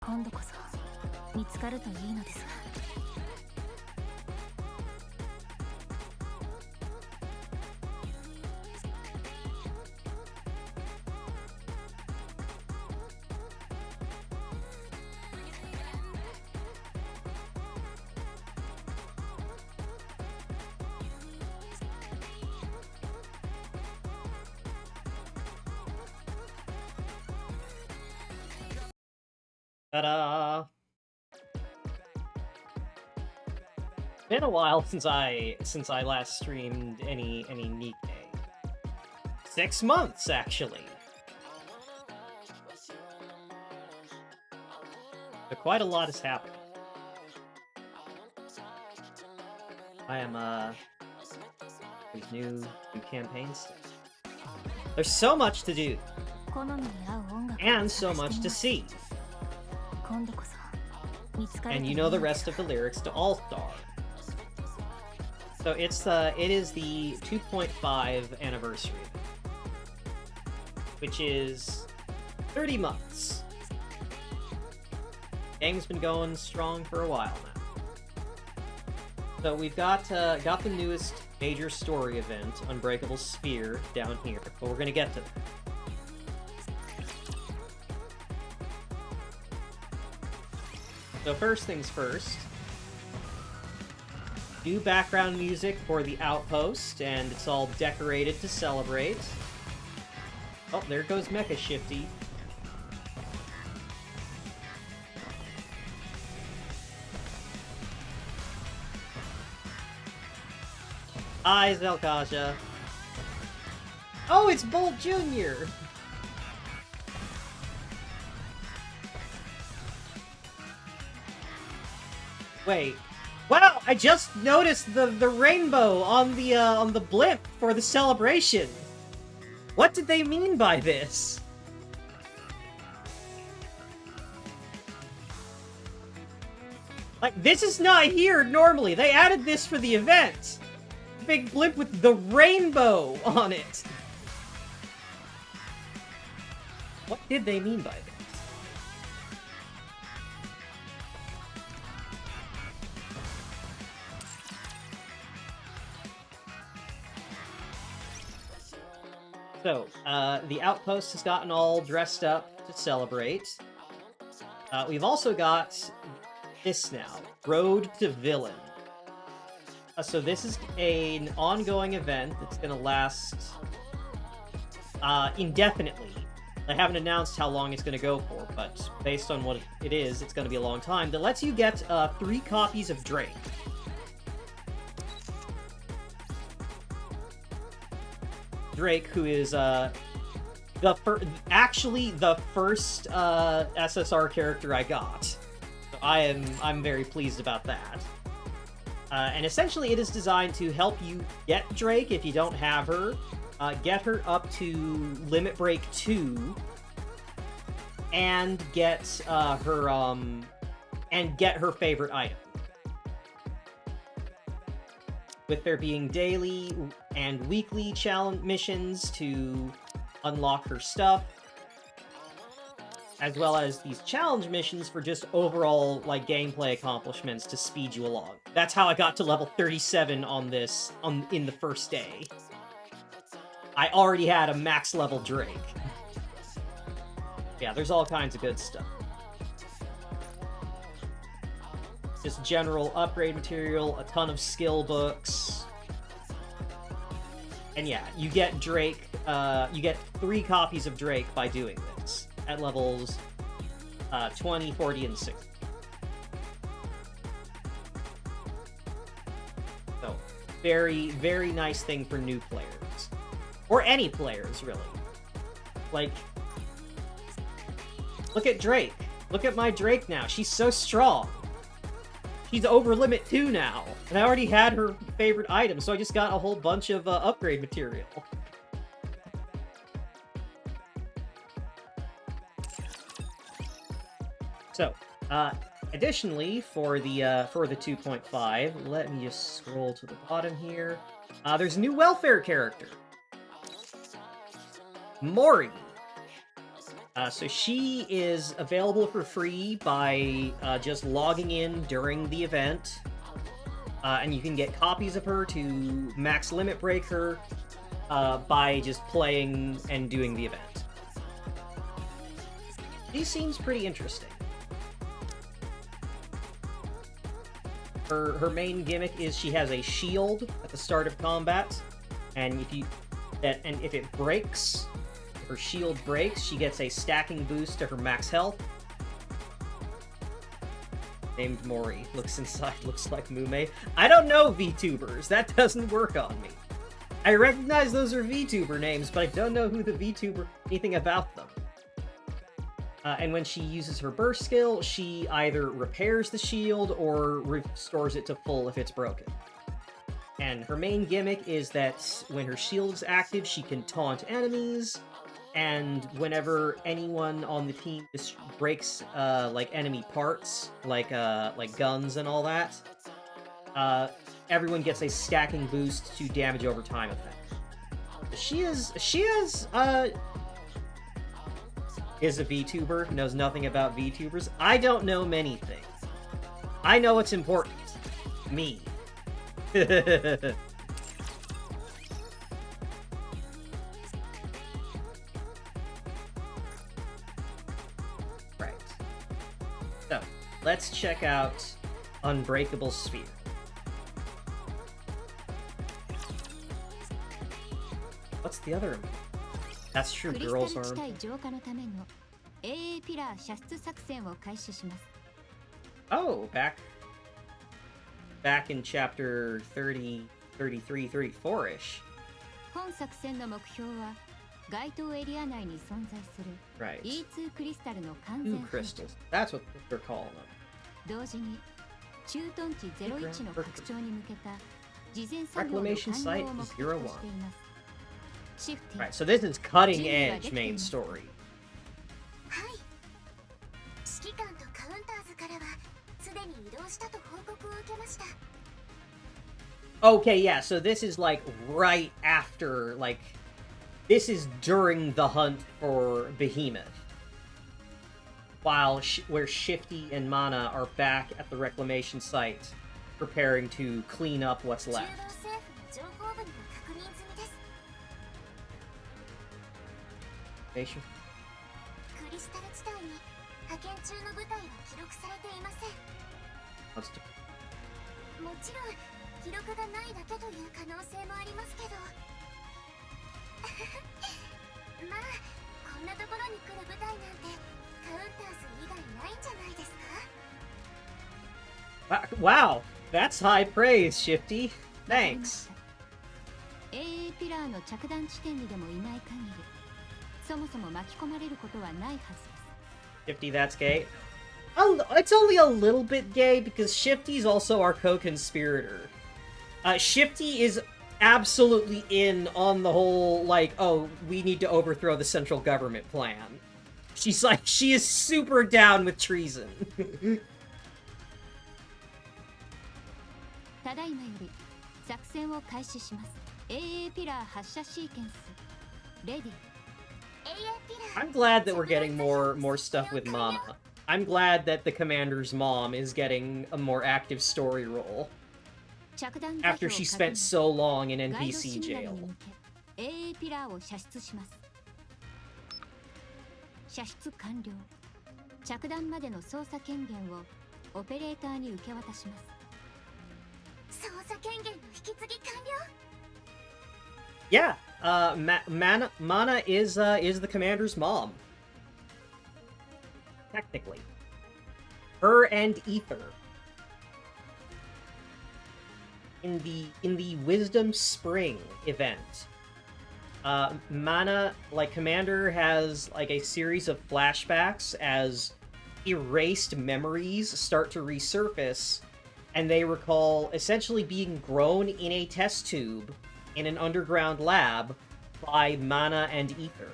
今度こそ見つかるといいのですが。Ta-da! Been a while since I last streamed any Nikke. 6 months, actually. But quite a lot has happened. I am there's new campaigns. There's so much to do, and so much to see. And you know the rest of the lyrics to All Star. So it is the 2.5 anniversary, which is 30 months. Gang's been going strong for a while now. So we've got the newest major story event, Unbreakable Sphere, down here, but we're gonna get to that. So first things first, new background music for the outpost, and it's all decorated to celebrate. Oh, there goes Mecha Shifty. Hi, Zelkasha. Oh, it's Bolt Jr. Wait. Wow, I just noticed the rainbow on the blimp for the celebration. What did they mean by this? Like, this is not here normally. They added this for the event. Big blimp with the rainbow on it. What did they mean by this? So, the outpost has gotten all dressed up to celebrate. We've also got this now, Road to Villain. So this is an ongoing event that's going to last indefinitely. They haven't announced how long it's going to go for, but based on what it is, it's going to be a long time. That lets you get 3 copies of Drake. Drake, who is actually the first SSR character I got. So I'm very pleased about that. And essentially, it is designed to help you get Drake if you don't have her, get her up to Limit Break 2, and get her favorite item. With there being daily and weekly challenge missions to unlock her stuff, as well as these challenge missions for just overall, like, gameplay accomplishments to speed you along. That's how I got to level 37 on this in the first day. I already had a max level Drake. Yeah, there's all kinds of good stuff. Just general upgrade material, a ton of skill books. And yeah, you get Drake, you get 3 copies of Drake by doing this, at levels 20, 40, and 60. So, very, very nice thing for new players. Or any players, really. Like, look at Drake. Look at my Drake now. She's so strong. She's over limit 2 now, and I already had her favorite item, so I just got a whole bunch of upgrade material. So, additionally, for the 2.5, let me just scroll to the bottom here. There's a new welfare character, Mori. So she is available for free by just logging in during the event. And you can get copies of her to max limit break her by just playing and doing the event. She seems pretty interesting. Her main gimmick is she has a shield at the start of combat, and if it breaks, if her shield breaks, she gets a stacking boost to her max health. Named Mori. Looks like Mume. I don't know VTubers. That doesn't work on me. I recognize those are VTuber names, but I don't know who the VTuber anything about them. And when she uses her burst skill, she either repairs the shield or restores it to full if it's broken. And her main gimmick is that when her shield is active, she can taunt enemies, and whenever anyone on the team just breaks like enemy parts, like guns and all that, everyone gets a stacking boost to damage over time effect. She is a VTuber, knows nothing about VTubers. I don't know many things. I know what's important. Me. Right. So, let's check out Unbreakable Sphere. What's the other? That's true, girls arm. Oh, back in chapter 30, 33, 34-ish. Right. Two crystals. That's what they're calling them. Reclamation Site 01. Right, so this is cutting edge main story. Okay, yeah, so this is like right after, like, this is during the hunt for Behemoth. While where Shifty and Mana are back at the reclamation site, preparing to clean up what's left. Let's do. Wow, that's high praise, Shifty. Thanks. Shifty, that's gay. Oh, it's only a little bit gay because Shifty's also our co-conspirator. Shifty is absolutely in on the whole, like, oh, we need to overthrow the central government plan. She's like, she is super down with treason. I'm glad that we're getting more stuff with Mama. I'm glad that the commander's mom is getting a more active story role. After she spent so long in NPC jail. Yeah, Mana is the commander's mom. Technically. Her and Ether. In the Wisdom Spring event, Mana, like, Commander has, like, a series of flashbacks as erased memories start to resurface, and they recall essentially being grown in a test tube in an underground lab by Mana and Ether.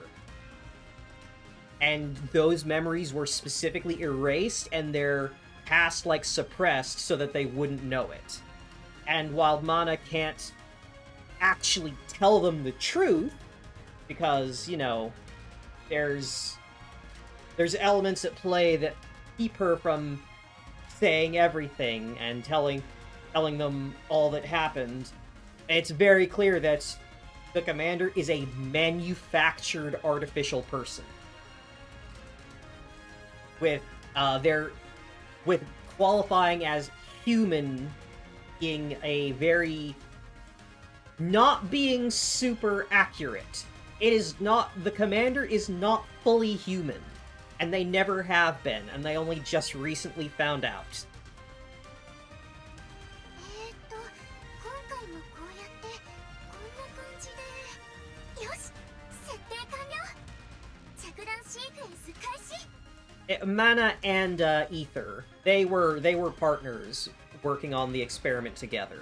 And those memories were specifically erased, and their past, like, suppressed so that they wouldn't know it. And while Mana can't actually tell them the truth, because, you know, there's there's elements at play that keep her from saying everything and telling them all that happened. It's very clear that the commander is a manufactured artificial person. With with qualifying as human being a very not being super accurate. It is not, the commander is not fully human, and they never have been, and they only just recently found out. Mana and Ether, they were partners working on the experiment together.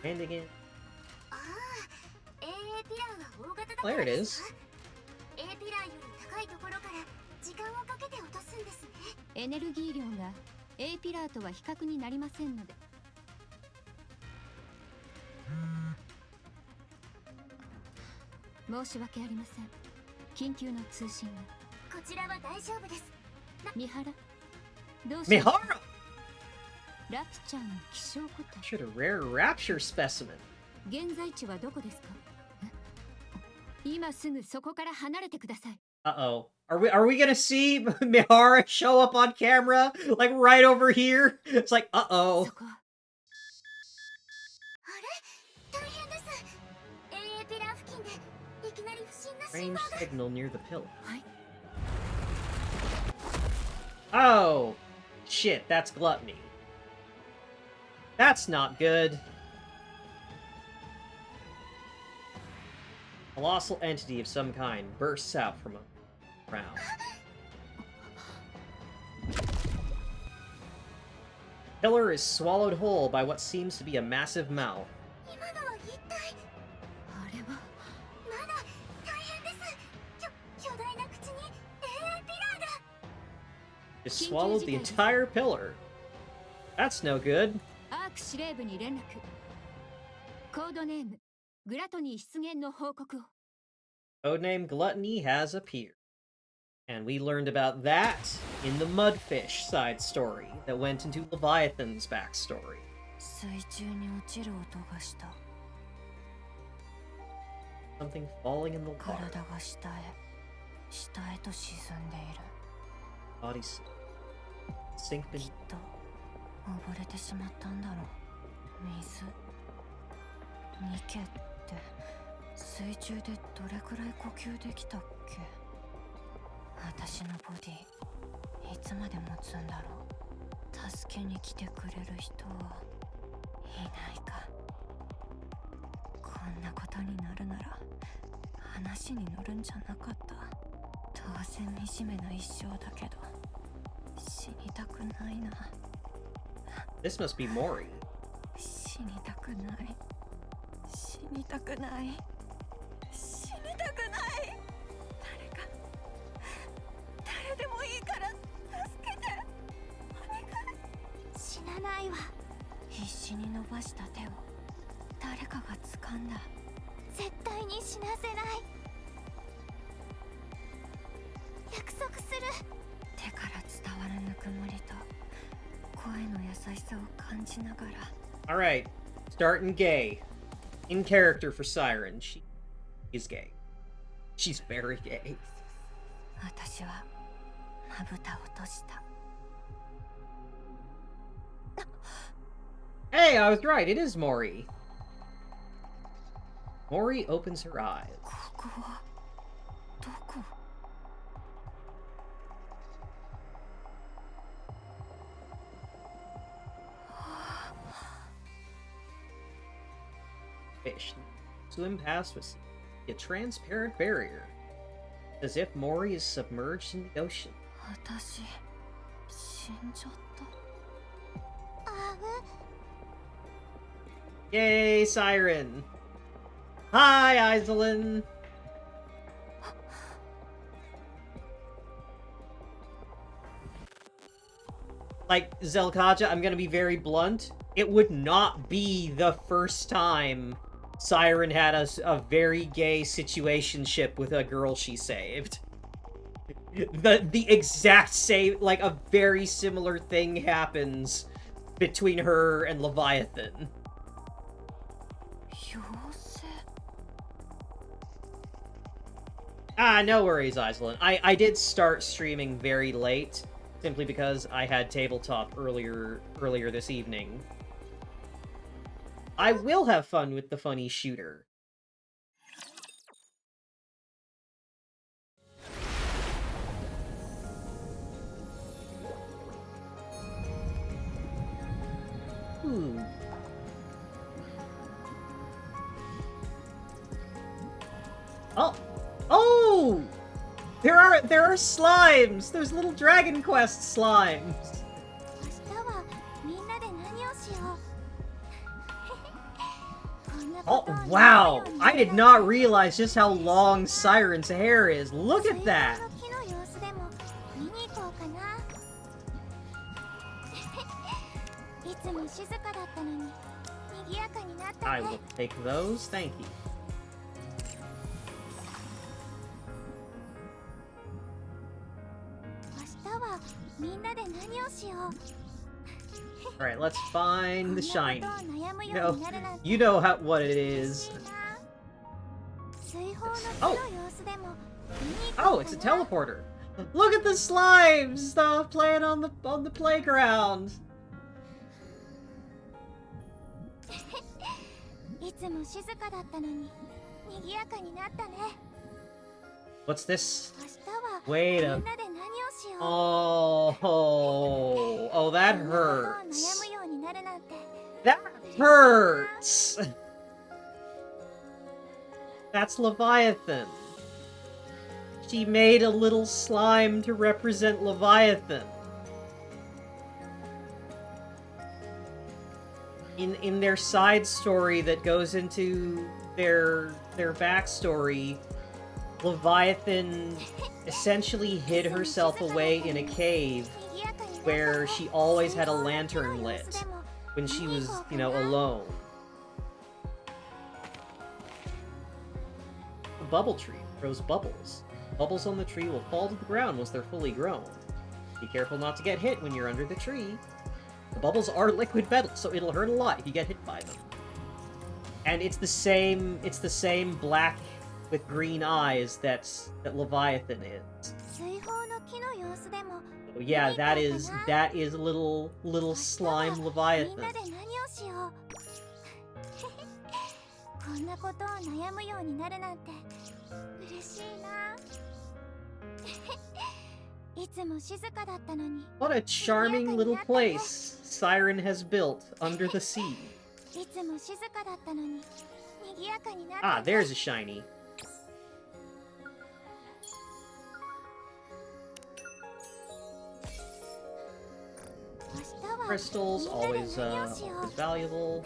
And again. There it is. エネルギー量が A ピラーとは比較になりませんので。申し訳ありません。緊急の通信が。こちらは大丈夫です。三原、どうしよう。Mihara! ラプチャーの希少個体。Should a rare rapture specimen. 現在地はどこですか？今すぐそこから離れてください。Uh-oh. Are we gonna see Mihara show up on camera? Like right over here? It's like, uh-oh. Strange signal near the pillar. Oh! Shit, that's gluttony. That's not good. A colossal entity of some kind bursts out from around. Pillar is swallowed whole by what seems to be a massive mouth. Just swallowed the entire pillar. That's no good. Codename Gluttony has appeared. And we learned about that in the Mudfish side story that went into Leviathan's backstory. Something falling in the water. Body sink beneath. 溺れてしまったんだろう。水。ニケって水中でどれくらい呼吸できたっけ？私のボディいつまで持つんだろう。助けに来てくれる人はいないか。こんなことになるなら話に乗るんじゃなかった。当然惨めな一生だけど死にたくないな。This must be Mori. 死にたくない。死にたくない。死にたくない。誰でもいいから助けて。お願い。死なないわ。必死に伸ばした手を誰かが掴んだ。絶対に死なせない。約束する。手から伝わるぬくもりと声の優しさを感じながら。Alright, starting gay. In character for Siren, she is gay. She's very gay. 私はまぶたを閉じた。Hey, I was right, it is Mori. Mori opens her eyes. ここはどこFish swim past with a transparent barrier, as if Mori is submerged in the ocean. 私死んじゃった。Yay, Siren! Hi, Iselin! Like, Zelkaja, I'm gonna be very blunt. It would not be the first time Siren had a very gay situationship with a girl she saved. The exact same, like, a very similar thing happens between her and Leviathan. Ah, no worries, Iselin. I did start streaming very late, simply because I had tabletop earlier this evening. I will have fun with the funny shooter. Oh! Oh! There are slimes! There's little Dragon Quest slimes! Oh, wow! I did not realize just how long Siren's hair is. Look at that! I will take those, thank you. Alright, let's find the shiny. You know what it is. Oh! Oh, it's a teleporter! Look at the slimes! Playing on the playground! What's this? Wait a... Oh, that hurts. That hurts! That's Leviathan. She made a little slime to represent Leviathan. In their side story that goes into their backstory, Leviathan essentially hid herself away in a cave where she always had a lantern lit when she was, alone. The bubble tree throws bubbles. Bubbles on the tree will fall to the ground once they're fully grown. Be careful not to get hit when you're under the tree. The bubbles are liquid metal, so it'll hurt a lot if you get hit by them. And it's the same black with green eyes that Leviathan is. So yeah, that is little slime Leviathan. What a charming little place Siren has built under the sea. Ah, there's a shiny. Crystals, always valuable.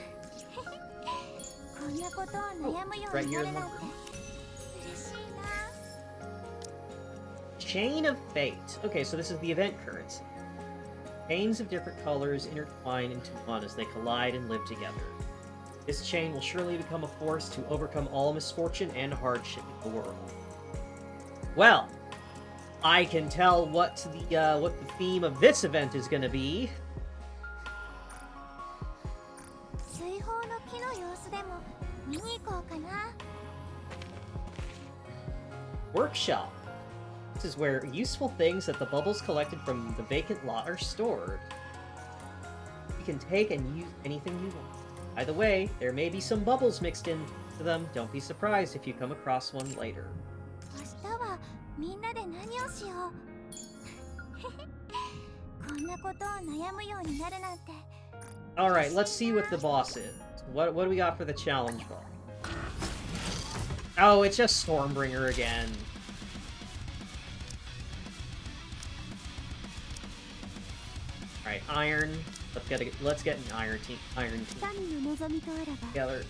Oh, right here in the room. Chain of Fate. Okay, so this is the event currency. Chains of different colors intertwine into one as they collide and live together. This chain will surely become a force to overcome all misfortune and hardship in the world. Well, I can tell what the theme of this event is going to be. Workshop. This is where useful things that the bubbles collected from the vacant lot are stored. You can take and use anything you want. By the way, there may be some bubbles mixed into them. Don't be surprised if you come across one later. Alright, let's see what the boss is. What do we got for the challenge ball? Oh, it's just Stormbringer again. Alright, Iron. Let's get an Iron team together.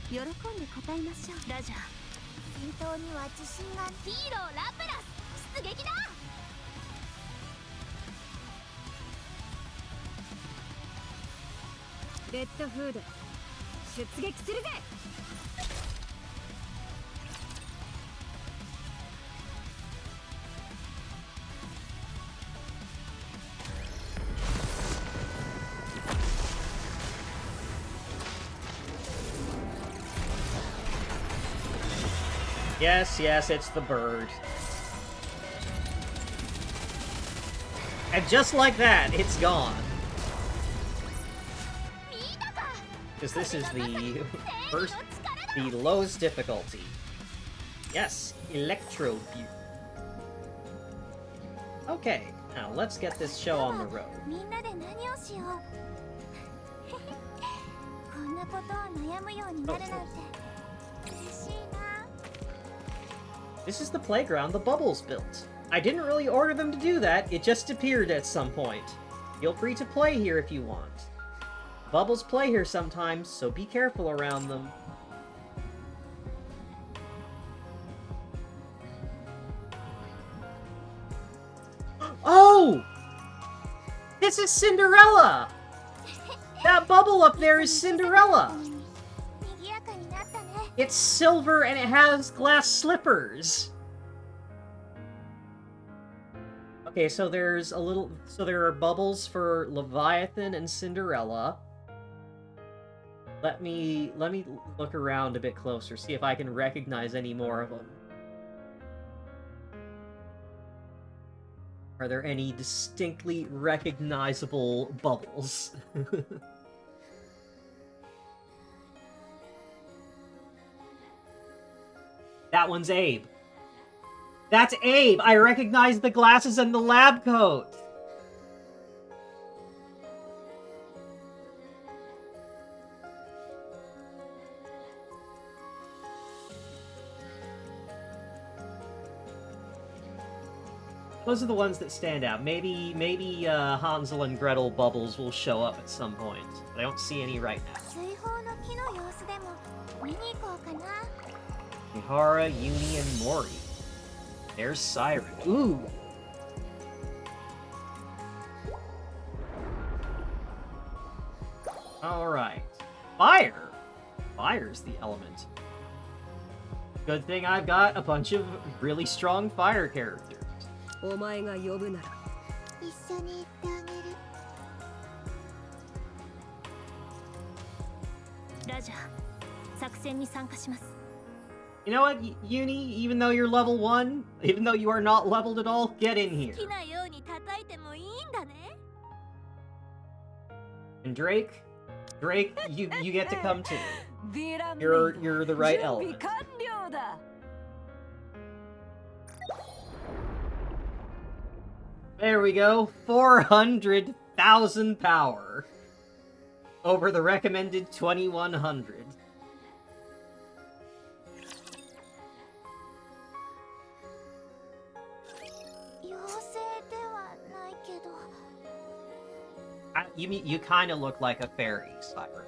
Yes, yes, it's the bird. And just like that, it's gone. Because this is the the lowest difficulty. Yes, Electro. Okay, now let's get this show on the road. This is the playground the Bubbles built. I didn't really order them to do that, it just appeared at some point. Feel free to play here if you want. Bubbles play here sometimes, so be careful around them. Oh! This is Cinderella! That bubble up there is Cinderella! It's silver and it has glass slippers! Okay, so there's a little... So there are bubbles for Leviathan and Cinderella. Let me look around a bit closer, see if I can recognize any more of them. Are there any distinctly recognizable bubbles? That one's Abe. That's Abe! I recognize the glasses and the lab coat! Those are the ones that stand out. Maybe Hansel and Gretel bubbles will show up at some point. But I don't see any right now. Mihara, Uni, and Mori. There's Siren. Ooh! Alright. Fire! Fire's the element. Good thing I've got a bunch of really strong fire characters. お前が呼ぶなら一緒に行ってあげるラジャー作戦に参加します You know what, Uni? Even though you're level 1, even though you are not leveled at all, get in here. 好きなように叩いてもいいんだね And Drake, you get to come too. You're the right element. There we go, 400,000 power over the recommended 2,100. You kind of look like a fairy, Siren.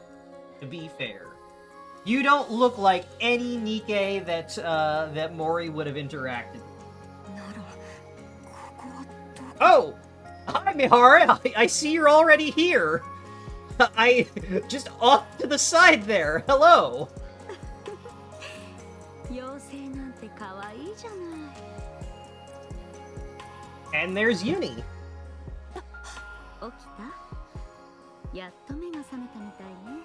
To be fair, you don't look like any Nikke that Mori would have interacted with. Oh! Hi, Mihara! I see you're already here! I... just off to the side there! Hello! And there's Uni! 起きたやっと目が覚めたみたいね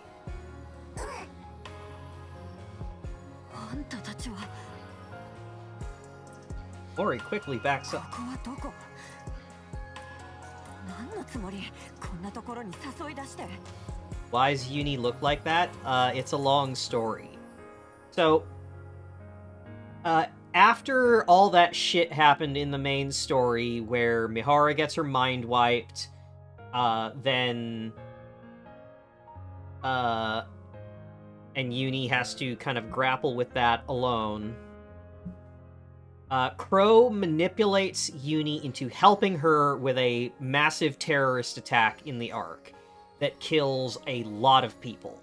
あんたたちは Mori quickly backs こ up. こはどこ何のつもりこんなところに誘い出して Why does Uni look like that? It's a long story. So, after all that shit happened in the main story, where Mihara gets her mind wiped, then... and Uni has to kind of grapple with that alone. Crow manipulates Uni into helping her with a massive terrorist attack in the Ark that kills a lot of people.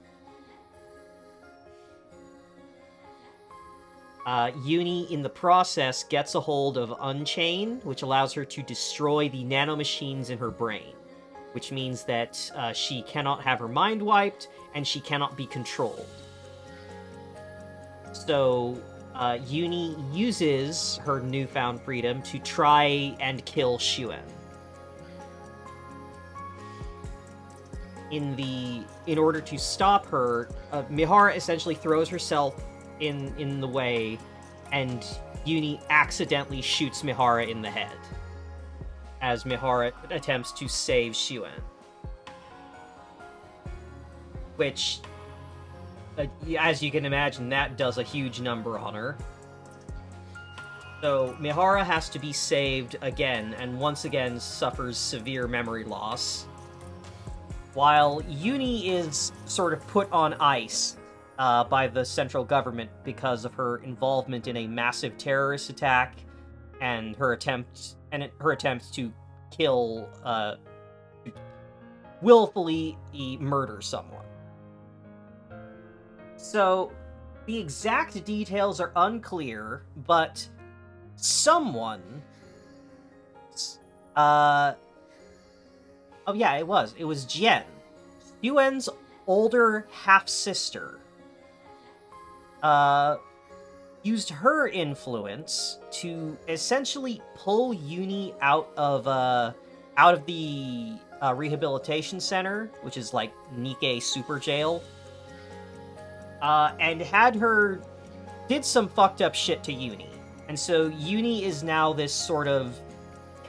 Uni, in the process, gets a hold of Unchain, which allows her to destroy the nanomachines in her brain, which means that she cannot have her mind wiped, and she cannot be controlled. So, Uni uses her newfound freedom to try and kill Xuen. In order to stop her, Mihara essentially throws herself in the way and Uni accidentally shoots Mihara in the head as Mihara attempts to save Shuen. Which, as you can imagine, that does a huge number on her. So Mihara has to be saved again, and once again suffers severe memory loss, while Uni is sort of put on ice by the central government because of her involvement in a massive terrorist attack and her attempts to kill, willfully murder someone. So the exact details are unclear, but someone, oh yeah, it was Jian, Yuen's older half-sister, used her influence to essentially pull Uni out of the rehabilitation center, which is like Nikke super jail, and had her did some fucked up shit to Uni. And so Uni is now this sort of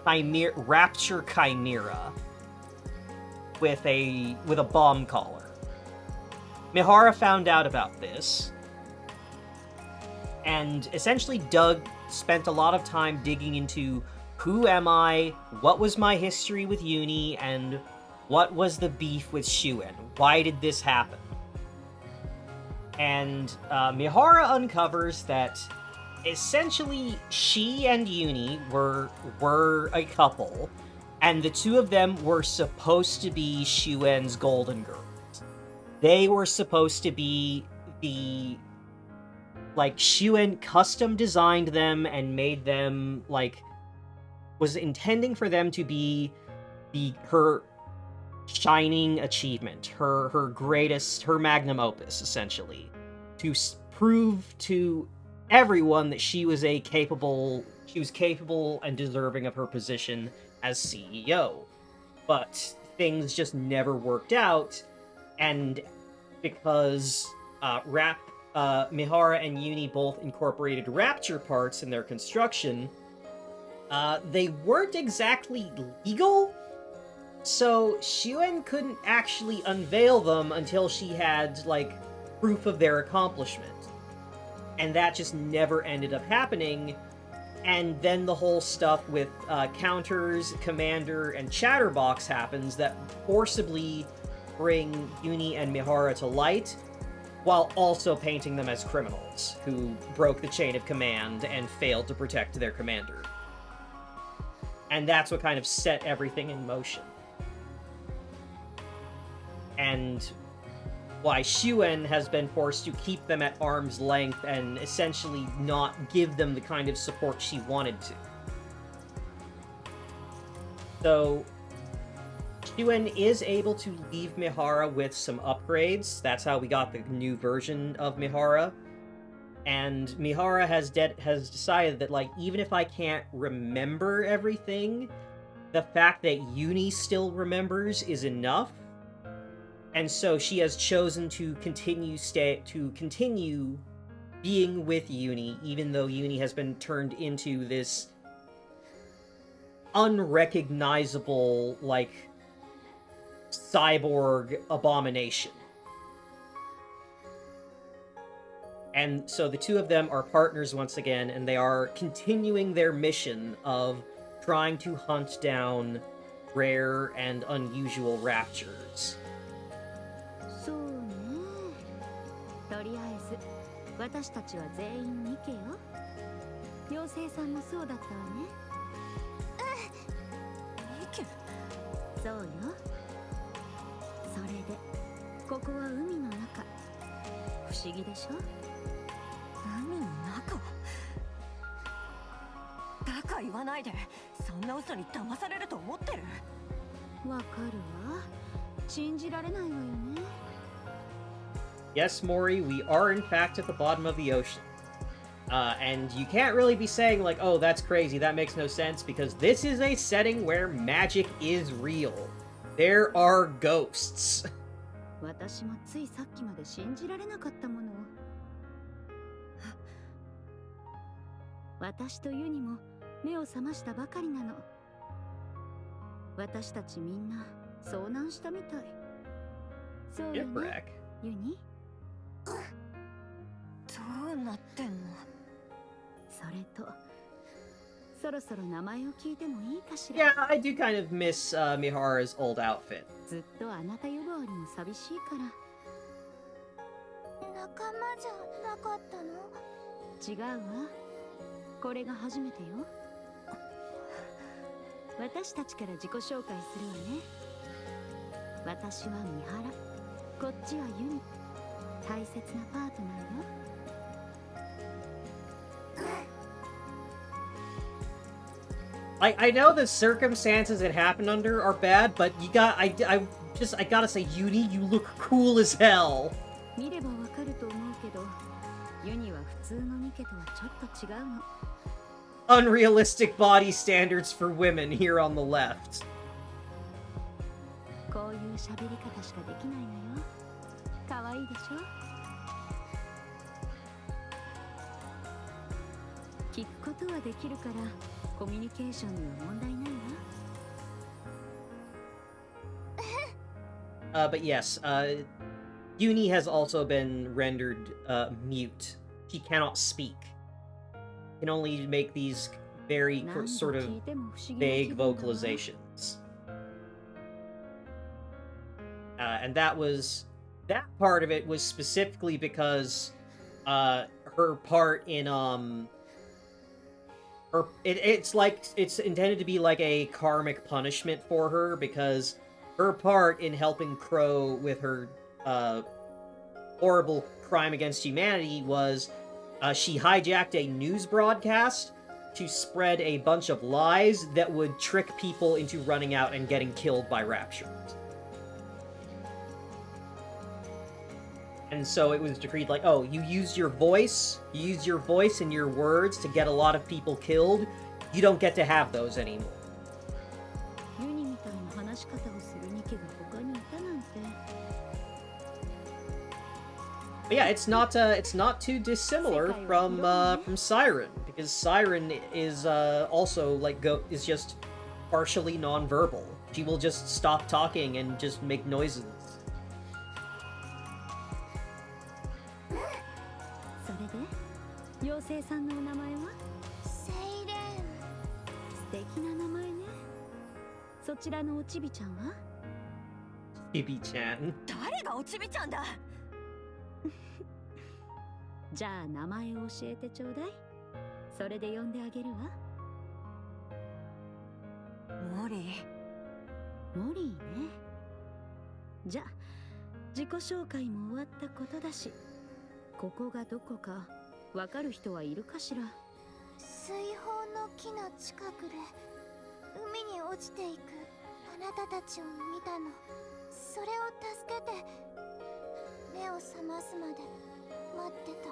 rapture chimera with a bomb collar. Mihara found out about this, and essentially spent a lot of time digging into who am I, what was my history with Uni, and what was the beef with Shuen? Why did this happen? And Mihara uncovers that essentially she and Uni were a couple, and the two of them were supposed to be Shuen's golden girls. They were supposed to be Shuen custom designed them and made them, was intending for them to be her shining achievement, her greatest, her magnum opus, essentially, to prove to everyone that she was capable and deserving of her position as CEO. But things just never worked out, and because Mihara and Uni both incorporated rapture parts in their construction, they weren't exactly legal, so Shuen couldn't actually unveil them until she had, proof of their accomplishment. And that just never ended up happening, and then the whole stuff with Counters, Commander, and Chatterbox happens that forcibly bring Uni and Mihara to light, while also painting them as criminals who broke the chain of command and failed to protect their commander. And that's what kind of set everything in motion. And why Shuen has been forced to keep them at arm's length and essentially not give them the kind of support she wanted to. So Shuen is able to leave Mihara with some upgrades. That's how we got the new version of Mihara. And Mihara has decided that, even if I can't remember everything, the fact that Uni still remembers is enough. And so she has chosen to continue being with Uni, even though Uni has been turned into this unrecognizable, cyborg abomination. And so the two of them are partners once again, and they are continuing their mission of trying to hunt down rare and unusual raptures. そうね。とりあえず私たちは全員ニケよ。妖精さんもそうだったわね。ニケ？そうよ。それでここは海の中。不思議でしょ？海の中？バカ言わないで。そんな嘘に騙されると思ってる？わかるわ。信じられないわよね。Yes, Mori, we are in fact at the bottom of the ocean. And you can't really be saying, oh, that's crazy, that makes no sense, because this is a setting where magic is real. There are ghosts. 私もついさっきまで信じられなかったもの。私とユニも目を覚ましたばかりなの。私たちみんな遭難したみたい。そうよね、 Shipwreck. ユニ。どうなってんの？それとそろそろ名前を聞いてもいいかしら。 Yeah, I do kind of miss Mihara's old outfit. ずっとあなた呼ばわりも寂しいから。仲間じゃなかったの？違うわ、これが初めてよ。私たちから自己紹介するわね。私は三原、こっちはユニ、大切なパートナーよ。I know the circumstances it happened under are bad, but I gotta say, Uni, you look cool as hell. 見ればわかると思うけど、ユニは普通のニケとはちょっと違うの。Unrealistic body standards for women here on the left. こういう喋り方しかできないのよ。可愛いでしょ。聞くことはできるから、コミュニケーションには問題ないわ。But yes, Uni has also been rendered mute. She cannot speak. Can only make these very sort of vague vocalizations. And that part of it was specifically because her part in it's intended to be like a karmic punishment for her, because her part in helping Crow with her horrible crime against humanity was she hijacked a news broadcast to spread a bunch of lies that would trick people into running out and getting killed by Rapture. And so it was decreed like, oh, you use your voice and your words to get a lot of people killed. You don't get to have those anymore. ユニみたいな話し方をするニケが他にいたなんて。But yeah, it's not too dissimilar from Siren, because Siren is also is just partially nonverbal. She will just stop talking and just make noises. それで妖精さんのお名前は？セイレン。素敵な名前ね。そちらのおちびちゃんは？ Chibi-chan. 誰がおちびちゃんだ？じゃあ名前を教えてちょうだい。それで呼んであげるわ。モリー。モリーね。じゃあ自己紹介も終わったことだし、ここがどこかわかる人はいるかしら。水泡の木の近くで海に落ちていくあなたたちを見たの。それを助けて目を覚ますまで待ってた。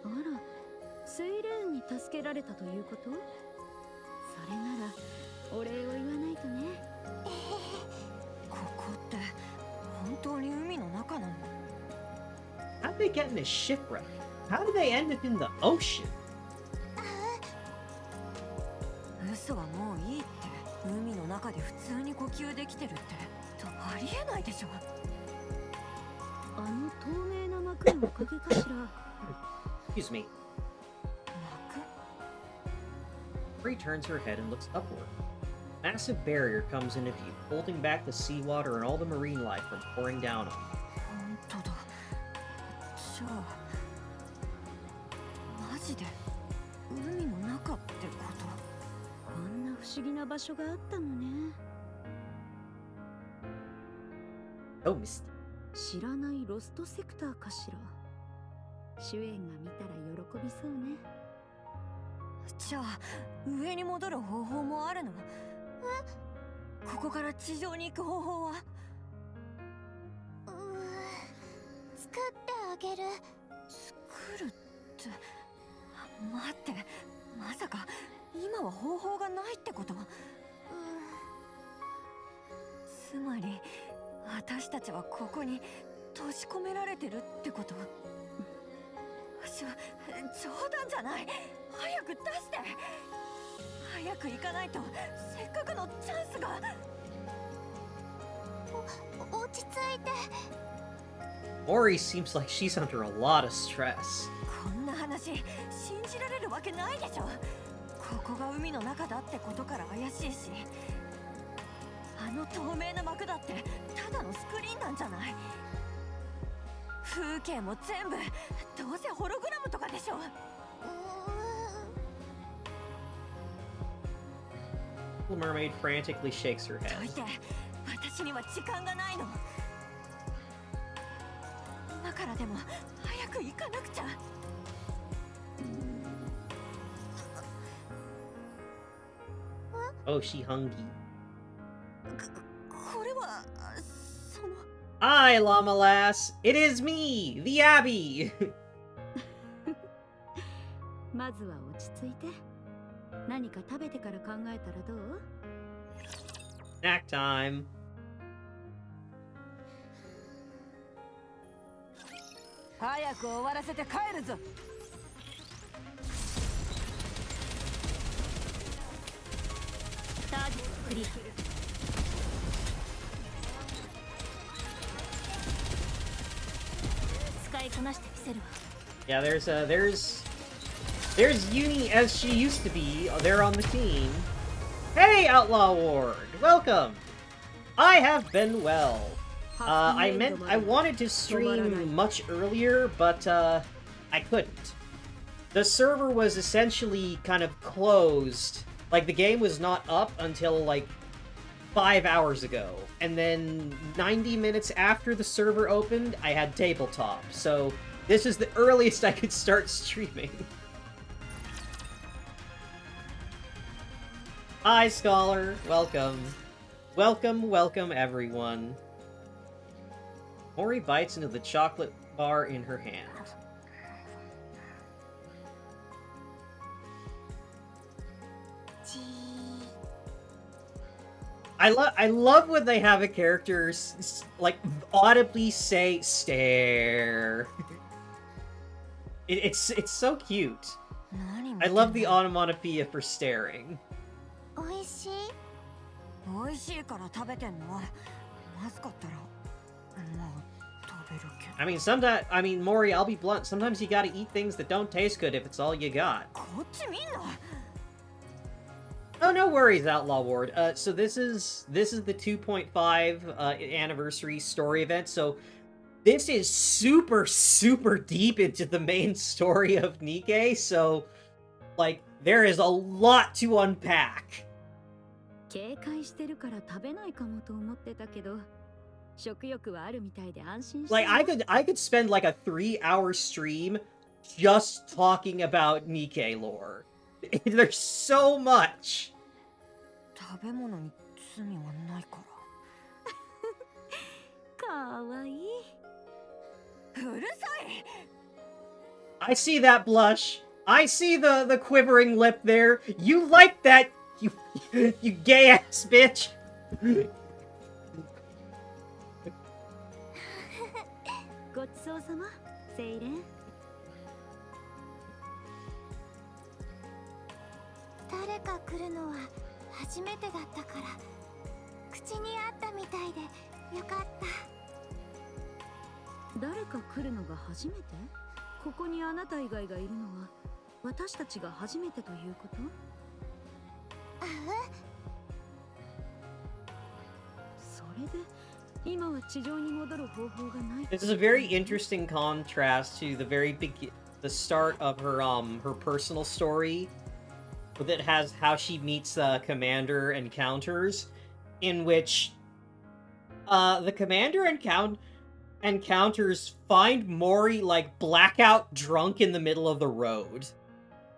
あら、セイレーンに助けられたということ？それならお礼を言わないとね。ここって本当に海の中なの？ How'd they get in a shipwreck? How did they end up in the ocean? 嘘はもういいって。海の中で普通に呼吸できてるってとありえないでしょ。あの透明な幕のおかげかしら。Excuse me. 幕？ Bree turns her head and looks upward. A massive barrier comes into view, holding back the seawater and all the marine life from pouring down on them. 本当だ。じゃあマジで海の中ってこと？こんな不思議な場所があったのね。 Oh, Misty. 知らないロストセクターかしら。主演が見たら喜びそうね。じゃあ上に戻る方法もあるの？ここから地上に行く方法は？作ってあげる。作るって、待って、まさか今は方法がないってこと？つまり私たちはここに閉じ込められてるってこと？冗談じゃない。早く出して早く行かないとせっかくのチャンスが落ち着いて Mori seems like she's under a lot of stress. こんな話信じられるわけないでしょここが海の中だってことから怪しいしあの透明な幕だってただのスクリーンなんじゃない風景も全部どうせホログラムとかでしょThe mermaid frantically shakes her ど head. いて私には時間がないの今からでも早く行かなくちゃ Oh, she hungry. これはその Hi, Llama Lass! It is me, the Abbey! まずは落ち着いて。何か食べてから考えたらどう？ Snack time. 早く終わらせて帰るぞターゲットクリア。使いこなしてみせるわ。 Yeah, there's Uni as she used to be. They're on the team. Hey, Outlaw Ward! Welcome! I have been well. I wanted to stream much earlier, but I couldn't. The server was essentially kind of closed. Like, the game was not up until, like, 5 hours ago. And then 90 minutes after the server opened, I had tabletop. So, this is the earliest I could start streaming. Hi, Scholar. Welcome. Welcome, everyone. Mori bites into the chocolate bar in her hand. I love when they have a character like audibly say stare. It's so cute. I love the onomatopoeia for staring. おいしいおいしいから食べてんのまずかったらまあ食べるけど I mean, Mori, I'll be blunt. Sometimes you gotta eat things that don't taste good if it's all you got. こっち見んな Oh, no worries, Outlaw Ward. So this is the 2.5 anniversary story event. So this is super deep into the main story of Nikke. So, like, there is a lot to unpack. 警戒してるから食べないかもと思ってたけど、食欲はあるみたいで安心した。 Like, I could spend like a 3-hour stream just talking about Nikke lore. There's so much. 食べ物に罪はないから かわいい うるさい I see that blush. I see the quivering lip there. You like that, you gay ass bitch. ごちそうさま、セイレン。誰か来るのは初めてだったから口にあったみたいでよかった誰か来るのが初めて？ここにあなた以外がいるのは私たちが初めてということ？それで今は地上に戻る方法がない。 This is a very interesting contrast to the start of her personal story. That has how she meets the commander encounters, in which the commander encounters find Mori like blackout drunk in the middle of the road.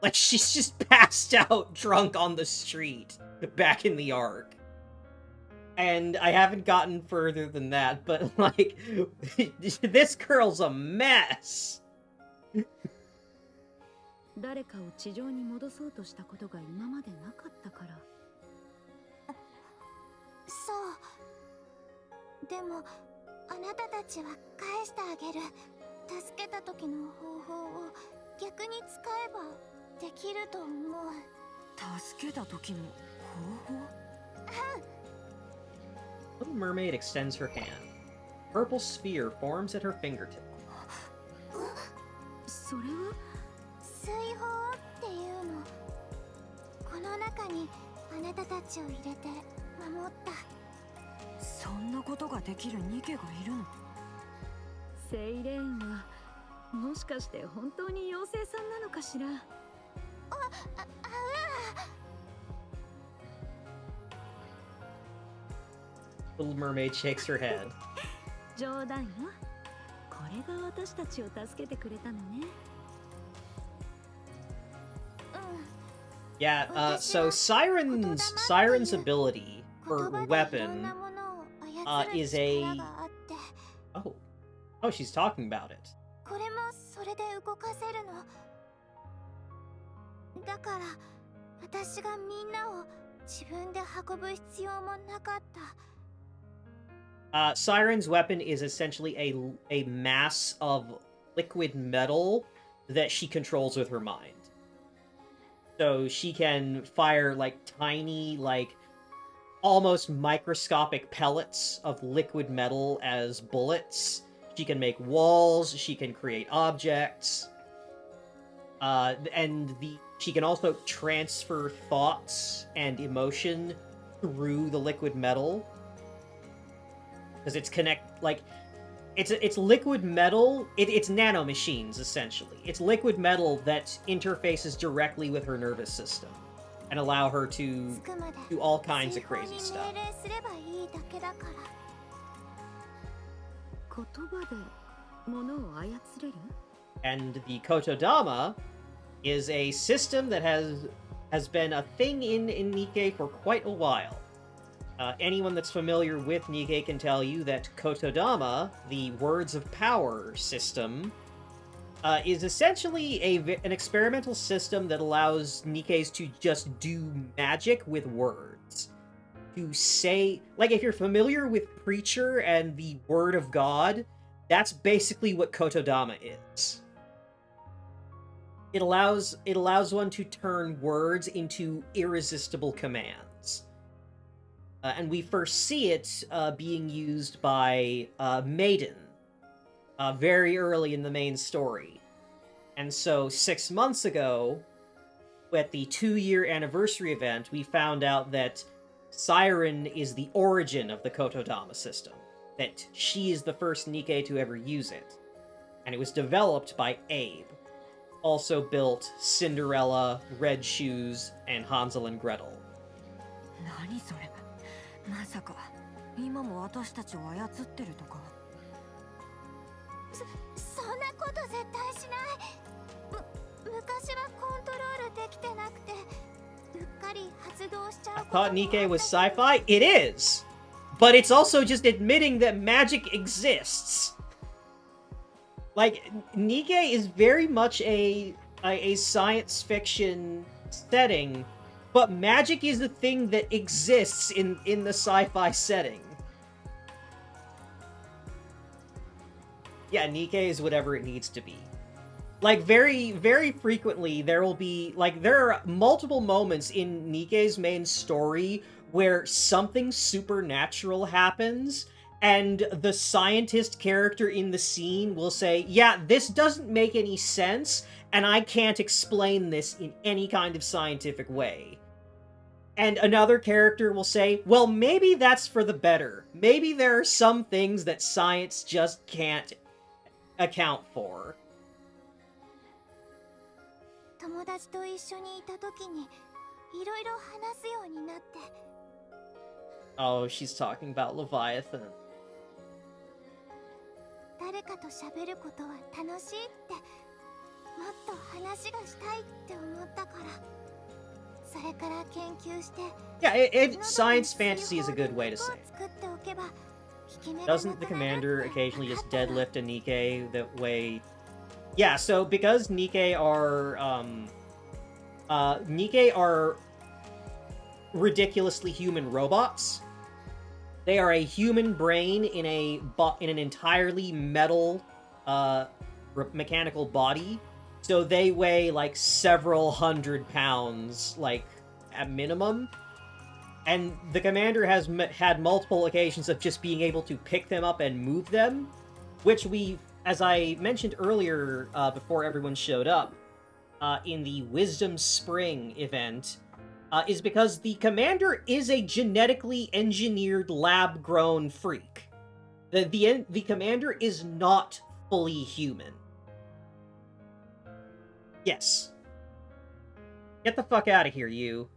Like she's just passed out drunk on the street back in the arc. And I haven't gotten further than that, but like this girl's a mess. 誰かを地上に戻そうとしたことが今までなかったから。そうでもあなたたちは返してあげる助けた時の方法を逆に使えばできると思う。助けた時の方法？ Little mermaid extends her hand. Purple sphere forms at her fingertip. それは水泡っていうの。この中にあなたたちを入れて守った。そんなことができるニケがいるの？セイレーンはもしかして本当に妖精さんなのかしら。Little mermaid shakes her head. 冗談よ。これが私たちを助けてくれたのね。Yeah, so Siren's ability or weapon is a... Oh, she's talking about it. これもそれで動かせるの。だから私がみんなを自分で運ぶ必要もなかった。Siren's weapon is essentially a mass of liquid metal that she controls with her mind. So she can fire, like, tiny, like, almost microscopic pellets of liquid metal as bullets. She can make walls, she can create objects. She can also transfer thoughts and emotion through the liquid metal. Because it's liquid metal. It's nanomachines, essentially. It's liquid metal that interfaces directly with her nervous system and allow her to do all kinds of crazy stuff. 言葉で物を操れる? And the Kotodama is a system that has been a thing in Nikke for quite a while. Anyone that's familiar with Nikke can tell you that Kotodama, the Words of Power system, is essentially an experimental system that allows Nikkes to just do magic with words. To say... Like, if you're familiar with Preacher and the Word of God, that's basically what Kotodama is. It allows one to turn words into irresistible commands. And we first see it being used by Maiden very early in the main story. And so 6 months ago, at the 2-year anniversary event, we found out that Siren is the origin of the Kotodama system. That she is the first Nikke to ever use it. And it was developed by Abe. Also built Cinderella, Red Shoes, and Hansel and Gretel. 何それ？まさか今も私たちを操ってるとか？そんなこと絶対しない。昔はコントロールできてなくてうっかり発動しちゃう。I thought Nikke was sci-fi? It is! But it's also just admitting that magic exists. Like, Nikke is very much a science fiction setting, but magic is a thing that exists in the sci-fi setting. Yeah, Nikke is whatever it needs to be. Like, very, very frequently, there will be... Like, there are multiple moments in Nikke's main story where something supernatural happens, and the scientist character in the scene will say, yeah, this doesn't make any sense, and I can't explain this in any kind of scientific way. And another character will say, well, maybe that's for the better. Maybe there are some things that science just can't account for. 友達と一緒にいた時にいろいろ話すようになって。Oh, she's talking about Leviathan. 誰かと喋ることは楽しいって、もっと話がしたいって思ったから、それから研究して。Yeah, science fantasy is a good way to say it. Doesn't the commander occasionally just deadlift a Nikke that way? Yeah, so because Nikke are ridiculously human robots. They are a human brain in an entirely metal, mechanical body. So they weigh, like, several hundred pounds, like, at minimum. And the commander has had multiple occasions of just being able to pick them up and move them, which we, as I mentioned earlier, before everyone showed up, in the Wisdom Spring event, is because the commander is a genetically engineered lab-grown freak. The commander is not fully human. Yes. Get the fuck out of here, you.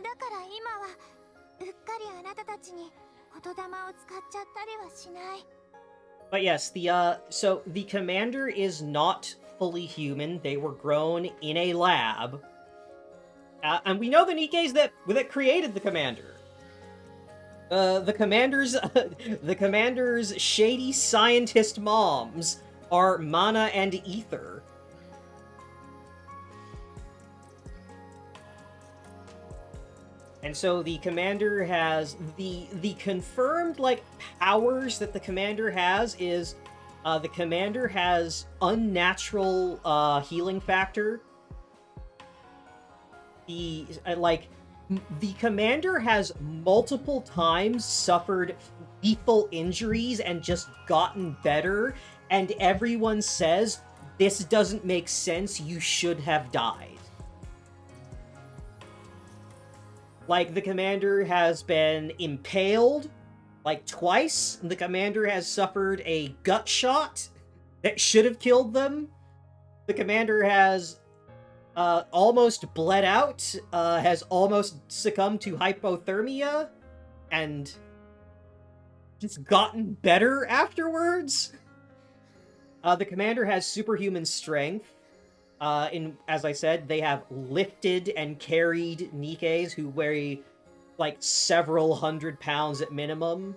だから今はうっかりあなたたちに言霊を使っちゃったりはしない。 But yes, so the commander is not fully human. They were grown in a lab. And we know the Nikkes that created the commander. The commander's shady scientist moms are Mana and Ether. And so the commander has the confirmed, like, powers that the commander has is the commander has unnatural healing factor. The commander has multiple times suffered lethal injuries and just gotten better, and everyone says, this doesn't make sense, you should have died. Like, the commander has been impaled, like, twice. The commander has suffered a gut shot that should have killed them. The commander has almost bled out, has almost succumbed to hypothermia, and just gotten better afterwards. The commander has superhuman strength. As I said, they have lifted and carried Nikkes who weigh, like, several hundred pounds at minimum.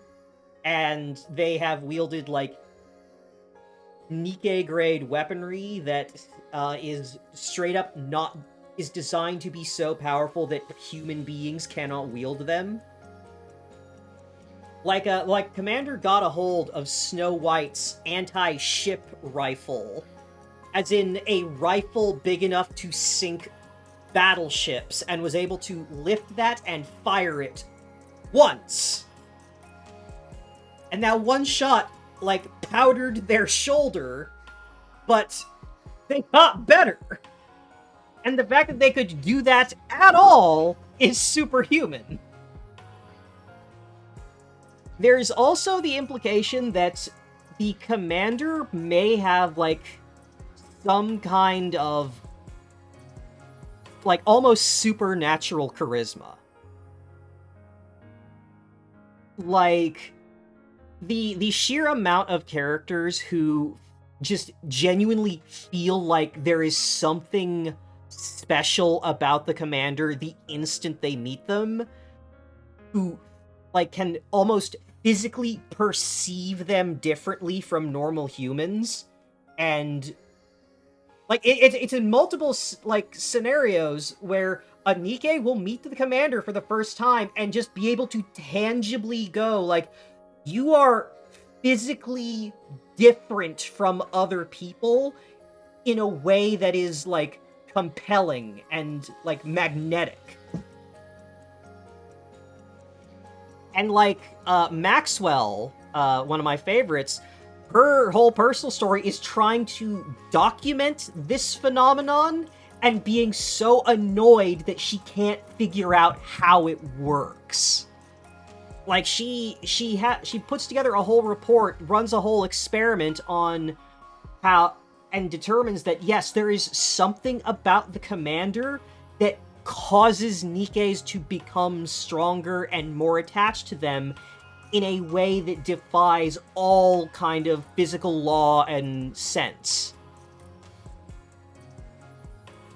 And they have wielded, like, Nikke-grade weaponry that is straight up is designed to be so powerful that human beings cannot wield them. Like, Commander got a hold of Snow White's anti-ship rifle, as in a rifle big enough to sink battleships, and was able to lift that and fire it once. And that one shot, like, powdered their shoulder, but they got better. And the fact that they could do that at all is superhuman. There's also the implication that the commander may have, like, some kind of, like, almost supernatural charisma. Like, the sheer amount of characters who just genuinely feel like there is something special about the commander the instant they meet them, who, like, can almost physically perceive them differently from normal humans, and, like, it's in multiple, like, scenarios where a Nikke will meet the commander for the first time and just be able to tangibly go, like, you are physically different from other people in a way that is, like, compelling and, like, magnetic. And, like, Maxwell, one of my favorites, her whole personal story is trying to document this phenomenon and being so annoyed that she can't figure out how it works. Like, she puts together a whole report, runs a whole experiment on how, and determines that, yes, there is something about the commander that causes Nikkes to become stronger and more attached to them in a way that defies all kind of physical law and sense.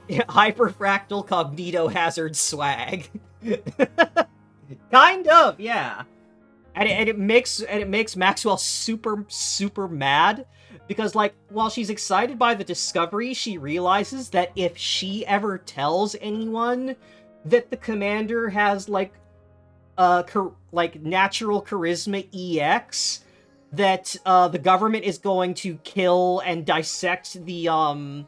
Hyperfractal cognito-hazard swag. Kind of, yeah. And it makes Maxwell super, super mad, because, like, while she's excited by the discovery, she realizes that if she ever tells anyone that the commander has, like, like natural charisma EX that the government is going to kill and dissect the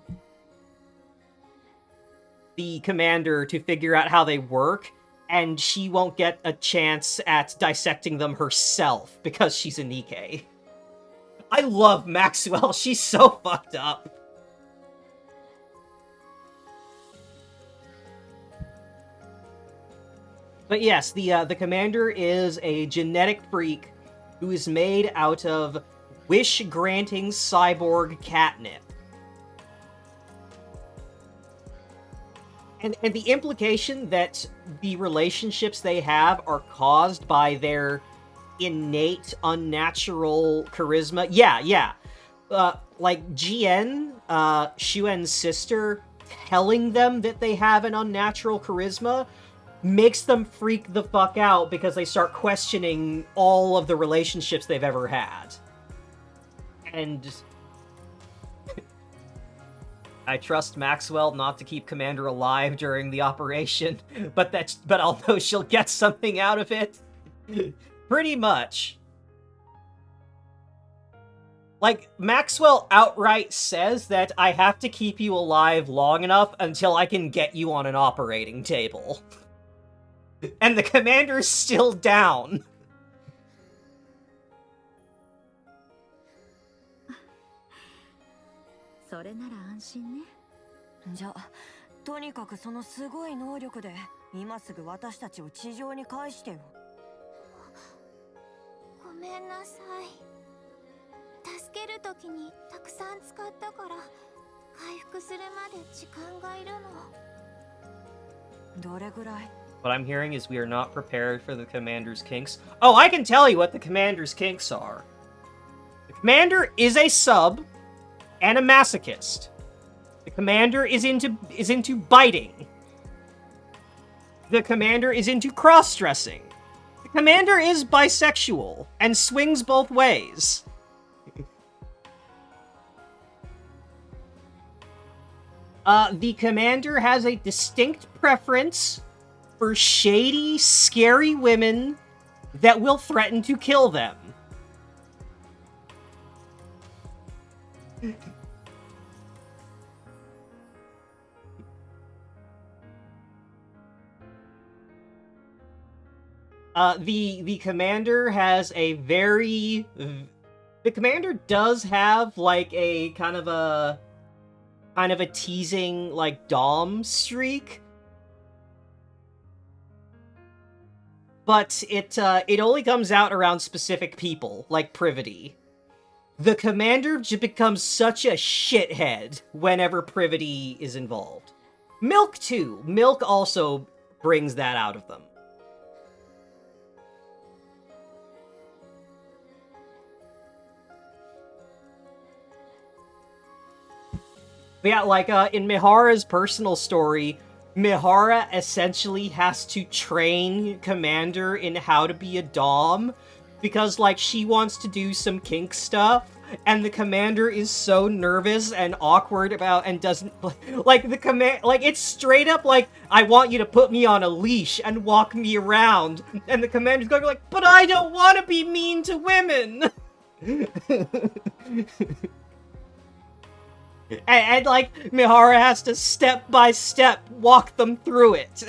commander to figure out how they work, and she won't get a chance at dissecting them herself because she's a Nikke. I love Maxwell. She's so fucked up. But yes, the commander is a genetic freak who is made out of wish-granting cyborg catnip. And the implication that the relationships they have are caused by their innate, unnatural charisma. Yeah. Like GN, Xuan's sister, telling them that they have an unnatural charisma makes them freak the fuck out because they start questioning all of the relationships they've ever had. And I trust Maxwell not to keep Commander alive during the operation, but I'll know she'll get something out of it. Pretty much. Like, Maxwell outright says that I have to keep you alive long enough until I can get you on an operating table. And the commander's still down. それなら安心ね。じゃあとにかくそのすごい能力で今すぐ私たちを地上に返してよ。ごめんなさい。助けるときにたくさん使ったから回復するまで時間がいるの。どれぐらい？ What I'm hearing is we are not prepared for the commander's kinks. Oh, I can tell you what the commander's kinks are. The commander is a sub and a masochist. The commander is into biting. The commander is into cross-dressing. The commander is bisexual and swings both ways. The commander has a distinct preference for shady, scary women that will threaten to kill them. The commander has a very... The commander does have, like, a kind of a teasing, like, dom streak. But it only comes out around specific people, like Privity. The commander just becomes such a shithead whenever Privity is involved. Milk, too. Milk also brings that out of them. But yeah, like, in Mihara's personal story, Mihara essentially has to train Commander in how to be a dom, because, like, she wants to do some kink stuff, and the Commander is so nervous and awkward about, and doesn't, like, it's straight up like, I want you to put me on a leash and walk me around, and the Commander's going like, but I don't want to be mean to women! And, like, Mihara has to step by step walk them through it.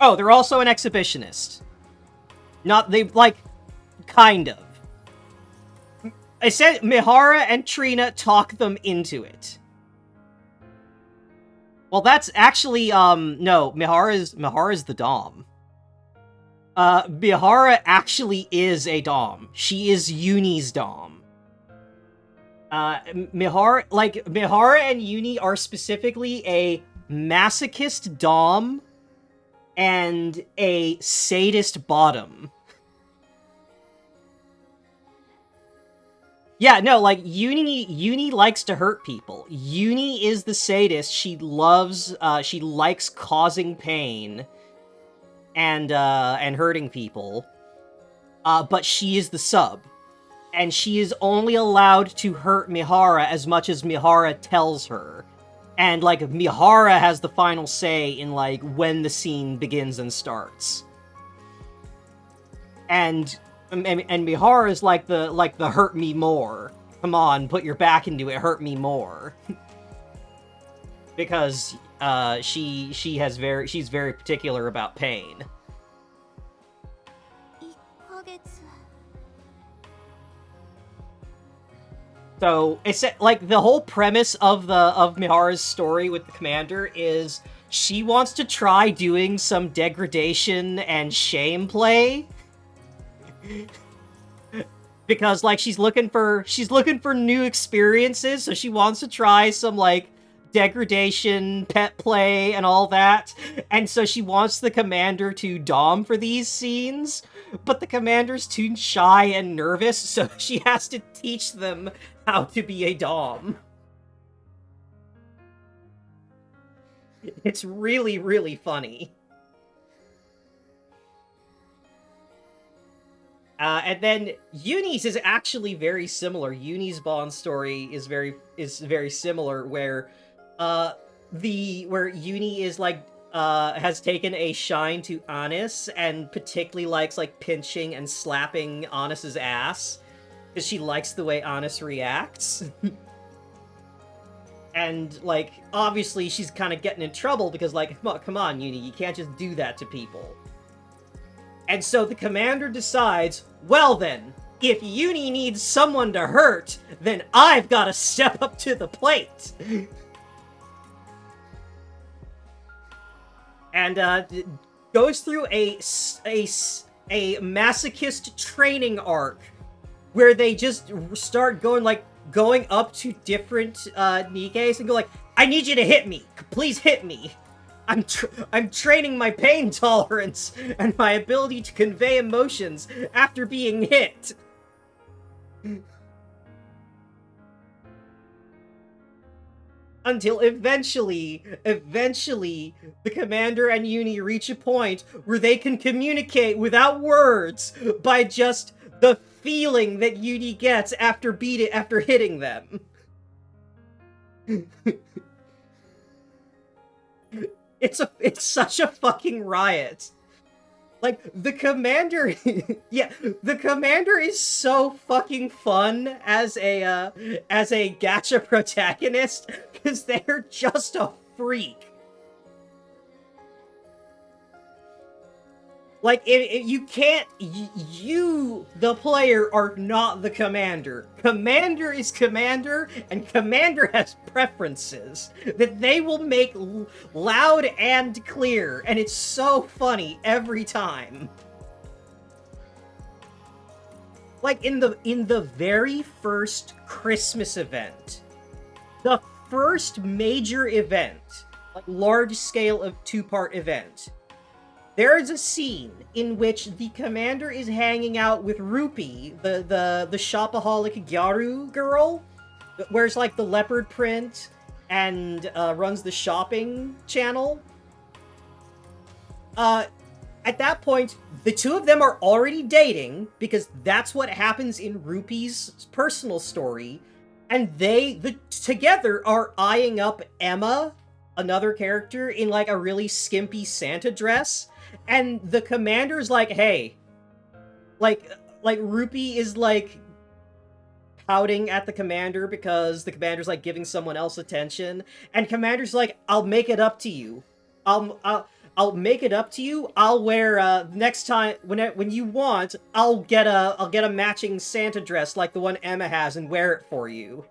Oh, they're also an exhibitionist. Kind of. I said Mihara and Trina talk them into it. Well, that's actually, no, Mihara's the dom. Mihara actually is a dom. She is Uni's dom. Mihara and Uni are specifically a masochist dom and a sadist bottom. Yeah, no, like, Uni likes to hurt people. Uni is the sadist. She likes causing pain and hurting people. But she is the sub. And she is only allowed to hurt Mihara as much as Mihara tells her. And, like, Mihara has the final say in, like, when the scene begins and starts. And Mihara is like the hurt me more. Come on, put your back into it, hurt me more. Because, she's very particular about pain. 1ヶ月 So, it's like the whole premise of Mihara's story with the commander is she wants to try doing some degradation and shame play. Because like she's looking for new experiences, so she wants to try some like degradation, pet play, and all that. And so she wants the commander to dom for these scenes, but the commander's too shy and nervous, so she has to teach them how to be a dom. It's really, really funny. And then Uni's is actually very similar. Uni's Bond story is very similar, where Uni is like has taken a shine to Anis and particularly likes like pinching and slapping Anis's ass because she likes the way Anis reacts. And like obviously she's kind of getting in trouble because like come on Uni, you can't just do that to people. And so the commander decides, well then, if Uni needs someone to hurt, then I've got to step up to the plate. And goes through a masochist training arc where they just start going up to different Nikkes and go like, I need you to hit me. Please hit me. I'm training my pain tolerance and my ability to convey emotions after being hit. Until eventually, the commander and Uni reach a point where they can communicate without words by just the feeling that Uni gets after hitting them. It's such a fucking riot. Like, the commander... yeah, the commander is so fucking fun as a gacha protagonist, because they're just a freak. Like, you can't... You, the player, are not the commander. Commander is commander, and commander has preferences that they will make loud and clear, and it's so funny every time. Like, in the very first Christmas event, the first major event, like, large-scale of two-part event, there is a scene in which the commander is hanging out with Rupi, the shopaholic Gyaru girl, that wears like the leopard print and runs the shopping channel. At that point, the two of them are already dating because that's what happens in Rupi's personal story, and they together are eyeing up Emma, another character, in like a really skimpy Santa dress. And the commander's like, hey, like Rupi is like pouting at the commander because the commander's like giving someone else attention, and commander's like, I'll make it up to you. I'll make it up to you. I'll wear next time when you want, I'll get a matching Santa dress like the one Emma has and wear it for you.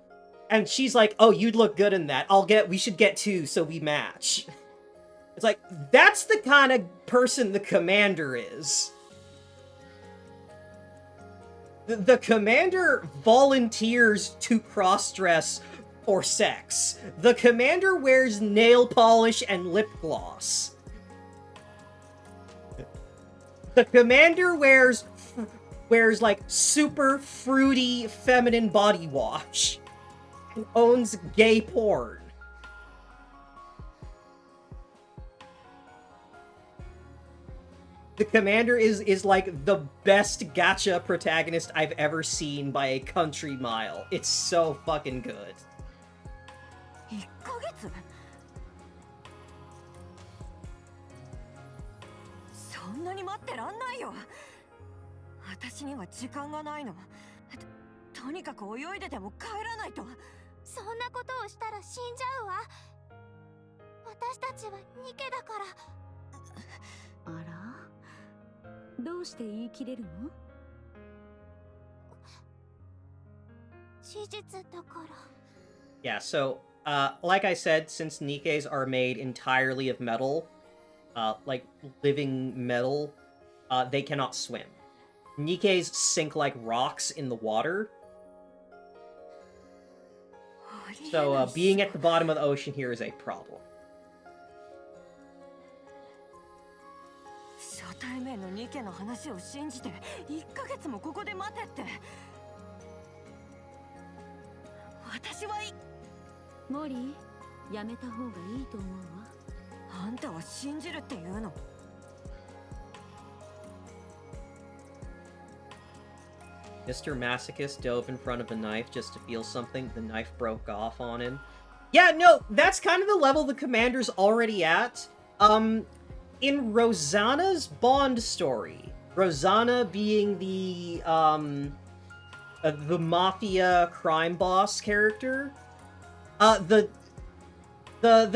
And she's like, oh, you'd look good in that. We should get two so we match. It's like, that's the kind of person the commander is. The commander volunteers to cross-dress for sex. The commander wears nail polish and lip gloss. The commander wears like super fruity feminine body wash. And owns gay porn. The commander is like the best gacha protagonist I've ever seen by a country mile. It's so fucking good. 1ヶ月そんなに待ってらんないよ。私には時間がないの。とにかく泳いででも帰らないと。そんなことをしたら死んじゃうわ。私たちはニケだから。あら、どうして言い切れるの？事実だから。Yeah, so, like I said, since Nikkes are made entirely of metal, like living metal, they cannot swim. Nikkes sink like rocks in the water. So, being at the bottom of the ocean here is a problem. 初対面のニケの話を信じて1ヶ月もここで待てって。私はいモリー、やめた方がいいと思うわ。あんたは信じるって言うのMr. Masochist dove in front of a knife just to feel something. The knife broke off on him. Yeah, no, that's kind of the level the commander's already at. In Rosanna's Bond story, Rosanna being the mafia crime boss character, the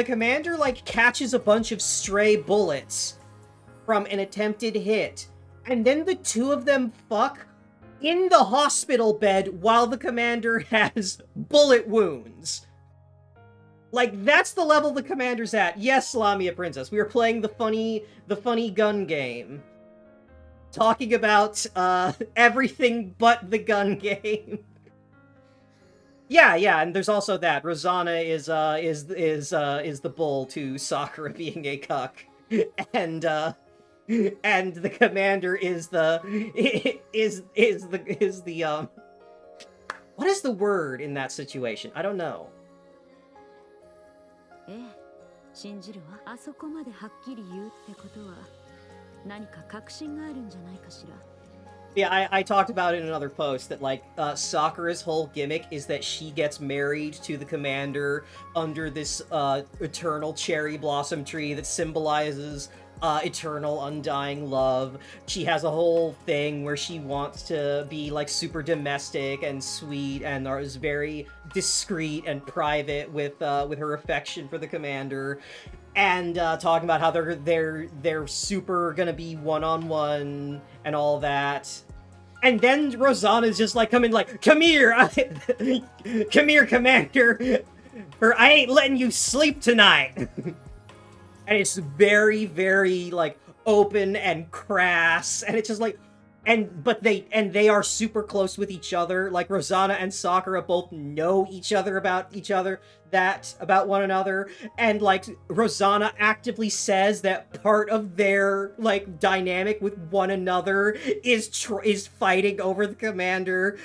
commander, like, catches a bunch of stray bullets from an attempted hit, and then the two of them fuck in the hospital bed while the commander has bullet wounds. Like, that's the level the commander's at. Yes, Lamia Princess, we were playing the funny gun game. Talking about, everything but the gun game. Yeah, and there's also that. Rosanna is the bull to Sakura being a cuck. And the commander is the what is the word in that situation? I don't know. ええ、信じるわ。あそこまではっきり言うってことは何か確信があるんじゃないかしら。Yeah, I talked about it in another post that, like, Sakura's whole gimmick is that she gets married to the commander under this eternal cherry blossom tree that symbolizes eternal undying love. She has a whole thing where she wants to be, like, super domestic and sweet and is very discreet and private with her affection for the commander. And talking about how they're super gonna be one-on-one and all that. And then Rosanna's just like come here, come here, Commander, or I ain't letting you sleep tonight. And it's very, very like open and crass, and it's just like, but they are super close with each other. Like Rosanna and Sakura both know each other about one another, and like Rosanna actively says that part of their like dynamic with one another is fighting over the commander.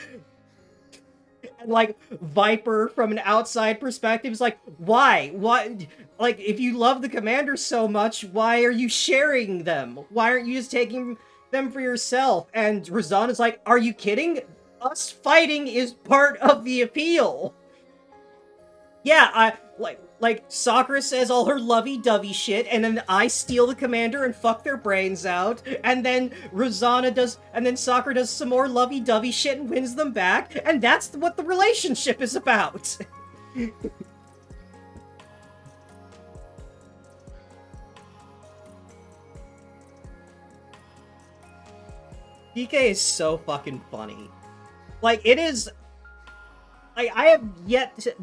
And like Viper from an outside perspective is like, why? What? Like, if you love the commander so much, why are you sharing them? Why aren't you just taking them for yourself? And Rosanna's like, are you kidding? Us fighting is part of the appeal. Yeah, like Sakura says all her lovey-dovey shit, and then I steal the commander and fuck their brains out, and then Sakura does some more lovey-dovey shit and wins them back, and that's what the relationship is about. Nikke is so fucking funny. Like, it is... Like, I have yet to...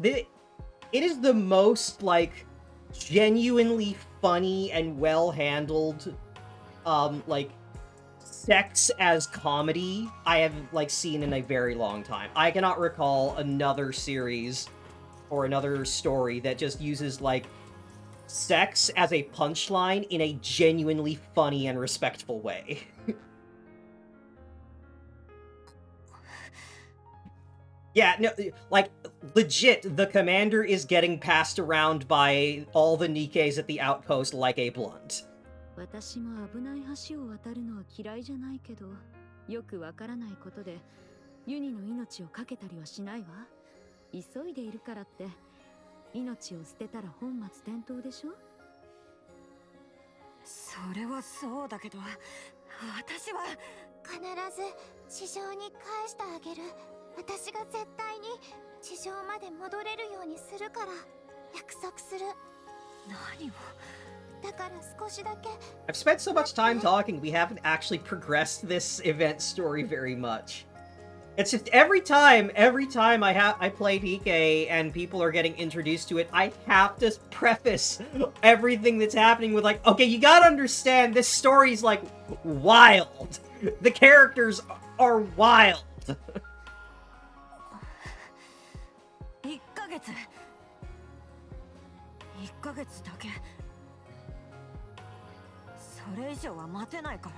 It is the most, like, genuinely funny and well-handled, like, sex as comedy I have, like, seen in a very long time. I cannot recall another series or another story that just uses, like, sex as a punchline in a genuinely funny and respectful way. Yeah, no, like, legit, the commander is getting passed around by all the Nikkes at the outpost like a blunt. 私も危ない橋を渡るのは嫌いじゃないけど、よくわからないことでユニの命をかけたりはしないわ。急いでいるからって命を捨てたら本末転倒でしょ。そそれはそうだけど、私は必ず地上に返してあげる。私が絶対に地上まで戻れるようにするから約束する。何を。だから少しだけ。 I've spent so much time talking, we haven't actually progressed this event story very much. It's just every time I play Nikke and people are getting introduced to it, I have to preface everything that's happening with like, okay, you gotta understand, this story's like wild. The characters are wild. 1ヶ月。1ヶ月だけ。それ以上は待てないから。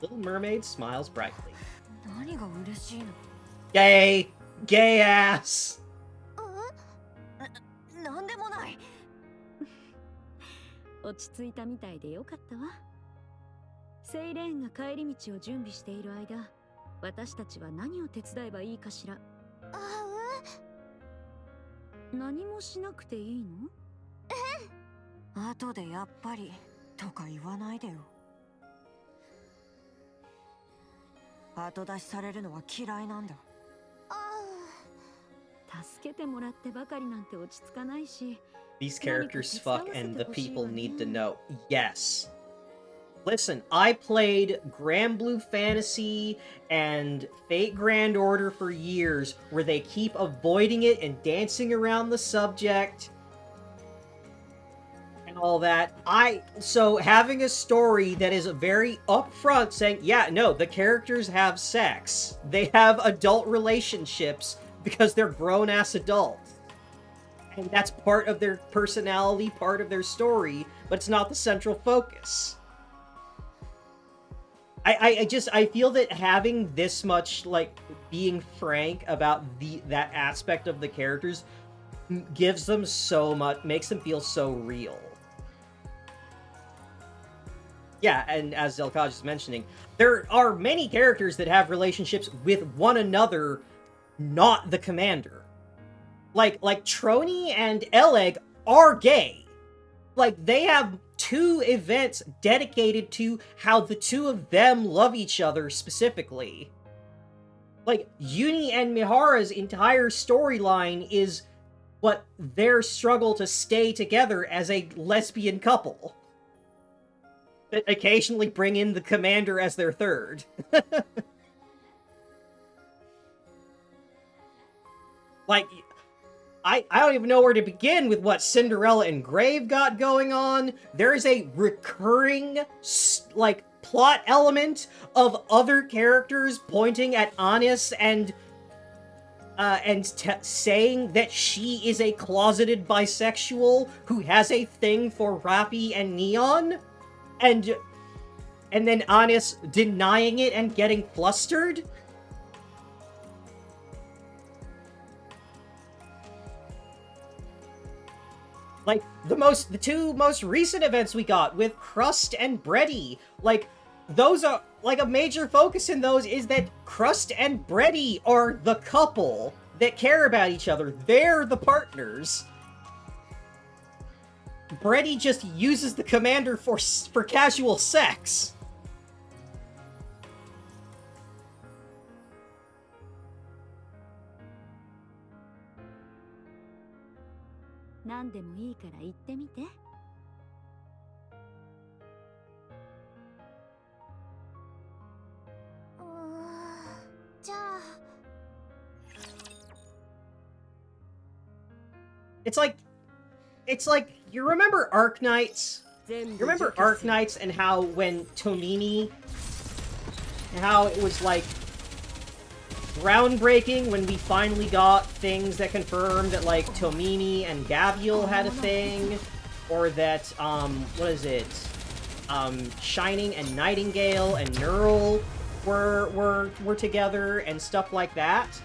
Little Mermaid smiles brightly. 何が嬉しいの。 Gay! Gay ass! なんでもない。落ち着いたみたいでよかったわ。セイレーンが帰り道を準備している間、私たちは何を手伝えばいいかしら。何もしなくていいの？後でやっぱりとか言わないでよ。後出しされるのは嫌いなんだ。助けてもらってばかりなんて落ち着かないし。 These characters fuck and the people need to know. Yes. Listen, I played Grand Blue Fantasy and Fate Grand Order for years where they keep avoiding it and dancing around the subject and all that. So having a story that is very upfront saying, yeah, no, the characters have sex. They have adult relationships because they're grown-ass adults. And that's part of their personality, part of their story, but it's not the central focus. I feel that having this much, like, being frank about that aspect of the characters gives them so much, makes them feel so real. Yeah, and as Zelkaj is mentioning, there are many characters that have relationships with one another, not the commander. Like Trony and Eleg are gay. Like, they have 2 events dedicated to how the 2 of them love each other specifically. Like, Uni and Mihara's entire storyline is what their struggle to stay together as a lesbian couple. That occasionally bring in the commander as their third. Like, I don't even know where to begin with what Cinderella and Grave got going on. There is a recurring, like, plot element of other characters pointing at Anis and saying that she is a closeted bisexual who has a thing for Rappy and Neon, and then Anis denying it and getting flustered. Like, the 2 most recent events we got with Crust and Breddy, like, those are, like, a major focus in those is that Crust and Breddy are the couple that care about each other. They're the partners. Breddy just uses the commander for casual sex. It's like, you remember Arknights? You remember Arknights and how when Tonini, how it was like groundbreaking when we finally got things that confirmed that, like, Tomini and Gaviel had a thing, or that, what is it? Shining and Nightingale and Neural were together and stuff like that.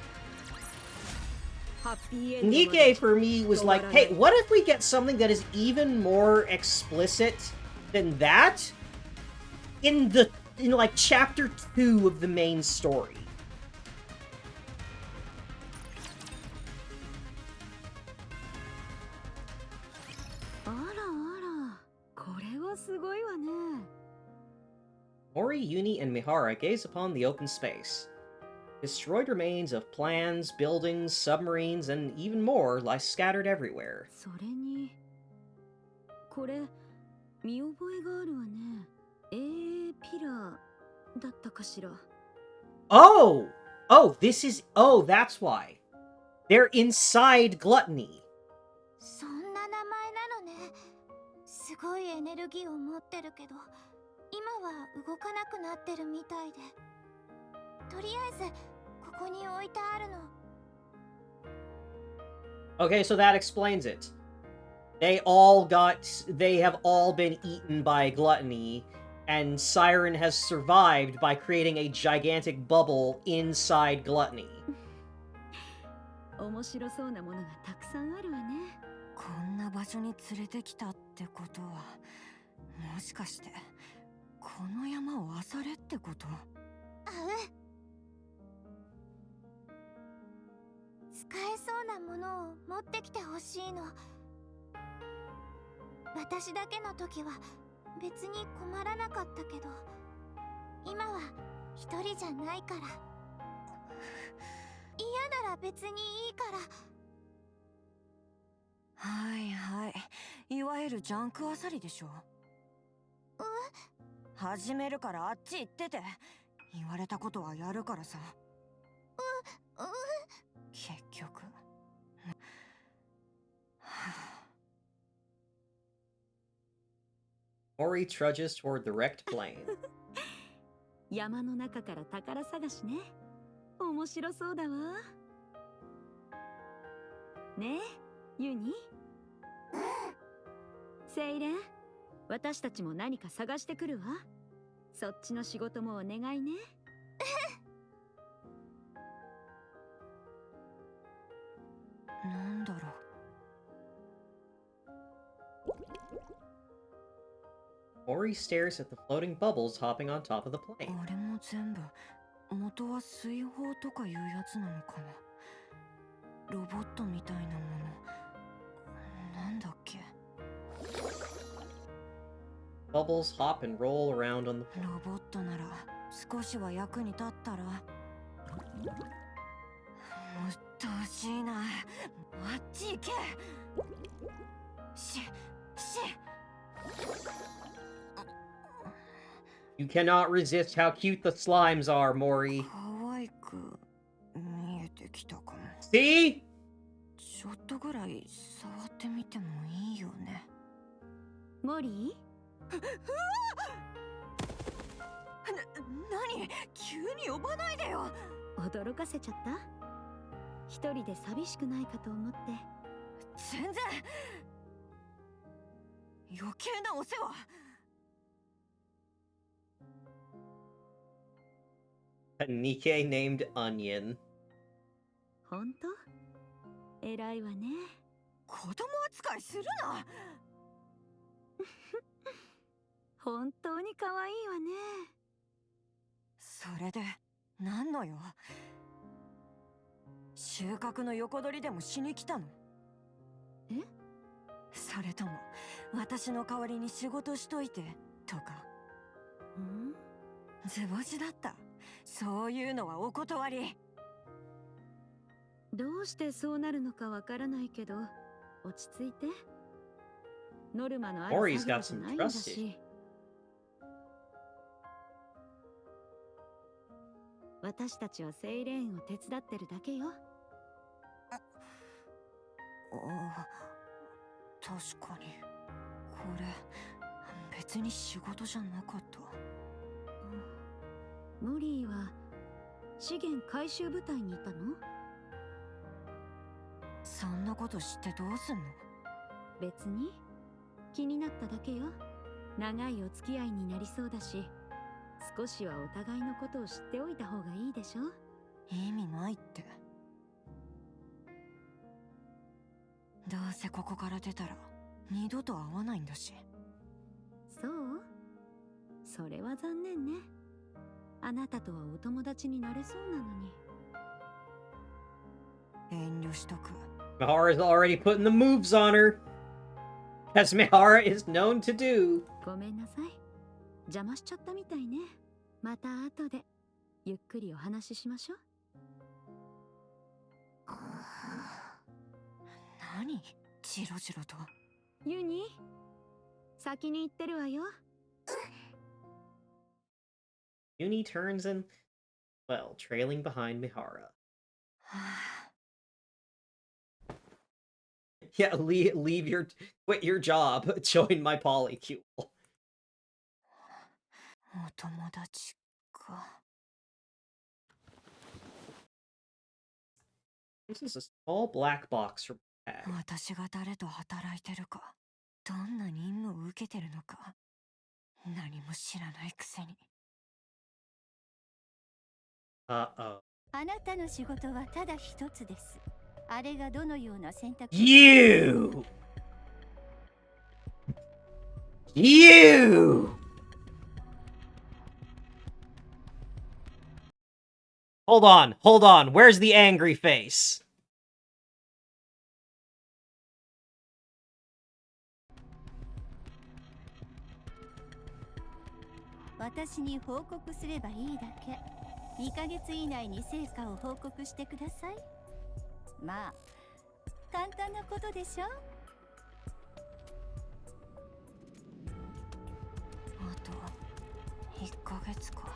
Nikke, for me, was like, hey, what if we get something that is even more explicit than that in like, chapter 2 of the main story? ごいわね。 Mori, Uni, and Mihara gaze upon the open space. Destroyed remains of plans, buildings, submarines, and even more lie scattered everywhere. それにこれ見覚えがあるわね。ピラーだったかしら。 Oh! Oh, that's why. They're inside Gluttony. そんな名前なのね。すごいエネルギーを持ってるけど今は動かなくなってるみたいで、とりあえずここに置いてあるの。 Okay, so that explains it. They have all been eaten by Gluttony, and Siren has survived by creating a gigantic bubble inside Gluttony. 面白そうなものがたくさんあるわね。こんな場所に連れてきたってことは、もしかしてこの山を漁れってこと？使えそうなものを持ってきてほしいの。私だけの時は別に困らなかったけど、今は一人じゃないから。嫌なら別にいいから。はいはい、いわゆるジャンクあさりでしょ。始めるからあっち行ってて。言われたことはやるからさ。結局Mori trudges toward the wrecked plane. 山の中から宝探しね。面白そうだわ。ねえ、ユニ。セイレン、私たちも何か探してくるわ。そっちの仕事もお願いね。なんだろう。Mori stares at the floating bubbles hopping on top of the plane. あれも全部元は水泡とかいうやつなのかな。ロボットみたいなもの。なんだっけ。Bubbles hop and roll around on the ロボットなら少しは役に立ったら。うっとうしいな。あっち行け。You cannot resist how cute the slimes are, Mori. 可愛く見えてきたかも。See? ちょっとぐらい触ってみてもいいよね。モリー？何？急に呼ばないでよ。驚かせちゃった？一人で寂しくないかと思って。全然。余計なお世話。A Nikke named Onion. 本当？偉いわね。子供扱いするな。本当に可愛いわね。それで何のよ。収穫の横取りでもしに来たの？え？それとも私の代わりに仕事しといてとか。図星だった。そういうのはお断り。どうしてそうなるのかわからないけど、落ち着いて。ノルマのある作業じゃないんだし。私たちはセイレーンを手伝ってるだけよ。ああ、確かに。これ別に仕事じゃなかった。モリーは資源回収部隊にいたの？そんなこと知ってどうすんの？別に気になっただけよ。長いお付き合いになりそうだし、少しはお互いのことを知っておいた方がいいでしょ？意味ないって。どうせここから出たら二度と会わないんだし。そう？それは残念ね。あなたとはお友達になれそうなのに。遠慮しとく。Mihara's already putting the moves on her. as Mihara is known to do. ごめんなさい。邪魔しちゃったみたいね。また後でゆっくりお話ししましょう。何ジロジロと。ユニ、先に行ってるわよ。Uni turns and, well, trailing behind Mihara. Yeah, leave your, quit your job, join my polycule. お友達か。This is a small black box from bag. 私が誰と働いてるか、どんな任務を受けてるのか、何も知らないくせに。Uh-oh. あなたの仕事はただ一つです。あれがどのような選択 You! Hold on. Where's the angry face? 私に報告すればいいだけ。2ヶ月以内に成果を報告してください。まあ、簡単なことでしょ。あと1ヶ月か。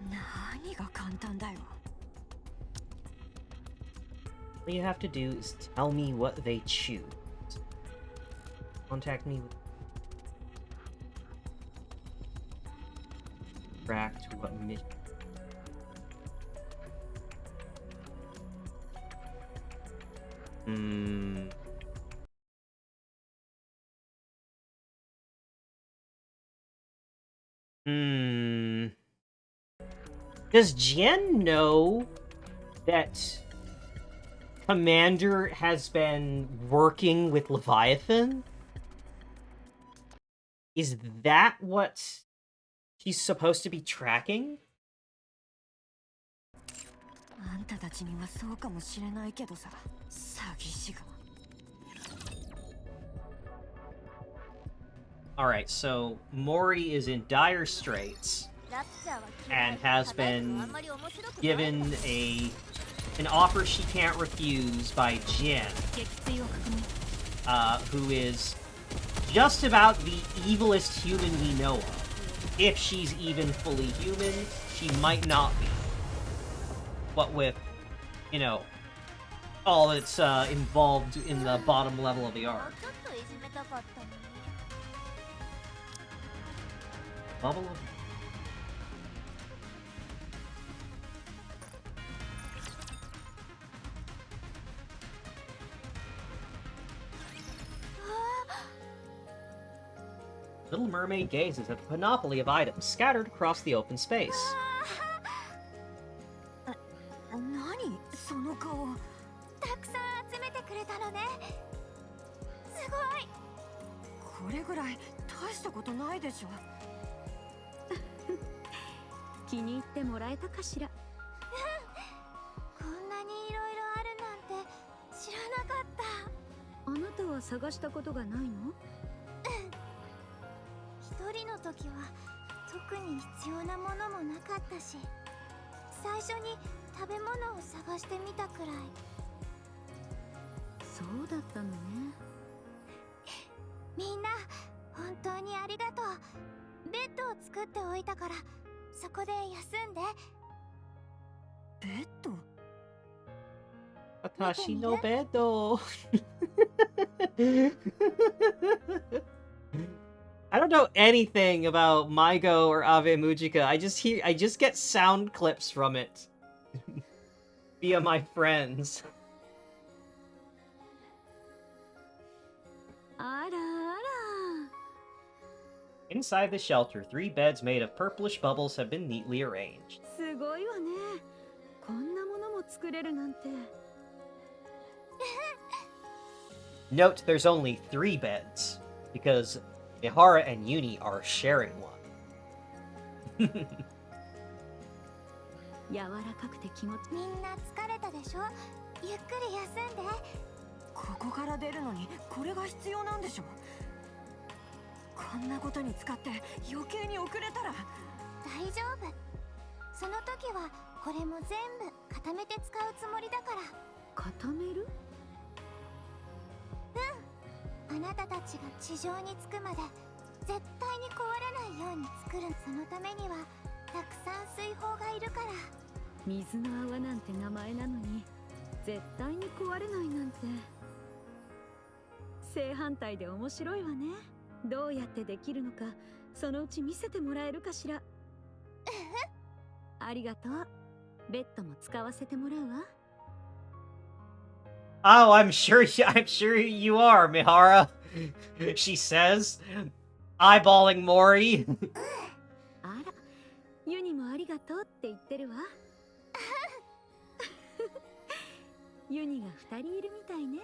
何が簡単だよ。All you have to do is tell me what they choose. Contact me with track to what mission. Does Jen know that Commander has been working with Leviathan? Is that what she's supposed to be tracking? あんたたちにはそうかもしれないけどさ、詐欺師が。Alright, so Mori is in dire straits and has been given an offer she can't refuse by Jin, who is just about the evilest human we know of. If she's even fully human, she might not be. What with, you know, all that's involved in the bottom level of the arc. Bubble of... Little Mermaid gazes at the panoply of items scattered across the open space. 何その顔。たくさん集めてくれたのね。すごい。これぐらい大したことないでしょ。気に入ってもらえたかしら。こんなにいろいろあるなんて知らなかった。あなたは探したことがないの？一人の時は特に必要なものもなかったし、最初に食べ物を探してみたくらい。そうだったのね。みんな本当にありがとう。ベッドを作っておいたからそこで休んで。ベッドWatashi no beddo. I don't know anything about Maigo or Ave Mujika. I just get sound clips from it via my friends. あらあら。 Inside the shelter, 3 beds made of purplish bubbles have been neatly arranged. すごいわね。こんなものも作れるなんて。Note there's only 3 beds, because Mihara and Uni are sharing one. 柔らかくて気持ち。みんな疲れたでしょ。ゆっくり休んで。ここから出るのにこれが必要なんでしょ。こんなことに使って余計に遅れたら。大丈夫。その時はこれも全部固めて使うつもりだから。固める？あなたたちが地上に着くまで絶対に壊れないように作る。そのためにはたくさん水泡がいるから。水の泡なんて名前なのに絶対に壊れないなんて正反対で面白いわね。どうやってできるのかそのうち見せてもらえるかしら。ありがとう。ベッドも使わせてもらうわ。Oh, I'm sure you are, Mihara. She says, eyeballing Mori. あら、ユニもありがとうって言ってるわ。ユニが2人いるみたいね。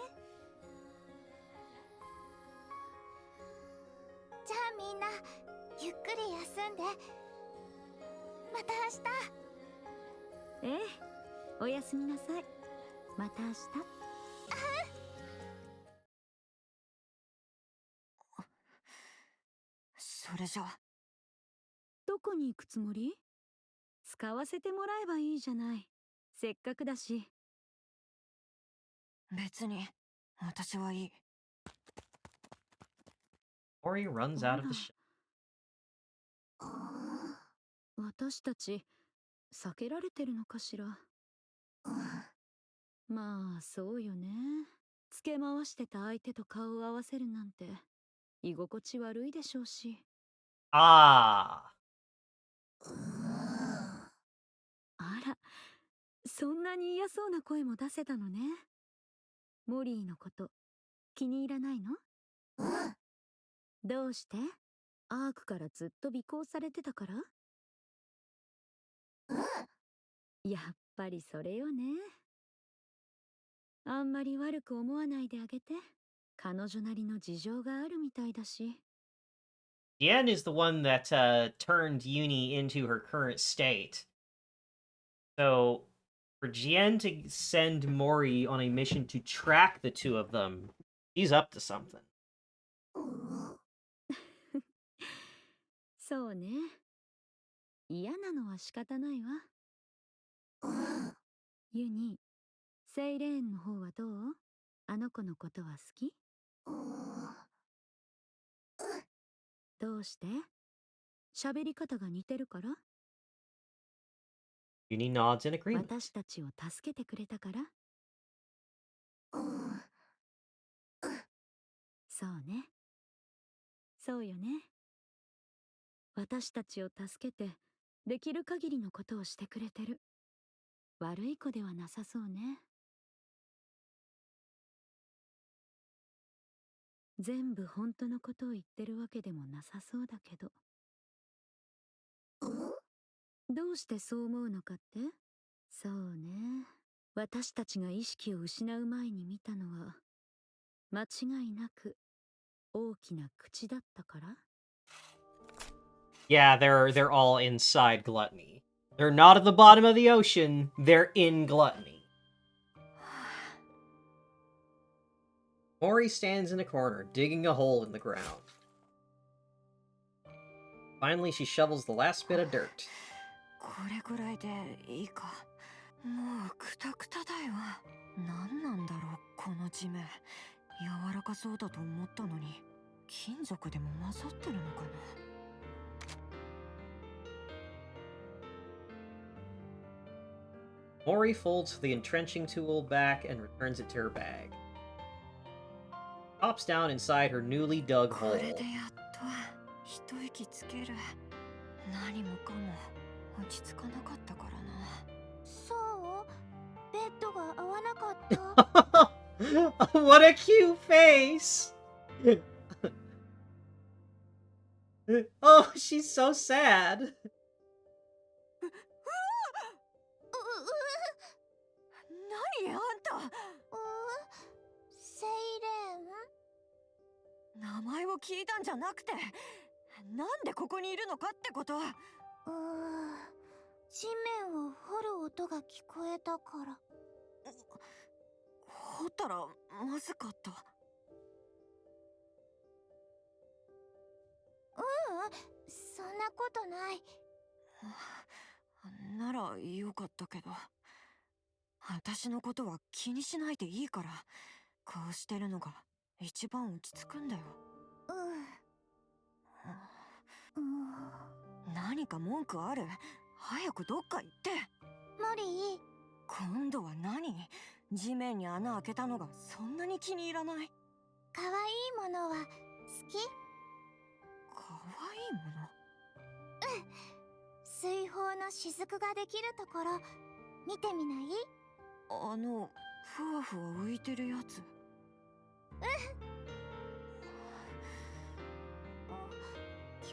じゃあみんなゆっくり休んで。また明日。ええ、おやすみなさい。また明日。それじゃ。どこに行くつもり？使わせてもらえばいいじゃない。せっかくだし。別に私はいい。Mori runs out of the ship. 私たち避けられてるのかしら。まあそうよね。つけ回してた相手と顔を合わせるなんて居心地悪いでしょうし。Ah. あら、そんなに嫌そうな声も出せたのね。モリーのこと気に入らないの？どうして？アークからずっと尾行されてたから？やっぱりそれよね。あんまり悪く思わないであげて。彼女なりの事情があるみたいだし。Yen is the one that turned Uni into her current state. So, for Jien to send Mori on a mission to track the two of them, he's up to something. そうね。嫌なのは仕方ないわ。ユニ、セイレーンの方はどう？あの子のことは好き？どうして？喋り方が似てるから？ Uni nods in agreement. 私たちを助けてくれたから？そうね。そうよね。私たちを助けてできる限りのことをしてくれてる。悪い子ではなさそうね。全部本当のことを言ってるわけでもなさそうだけど。どうしてそう思うのかって？そうね。私たちが意識を失う前に見たのは間違いなく大きな口だったから？ Yeah, they're all inside gluttony. They're not at the bottom of the ocean, they're in gluttony. Mori stands in a corner, digging a hole in the ground. Finally, she shovels the last bit of dirt. これくらいでいいか。もうクタクタだよ。何なんだろうこの地面。柔らかそうだと思ったのに金属でも混ざってるのかな。Mori folds the entrenching tool back and returns it to her bag. Hops down inside her newly dug こ hole. れでやっと一息つける。何もかも落ち着かなかったからな。そう？ベッドが合わなかった？What a cute face! Oh, she's so sad. 何あんた。セイレ名前を聞いたんじゃなくて、なんでここにいるのかってこと。地面を掘る音が聞こえたから。掘掘ったらまずかった。そんなことない。ならよかったけど、私のことは気にしないでいいから、こうしてるのが一番落ち着くんだよ。何か文句ある？早くどっか行って。モリー、今度は何？地面に穴開けたのがそんなに気に入らない？可愛いものは好き？可愛いもの？水泡の雫ができるところ見てみない？ふわふわ浮いてるやつ。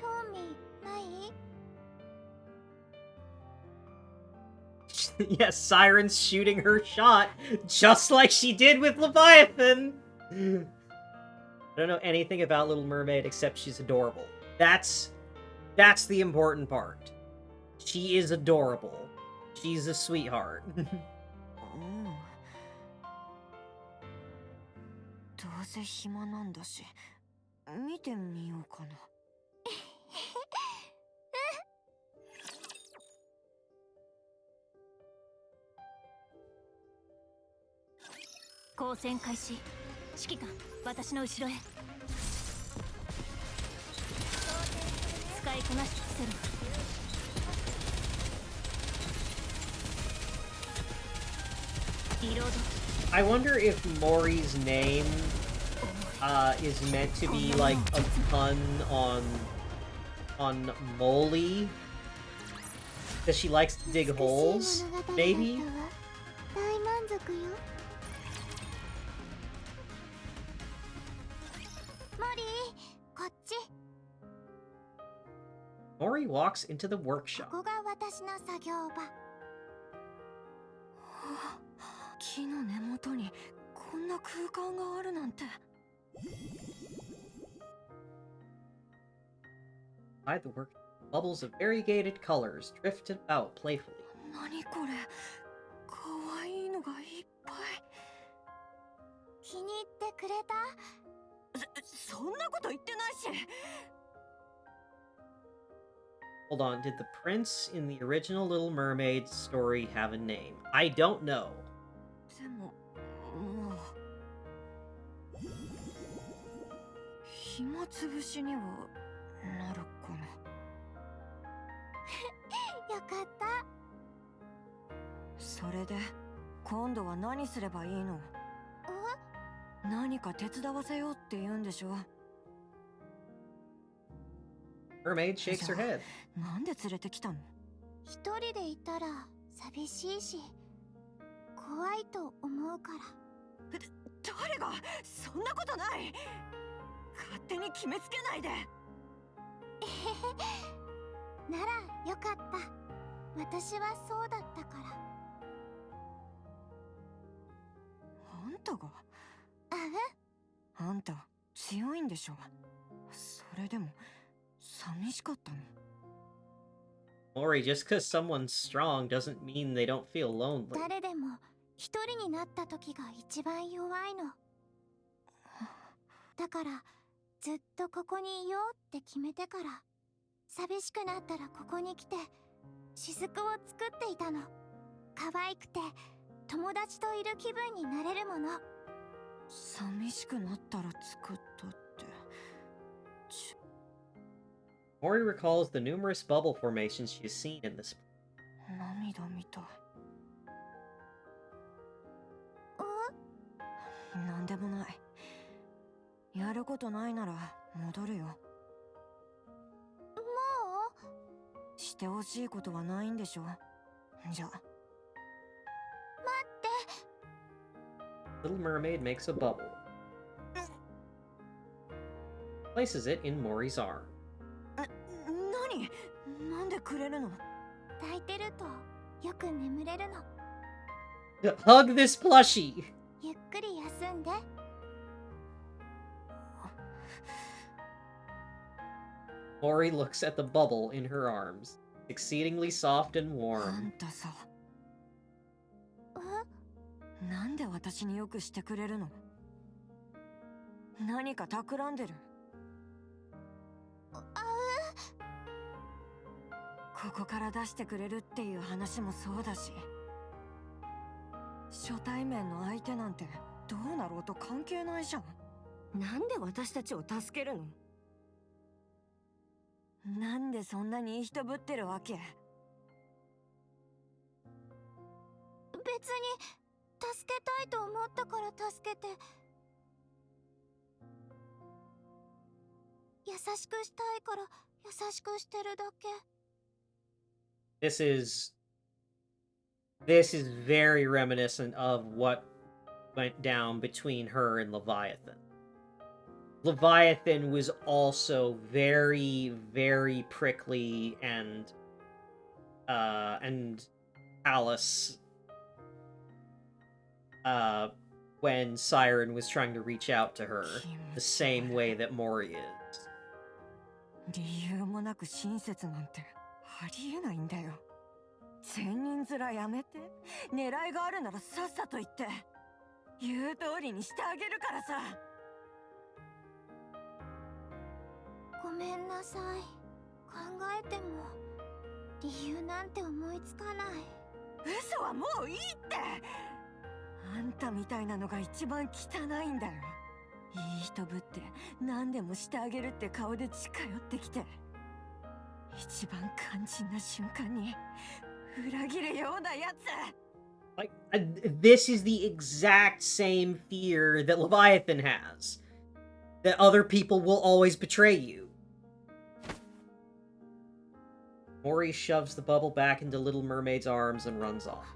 興味ない？ Yes, Siren's shooting her shot, just like she did with Leviathan! I don't know anything about Little Mermaid except she's adorable. That's the important part. She is adorable. She's a sweetheart. どうせ暇なんだし、見てみようかな。交戦開始。指揮官、私の後ろへ。使いこなしきせる。リロード。 I wonder if Mori's name is meant to be like a pun on Molly, because she likes to dig holes, maybe? 大満足よ。モリー、こっち。 Mori walks into the workshop. ここが私の作業場。木の根元にこんな空間があるなんて。By the work, bubbles of variegated colors drift about playfully. 何これ、可愛いのがいっぱい。気に入ってくれた？そんなこと言ってないし。 Hold on, did the prince in the original Little Mermaid story have a name? I don't know. でも、もう暇つぶしにはなるかな。よかった。それで今度は何すればいいの？何か手伝わせようって言うんでしょ？ Mermaid shakes her head. なんで連れてきたの？一人でいたら寂しいし怖いと思うから。誰が？そんなことない。勝手に決めつけないで。ならよかった。私はそうだったから。あんたが？ああんた強いんでしょ？それでも寂しかったの？ Mori, just because someone's strong doesn't mean they don't feel lonely. 誰でも一人になった時が一番弱いの。だからずっとここにいようって決めてから、寂しくなったらここに来て雫を作っていたの。可愛くて友達といる気分になれるもの。寂しくなったら作ったって。 Mori recalls the numerous bubble formations she has seen in this. 涙みたい。なんでもない。やることないなら戻るよ。もう？してほしいことはないんでしょ？じゃあ。Little Mermaid makes a bubble. Places it in Mori's arm. 何？なんでくれるの？抱いてるとよく眠れるの。 Hug this plushie! ゆっくり休んで。 Mori looks at the bubble in her arms, exceedingly soft and あ warm. んたさ、なんで私によくしてくれるの？何か企んでる？ここから出してくれるっていう話もそうだし、初対面の相手なんてどうなろうと関係ないじゃん。なんで私たちを助けるの？なんでそんなにいい人ぶってるわけ？別に助けたいと思ったから助けて、優しくしたいから優しくしてるだけ。This is very reminiscent of what went down between her and Leviathan. Leviathan was also very, very prickly and callous when Siren was trying to reach out to her, the same way that Mori is. 理由もなく親切なんてありえないんだよ。善人面やめて。狙いがあるならさっさと言って。言う通りにしてあげるからさ。ごめんなさい。考えても理由なんて思いつかない。嘘はもういいって。あんたみたいなのが一番汚いんだよ。いい人ぶって何でもしてあげるって顔で近寄ってきて、一番肝心な瞬間に裏切るようなやつ。Like, this is the exact same fear that Leviathan has. That other people will always betray you. Mori shoves the bubble back into Little Mermaid's arms and runs off.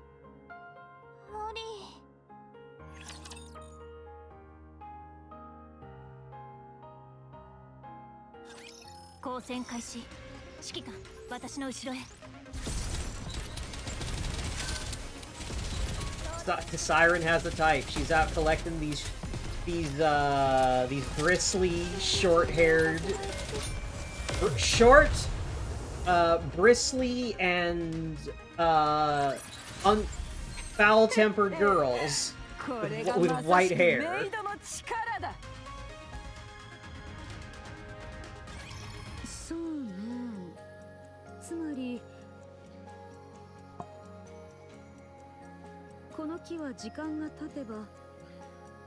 モリ交戦開始。指揮官、私の後ろへ。Siren has the type. She's out collecting these bristly, short-haired, bristly and foul-tempered girls with white hair. そうね。つまりこの木は時間が経てば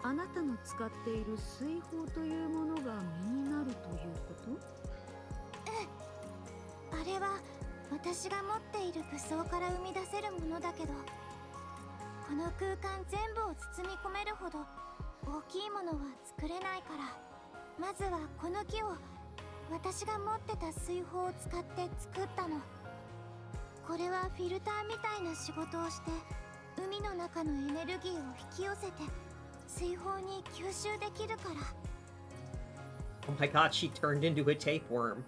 あなたの使っている水泡というものが身になるということ？あれは私が持っている武装から生み出せるものだけど、この空間全部を包み込めるほど大きいものは作れないから、まずはこの木を私が持ってた水泡を使って作ったの。これはフィルターみたいな仕事をして海の中のエネルギーを引き寄せて水泡に吸収できるから。 Oh my god, she turned into a tapeworm.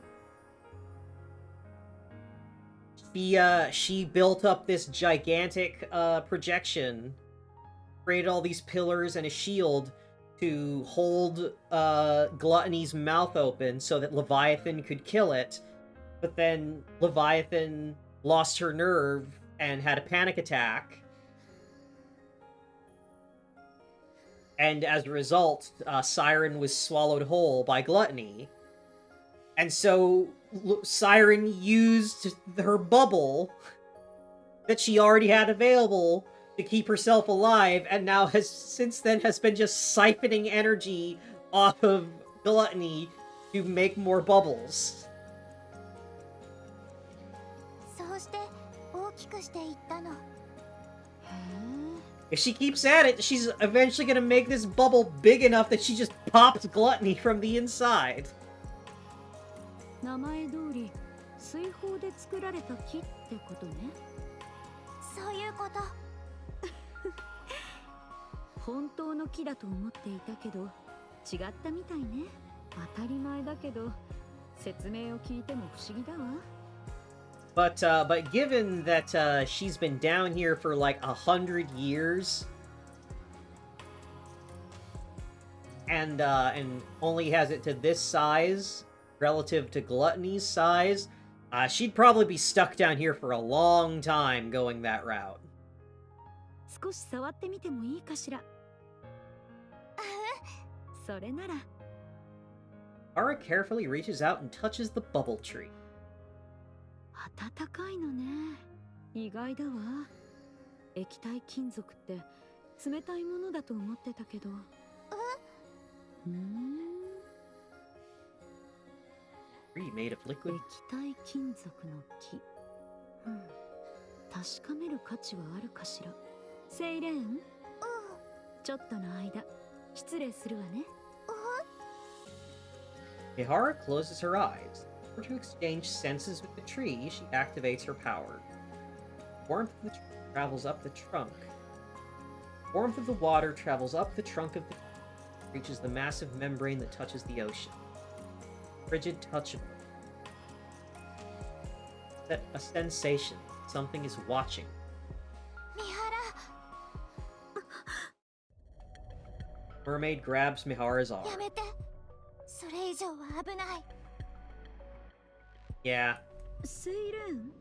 She built up this gigantic projection, created all these pillars and a shield to hold Gluttony's mouth open so that Leviathan could kill it. But then Leviathan lost her nerve and had a panic attack. And as a result, Siren was swallowed whole by Gluttony. And so Siren used her bubble that she already had available to keep herself alive, and now has since then has been just siphoning energy off of Gluttony to make more bubbles. そうして大きくしていったの。 If she keeps at it, she's eventually gonna make this bubble big enough that she just pops Gluttony from the inside. 名前通り水泡で作られた木ってことね。そういうこと。本当の木だと思っていたけど違ったみたいね。当たり前だけど説明を聞いても不思議だわ。But given that she's been down here for like 100 years, and only has it to this size relative to Gluttony's size, she'd probably be stuck down here for a long time going that route. 少し触ってみてもいいかしら。それなら。 Ara carefully reaches out and touches the bubble tree. 暖かいのね。意外だわ。液体金属って冷たいものだと思ってたけど。Tree made of 液 liquid. 体金属の木。確かめる価値はあるかしら。セイレーン、ちょっとの間失礼するわね。Mihara closes her eyes. In order to exchange senses with the tree, she activates her power. Warmth of the tree travels up the trunk. Warmth of the water travels up the trunk of the tree, reaches the massive membrane that touches the ocean. Frigid touch of a sensation. Something is watching. 三原 Mermaid grabs Mihara's arm. やめて。それ以上は危ない。 Yeah. セイレーン、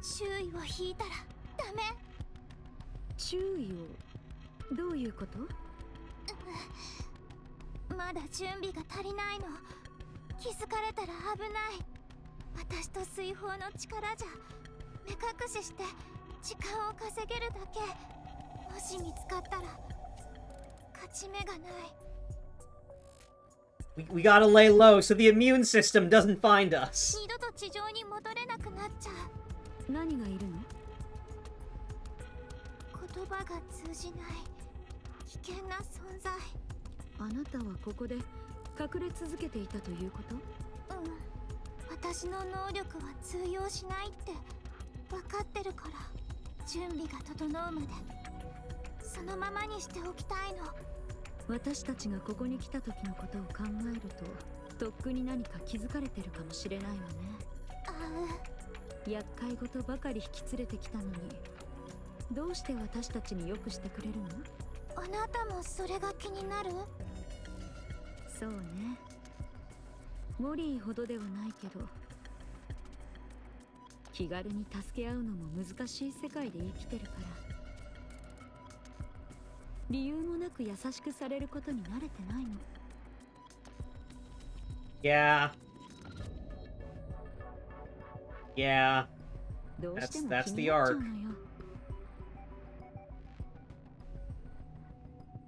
注意を引いたらダメ。注意を。どういうこと？まだ準備が足りないの。気づかれたら危ない。私と水泡の力じゃ目隠しして時間を稼げるだけ。もし見つかったら勝ち目がない。 We gotta lay low so the immune system doesn't find us. 二度と地上に戻れなくなっちゃう。何がいるの？言葉が通じない危険な存在。あなたはここで隠れ続けていたということ？私の能力は通用しないって分かってるから、準備が整うまでそのままにしておきたいの。私たちがここに来た時のことを考えると、とっくに何か気づかれてるかもしれないわね。厄介事ばかり引き連れてきたのに、どうして私たちによくしてくれるの？あなたもそれが気になる？そうね。モリーほどではないけど、気軽に助け合うのも難しい世界で生きてるから、理由もなく優しくされることに慣れてないの。Yeah. Yeah. どうしても That's 気 the になっちゃ arc. うのよ。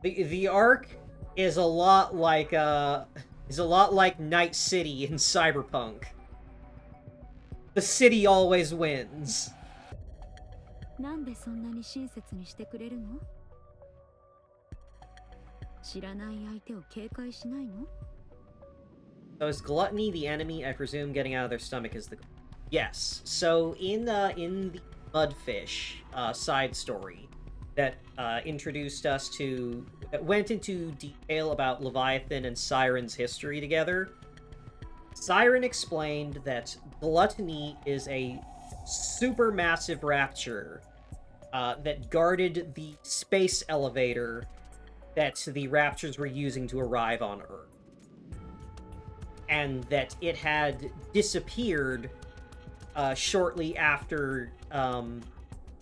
The arc is a lot like Night City in Cyberpunk. The city always wins. なんでそんなに親切にしてくれるの？知らない相手を警戒しないの？ So is gluttony the enemy? I presume getting out of their stomach is the goal. Yes. So in the Mudfish side story that introduced us to, that went into detail about Leviathan and Siren's history together, Siren explained that gluttony is a supermassive rapture that guarded the space elevator that the Raptures were using to arrive on Earth. And that it had disappeared shortly after,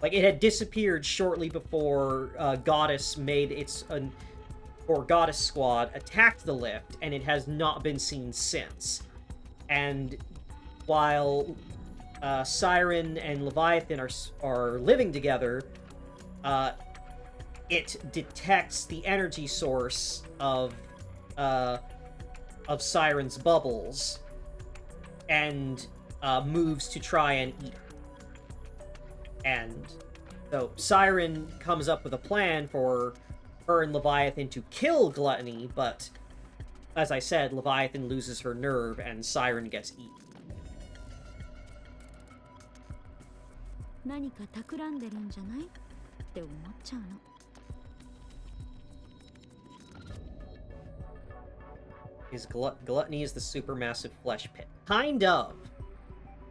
it had disappeared shortly before Goddess made its, or Goddess Squad attacked the lift, and it has not been seen since. And while Siren and Leviathan are living together, it detects the energy source of Siren's bubbles and moves to try and eat her. And so Siren comes up with a plan for her and Leviathan to kill Gluttony, but as I said, Leviathan loses her nerve and Siren gets eaten. 何か企んでるんじゃないって思っちゃうの。Gluttony is the supermassive flesh pit. Kind of.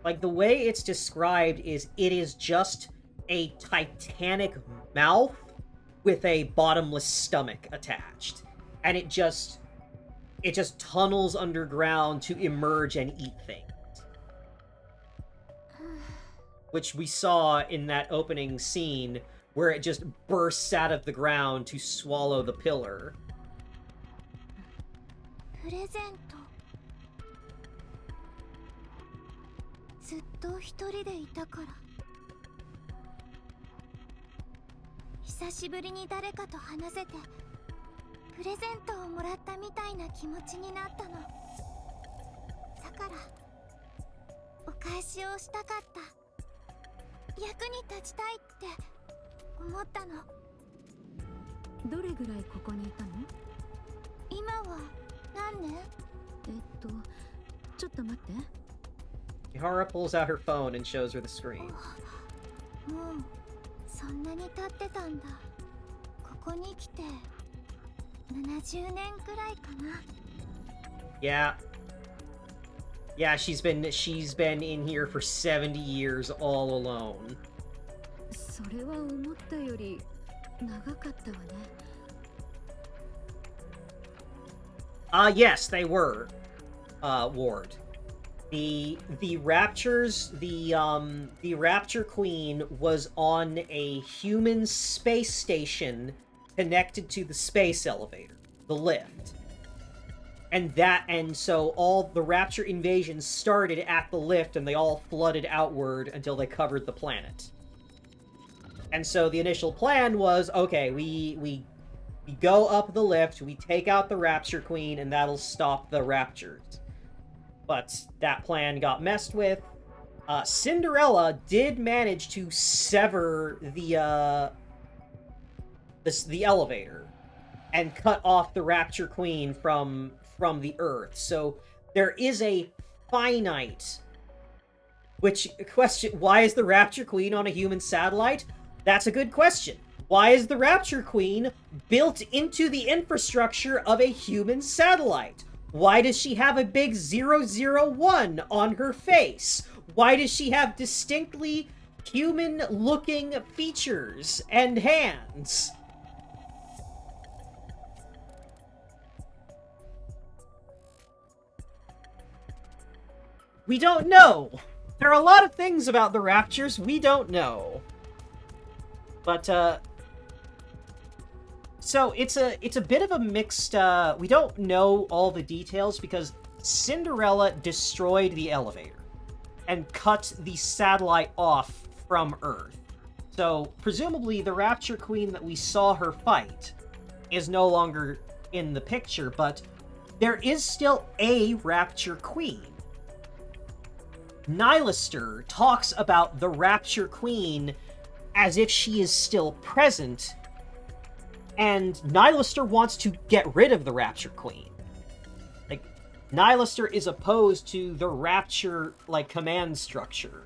Like, the way it's described is it is just a titanic mouth with a bottomless stomach attached. And it just tunnels underground to emerge and eat things. Which we saw in that opening scene where it just bursts out of the ground to swallow the pillar. プレゼント。ずっと一人でいたから。久しぶりに誰かと話せて、プレゼントをもらったみたいな気持ちになったの。だからお返しをしたかった。役に立ちたいって思ったの。どれぐらいここにいたの？今は何年？ちょっと待って。Kihara pulls out her phone and shows her the screen. もうそんなに経ってたんだ。ここに来て70年くらいかな。Yeah. Yeah, she's been in here for 70 years all alone. それは思ったより長かったわね。Yes, they were. Ward. The Raptures, the Rapture Queen was on a human space station connected to the space elevator, the lift. And so all the Rapture invasions started at the lift, and they all flooded outward until they covered the planet. And so the initial plan was, okay, we go up the lift, we take out the Rapture Queen, and that'll stop the Raptures. But that plan got messed with. Cinderella did manage to sever the elevator and cut off the Rapture Queen from the Earth. So there is a finite... why is the Rapture Queen on a human satellite? That's a good question. Why is the Rapture Queen built into the infrastructure of a human satellite? Why does she have a big 001 on her face? Why does she have distinctly human-looking features and hands? We don't know. There are a lot of things about the Raptures we don't know. But, so it's a bit of a mixed, we don't know all the details because Cinderella destroyed the elevator and cut the satellite off from Earth. So presumably the Rapture Queen that we saw her fight is no longer in the picture, but there is still a Rapture Queen. Nylister talks about the Rapture Queen as if she is still present, and Nylister wants to get rid of the Rapture Queen. Like, Nylister is opposed to the Rapture, command structure.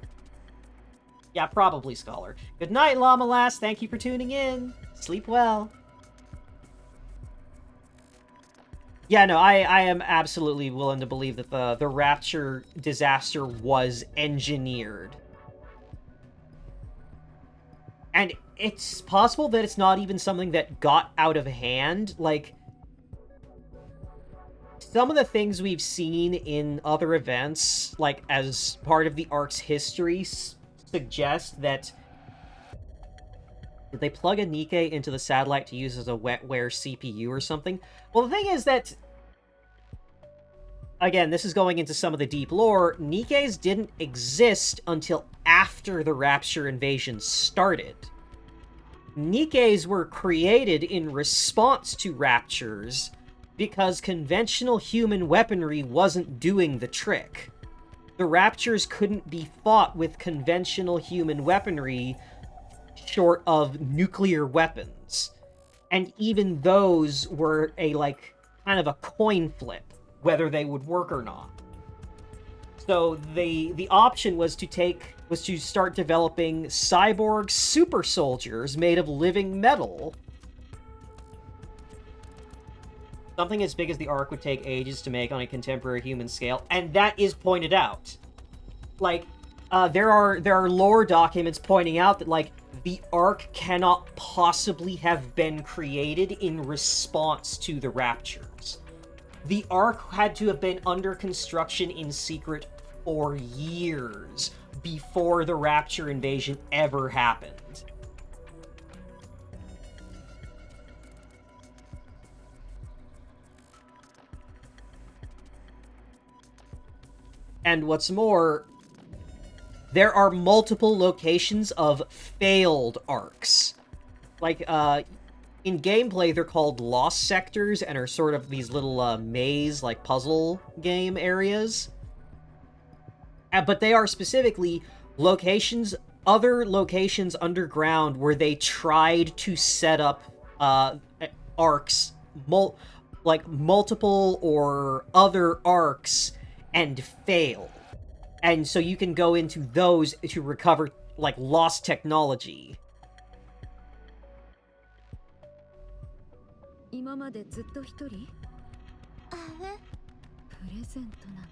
Yeah, probably, Scholar. Good night, Llama Lass. Thank you for tuning in. Sleep well. Yeah, no, I am absolutely willing to believe that the Rapture disaster was engineered. And it's possible that it's not even something that got out of hand. Like, some of the things we've seen in other events, as part of the arc's history, suggest that... Did they plug a Nikke into the satellite to use as a wetware CPU or something? Well, the thing is that... Again, this is going into some of the deep lore. Nikkes didn't exist until after the Rapture invasion started. Nikkes were created in response to Raptures because conventional human weaponry wasn't doing the trick. The Raptures couldn't be fought with conventional human weaponry short of nuclear weapons. And even those were a, kind of a coin flip, whether they would work or not. So the option was to start developing cyborg super soldiers made of living metal. Something as big as the Ark would take ages to make on a contemporary human scale, and that is pointed out. There are lore documents pointing out that, the Ark cannot possibly have been created in response to the Raptures. The Ark had to have been under construction in secret for years before the Rapture invasion ever happened. And what's more, there are multiple locations of failed arcs. Like, in gameplay, they're called lost sectors and are sort of these little maze, like puzzle game areas. But they are specifically locations, other locations underground where they tried to set up arcs, like multiple or other arcs, and failed. And so you can go into those to recover, like, lost technology. 今までずっと一人？あえプレゼントなんて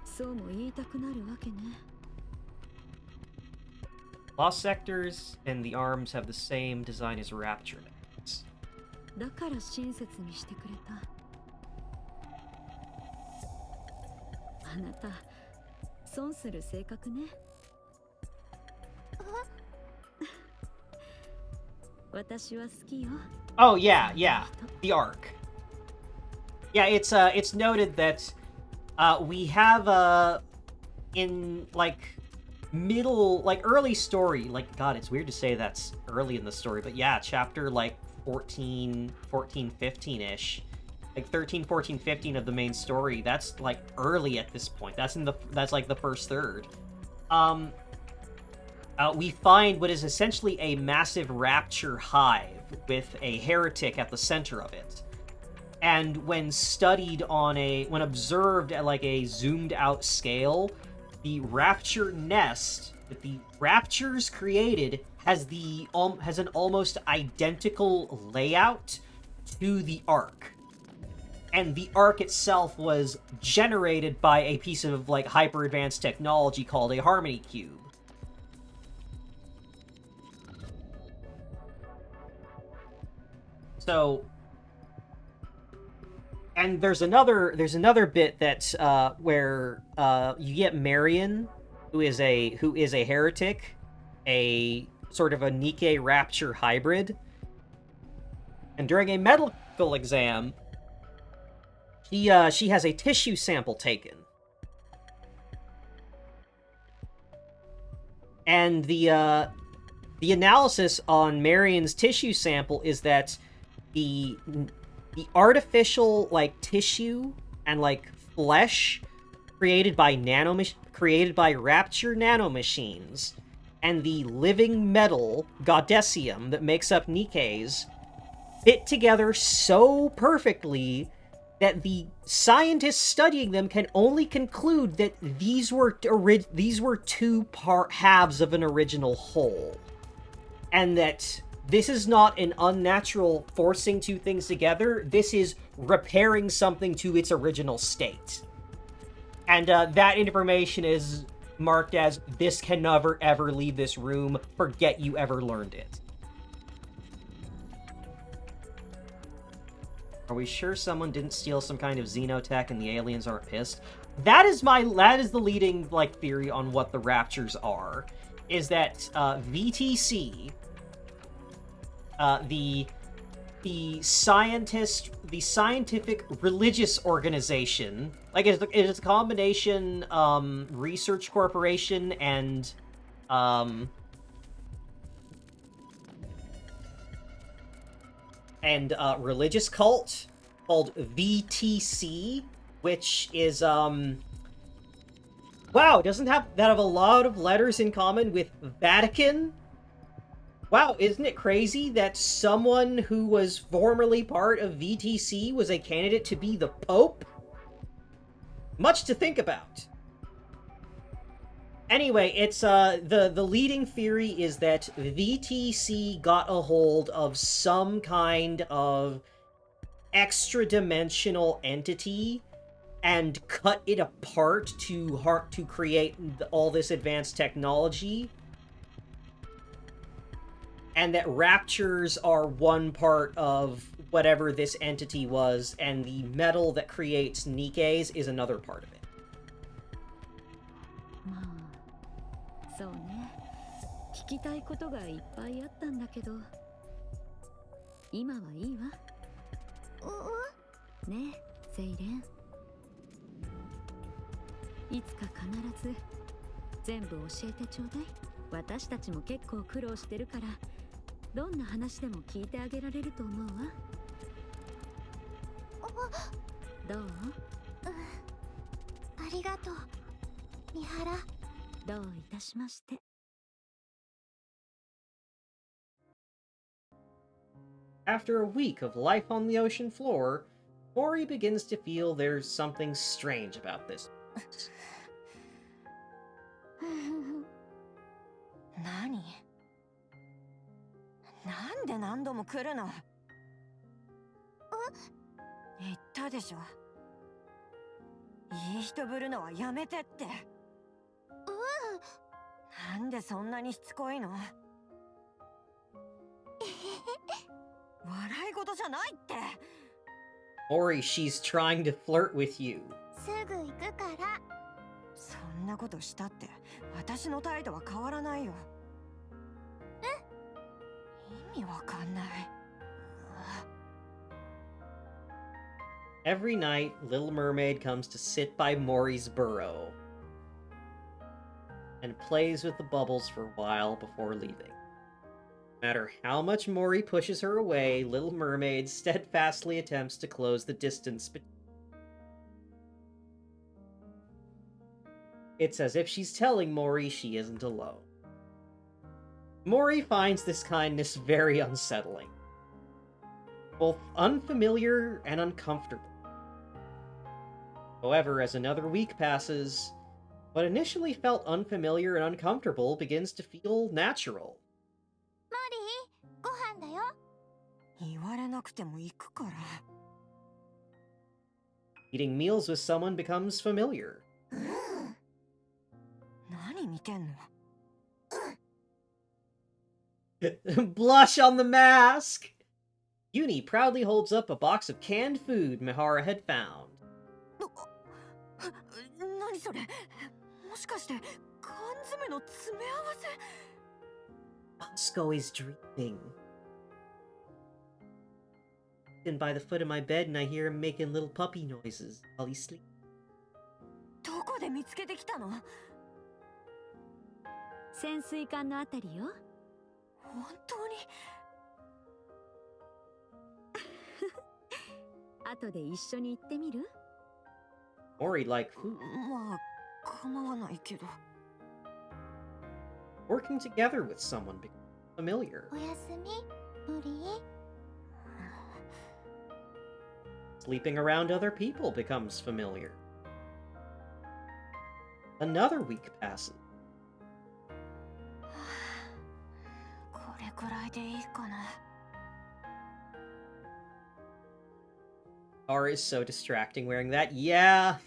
そうも言いたくなるわけね。 Lost sectors and the arms have the same design as Rapture nets. だから親切にしてくれた。あなた損する性格ね。私は好きよ。 Oh yeah, yeah, the arc. Yeah, it's noted that we have in like middle, like early story, like God, it's weird to say that's early in the story, but yeah, chapter like 14, 15-ish. Like 13, 14, 15 of the main story, that's like early at this point. That's like the first third. We find what is essentially a massive rapture hive with a heretic at the center of it. And when studied when observed at like a zoomed out scale, the rapture nest that the raptures created has an almost identical layout to the arc. And the arc itself was generated by a piece of like hyper advanced technology called a harmony cube. So, and there's another bit that's where you get Marion, who is a heretic, a sort of a Nikke Rapture hybrid, and during a medical exam, she has a tissue sample taken, and the analysis on Marion's tissue sample is that the artificial like tissue and like flesh created by Rapture nanomachines and the living metal Goddessium that makes up Nikke's fit together so perfectly that the scientists studying them can only conclude that these were two halves of an original whole, and that this is not an unnatural forcing two things together. This is repairing something to its original state. And that information is marked as, this can never ever leave this room. Forget you ever learned it. Are we sure someone didn't steal some kind of xenotech and the aliens aren't pissed? That is the leading like theory on what the Raptures are. Is that VTC, the scientific religious organization, like it is a combination research corporation and religious cult called VTC, which is wow, doesn't have a lot of letters in common with Vatican. Wow, isn't it crazy that someone who was formerly part of VTC was a candidate to be the Pope? Much to think about. Anyway, it's the leading theory is that VTC got a hold of some kind of extra-dimensional entity and cut it apart to create all this advanced technology. And that Raptures are one part of whatever this entity was, and the metal that creates Nikke's is another part of it. まあ、そうね。聞きたいことがいっぱいあったんだけど、今はいいわ。ねえ、セイレン。いつか必ず全部教えてちょうだい。私たちも結構苦労してるから、どんな話でも聞いてあげられると思うわ。どう？ありがとう、三原。どういたしまして。After a week of life on the ocean floor, Mori begins to feel there's something strange about this. 何？なんで何度も来るの？言ったでしょ。いい人ぶるのはやめてって。なんでそんなにしつこいの？笑い事じゃないって。Mori, she's trying to flirt with you. すぐ行くから。そんなことしたって私の態度は変わらないよ。意味わかんない。Every night, Little Mermaid comes to sit by Mori's burrow and plays with the bubbles for a while before leaving. No matter how much Mori pushes her away, Little Mermaid steadfastly attempts to close the distance between. It's as if she's telling Mori she isn't alone. Mori finds this kindness very unsettling, both unfamiliar and uncomfortable. However, as another week passes, what initially felt unfamiliar and uncomfortable begins to feel natural. モリー、ご飯だよ。言われなくても行くから。Eating meals with someone becomes familiar. 何見てんの？ Blush on the mask! Uni proudly holds up a box of canned food Mihara had found. 何それ？もしかして缶詰の詰め合わせ？ Bosco is dreaming. And by the foot of my bed and I hear him making little puppy noises while he's sleeping. どこで見つけてきたの？潜水艦のあたりよ。本当に？後で一緒に行ってみる？ Mori like food. まあ構わないけど。Working together with someone becomes familiar. おやすみ、モリー。 Sleeping around other people becomes familiar. Another week passes. これくらいでいいかな。 Mori is so distracting wearing that. Yeah,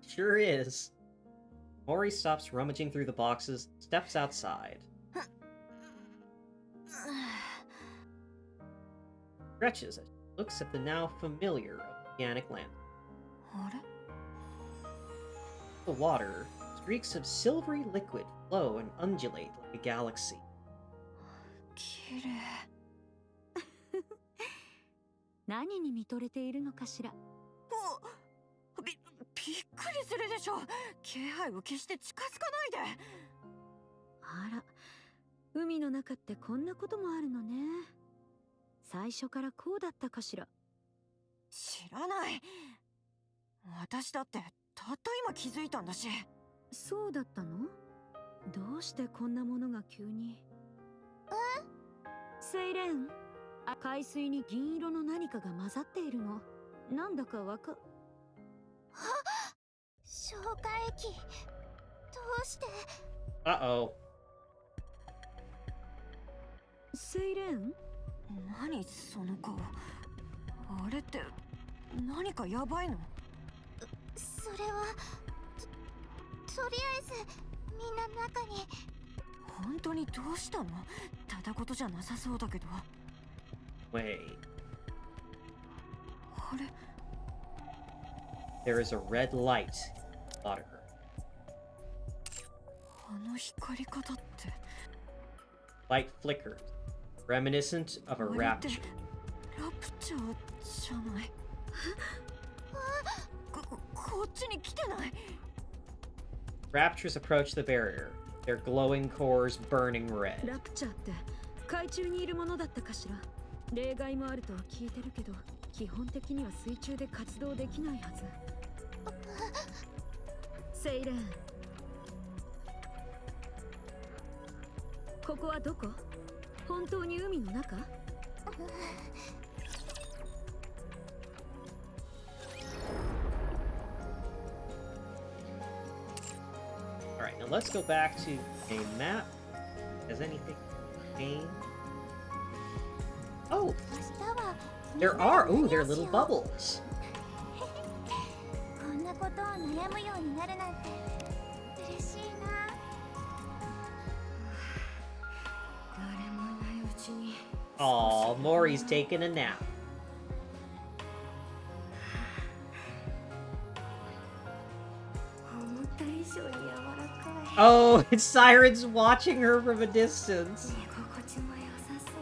sure is. Mori stops rummaging through the boxes, steps outside. Stretches as she looks at the now familiar oceanic land. あれ？ The water, streaks of silvery liquid flow and undulate like a galaxy. 綺麗。何に見とれているのかしら。びっくりするでしょ。気配を決して近づかないで。あら、海の中ってこんなこともあるのね。最初からこうだったかしら。知らない。私だってたった今気づいたんだし。そうだったの？どうしてこんなものが急に。セイレン、海水に銀色の何かが混ざっているの。なんだかわか。消化液。どうして？ Uh-oh. セイレン？何その顔。あれって何かやばいの？それはとりあえずみんな中に。本当にどうしたの？ただ事じゃなさそうだけど。 Wait. あれ？ There is a red light in the water. あの光り方って。 Light flickers, reminiscent of a あれって rapture. ラプチャーじゃない？こっちに来てない？ Raptors approach the barrier, their glowing cores burning red. ラプチャーって海中にいるものだったかしら。例外もあるとは聞いてるけど、基本的には水中で活動できないはず。セイレーン、ここはどこ？本当に海の中？ Alright, now let's go back to a map. Has anything changed? Oh! There are! Ooh, there are little bubbles! こんなことを悩むようになるなんて嬉しいな。誰もいないうちに Aw, Mori's taking a nap. 思った以上に柔らかい Oh, it's Siren's watching her from a distance. 居心地も良さそう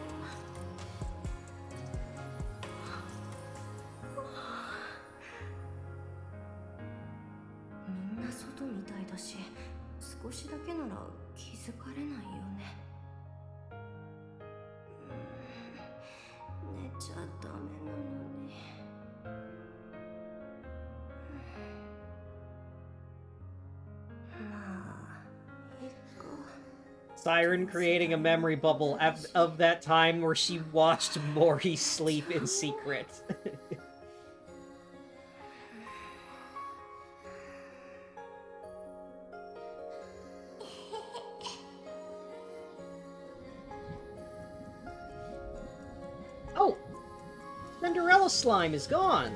みんな外みたいだし少しだけなら気づかれないよね寝ちゃダメなのに Siren creating a memory bubble of that time where she watched Mori sleep in secret. Oh! Cinderella slime is gone!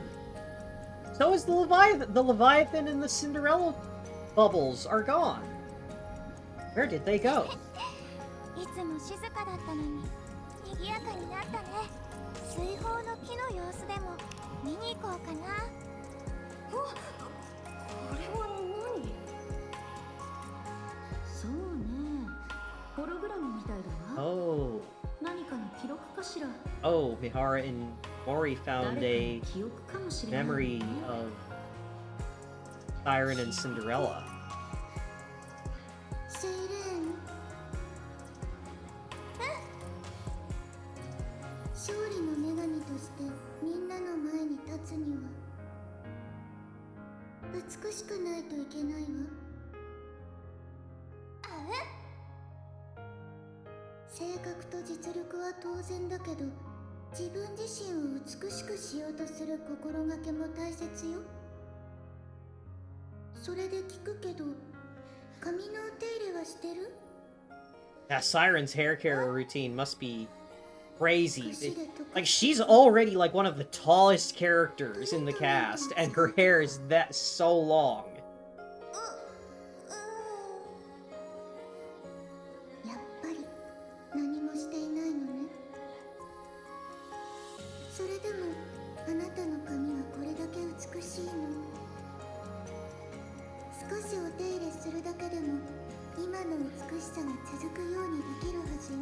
So is the Leviathan. The Leviathan and the Cinderella bubbles are gone. Where did they go? いつも静かだったのに賑やかになったね。水泡の木の様子でも見に行こうかな。これは何そうね。ホログラムみたいだわ。 Oh. 何かの記録かしら。 Oh, Mihara and Mori found 誰 a かの記憶かもしれない。 memory of Siren and Cinderella. セイレーン。勝利の女神としてみんなの前に立つには美しくないといけないわ。性格と実力は当然だけど、自分自身を美しくしようとする心がけも大切よ。それで聞くけど、髪のお手入れはしてる？ Yeah, Siren's hair care routine must be crazy. Like, she's already like one of the tallest characters in the cast, and her hair is that so long. やっぱり何もしていないのね。それでもあなたの髪はこれだけ美しいの。少しお手入れするだけでも今の美しさが続くようにできるはずよ。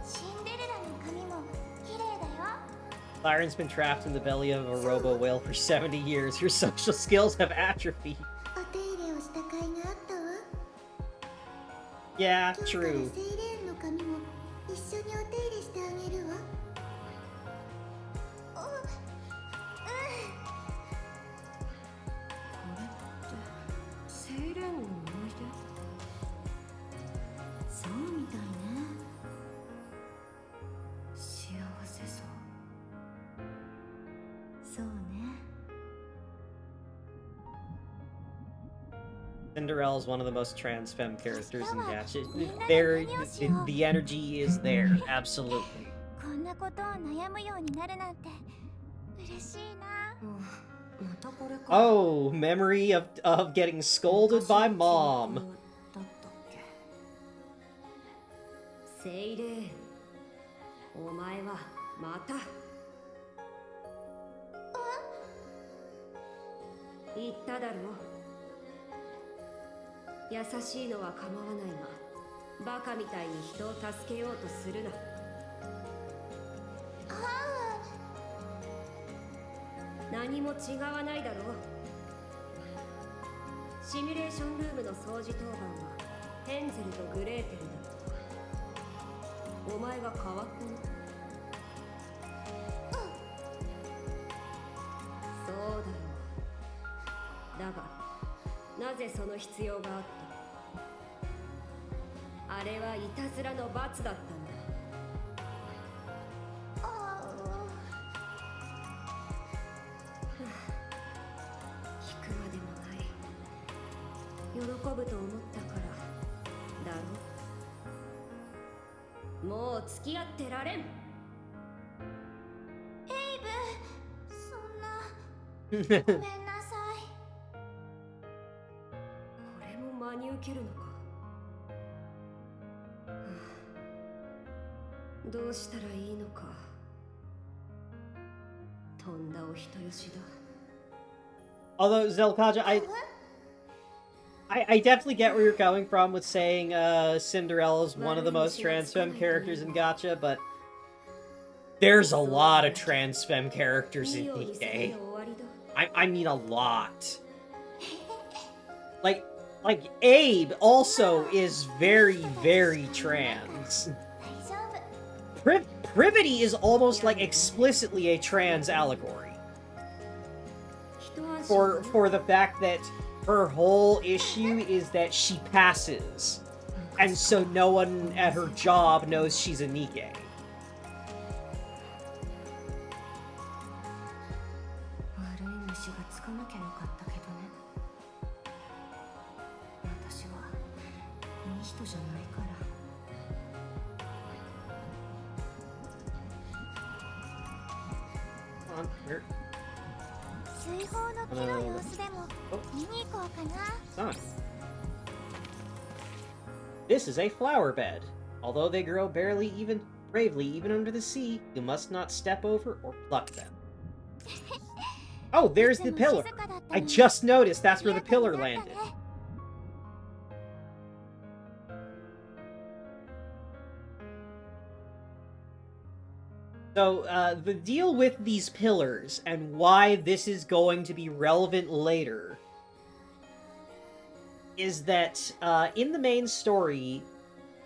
シンデレラの髪も綺麗だよ。 Siren's been trapped in the belly of a robo whale for 70 years. Her social skills have atrophied. お手入れをした甲斐があったわ。 Yeah, 今日から true. セイレーンの髪も一緒にお手入れしてあげるわ。セイレーンの思いそうみたいね。出幸せそうそうね。 Cinderella is one of the most trans femme characters in Gacha. There, the energy is there, absolutely. こんなことを悩むようになるなんて嬉しいな。またこれか Oh, memory of getting scolded by mom. だったっけセイレーン、お前はまた言っただろう。優しいのは構わないが、バカみたいに人を助けようとするな。何も違わないだろう。シミュレーションルームの掃除当番はヘンゼルとグレーテルだ。お前が変わったの？そうだろう。だがなぜその必要があった？あれはいたずらの罰だったんだ。聞くまでもない。喜ぶと思ったからだろ。もう付き合ってられん。エイブ、そんなごめんなさい。これも真に受けるのか。どうしたらいいのか。とんだお人よしだ。 Although, Zelkaja, I definitely get where you're coming from with saying Cinderella's one of the most trans-femme characters in Gacha, but there's a lot of trans-femme characters in Nikke. I mean a lot. Like Abe also is very, very trans. Privity is almost like explicitly a trans allegory. For the fact that her whole issue is that she passes, and so no one at her job knows she's a Nikke. 悪い虫がつかなきゃよかったけどね。私はいい人じゃないから。水泡の木の様子でも見に行こうかな。This is a flower bed. Although they grow bravely even under the sea, you must not step over or pluck them. Oh, there's the pillar. I just noticed that's where the pillar landed. So, the deal with these pillars, and why this is going to be relevant later, is that, in the main story,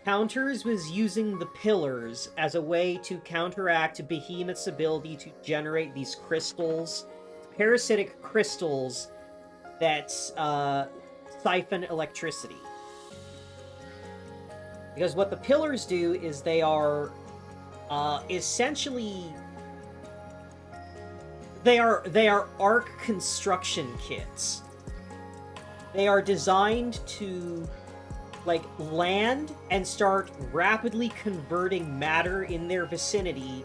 Counters was using the pillars as a way to counteract Behemoth's ability to generate these crystals, parasitic crystals that, siphon electricity. Because what the pillars do is they are essentially they are arc construction kits. They are designed to like land and start rapidly converting matter in their vicinity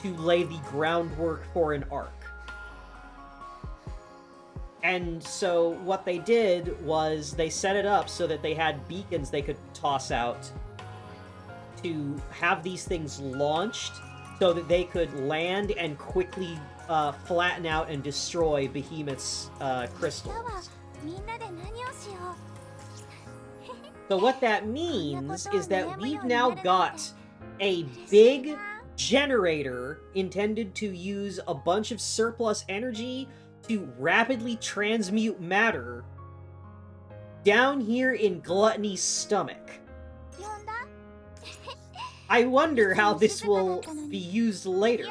to lay the groundwork for an arc. And so what they did was they set it up so that they had beacons they could toss out to have these things launched so that they could land and quickly flatten out and destroy Behemoth's crystals. So what that means is that we've now got a big generator intended to use a bunch of surplus energy to rapidly transmute matter down here in Gluttony's stomach. I wonder how this will be used later.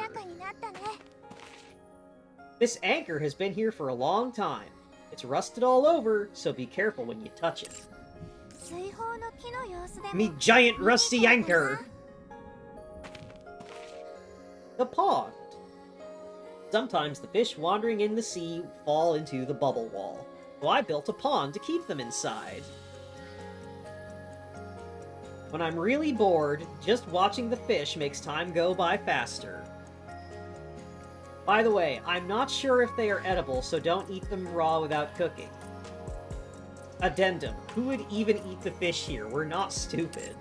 This anchor has been here for a long time. It's rusted all over, so be careful when you touch it. Me giant rusty anchor! The pond. Sometimes the fish wandering in the sea fall into the bubble wall, so I built a pond to keep them inside. When I'm really bored, just watching the fish makes time go by faster. By the way, I'm not sure if they are edible, so don't eat them raw without cooking. Addendum. Who would even eat the fish here? We're not stupid.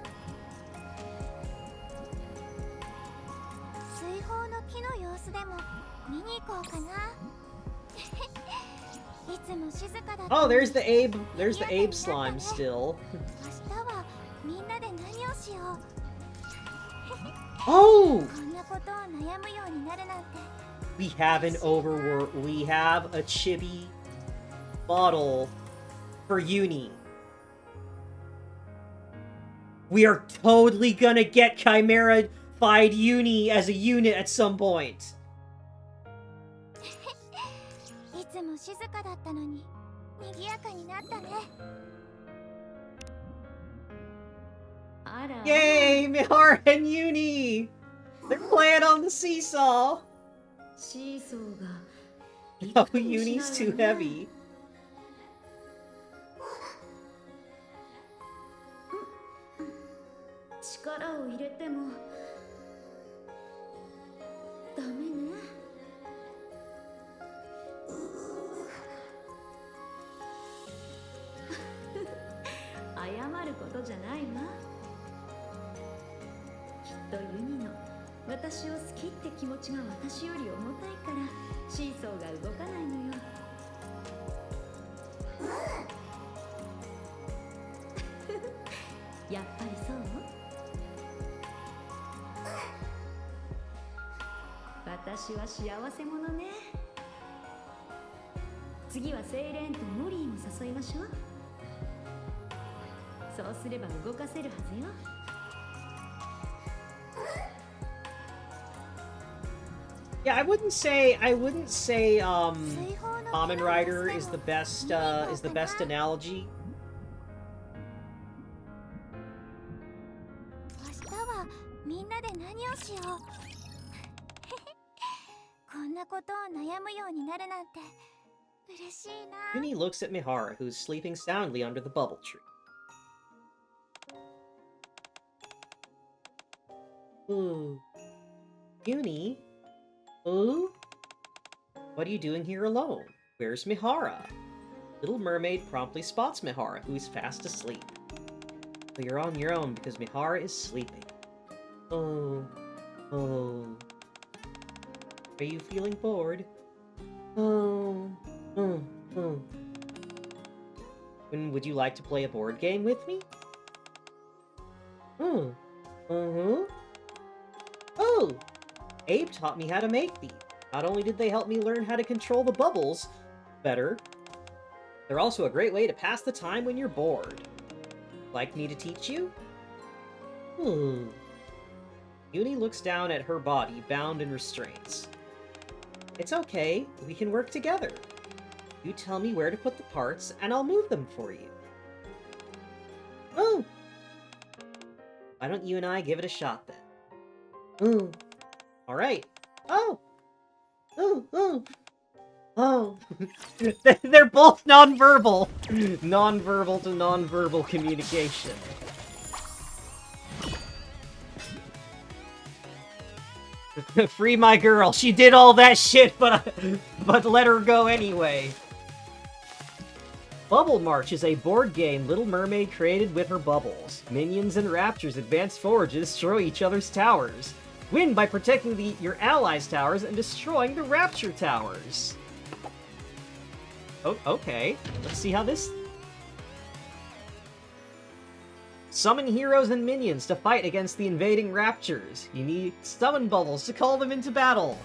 Oh, there's the Abe slime still. Oh! We have a chibi bottle for Uni. We are totally gonna get Chimera-fied Uni as a unit at some point. いつも静かだったのに賑やかになったね。あら Yay, Mihara and Uni! They're playing on the seesaw! シーソーが Oh, Uni's too heavy. 力を入れてもダメね。謝ることじゃないわ。きっとユニの私を好きって気持ちが私より重たいからシーソーが動かないのよ。やっぱりそう？私は幸せ者ね。次はセイレーンとモリーも誘いましょう。そうすれば動かせるはずよ。Yeah, I wouldn't say Kamen Rider is the best analogy. 明日はみんなで何をしよう。こんなことを悩むようになるなんて嬉しいな。 Uni looks at Mihara, who's sleeping soundly under the bubble tree. Ooh. Uni? Ooh? What are you doing here alone? Where's Mihara? Little Mermaid promptly spots Mihara, who is fast asleep. So you're on your own because Mihara is sleeping. Oh. Oh. Are you feeling bored? Oh. Oh. Oh. And would you like to play a board game with me? Oh. Uh-huh. Oh! Abe taught me how to make these. Not only did they help me learn how to control the bubbles better, they're also a great way to pass the time when you're bored. Like me to teach you? Uni looks down at her body, bound in restraints. It's okay, we can work together. You tell me where to put the parts, and I'll move them for you. Oh! Why don't you and I give it a shot, then? Alright. Oh! Oh! They're both non-verbal! Non-verbal to non-verbal communication. Free my girl. She did all that shit, but let her go anyway. Bubble March is a board game Little Mermaid created with her bubbles. Minions and raptors advance forward to destroy each other's towers. Win by protecting your allies' towers and destroying the rapture towers. Oh, okay. Let's see how this... Summon heroes and minions to fight against the invading raptures. You need summon bubbles to call them into battle.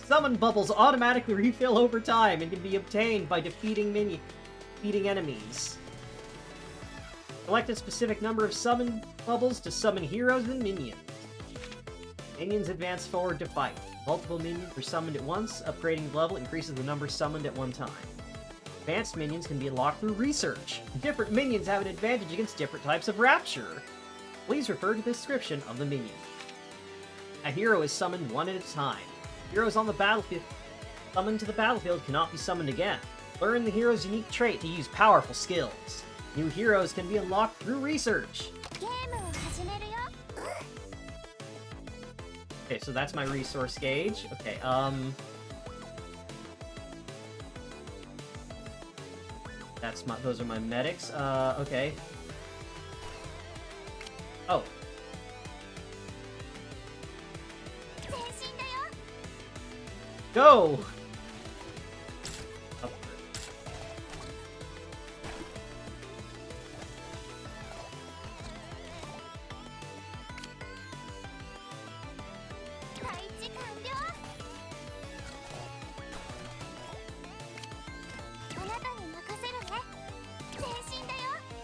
Summon bubbles automatically refill over time and can be obtained by defeating enemies. Select a specific number of summon bubbles to summon heroes and minions. Minions advance forward to fight. Multiple minions are summoned at once. Upgrading the level increases the number summoned at one time. Advanced minions can be unlocked through research. Different minions have an advantage against different types of rapture. Please refer to the description of the minion. A hero is summoned one at a time. Heroes on the battlefield summoned to the battlefield cannot be summoned again. Learn the hero's unique trait to use powerful skills. New heroes can be unlocked through research. Okay, so that's my resource gauge. Okay, those are my medics. Okay. Oh. Go! Upward.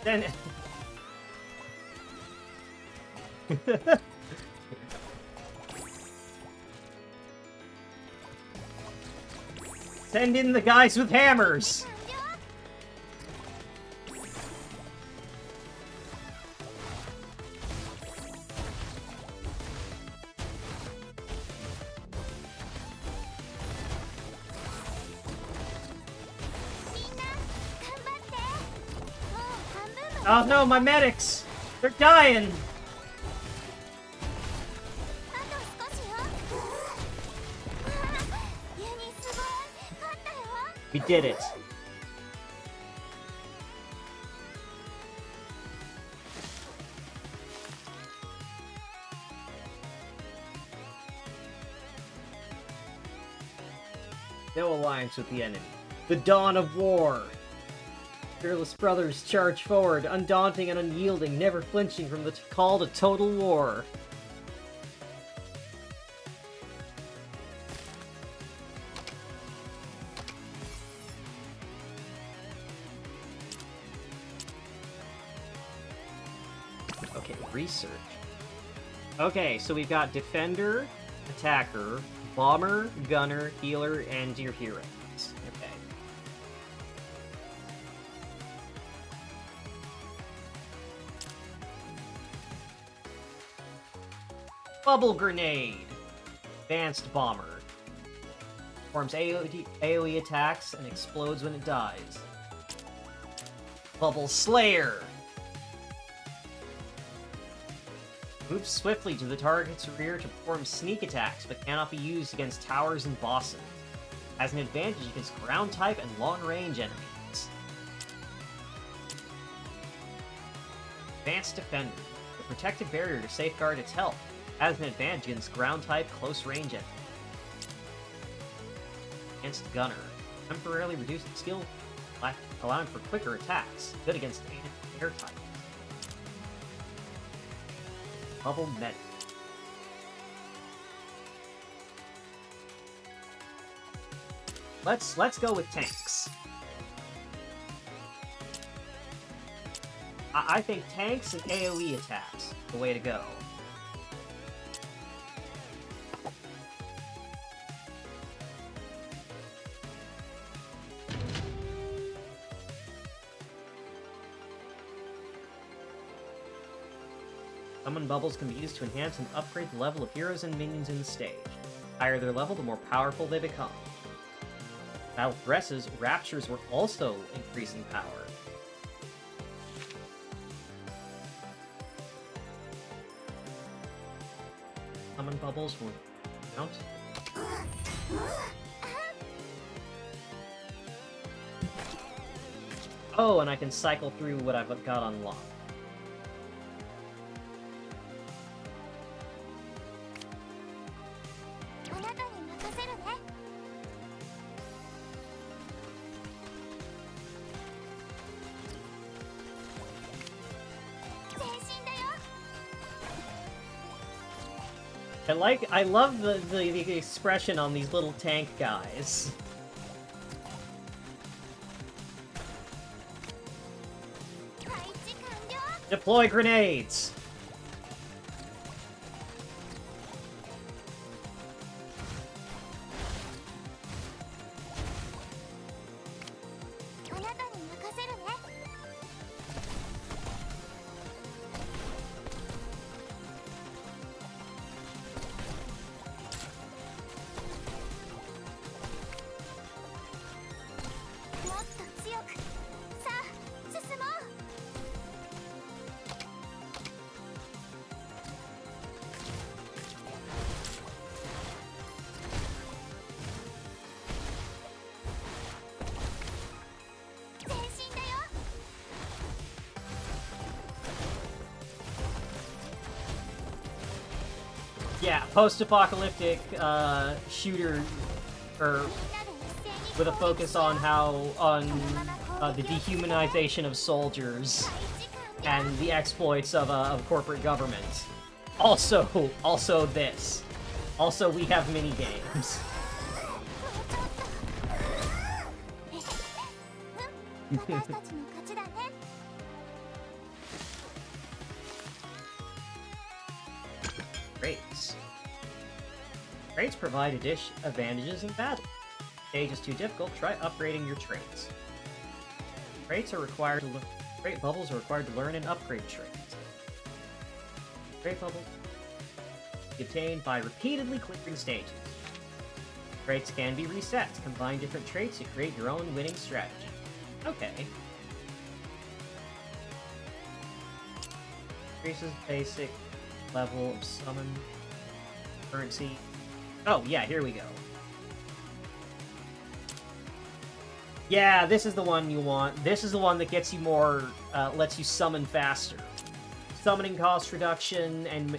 Then... Send in the guys with hammers! Oh no, my medics! They're dying! We did it. No alliance with the enemy. The dawn of war! Fearless brothers charge forward, undaunting and unyielding, never flinching from the call to total war. Okay, research. Okay, so we've got defender, attacker, bomber, gunner, healer, and your heroes. Okay. Bubble grenade. Advanced bomber. Performs AoE attacks and explodes when it dies. Bubble slayer. Moves swiftly to the target's rear to perform sneak attacks, but cannot be used against towers and bosses. Has an advantage against ground type and long-range enemies. Advanced defender. The protective barrier to safeguard its health. Has an advantage against ground-type close-range enemies. Against gunner. Temporarily reduced skill, allowing for quicker attacks. Good against air type. Bubble medic. Let's go with tanks. I think tanks and AoE attacks are the way to go. Summon bubbles can be used to enhance and upgrade the level of heroes and minions in the stage. The higher their level, the more powerful they become. Battle dresses, raptures will also increase in power. Summon bubbles will count. Oh, and I can cycle through what I've got unlocked. I love the expression on these little tank guys. Deploy grenades! Yeah, post-apocalyptic shooter, with a focus on the dehumanization of soldiers and the exploits of corporate government. Also this. Also, we have mini games. Traits. Traits provide advantages in battle. If stage is too difficult, try upgrading your traits. Traits are required to trait bubbles are required to learn and upgrade traits. Trait bubbles obtained by repeatedly clearing stages. Traits can be reset to combine different traits to create your own winning strategy. Okay. Increases basic level of summon currency. Oh, yeah, here we go. Yeah, this is the one you want. This is the one that gets you more, lets you summon faster. Summoning cost reduction and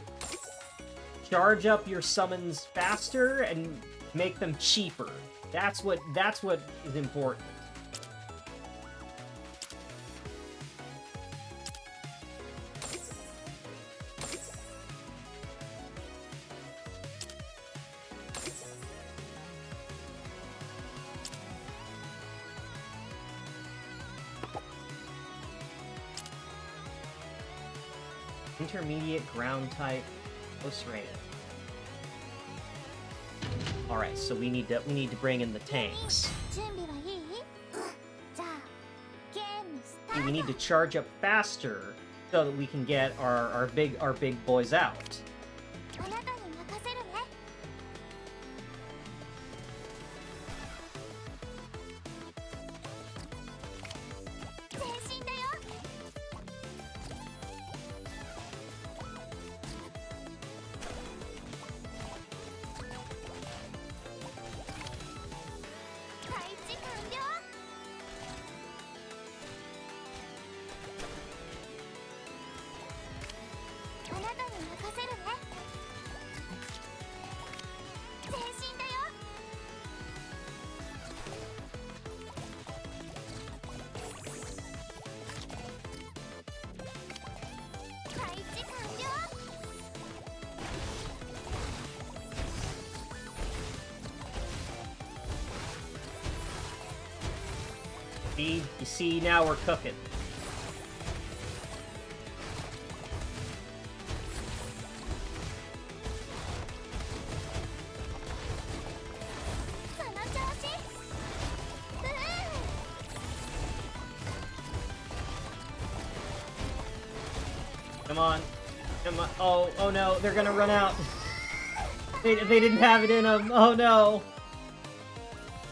charge up your summons faster and make them cheaper. That's what is important. Intermediate ground type, close range. All right, so we need to bring in the tanks. We need to charge up faster so that we can get our big boys out. You see, now we're cooking. Come on. Come on. Oh no, they're gonna run out. They didn't have it in them. Oh no.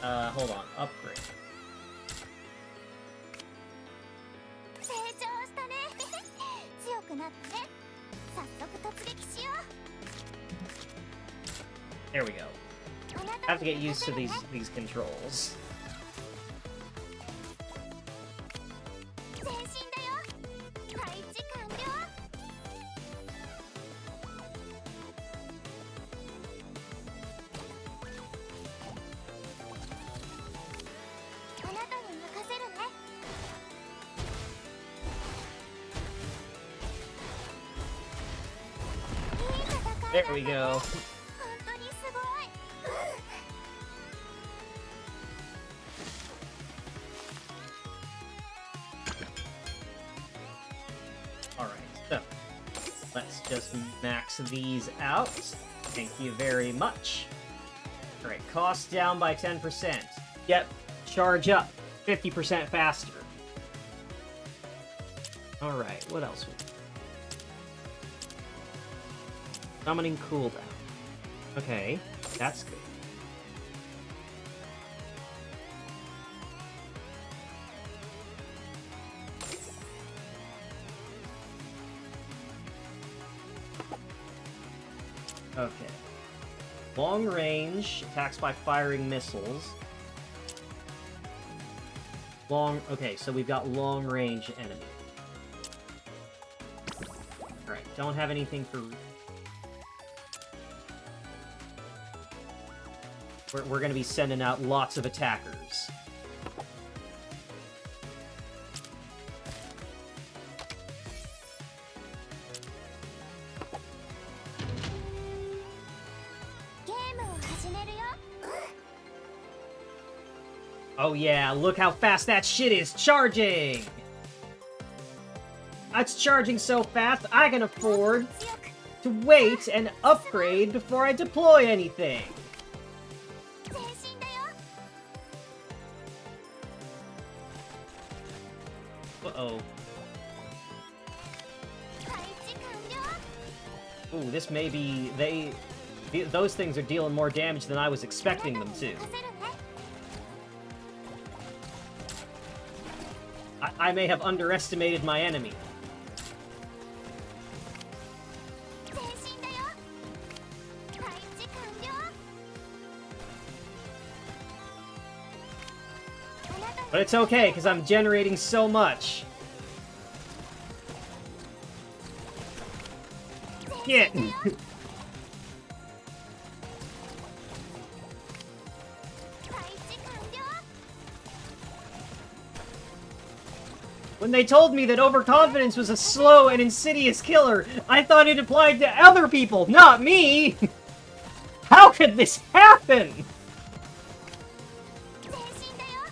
Hold on. Upgrade. There we go. I have to get used to these controls. There we go. Alright, so let's just max these out. Thank you very much. Alright, cost down by 10%. Yep, charge up 50% faster. Alright, what else? Summoning cooldown. Okay, that's good. Okay. Long range, attacks by firing missiles. Okay, so we've got long range enemy. Alright, don't have anything for... We're going to be sending out lots of attackers. Oh yeah, look how fast that shit is charging! It's charging so fast, I can afford to wait and upgrade before I deploy anything. 前進だよ。 Uh-oh. 配置完了。 Ooh, this may be... those things are dealing more damage than I was expecting them to. 任せるね。 I may have underestimated my enemy. 前進だよ。配置完了。あなたに But it's okay, because I'm generating so much. Shit! 配置完了。 When they told me that overconfidence was a slow and insidious killer, I thought it applied to other people, not me! How could this happen? 前進だよ。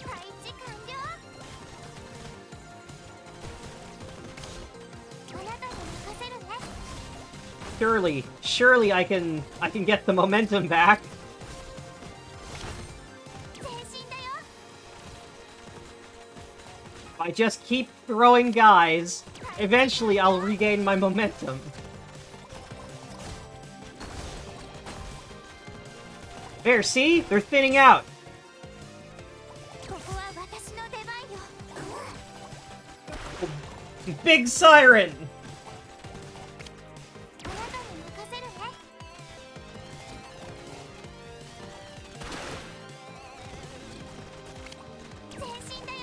配置完了。あなたに任せるね。 Surely I can get the momentum back. 前進だよ。 If I just keep throwing guys, eventually I'll regain my momentum. There, see? They're thinning out. ここは私の出番よ。 Big siren! あなたに任せるね。前進だよ。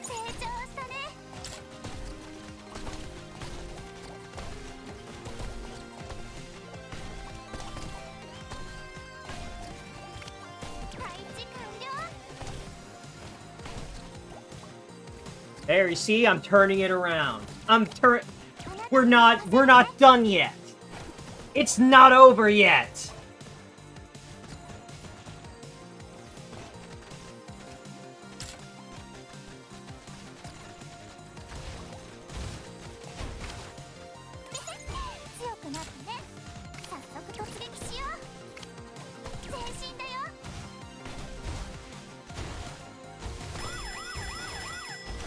成長したね。 配置完了。 There, you see? I'm turning it around. We're not done yet. It's not over yet. 強くなったね。早速突撃しよう。前進だよ。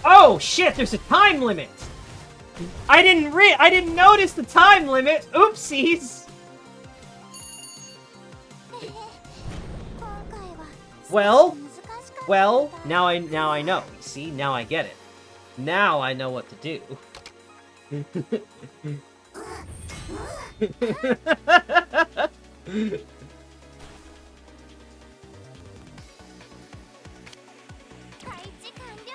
Oh shit, there's a time limit. I didn't notice the time limit. Oopsies. 今回は Well, 難しかった。 Well, now I know. See, now I get it. Now I know what to do. 配置完了。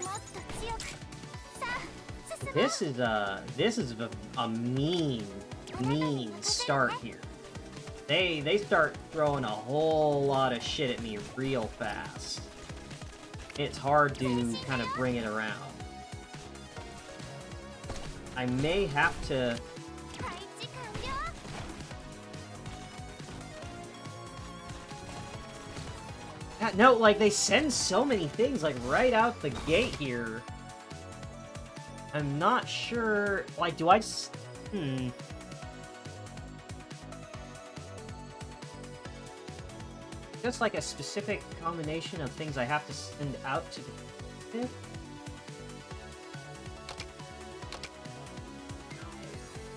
もっと強く。さあ、進もう。 This is a mean start here. They start throwing a whole lot of shit at me real fast. It's hard to kind of bring it around. I may have to... 配置完了。 God, no, like, they send so many things, like, right out the gate here. I'm not sure... Like, do I just... Just like a specific combination of things I have to send out to the...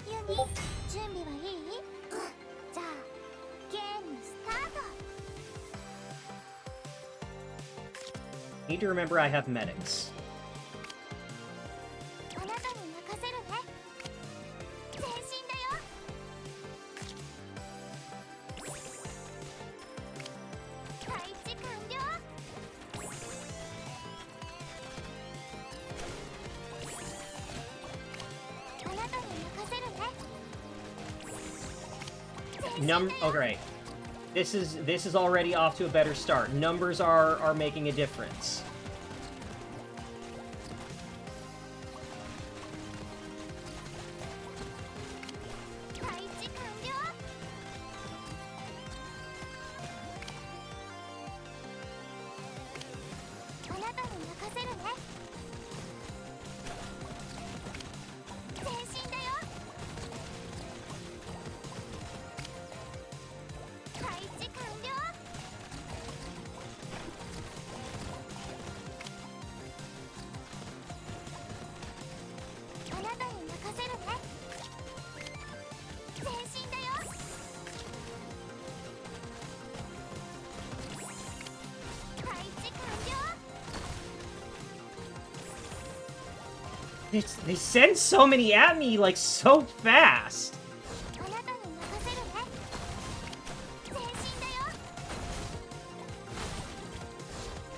ユニ、準備はいい？じゃあ、ゲームスタート。 Need to remember I have medics. あなたに任せるね。前進だよ。 配置完了。 あなたに任せるね。Okay. This is already off to a better start. Numbers are making a difference. They send so many at me, like, so fast.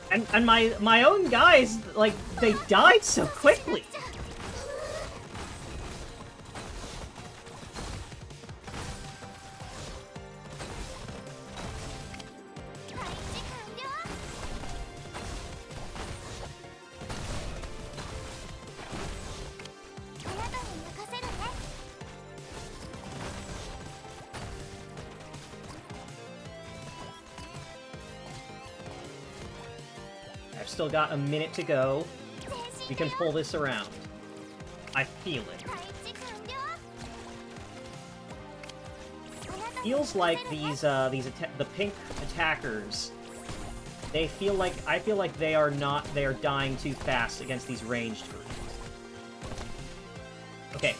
And my own guys, like, they died so quickly. Still got a minute to go. We can pull this around. I feel it. Feels like the pink attackers. I feel like they are dying too fast against these ranged versions. Okay,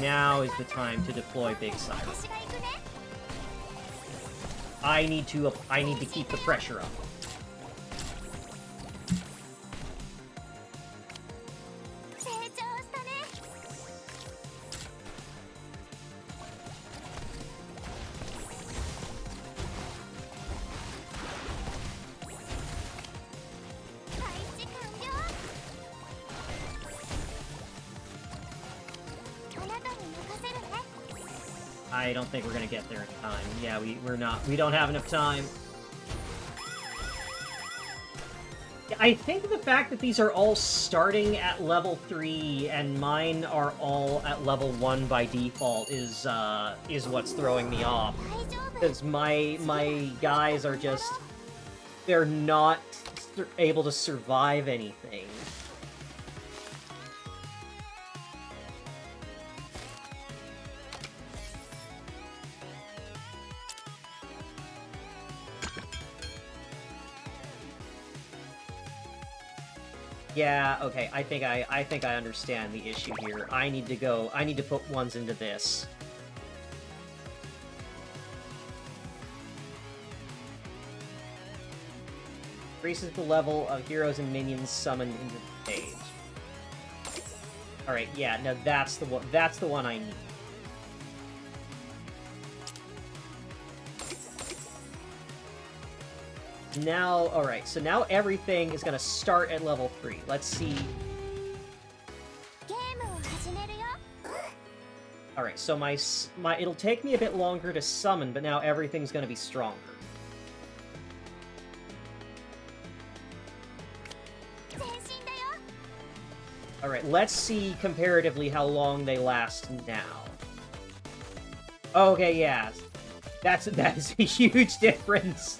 now is the time to deploy Big Siren. I need to keep the pressure up. I don't think we're gonna get there in time. Yeah, we don't have enough time. I think the fact that these are all starting at level 3 and mine are all at level 1 by default is what's throwing me off. Because my guys are just... they're not able to survive anything. Yeah, okay, I think I understand the issue here. I need to put ones into this. Increases the level of heroes and minions summoned into the page. Alright, yeah, no, that's the one I need. Now, alright, so now everything is gonna start at level 3. Let's see. Alright, so my it'll take me a bit longer to summon, but now everything's gonna be stronger. Alright, let's see comparatively how long they last now. Okay, yeah. That is a huge difference.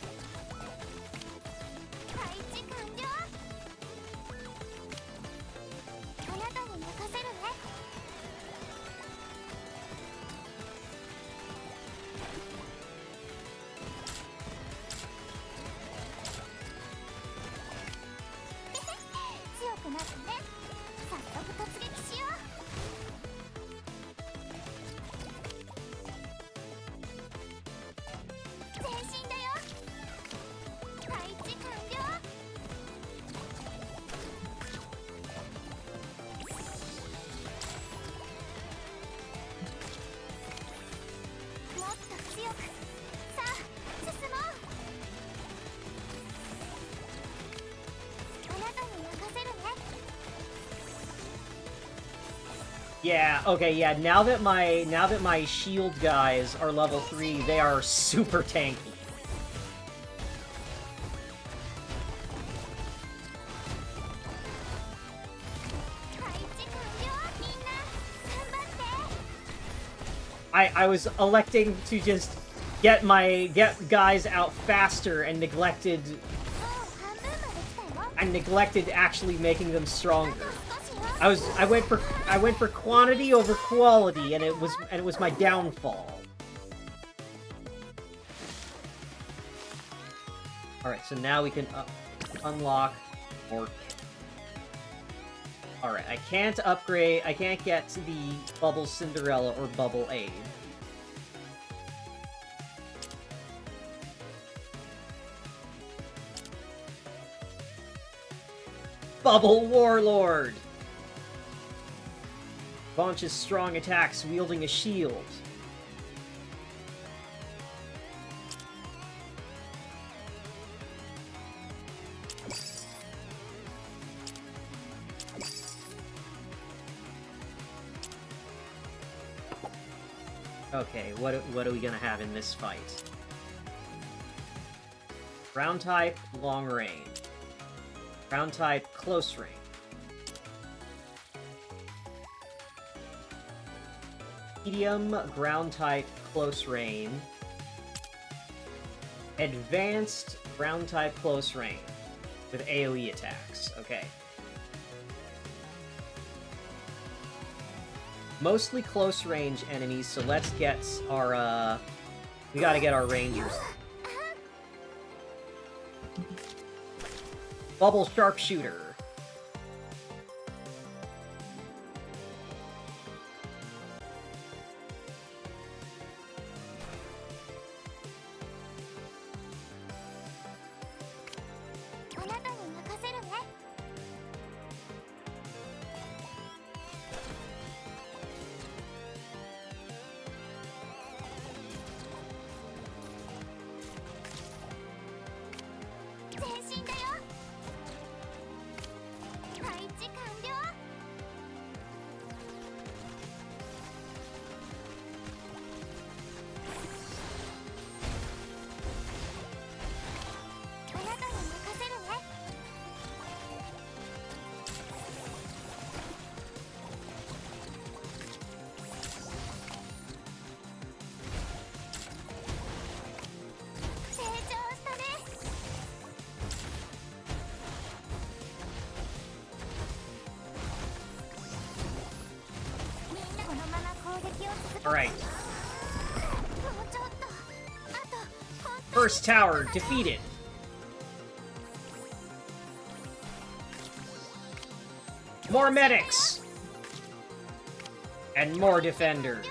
Yeah, okay, yeah, now that my shield guys are level 3, they are super tanky. I was electing to just get guys out faster and neglected actually making them stronger. I went for quantity over quality, and it was my downfall. All right, so now we can unlock more. All right, I can't get the Bubble Cinderella or Bubble Aid. Bubble Warlord! Launches strong attacks wielding a shield. Okay, what are we gonna have in this fight? Ground type, long range. Ground type, close range. Medium, ground type, close range. Advanced, ground type, close range. With AoE attacks. Okay. Mostly close range enemies, so let's get our, we gotta get our rangers. Bubble Sharpshooter. Alright. First tower defeated. More medics! And more defenders.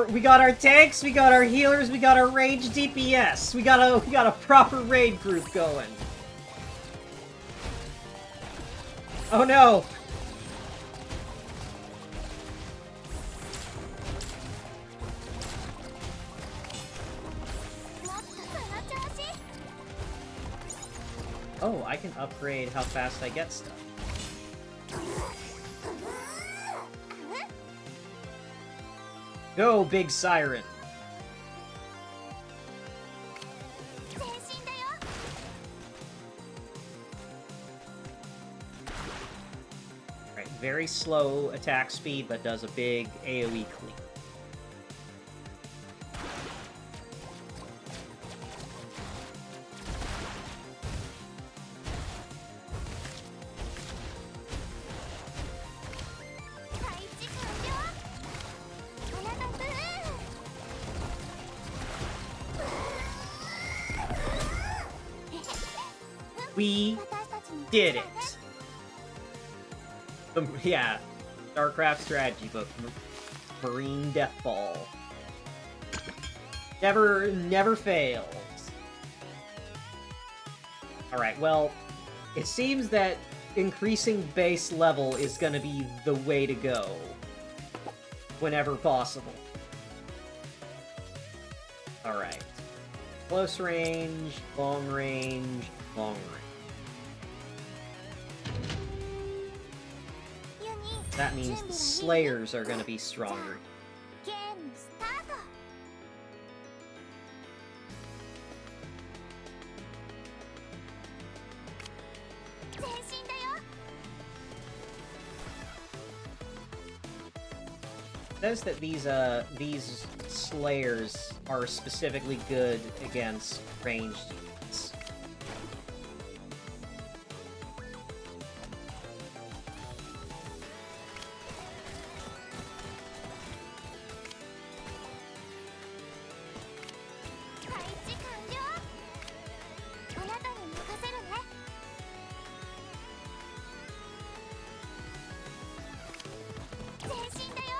We got our tanks, we got our healers, we got our ranged DPS. We got a proper raid group going. Oh no! Oh, I can upgrade how fast I get stuff. Go, big siren! Alright, very slow attack speed, but does a big AoE clean. We did it! Yeah, StarCraft strategy book, Marine Deathball. Never fails. Alright, well, it seems that increasing base level is gonna be the way to go. Whenever possible. Alright. Close range, long range, long range. That means the Slayers are gonna be stronger. ゲームスタート。 It says that these Slayers are specifically good against ranged units.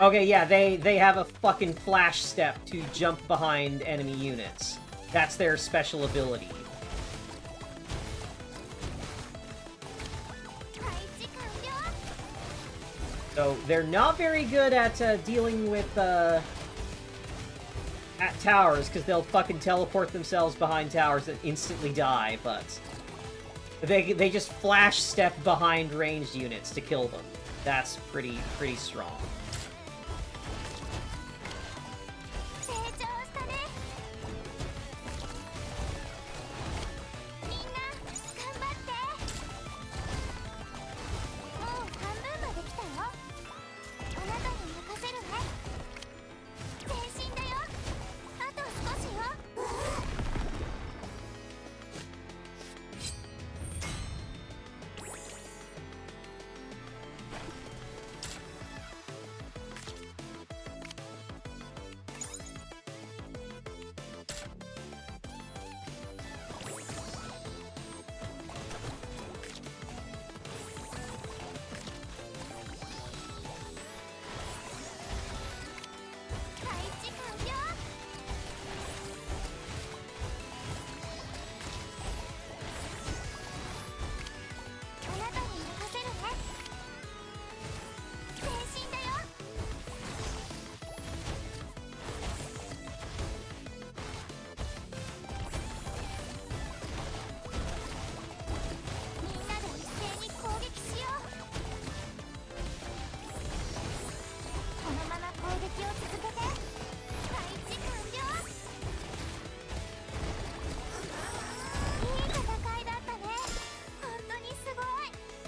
Okay, yeah, they have a fucking flash step to jump behind enemy units. That's their special ability. So they're not very good at dealing with at towers, because they'll fucking teleport themselves behind towers and instantly die, but they just flash step behind ranged units to kill them. That's pretty strong.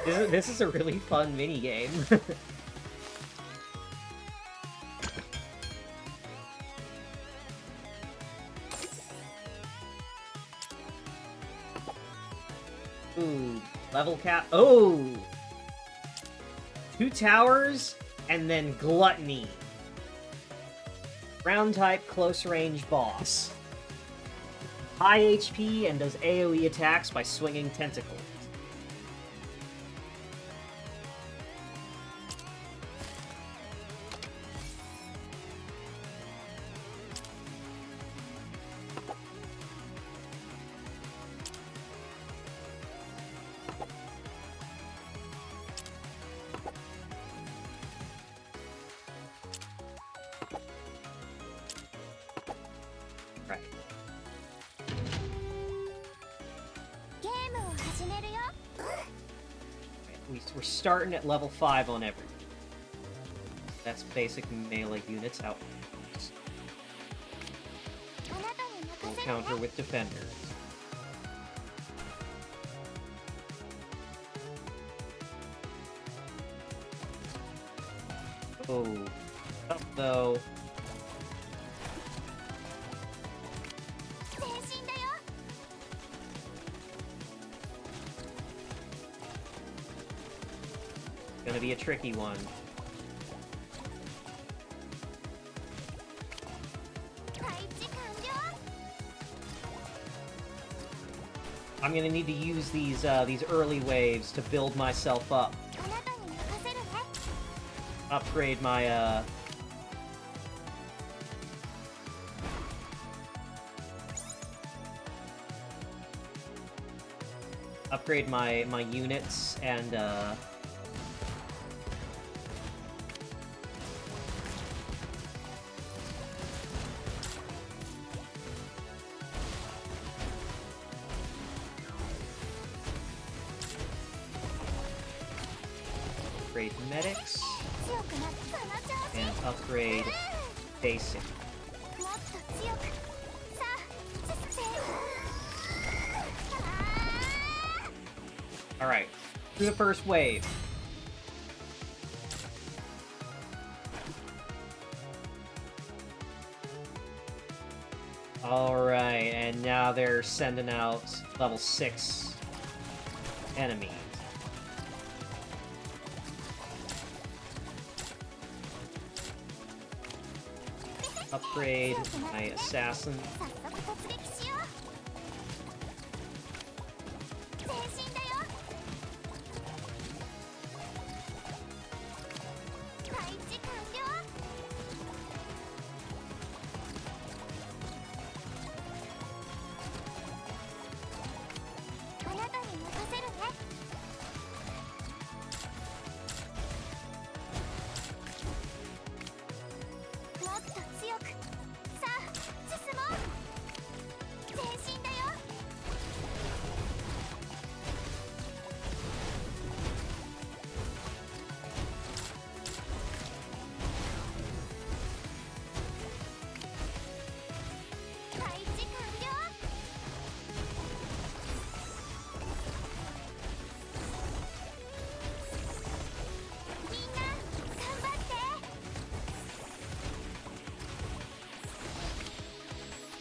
This is a really fun minigame. Ooh, level cap. Oh! 2 towers, and then Gluttony. Ground type, close range boss. High HP and does AoE attacks by swinging tentacles. We're starting at level 5 on everything. That's basic melee units out. We'll counter with defenders. Oh, up though. Gonna be a tricky one. I'm gonna need to use these early waves to build myself up. upgrade my upgrade my units and upgrade medics 強くなったその調子 and upgrade basic. もっと強くさあ進め All right, through the first wave. All right, and now they're sending out level 6 enemies. Upgrade my assassin. 早速突撃しよう前進だよ配置完了あなたに任せるねもっと強くさあ進もう前進だよ配置完了みんな頑張って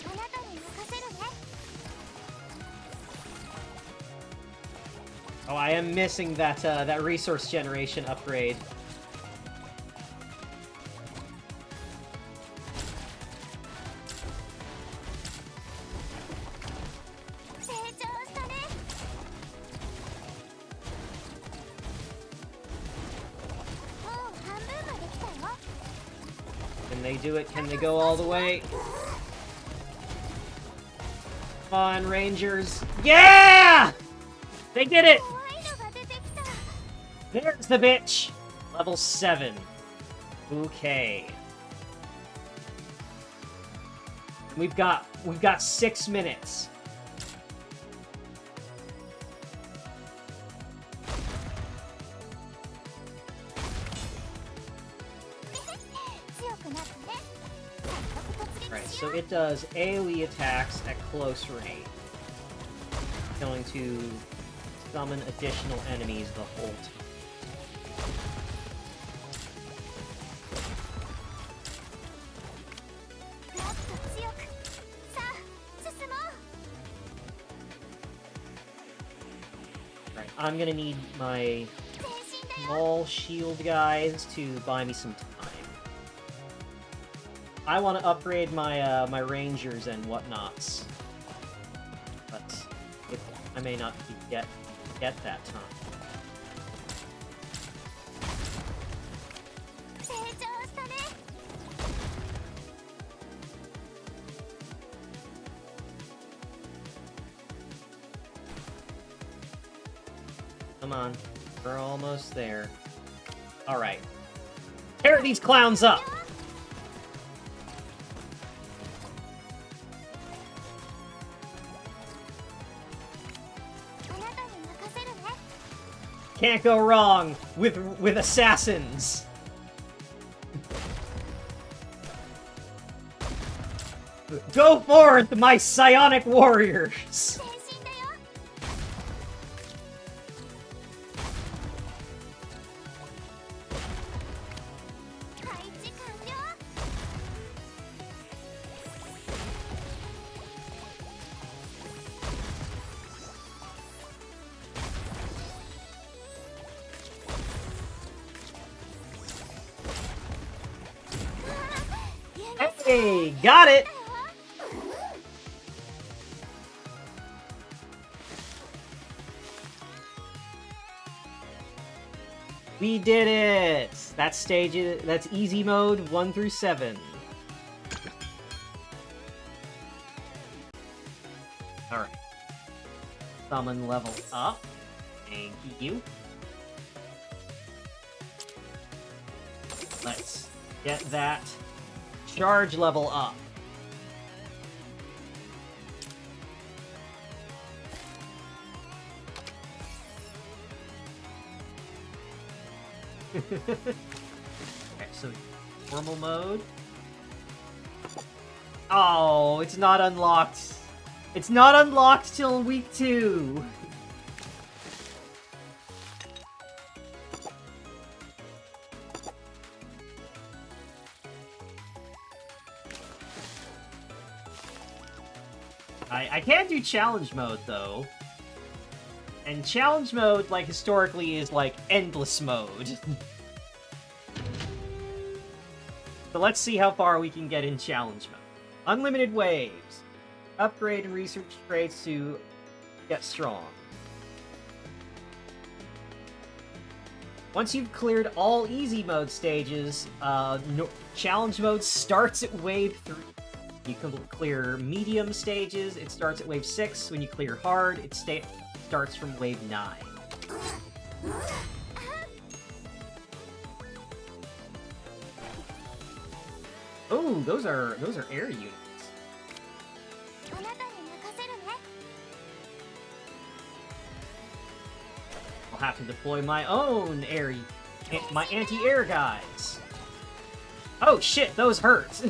あなたに任せるね Oh, I am missing that that resource generation upgrade. 成長したねもう半分まで来たよ Can they do it? Can they go all the way? Come on, Rangers. Yeah! They did it! 怖いのが出てきた There's the bitch! Level 7. Okay. We've got 6 minutes. 強くなったね早速突撃 Right, し so よう it does AoE attacks at close range. Going to summon additional enemies the whole time. もっと強くさあ進もう Right, I'm gonna need my 前進だよ small shield guys to buy me some time. I want to upgrade my my rangers and whatnots, but I may not get that time. 成長したね Come on, we're almost there. All right, tear these clowns up. あなたに任せるね Can't go wrong with assassins. Go forth, my psionic warriors. 前進だよ 配置完了 Hey, got it. We did it! That's stages. That's easy mode 1 through 7. Alright. Summon level up. Thank you. Let's get that charge level up. Okay, so normal mode. Oh, it's not unlocked. It's not unlocked till week 2. I can do challenge mode though. And challenge mode, like, historically is, like, endless mode. So let's see how far we can get in challenge mode. Unlimited waves. Upgrade and research traits to get strong. Once you've cleared all easy mode stages, challenge mode starts at wave 3. You can clear medium stages, it starts at wave 6. When you clear hard, it starts from wave 9. Oh, those are air units. I'll have to deploy my own my anti-air guys. Oh shit, those hurt.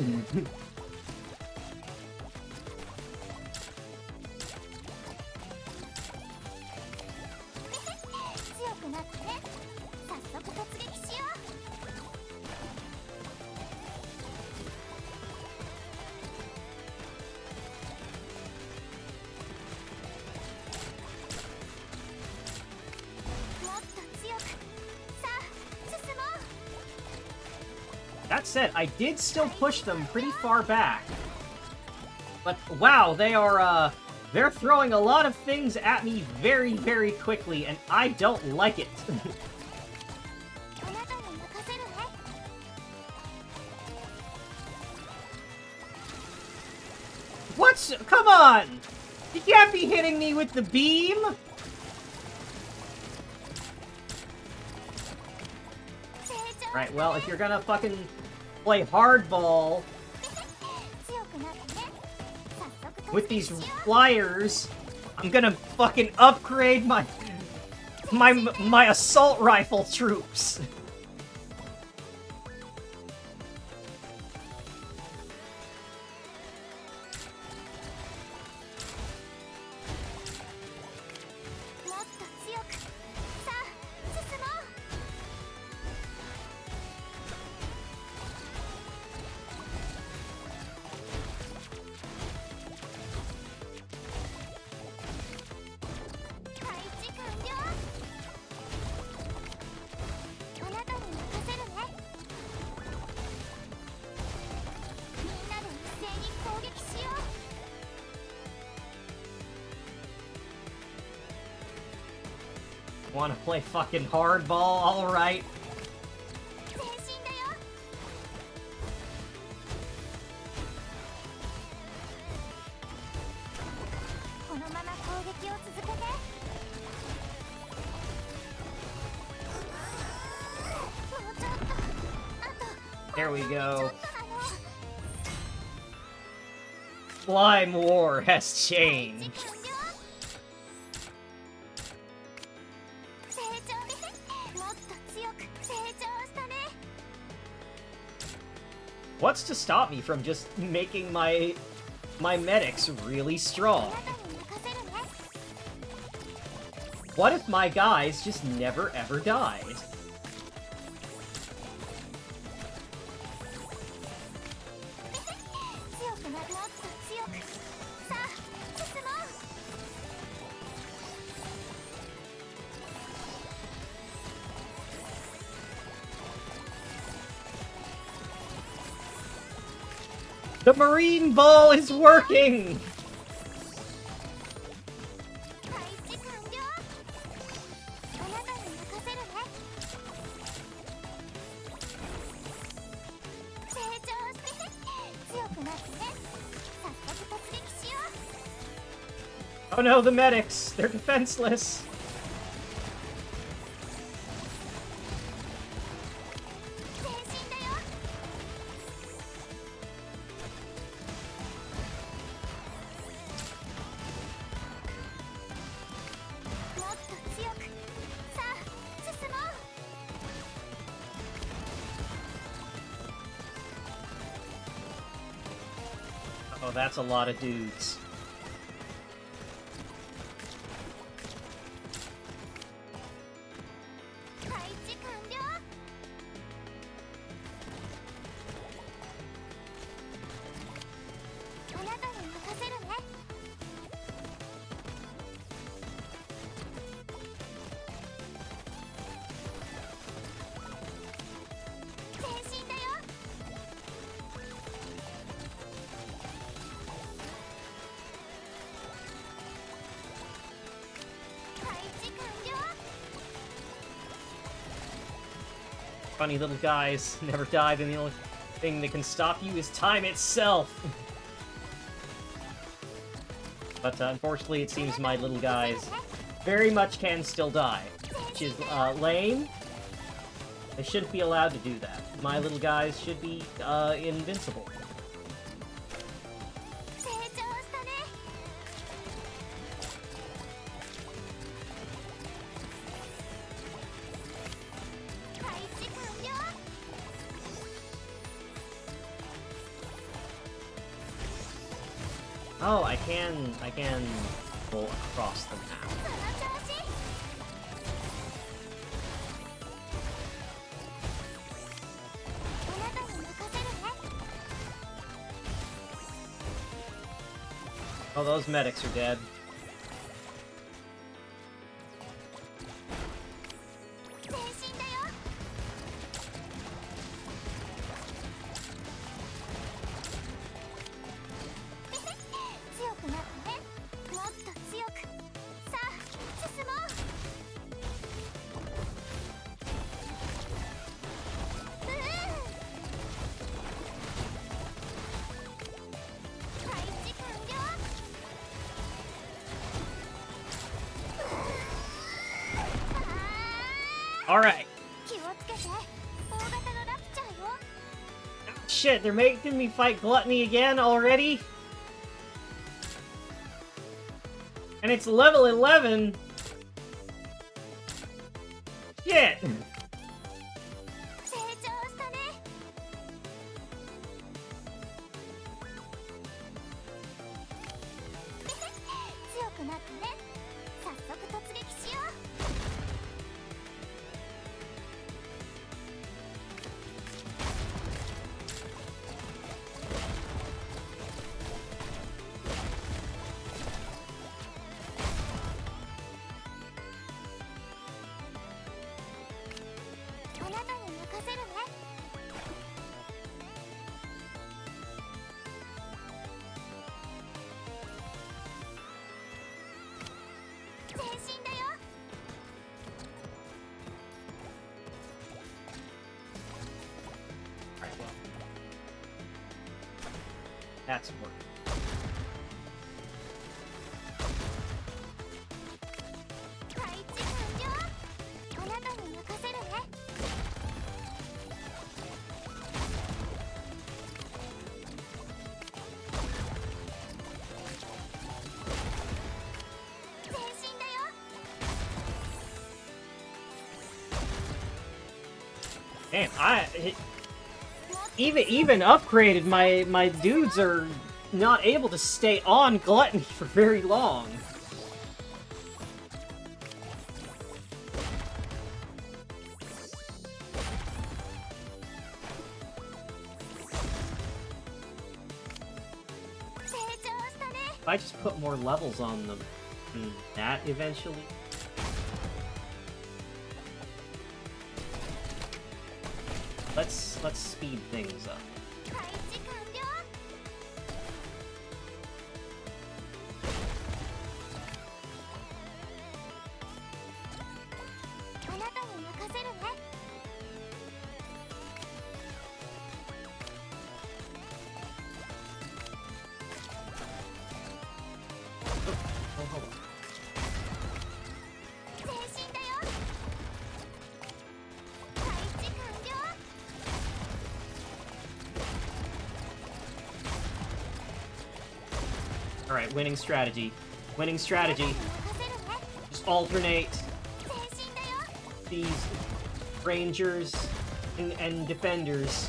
That said, I did still push them pretty far back. But wow, they're throwing a lot of things at me very, very quickly, and I don't like it. What? Come on! You can't be hitting me with the beam! Right, well, if you're gonna fucking play hardball with these flyers, I'm gonna fucking upgrade my assault rifle troops. Wanna play fucking hardball? Alright. There we go. Slime War has changed. What's to stop me from just making my medics really strong? What if my guys just never ever died? The marine ball is working! Oh no, the medics! They're defenseless! Oh, that's a lot of dudes. Funny little guys never died, and the only thing that can stop you is time itself. But unfortunately, it seems my little guys very much can still die, which is lame. They shouldn't be allowed to do that. My little guys should be invincible. Oh, I can go across the map. Oh, those medics are dead. Alright. Shit, they're making me fight Gluttony again already? And it's level 11? Shit! That's work. Damn, even upgraded, my dudes are not able to stay on Gluttony for very long. If I just put more levels on them, that eventually. Let's speed things up. Oh, hold on. Alright, winning strategy. Winning strategy. Just alternate these rangers and defenders.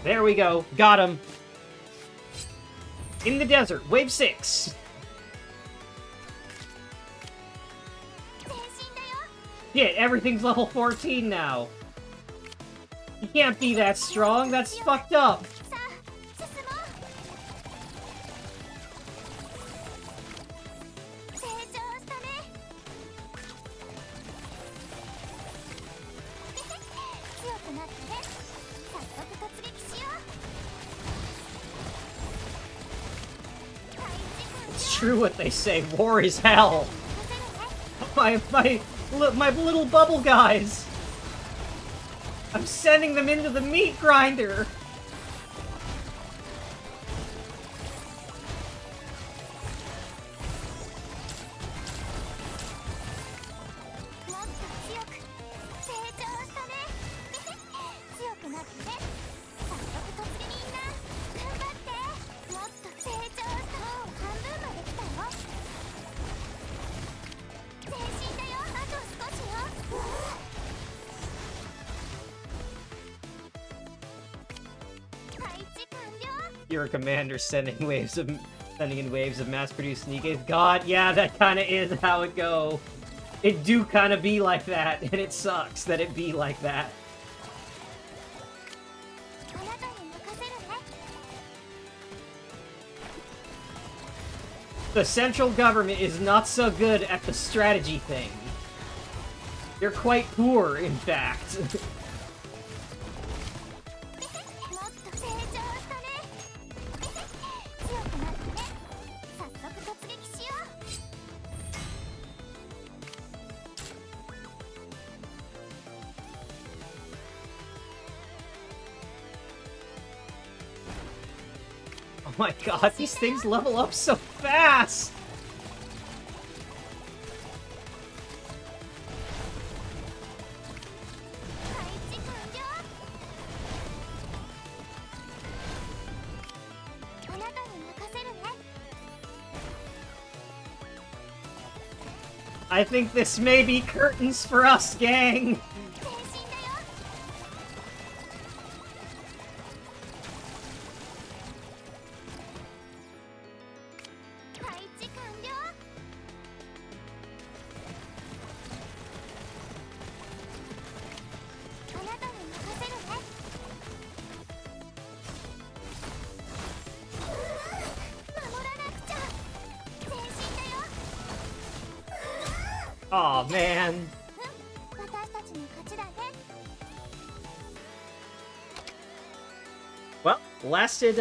There we go. Got him. In the desert. Wave 6. Yeah, everything's level 14 now. You can't be that strong. That's fucked up. It's true what they say. War is hell. My little bubble guys. I'm sending them into the meat grinder. You're a commander sending in waves of mass-produced Nikkes. God, yeah, that kind of is how it go. It do kind of be like that, and it sucks that it be like that. The central government is not so good at the strategy thing. They're quite poor, in fact. Oh my god, these things level up so fast! I think this may be curtains for us, gang! Aw, man. Well, lasted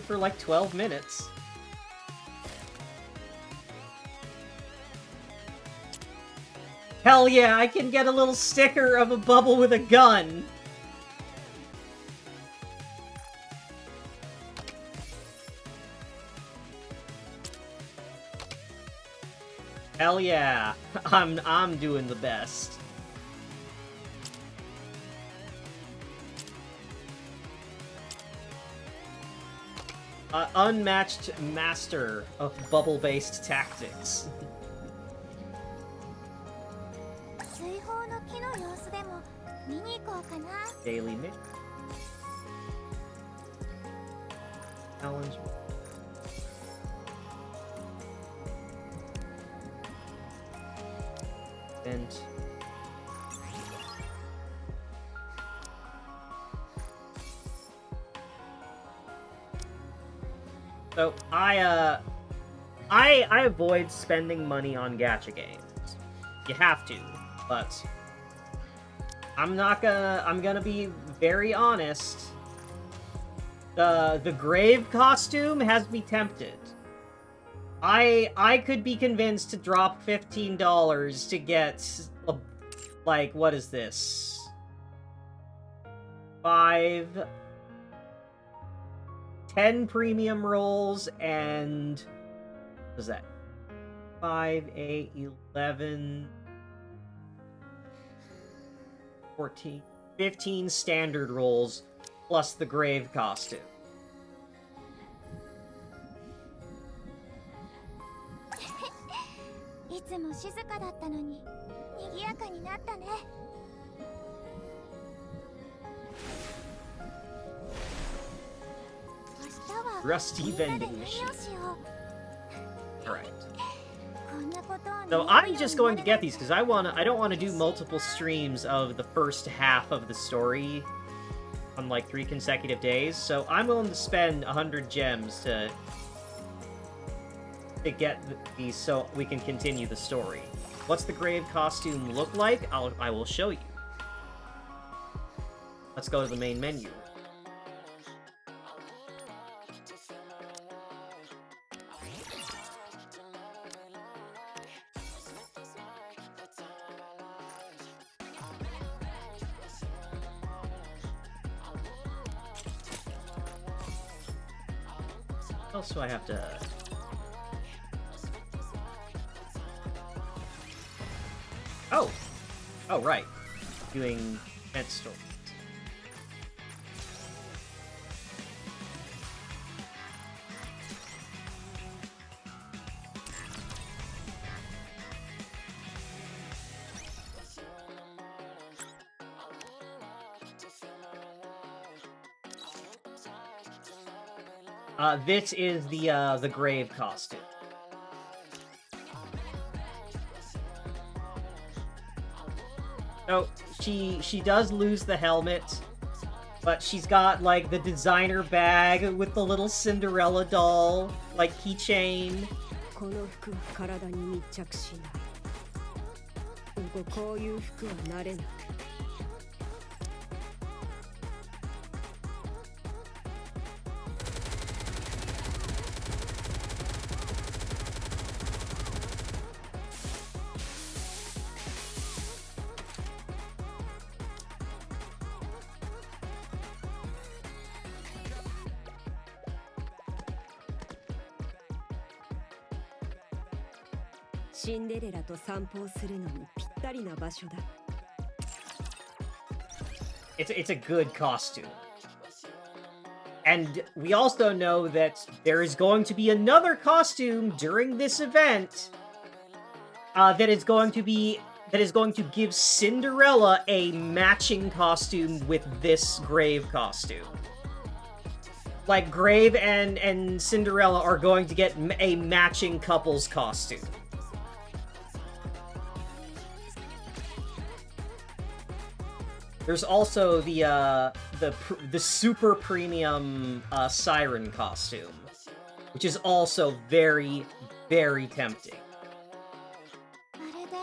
for like 12 minutes. Hell yeah, I can get a little sticker of a bubble with a gun. Hell yeah, I'm doing the best. Unmatched master of bubble-based tactics. Daily mix. Challenge. And so I avoid spending money on gacha games. You have to, but I'm gonna be very honest. The grave costume has me tempted. I could be convinced to drop $15 to get, like, what is this? 10 premium rolls and... what is that? 5, 8, 11... 14, 15 standard rolls, plus the grave costume. いつも静かだったのに賑やかになったね。明日は Rusty みんなで vending 何を machine. しよう。 Alright. こんなことを So I'm just going to get these because I don't want to do multiple streams of the first half of the story on like 3 consecutive days. So I'm willing to spend 100 gems to get these so we can continue the story. What's the grave costume look like? I will show you. Let's go to the main menu. What else do I have to... Oh! Oh, right. Doing event stories. This is the grave costume. So she does lose the helmet, but she's got like the designer bag with the little Cinderella doll, like keychain. この服は体に密着しない。こういう服は慣れない。シンデレラと散歩をするのにぴったりな場所だ。It's a good costume. And we also know that there is going to be another costume during this event that is going to give Cinderella a matching costume with this grave costume. Like Grave and Cinderella are going to get a matching couple's costume. There's also the super premium Siren costume, which is also very, very tempting. まるで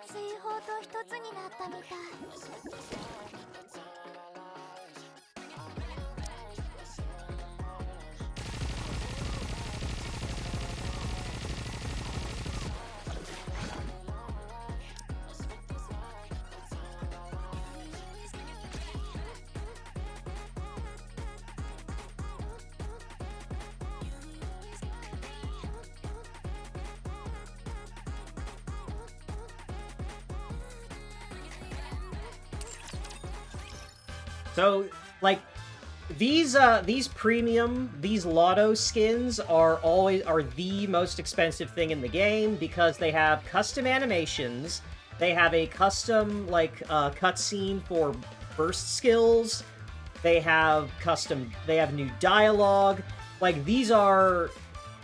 水泡と一つになったみたい。So, like, these Lotto skins are the most expensive thing in the game because they have custom animations, they have a custom, like, cutscene for burst skills, they have new dialogue, like, these are,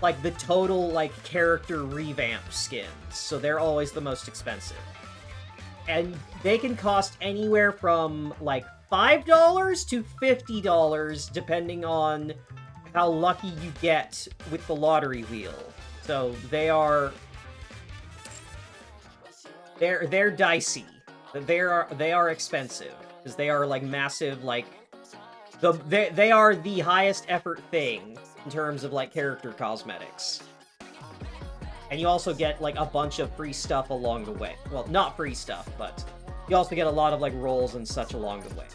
like, the total, like, character revamp skins, so they're always the most expensive. And they can cost anywhere from, like, $5 to $50, depending on how lucky you get with the lottery wheel. So they're dicey. They are expensive because they are like massive, like they are the highest effort thing in terms of like character cosmetics. And you also get like a bunch of free stuff along the way. Well, not free stuff, but you also get a lot of like rolls and such along the way.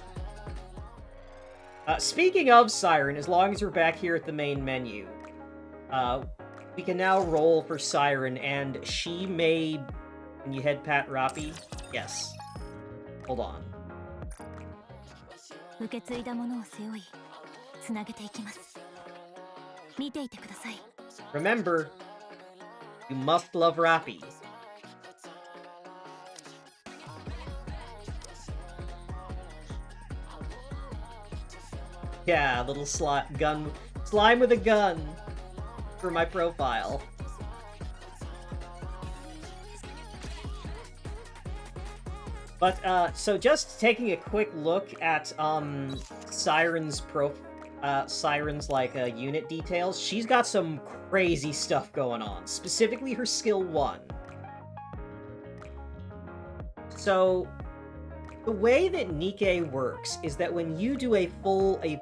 Speaking of Siren, as long as we're back here at the main menu, we can now roll for Siren, and she may... Can you head Pat Rappi? Yes. Hold on. 受け継いだものを背負いつなげていきます。見ていてください。 Remember, you must love Rappy. Yeah, little slime with a gun for my profile. But, so just taking a quick look at, Siren's unit details, she's got some crazy stuff going on, specifically her skill 1. So, the way that Nikke works is that when you do a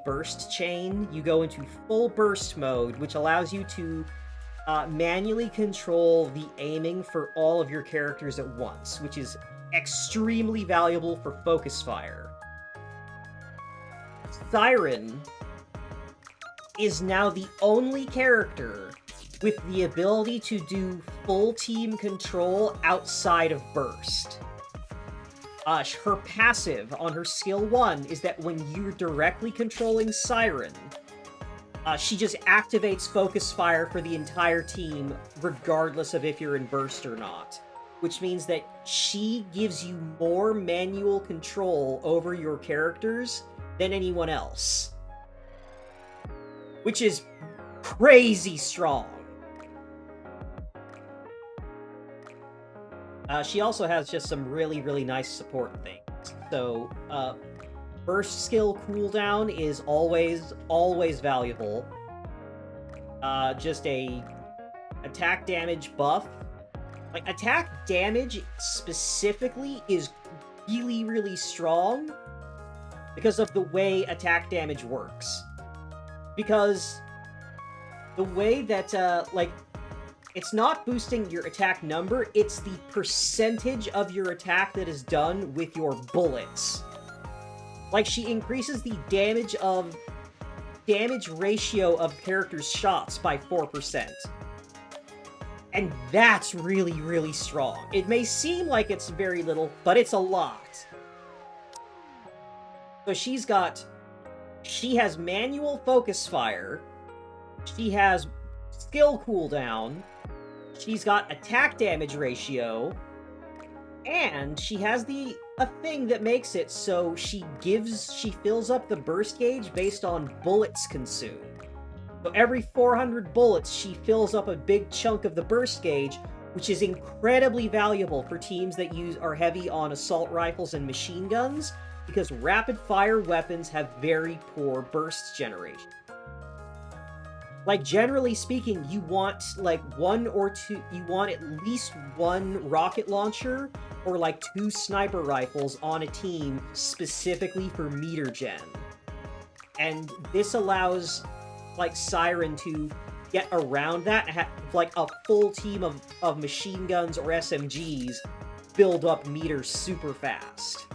burst chain, you go into full burst mode, which allows you to manually control the aiming for all of your characters at once, which is extremely valuable for focus fire. Siren is now the only character with the ability to do full team control outside of burst. Her passive on her skill 1 is that when you're directly controlling Siren, she just activates focus fire for the entire team, regardless of if you're in burst or not. Which means that she gives you more manual control over your characters than anyone else. Which is crazy strong. She also has just some really, really nice support things. So, burst skill cooldown is always valuable. Just a attack damage buff. Like, attack damage specifically is really, really strong because of the way attack damage works. Because the way that, it's not boosting your attack number, it's the percentage of your attack that is done with your bullets. Like, she increases the damage ratio of characters' shots by 4%. And that's really, really strong. It may seem like it's very little, but it's a lot. So she has manual focus fire, she has skill cooldown, she's got attack damage ratio, and she has a thing that makes it so she fills up the burst gauge based on bullets consumed. So every 400 bullets, she fills up a big chunk of the burst gauge, which is incredibly valuable for teams that are heavy on assault rifles and machine guns, because rapid-fire weapons have very poor burst generation. Like, generally speaking, you want, like, you want at least one rocket launcher or, like, 2 sniper rifles on a team specifically for meter gen. And this allows, like, Siren to get around that and have, like, a full team of machine guns or SMGs build up meters super fast.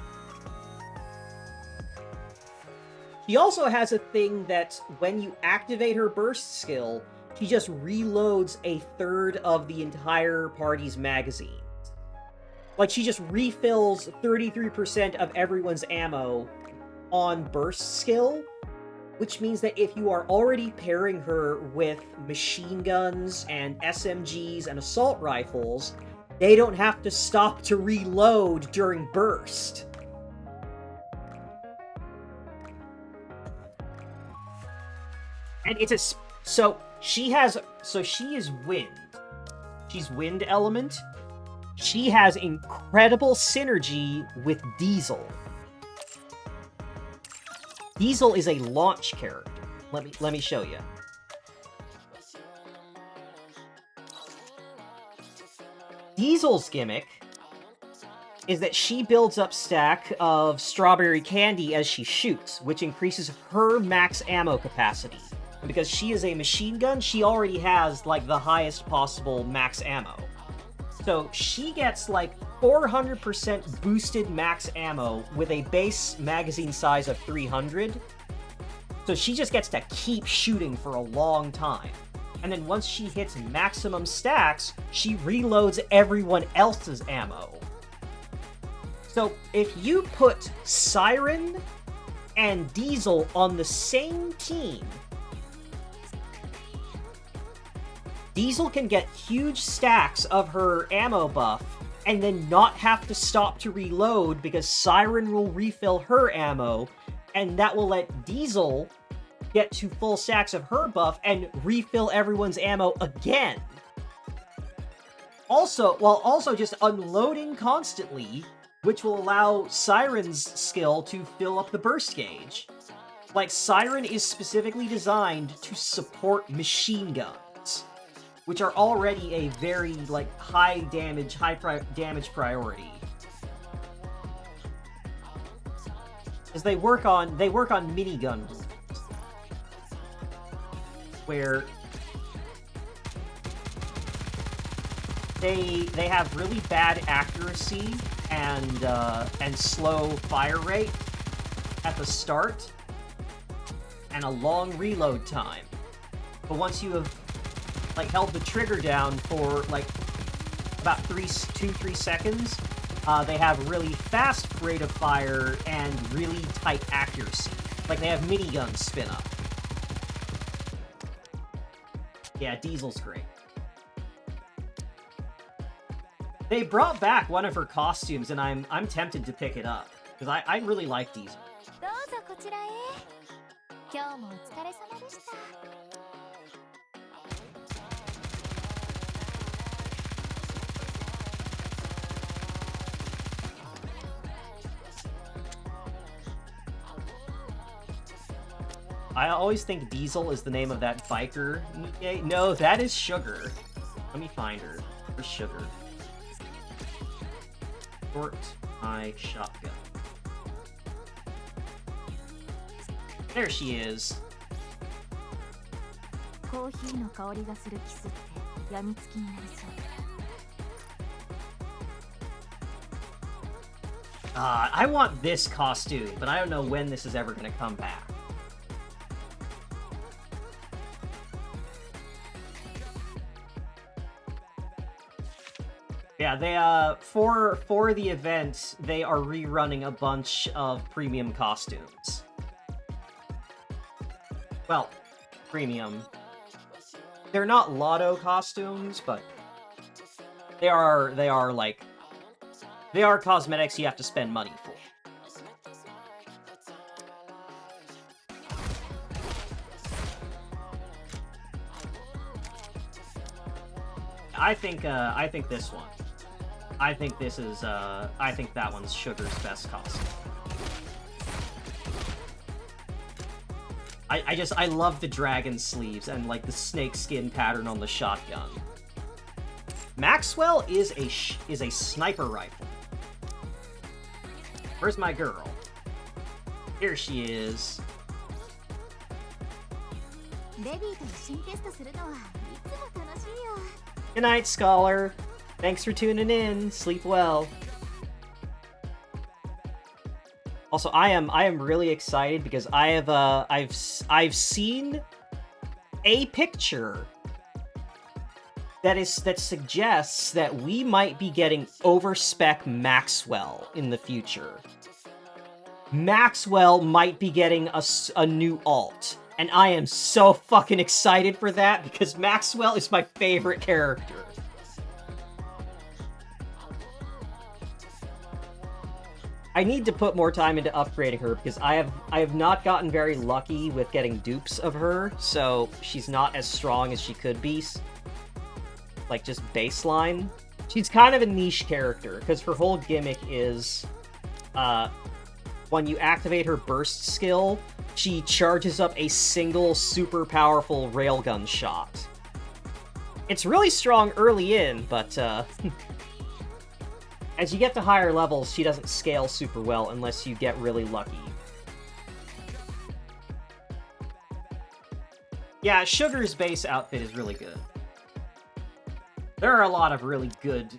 She also has a thing that when you activate her burst skill, she just reloads a third of the entire party's magazines. Like, she just refills 33% of everyone's ammo on burst skill, which means that if you are already pairing her with machine guns and SMGs and assault rifles, they don't have to stop to reload during burst. And so she is wind. She's wind element. She has incredible synergy with Diesel. Diesel is a launch character. Let me show you. Diesel's gimmick is that she builds up stack of strawberry candy as she shoots, which increases her max ammo capacity. And because she is a machine gun, she already has, like, the highest possible max ammo. So she gets, like, 400% boosted max ammo with a base magazine size of 300. So she just gets to keep shooting for a long time. And then once she hits maximum stacks, she reloads everyone else's ammo. So if you put Siren and Diesel on the same team, Diesel can get huge stacks of her ammo buff and then not have to stop to reload because Siren will refill her ammo, and that will let Diesel get to full stacks of her buff and refill everyone's ammo again. Also, while also just unloading constantly, which will allow Siren's skill to fill up the burst gauge. Like, Siren is specifically designed to support machine guns, which are already a very, like, high damage priority. Because they work on minigun rules, where they have really bad accuracy and slow fire rate at the start, and a long reload time. But once you have, like, held the trigger down for, like, about 2-3 seconds, they have really fast rate of fire and really tight accuracy. Like, they have minigun spin up. Yeah, Diesel's great. They brought back one of her costumes, and I'm tempted to pick it up, because I really like Diesel. どうぞこちらへ。今日もお疲れ様でした。I always think Diesel is the name of that biker, Nikke. No, that is Sugar. Let me find her. Where's Sugar? Short High Shotgun. There she is. コーヒーの香りがするキスってやみつきになりそう。I want this costume, but I don't know when this is ever going to come back. Yeah, they for the event, they are rerunning a bunch of premium costumes. Well, premium. They're not lotto costumes, but they are like, they are cosmetics you have to spend money for. I think this one. I think this is, I think that one's Sugar's best costume. I love the dragon sleeves and, like, the snakeskin pattern on the shotgun. Maxwell is a sniper rifle. Where's my girl? Here she is. ベビーと一緒にテストするのはいつも楽しいよ。 Good night, Scholar. Thanks for tuning in. Sleep well. Also, I am really excited because I've seen a picture that suggests that we might be getting overspec Maxwell in the future. Maxwell might be getting a new alt, and I am so fucking excited for that because Maxwell is my favorite character. I need to put more time into upgrading her because I have not gotten very lucky with getting dupes of her, so she's not as strong as she could be. Like, just baseline. She's kind of a niche character because her whole gimmick is when you activate her burst skill, she charges up a single super powerful railgun shot. It's really strong early in, but as you get to higher levels, she doesn't scale super well unless you get really lucky. Yeah, Sugar's base outfit is really good. There are a lot of really good,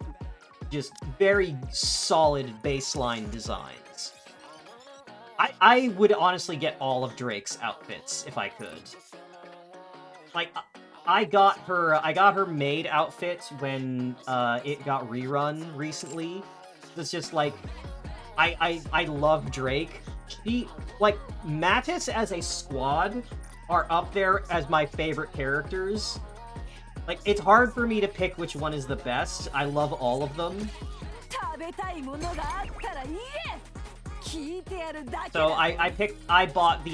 just very solid baseline designs. I would honestly get all of Drake's outfits if I could. Like, I got her maid outfit when it got rerun recently. It's just like, I love Drake like, Mattis as a squad are up there as my favorite characters. Like, it's hard for me to pick which one is the best. I love all of them. So I bought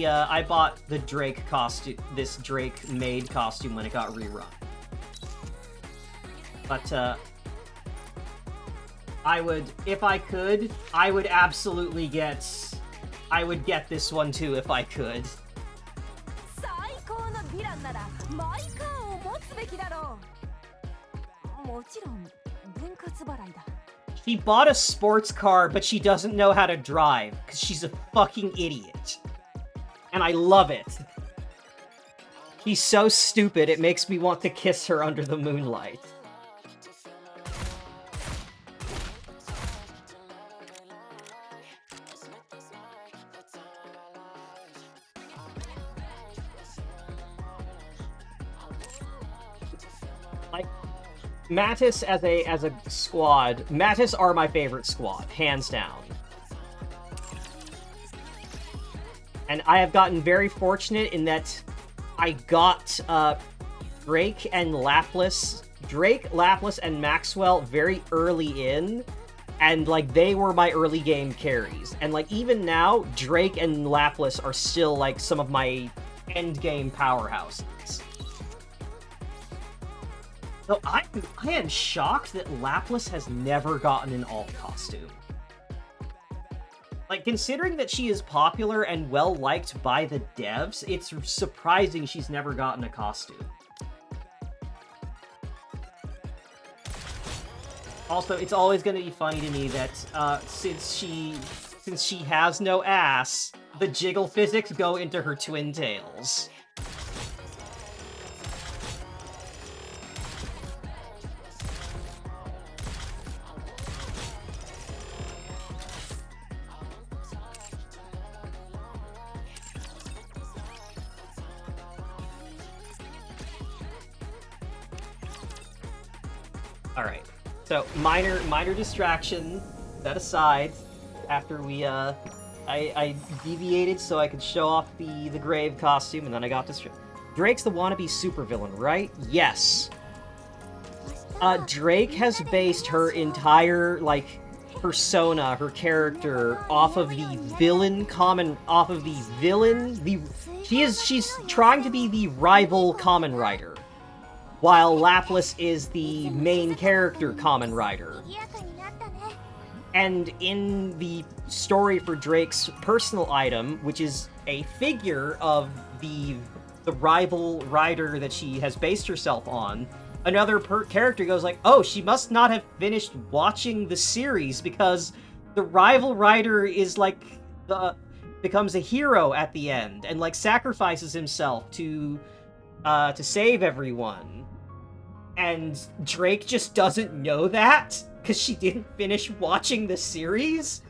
the Drake costume, this Drake made costume when it got rerun. But I would, if I could, I would absolutely get this one too if I could. She bought a sports car, but she doesn't know how to drive, because she's a fucking idiot. And I love it. She's so stupid, it makes me want to kiss her under the moonlight. Mattis as a squad, Mattis are my favorite squad, hands down. And I have gotten very fortunate in that I got Drake, Laplace, and Maxwell very early in, and like they were my early game carries. And like even now, Drake and Laplace are still like some of my end game powerhouses. So I am shocked that Laplace has never gotten an alt costume. Like, considering that she is popular and well-liked by the devs, it's surprising she's never gotten a costume. Also, it's always going to be funny to me that since she has no ass, the jiggle physics go into her twin tails. Alright, so minor distraction set aside after we, I deviated so I could show off the grave costume, and then I got distracted. Drake's the wannabe supervillain, right? Yes. Drake has based her entire, like, persona, her character, off of the villain, she's trying to be the rival Kamen Rider, while Laplace is the main character Kamen Rider. And in the story for Drake's personal item, which is a figure of the rival rider that she has based herself on, another character goes like, oh, she must not have finished watching the series because the rival rider is like becomes a hero at the end and like sacrifices himself to save everyone. And Drake just doesn't know that because she didn't finish watching the series.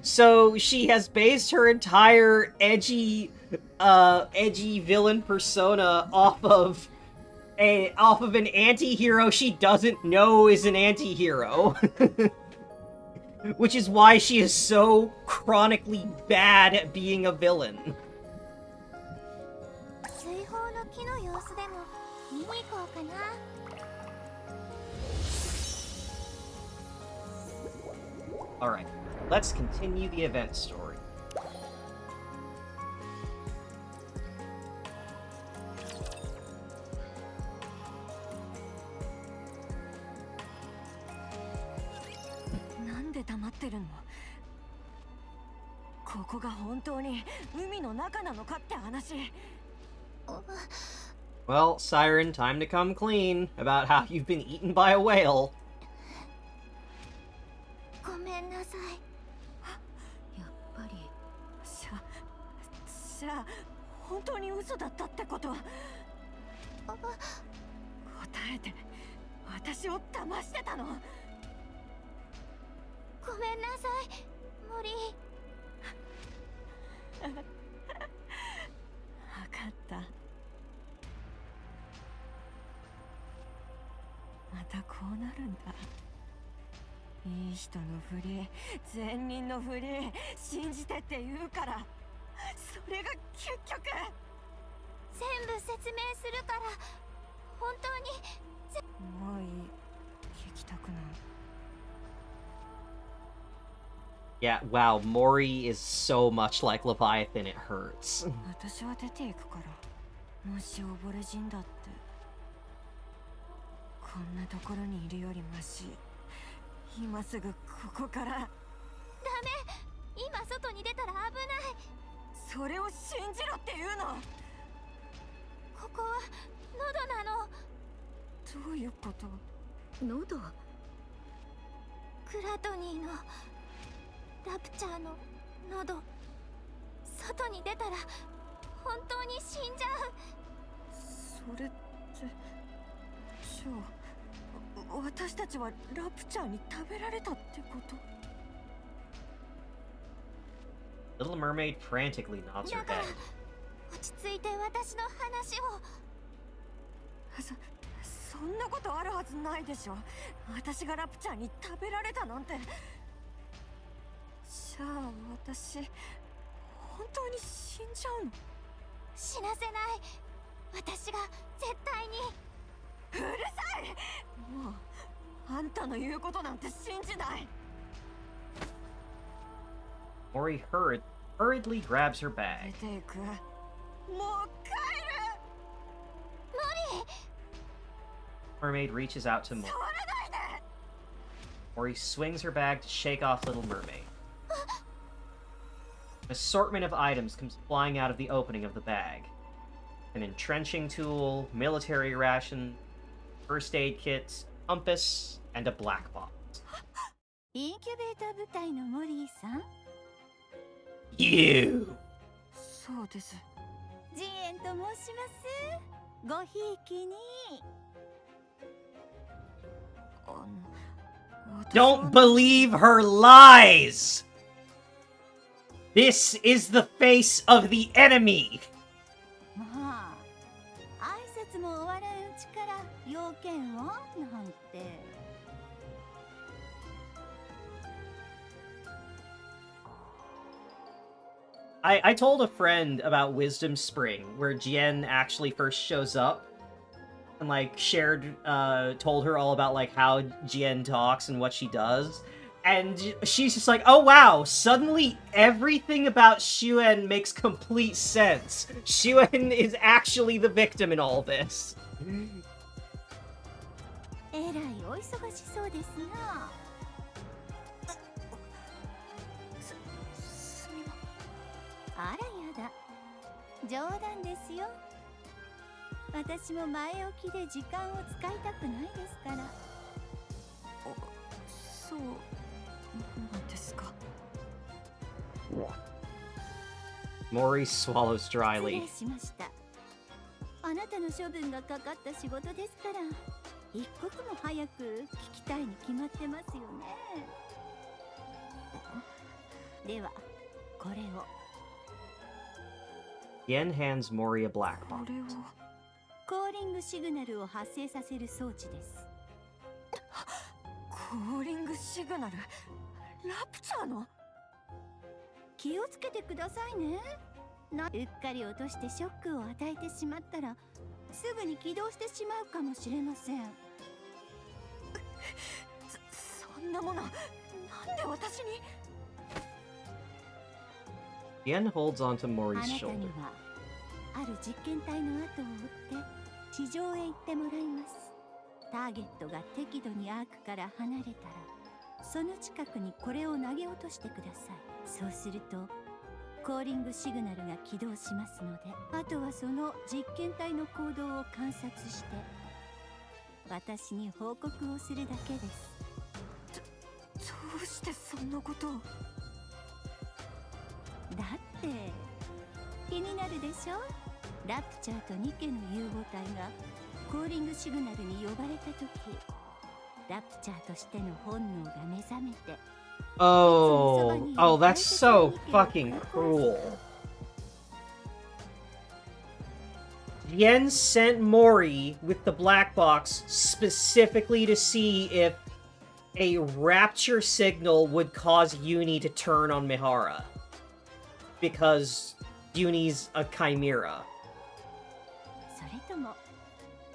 So she has based her entire edgy villain persona off of an anti-hero she doesn't know is an anti-hero. Which is why she is so chronically bad at being a villain. Alright, let's continue the event story. Well, Siren, time to come clean about how you've been eaten by a whale. いい人のふり、善人のふり、信じてって言うから、それが結局。全部説明するから、本当に。もういい、聞きたくない。Yeah, wow, Mori is so much like Leviathan, it hurts. 私は出ていくから、もし溺れ死んだってこんなところにいるよりマシ。今すぐここから。ダメ、今外に出たら危ない。それを信じろっていうの。ここは喉なの。どういうこと？喉？クラトニーのラプチャーの喉。外に出たら本当に死んじゃう。それってじゃあ私たちはラプチャーに食べられたってこと？ Little Mermaid frantically nods her だから head. 落ち着いて私の話を。そんなことあるはずないでしょ。私がラプチャーに食べられたなんて。じゃあ私本当に死んじゃうの？死なせない。私が絶対に。うるさい。もうあんたの言うことなんて信じない。 Mori hurriedly grabs her bag. 出ていく。もう帰る。無理。 Mermaid reaches out to Mori. 触らないで。 Mori swings her bag to shake off Little Mermaid. An assortment of items comes flying out of the opening of the bag. An entrenching tool, military ration, first aid kit, compass, and a black box. インキュベーター部隊のモリーさん、 You! そうです。ジエンと申します。ごひいきに。Don't believe her lies! This is the face of the enemy! まあ、挨拶も終わらんうちから要件をなんて。I told a friend about Wisdom Spring, where Jien actually first shows up and like told her all about like how Jien talks and what she does. And she's just like, oh wow, suddenly everything about Xuen makes complete sense. Xuen is actually the victim in all this. えらいお忙しそうですな。あらやだ、冗談ですよ。私も前置きで時間を使いたくないですから。そうなんですか。 Mori swallows 失 dryly. 礼しました。あなたの処分がかかった仕事ですから、一刻も早く聞きたいに決まってますよね。では、これを。 Jien hands Mori a black こ box. れを。コーリングシグナルを発生させる装置です。コーリングシグナル。ラプチャーの。気をつけてくださいね。うっかり落としてショックを与えてしまったら、すぐに起動してしまうかもしれません。そんなもの、なんで私に。 Jien holds onto あ Mori's なたに shoulder. はある実験体の後を追って地上へ行ってもらいます。ターゲットが適度にアークから離れたら、その近くにこれを投げ落としてください。そうするとコーリングシグナルが起動しますので、あとはその実験体の行動を観察して私に報告をするだけです。どうしてそんなことを。だって気になるでしょ。ラプチャーとニケの融合体がコーリングシグナルに呼ばれた時、ラプチャーとしての本能が目覚めて。 Oh, that's so fucking cruel. Jien sent Mori with the black box specifically to see if a rapture signal would cause Uni to turn on Mihara. Because Uni's a chimera. それとも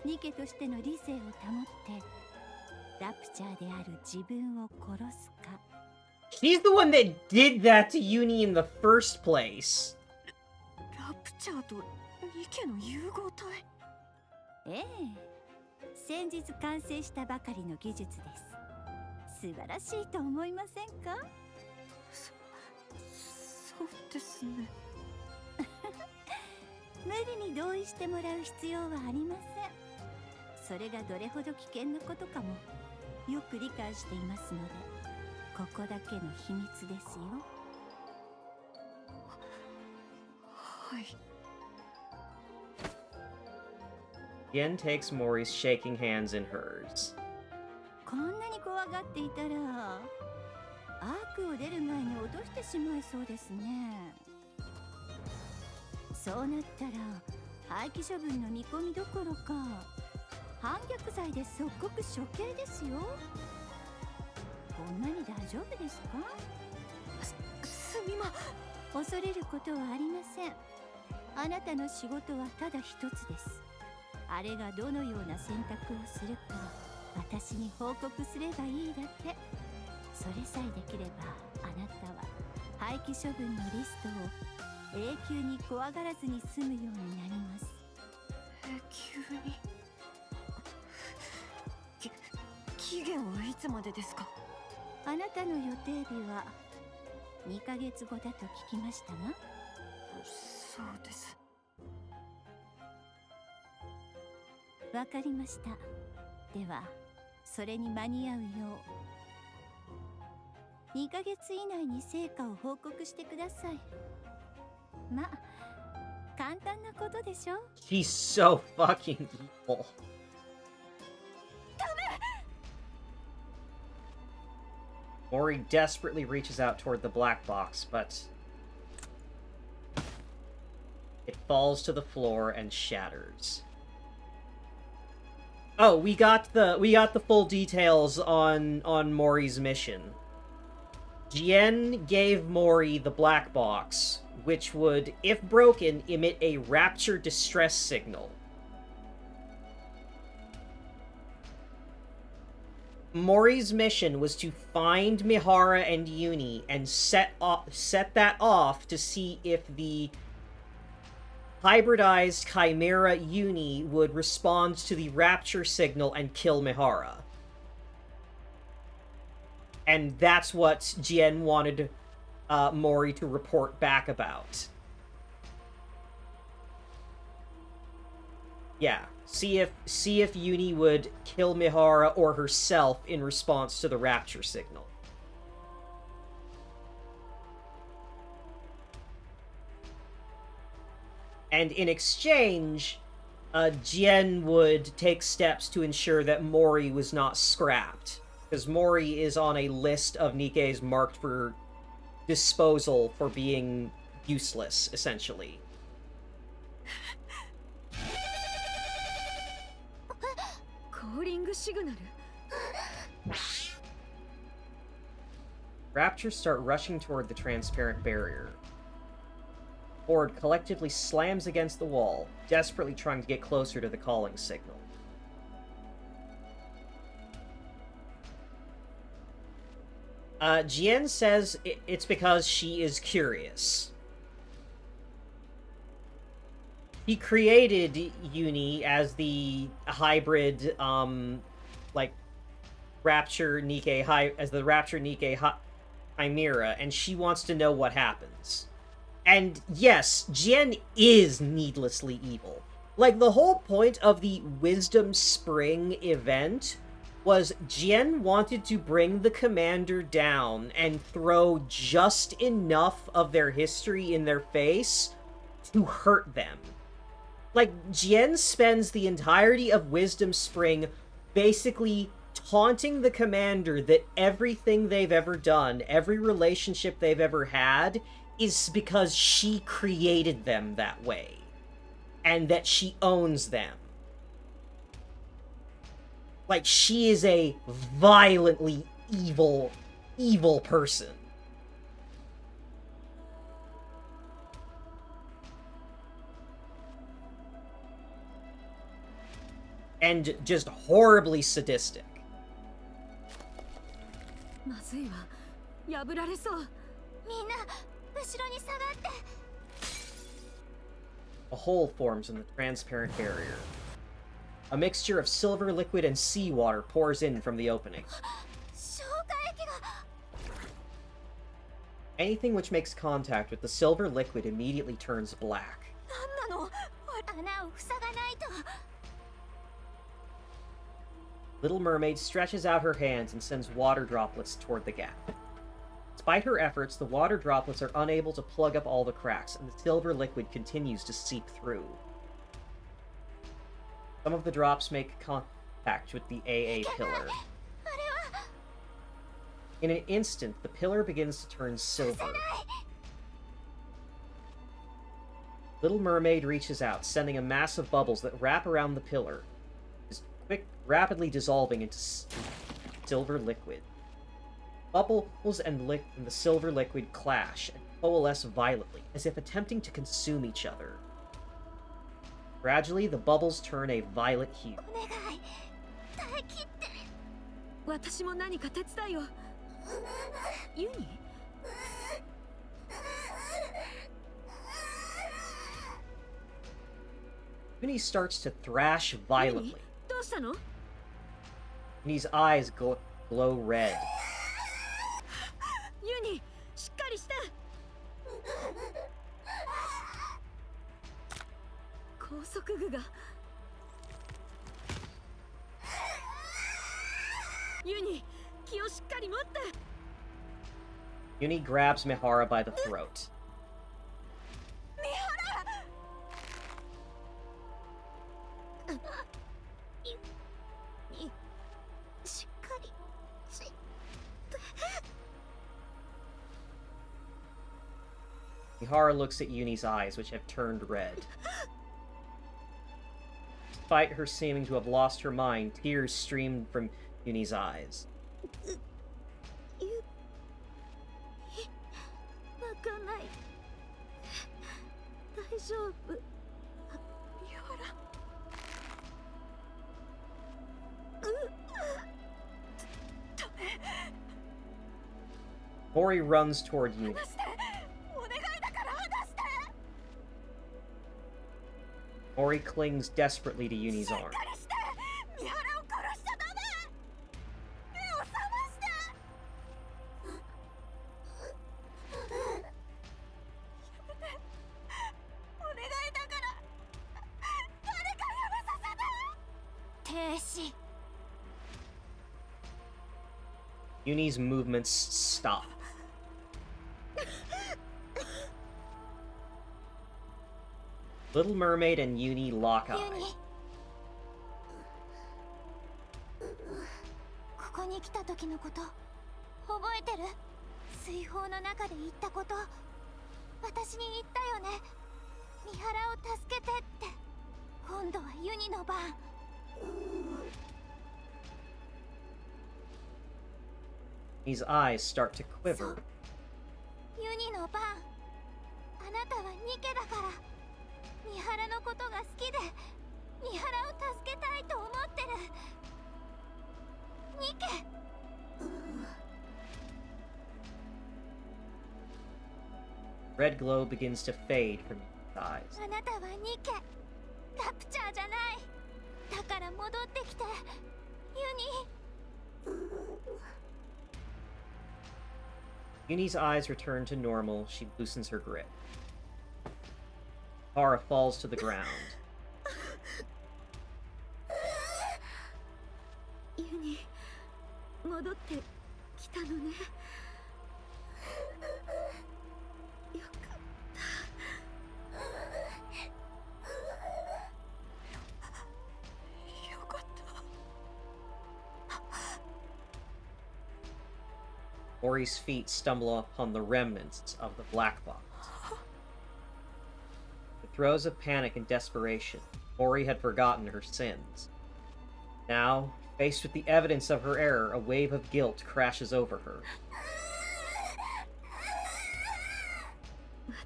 ニケとしての理性を保ってラプチャーである自分を殺すか。 He's the one that did that to Uni in the first place. ラプチャーとニケの融合体。ええ、先日完成したばかりの技術です。素晴らしいと思いませんか？そうですね。無理に同意してもらう必要はありません。それがどれほど危険なことかもよく理解していますので、ここだけの秘密ですよ。はい。Yen takes Mori's shaking hands in hers. こんなに怖がっていたらアークを出る前に落としてしまいそうですね。そうなったら廃棄処分の見込みどころか反逆罪で即刻処刑ですよ。こんなに大丈夫ですか？すみま。恐れることはありません。あなたの仕事はただ一つです。あれがどのような選択をするか私に報告すればいいだけ。それさえできればあなたは廃棄処分のリストを永久に怖がらずに済むようになります。永久に。期限はいつまでですか？あなたの予定日は2ヶ月後だと聞きましたが。そうです。わかりました。ではそれに間に合うよう2ヶ月以内に成果を報告してください。ま、簡単なことでしょ。 He's so fucking evil. Mori desperately reaches out toward the black box, but it falls to the floor and shatters. Oh, we got the full details on Mori's mission. Jien gave Mori the black box, which would, if broken, emit a rapture distress signal. Mori's mission was to find Mihara and Uni and set that off to see if the hybridized chimera Uni would respond to the rapture signal and kill Mihara. And that's what Jien wanted Mori to report back about. Yeah, see if Uni would kill Mihara or herself in response to the rapture signal. And in exchange, Jien would take steps to ensure that Mori was not scrapped, because Mori is on a list of Nikke's marked for disposal for being useless, essentially. Raptors start rushing toward the transparent barrier. Horde collectively slams against the wall, desperately trying to get closer to the calling signal. Jien says it's because she is curious. He created Uni as the hybrid, Rapture Nikke as the Rapture Nikke Chimera, and she wants to know what happens. And yes, Jien is needlessly evil. Like, the whole point of the Wisdom Spring event was Jien wanted to bring the commander down and throw just enough of their history in their face to hurt them. Like, Jien spends the entirety of Wisdom Spring basically taunting the commander that everything they've ever done, every relationship they've ever had, is because she created them that way. And that she owns them. Like, she is a violently evil, evil person. And just horribly sadistic. まずいわ。破られそう。みんな後ろに下がって。 A hole forms in the transparent barrier. A mixture of silver liquid and seawater pours in from the opening. 消化液が。 Anything which makes contact with the silver liquid immediately turns black. 何なの？穴を塞がないと。 Little Mermaid stretches out her hands and sends water droplets toward the gap. Despite her efforts, the water droplets are unable to plug up all the cracks, and the silver liquid continues to seep through. Some of the drops make contact with the AA pillar. In an instant, the pillar begins to turn silver. Little Mermaid reaches out, sending a mass of bubbles that wrap around the pillar, rapidly dissolving into silver liquid. Bubbles and the silver liquid clash and coalesce violently, as if attempting to consume each other. Gradually, the bubbles turn a violet hue. お願い。耐え切って。私も何か手伝いを。ユニ？ Uni starts to thrash violently. どうしたの？ Uni's eyes glow red. ユニ、しっかりして。高速具が。ユニ、気をしっかり持って。 Uni grabs Mihara by the throat. しっかりし。 Mihara looks at Uni's eyes, which have turned red. Despite her seeming to have lost her mind, tears streamed from Uni's eyes. 泣かない。大丈夫。ミハラ。 Mori runs toward Uni. 離して。お願いだから離して。 Mori clings desperately to Uni's しっ arm. かりして。三原を殺しちゃダメ。目を覚まして。やめて。お願いだから。誰かやめさせて。停止。 Uni's movements stop. Little Mermaid and Uni lock ユ eyes. ニ。ここに来た時のこと覚えてる？水泡の中で言ったこと。私に言ったよね。三原を助けてって。今度はユニの番。 Uni's eyes start to quiver. ユニの番。あなたはニケだから。三原のことが好きで三原を助けたいと思ってる。ニケ。 Red glow begins to fade from Uni's eyes. あなたはニケ。ラプチャーじゃない。だから戻ってきて。ユニ。 Uni's eyes return to normal. She loosens her grip. Mihara falls to the ground. ユニ、戻ってきたのね。よかった。よかった。 Mori's feet stumble upon the remnants of the black box. With throes of panic and desperation, Mori had forgotten her sins. Now, Faced with the evidence of her error, a wave of guilt crashes over her.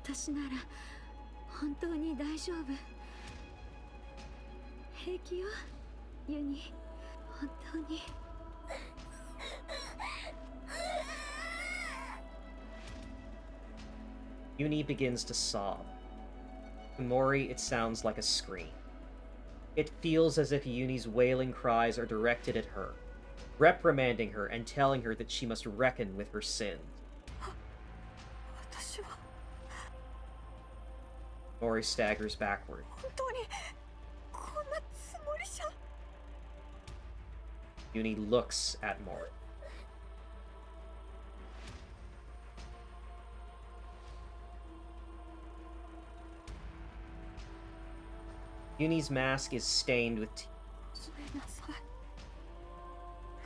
私なら本当に大丈夫。平気よ、ユニ。本当に。Uni begins to sob. To Mori, it sounds like a scream. It feels as if Uni's wailing cries are directed at her, reprimanding her and telling her that she must reckon with her sins. 私は Mori staggers backward. 本当にこんなつもりじゃ。 Uni looks at Mori. Uni's mask is stained with tears. ごめんなさい。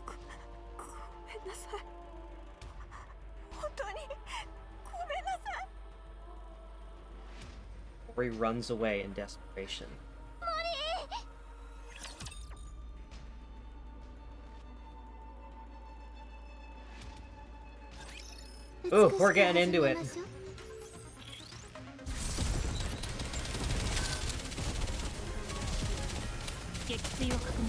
ごめんなさい。本当にごめんなさい。 Mori runs away in desperation. Ooh, we're getting into it. 撃墜を確認。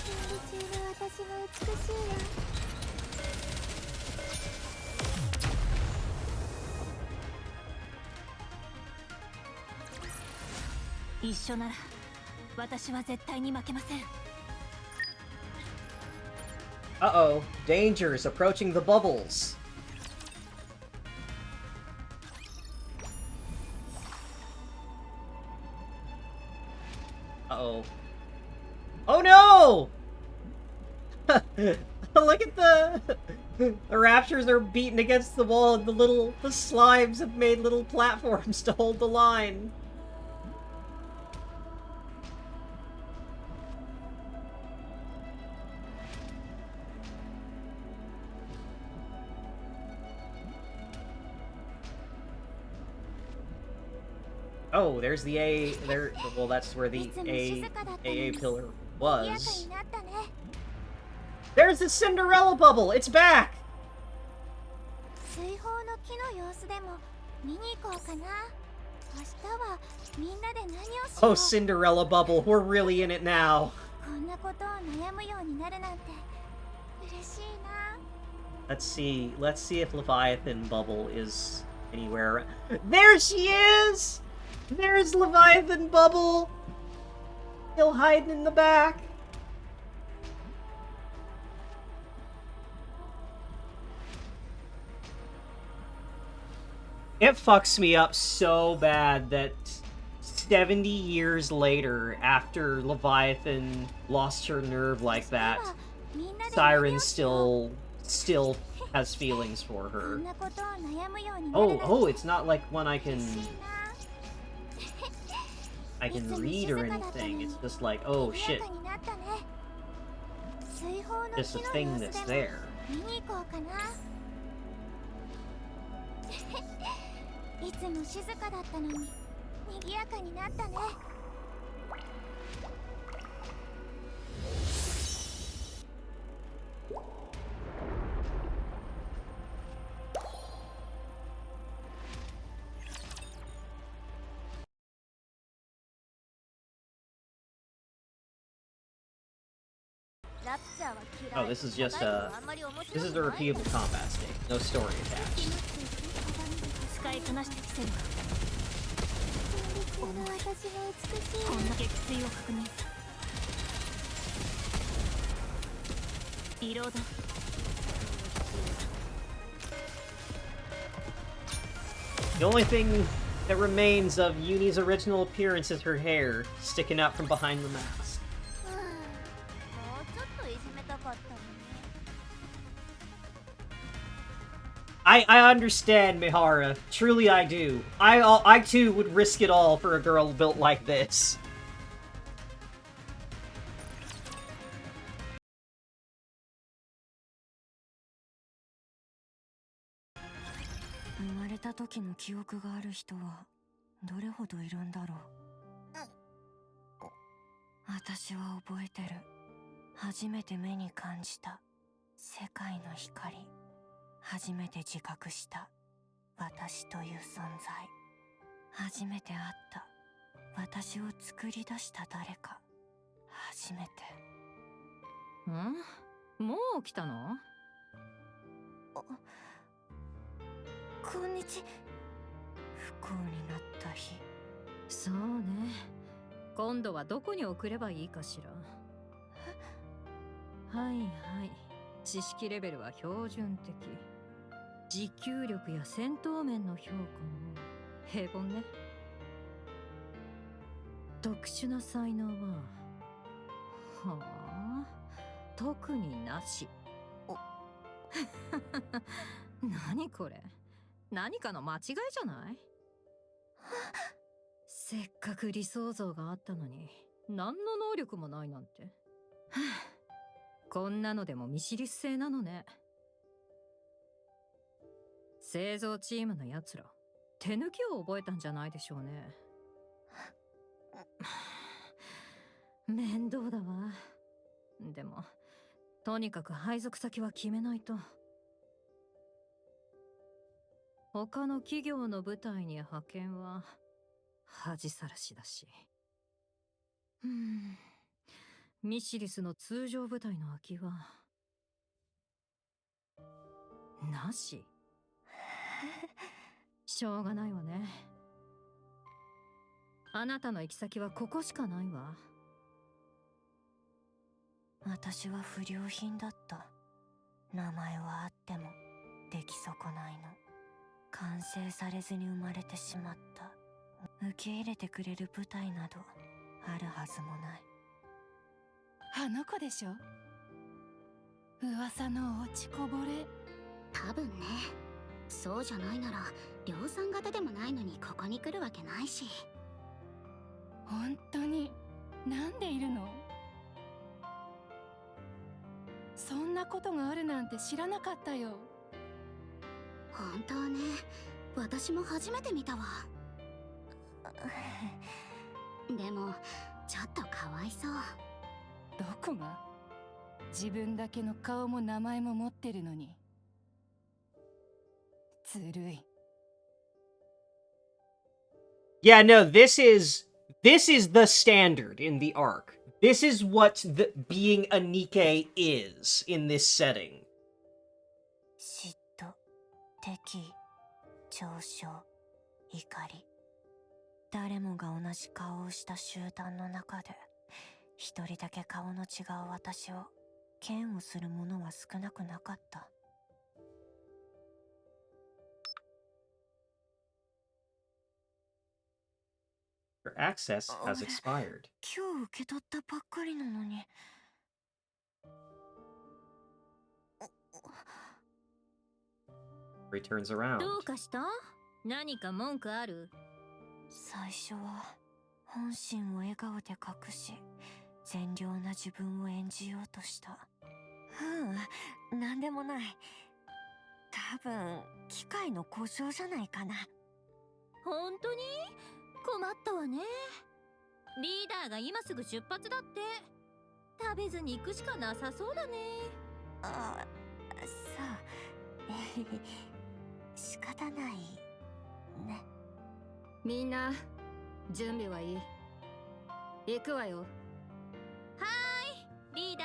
準備中の私も美しいわ。一緒なら私は絶対に負けません。 Uh-oh, dangers approaching the bubbles. Uh-oh. Oh no! Look at the raptors are beating against the wall and the slimes have made little platforms to hold the line. Oh, there's the A there. Well, that's where the AA pillar was. There's the Cinderella bubble. It's back. 水泡の木の様子でも見に行こうかな。明日はみんなで何をしよ Oh, う。 Cinderella bubble. We're really in it now. こんなことを悩むようになるなんて嬉しいな。 Let's see. Let's see if Leviathan bubble is anywhere. There she is. There's Leviathan bubble. Still hiding in the back. It fucks me up so bad that 70 years later, after Leviathan lost her nerve like that, Siren still has feelings for her. Oh, it's not like one I can read or anything. It's just like, oh shit. Just a thing that's there. いつも静かだったのに賑やかになったね。 Oh, this is just this is a repeatable combat state. No story attached. 使いこなしてみせるわ。準備中の私も美しい。こんな撃墜を確認。リロード。 The only thing that remains of Uni's original appearance is her hair sticking out from behind the mask. もうちょっといじめたかったのに。 I understand, Mihara. Truly I do. I too would risk it all for a girl built like this. 生まれた時の記憶がある人はどれほどいるんだろう。私は覚えてる。初めて目に感じた世界の光。初めて自覚した私という存在。初めて会った私を作り出した誰か。初めて。もう起きたの？こんにち。不幸になった日。そうね。今度はどこに送ればいいかしら。はいはい。知識レベルは標準的。持久力や戦闘面の評価も平凡ね。特殊な才能ははあ、特になし。何これ、何かの間違いじゃない？せっかく理想像があったのに何の能力もないなんて。こんなのでもミシリス製なのね。製造チームのやつら手抜きを覚えたんじゃないでしょうね。面倒だわ。でもとにかく配属先は決めないと。他の企業の部隊に派遣は恥さらしだし。ミシリスの通常部隊の空きはなし。しょうがないわね。あなたの行き先はここしかないわ。私は不良品だった。名前はあっても出来損ないの。完成されずに生まれてしまった。受け入れてくれる部隊などあるはずもない。あの子でしょ、噂の落ちこぼれ。多分ね。そうじゃないなら量産型でもないのにここに来るわけないし。本当になんでいるの？そんなことがあるなんて知らなかったよ。本当ね、私も初めて見たわ。でもちょっとかわいそう。どこが？自分だけの顔も名前も持ってるのに。ずるい。 Yeah, no, this is the standard in the arc. This is what being a Nikke is in this setting. 嫉妬、敵意、嘲笑、怒り。誰もが同じ顔をした集団の中で一人だけ顔の違う私を嫌悪する者は少なくなかった。Your access has expired. 今日受け取ったばっかりなのに。Returns around. どうかした？何か文句ある？最初は本心を笑顔で隠し善良な自分を演じようとした。なんでもない。多分機械の故障じゃないかな。本当に？困ったわね。リーダーが今すぐ出発だって。食べずに行くしかなさそうだね。あ、そう。仕方ないね。みんな準備はいい？行くわよ。はーい、リーダ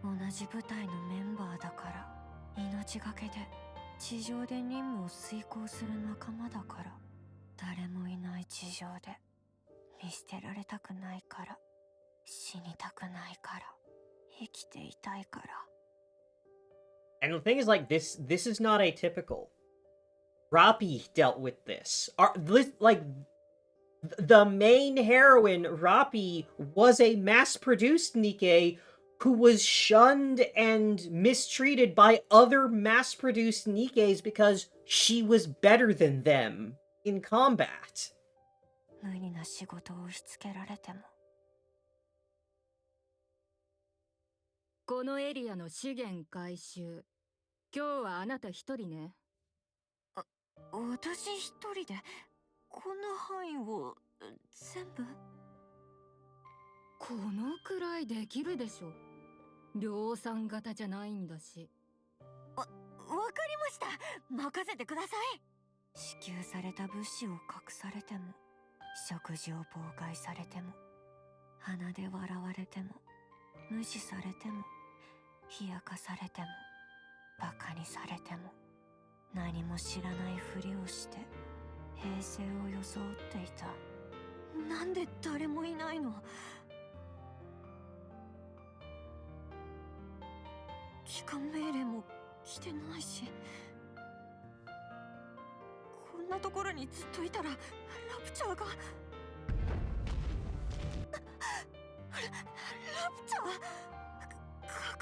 ー。同じ部隊のメンバーだから、命がけで地上で任務を遂行する仲間だから、誰もいない地上で見捨てられたくないから、死にたくないから、生きていたいから。And the thing is, like, this is not atypical. Rappi dealt with this. The main heroine, Rappi, was a mass-produced Nikke who was shunned and mistreated by other mass-produced Nikkes because she was better than them in combat. 無理な仕事を押し付けられても。このエリアの資源回収。今日はあなた一人ね。私一人でこんな範囲を全部？このくらいできるでしょ。量産型じゃないんだし。わかりました。任せてください。支給された物資を隠されても、食事を妨害されても、鼻で笑われても、無視されても、冷やかされても、バカにされても、何も知らないふりをして平静を装っていた。なんで誰もいないの？帰還命令も来てないし、こんなところにずっといたらラプチャーがラプチャー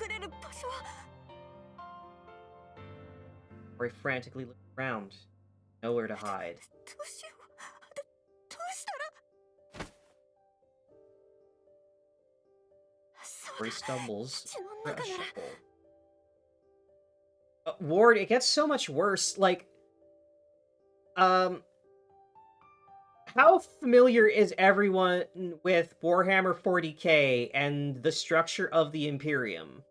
隠れる場所は。Rory frantically looked around. Nowhere to hide. どうしよう。どうしたら。そうだ。 Rory stumbles 血の for a 中なら。 shovel. Ward, it gets so much worse. Like, how familiar is everyone with Warhammer 40k and the structure of the Imperium?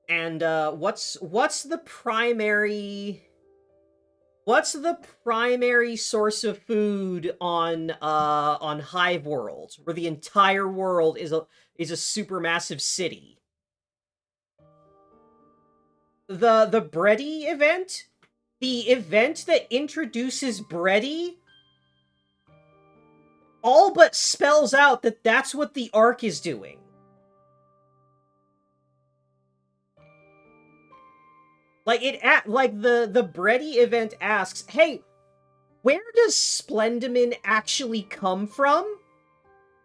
And what's the primary source of food on Hive World, where the entire world is a supermassive city? The Bready event? The event that introduces Bready all but spells out that that's what the Ark is doing. Like, the Bready event asks, hey, where does Splendimin actually come from?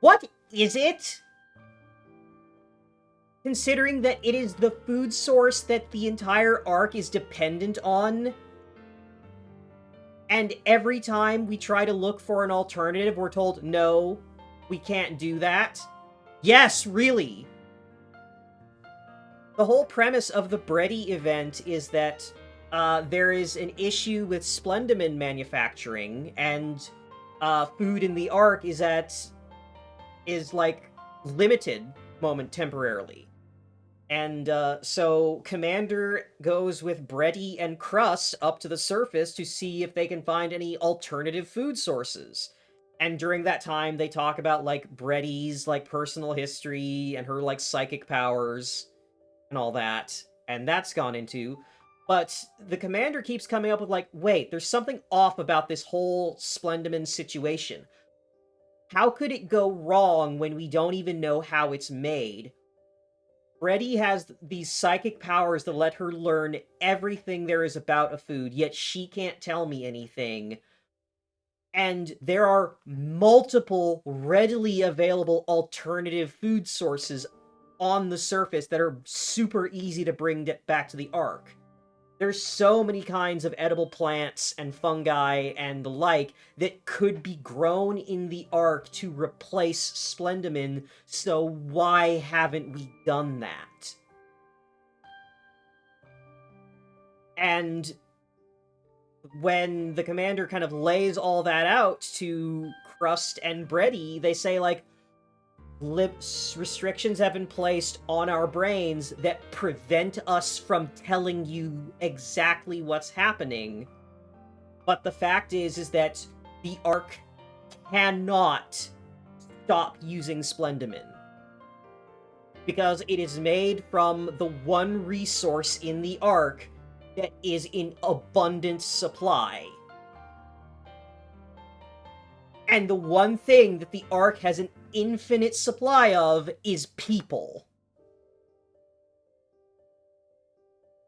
What is it? Considering that it is the food source that the entire Ark is dependent on. And every time we try to look for an alternative, we're told, no, we can't do that. Yes, really. The whole premise of the Bready event is that there is an issue with Splendimin manufacturing, and food in the Ark is limited temporarily. And so Commander goes with Bready and Crust up to the surface to see if they can find any alternative food sources. And during that time, they talk about, like, Bready's, like, personal history and her, like, psychic powers and all that. And that's gone into. But the Commander keeps coming up with, like, wait, there's something off about this whole Splendimin situation. How could it go wrong when we don't even know how it's made? Bready has these psychic powers that let her learn everything there is about a food, yet she can't tell me anything. And there are multiple readily available alternative food sources on the surface that are super easy to bring back to the Ark. There's so many kinds of edible plants and fungi and the like that could be grown in the Ark to replace Splendimin, so why haven't we done that? And when the Commander kind of lays all that out to Crust and Bready, they say, like, restrictions have been placed on our brains that prevent us from telling you exactly what's happening. But the fact is that the Ark cannot stop using Splendimin. Because it is made from the one resource in the Ark that is in abundant supply. And the one thing that the Ark has an infinite supply of is people.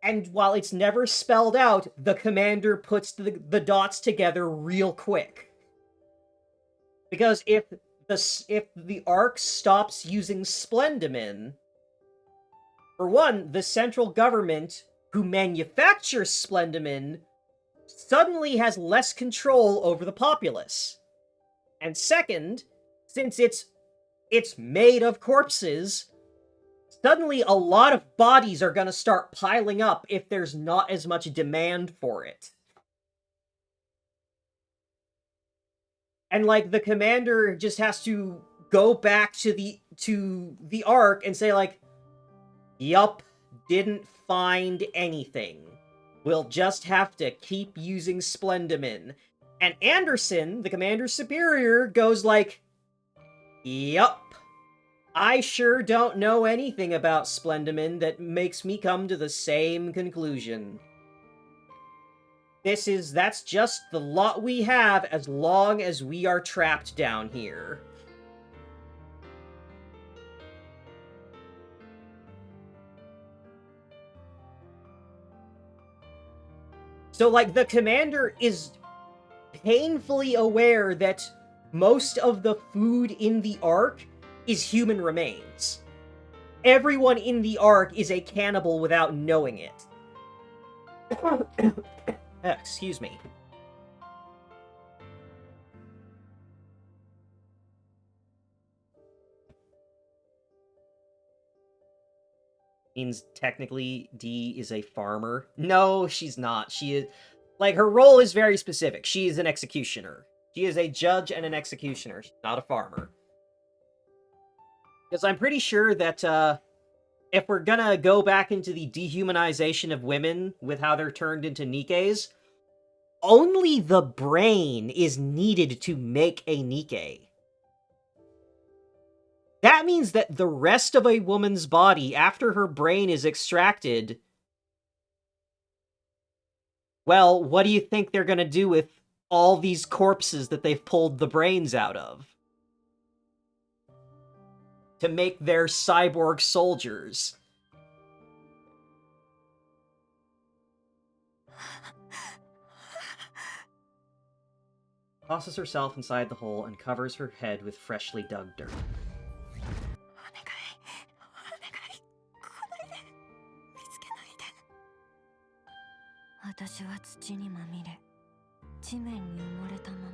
And while it's never spelled out, the Commander puts the dots together real quick. Because if the Ark stops using Splendimin, for one, the central government, who manufactures Splendimin, suddenly has less control over the populace. And second, since it's made of corpses, suddenly a lot of bodies are going to start piling up if there's not as much demand for it. And, like, the commander just has to go back to the Ark and say, like, yup, didn't find anything. We'll just have to keep using Splendimin. And Anderson, the commander superior, goes like, yup, I sure don't know anything about Splendimin that makes me come to the same conclusion. That's just the lot we have as long as we are trapped down here. So, like, the commander is painfully aware that most of the food in the Ark is human remains. Everyone in the Ark is a cannibal without knowing it. Excuse me. Means technically Dee is a farmer. No, she's not. She is... Like, her role is very specific. She is an executioner. She is a judge and an executioner. She's not a farmer. Because I'm pretty sure that, if we're gonna go back into the dehumanization of women with how they're turned into Nikkes, only the brain is needed to make a Nikke. That means that the rest of a woman's body, after her brain is extracted... Well, what do you think they're gonna do with all these corpses that they've pulled the brains out of? To make their cyborg soldiers. Tosses herself inside the hole and covers her head with freshly dug dirt.私は土にまみれ、地面に埋もれたまま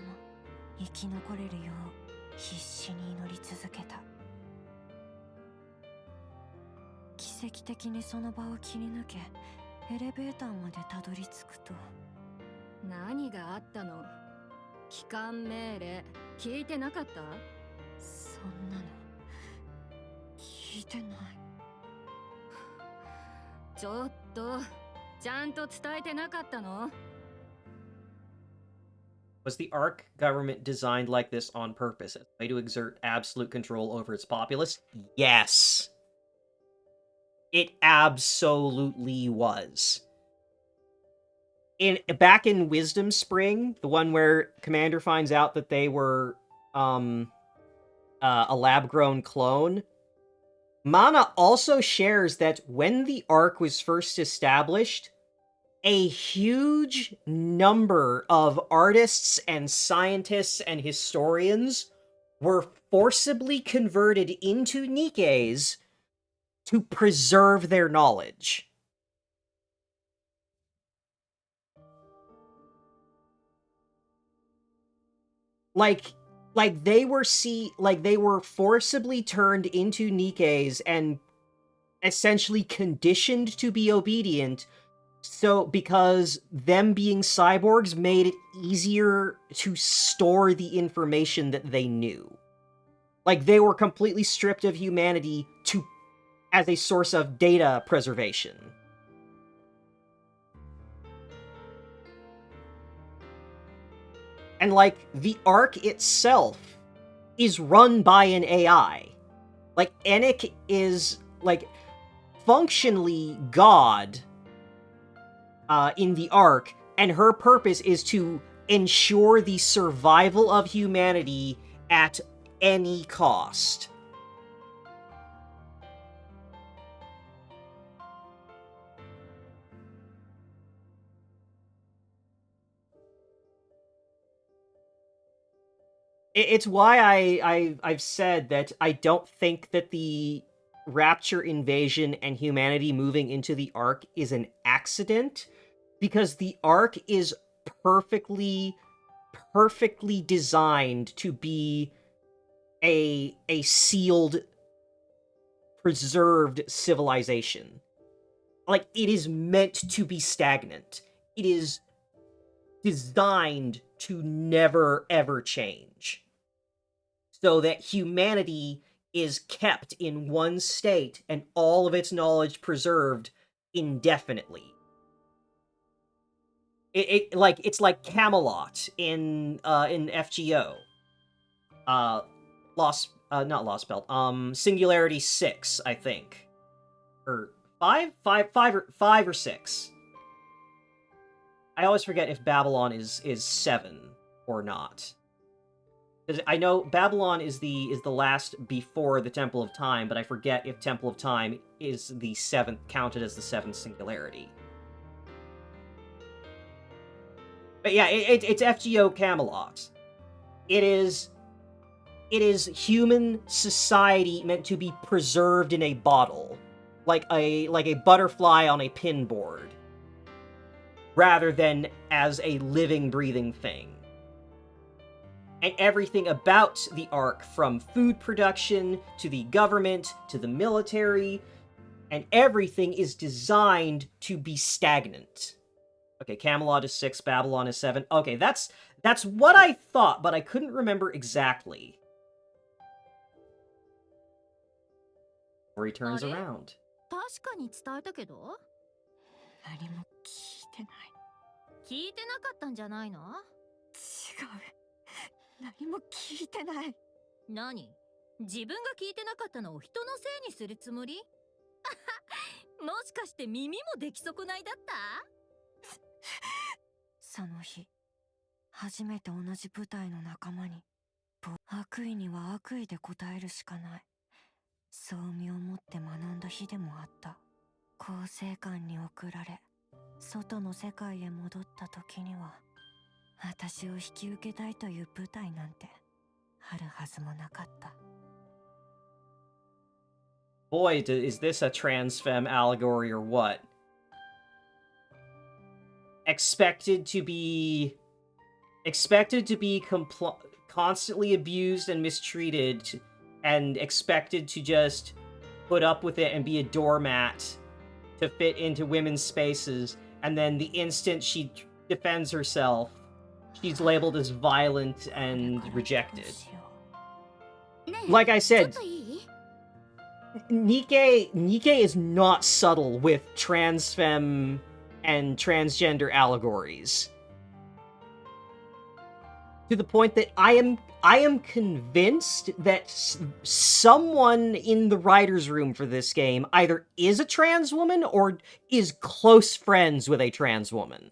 生き残れるよう必死に祈り続けた。奇跡的にその場を切り抜け、エレベーターまでたどり着くと。何があったの？帰還命令聞いてなかった？そんなの聞いてない。ちょっとちゃんと伝えてなかったの？ Was the Ark government designed like this on purpose, as a way to exert absolute control over its populace? Yes. It absolutely was. Back in Wisdom Spring, the one where Commander finds out that they were a lab-grown clone, Mana also shares that when the Ark was first established, a huge number of artists and scientists and historians were forcibly converted into Nikkes to preserve their knowledge. Like they were forcibly turned into Nikkes and essentially conditioned to be obedient. So, because them being cyborgs made it easier to store the information that they knew. Like, they were completely stripped of humanity as a source of data preservation. And, like, the Ark itself is run by an AI. Like, Enic is, like, functionally God in the Ark, and her purpose is to ensure the survival of humanity at any cost. It's why I've said that I don't think that the Rapture invasion and humanity moving into the Ark is an accident, because the Ark is perfectly designed to be a sealed preserved civilization. Like, it is meant to be stagnant. It is designed to never, ever change. So that humanity is kept in one state and all of its knowledge preserved indefinitely. It's like Camelot in FGO. Not Lost Belt. Singularity 6, I think. Or 5 or 6. I always forget if Babylon is 7 or not. Because I know Babylon is the last before the Temple of Time, but I forget if Temple of Time is the 7th, counted as the 7th singularity. But yeah, it's FGO Camelot. It is human society meant to be preserved in a bottle, like a butterfly on a pinboard, rather than as a living, breathing thing. And everything about the Ark, from food production to the government to the military, and everything is designed to be stagnant. Okay, Camelot is 6, Babylon is 7. Okay, that's what I thought, but I couldn't remember exactly. Or he turns around. 確かに伝えたけど何も聞いてない。聞いてなかったんじゃないの？違う。何も聞いてない。何？自分が聞いてなかったのを人のせいにするつもり？もしかして耳も出来損ないだった？その日、初めて同じ部隊の仲間に、悪意には悪意で応えるしかない。そう身をもって学んだ日でもあった。厚生館に送られ、外の世界へ戻った時には、私を引き受けたいという部隊なんてあるはずもなかった。Boy, is this a trans femme allegory or what? Expected to be constantly abused and mistreated, and expected to just put up with it and be a doormat to fit into women's spaces, and then the instant she defends herself, she's labeled as violent and rejected. Like I said, Nikke is not subtle with trans femme and transgender allegories. To the point that I am convinced that someone in the writer's room for this game either is a trans woman or is close friends with a trans woman.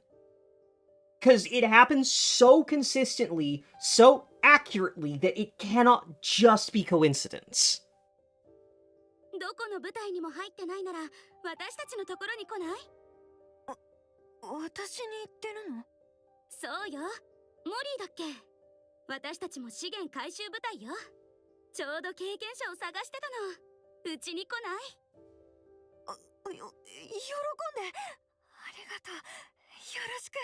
Because it happens so consistently, so accurately, that it cannot just be coincidence. どこの部隊にも入ってないなら私たちのところに来ない？私に言ってるの？そうよ。モリーだっけ？私たちも資源回収部隊よ。ちょうど経験者を探してたの。うちに来ない？喜んで。ありがとう。よろしく。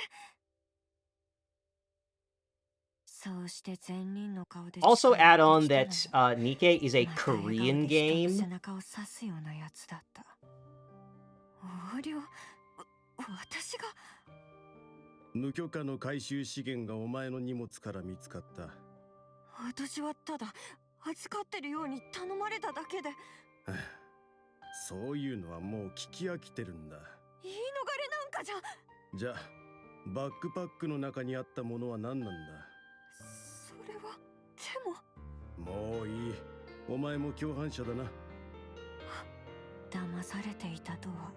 Also add on that Nikke is a Korean game. 無許可の回収資源がお前の荷物から見つかった。私はただ預かってるように頼まれただけで。そういうのはもう聞き飽きてるんだ。言い逃れなんかじゃ。じゃあバックパックの中にあったものは何なんだ？ それはでも。もういい。お前も共犯者だな。騙されていたとは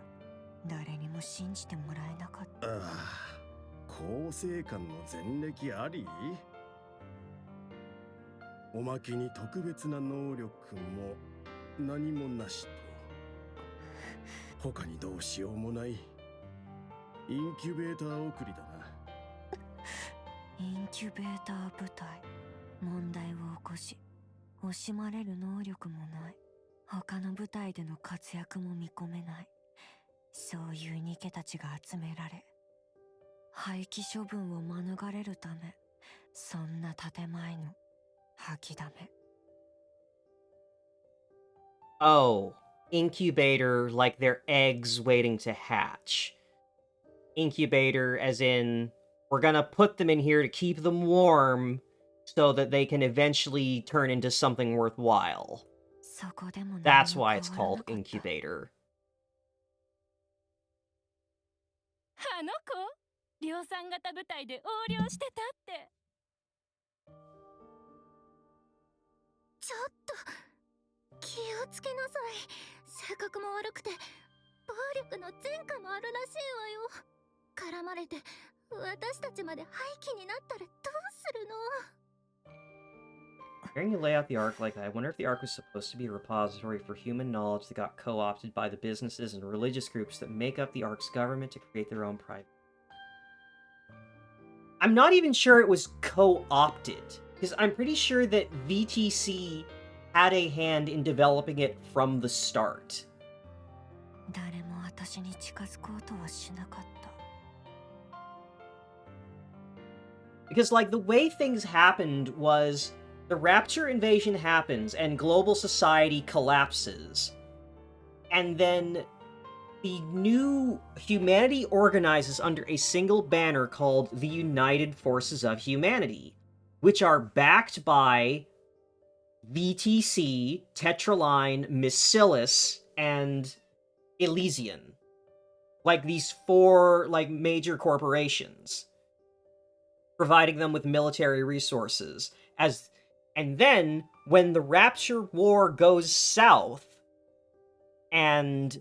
誰にも信じてもらえなかった。ああ、厚生官の前歴あり？おまけに特別な能力も何もなしと。他にどうしようもない。インキュベーター送りだな。インキュベーター部隊。 問題を起こし、惜しまれる能力もない。他の部隊での活躍も見込めない。そういうニケたちが集められ、廃棄処分を免れるため、そんな建前の吐きだめ。Oh, incubator like they're eggs waiting to hatch. Incubator as in, we're gonna put them in here to keep them warm so that they can eventually turn into something worthwhile. そこでも何も That's 変わ why ら it's な called かった。 incubator. あの子量産型部隊で横領してたって。ちょっと気をつけなさい。性格も悪くて暴力の前科もあるらしいわよ。絡まれて私たちまで廃棄になったらどうするの？ Hearing you lay out the Ark like that, I wonder if the Ark was supposed to be a repository for human knowledge that got co-opted by the businesses and religious groups that make up the Ark's government to create their own private... I'm not even sure it was co-opted, because I'm pretty sure that VTC had a hand in developing it from the start. 誰も私に近づこうとはしなかった。 Because, like, the way things happened was the Rapture invasion happens and global society collapses. And then the new humanity organizes under a single banner called the United Forces of Humanity, which are backed by VTC, Tetraline, Miscellus, and Elysian. Like, these four, like, major corporations, providing them with military resources. And then, when the Rapture War goes south, and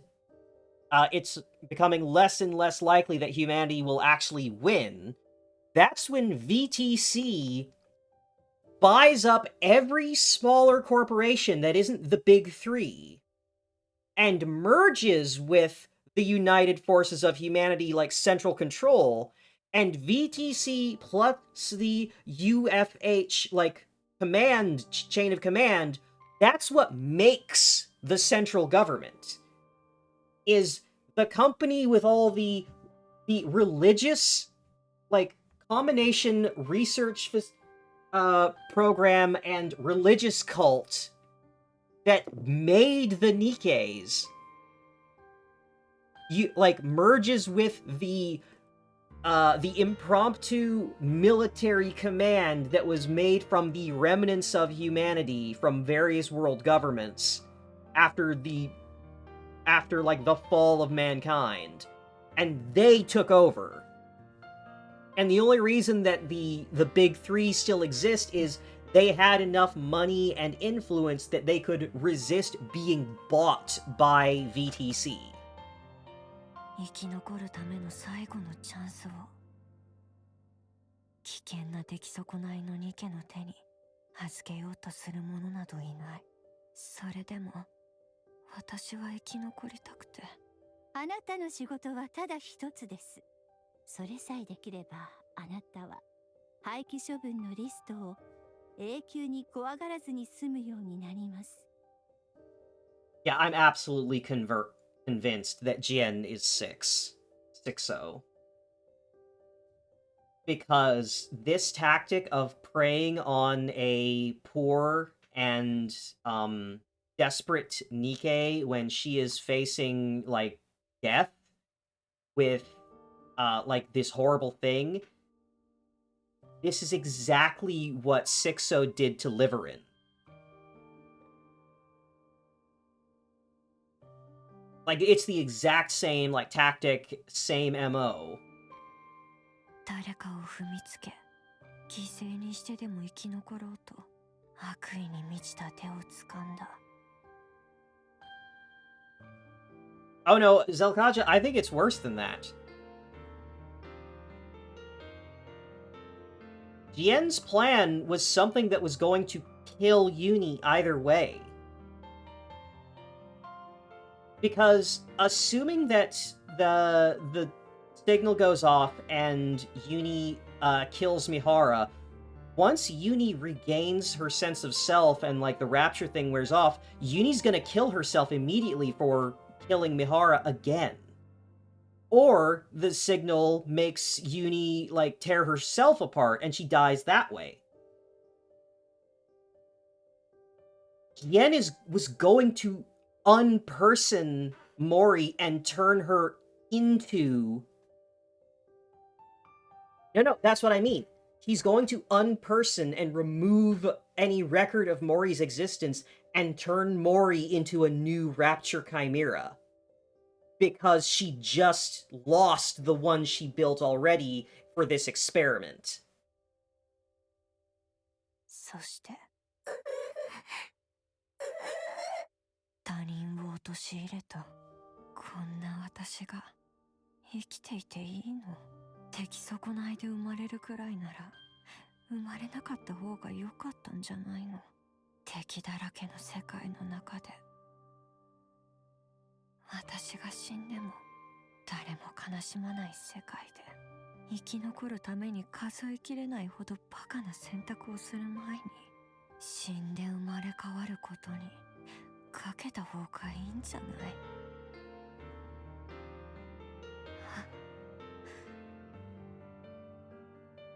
it's becoming less and less likely that humanity will actually win, that's when VTC buys up every smaller corporation that isn't the big three, and merges with the United Forces of Humanity, like, central control, and VTC plus the UFH, like, chain of command, that's what makes the central government. Is the company with all the religious, like, combination research program and religious cult that made the Nikkes, merges with the impromptu military command that was made from the remnants of humanity from various world governments after the fall of mankind, and they took over. And the only reason that the big three still exist is they had enough money and influence that they could resist being bought by VTC. 生き残るための最後のチャンスを危険な出来損ないのニケの手に預けようとする者などいない。それでも私は生き残りたくて。あなたの仕事はただ一つです。それさえできればあなたは廃棄処分のリストを永久に怖がらずに済むようになります。 Yeah, I'm absolutely convinced that Jien is 6-0. Because this tactic of preying on a poor and desperate Nikke when she is facing, like, death with like this horrible thing, this is exactly what 6-0 did to Liverin. Like, it's the exact same, like, tactic, same MO. 誰かを踏みつけ、犠牲にしてでも生き残ろうと悪意に満ちた手を掴んだ。 Oh no, Zelkaja, I think it's worse than that. Jien's plan was something that was going to kill Uni either way. Because assuming that the signal goes off and Uni kills Mihara, once Uni regains her sense of self and, like, the rapture thing wears off, Uni's gonna kill herself immediately for killing Mihara again. Or the signal makes Uni, like, tear herself apart and she dies that way. Jien was going to unperson Mori and turn her into... No, that's what I mean. He's going to unperson and remove any record of Mori's existence and turn Mori into a new Rapture Chimera. Because she just lost the one she built already for this experiment. そして他人を陥れたこんな私が生きていていいの？敵損ないで生まれるくらいなら生まれなかった方が良かったんじゃないの？敵だらけの世界の中で私が死んでも誰も悲しまない世界で生き残るために数えきれないほどバカな選択をする前に死んで生まれ変わることにかけた方がいいんじゃない？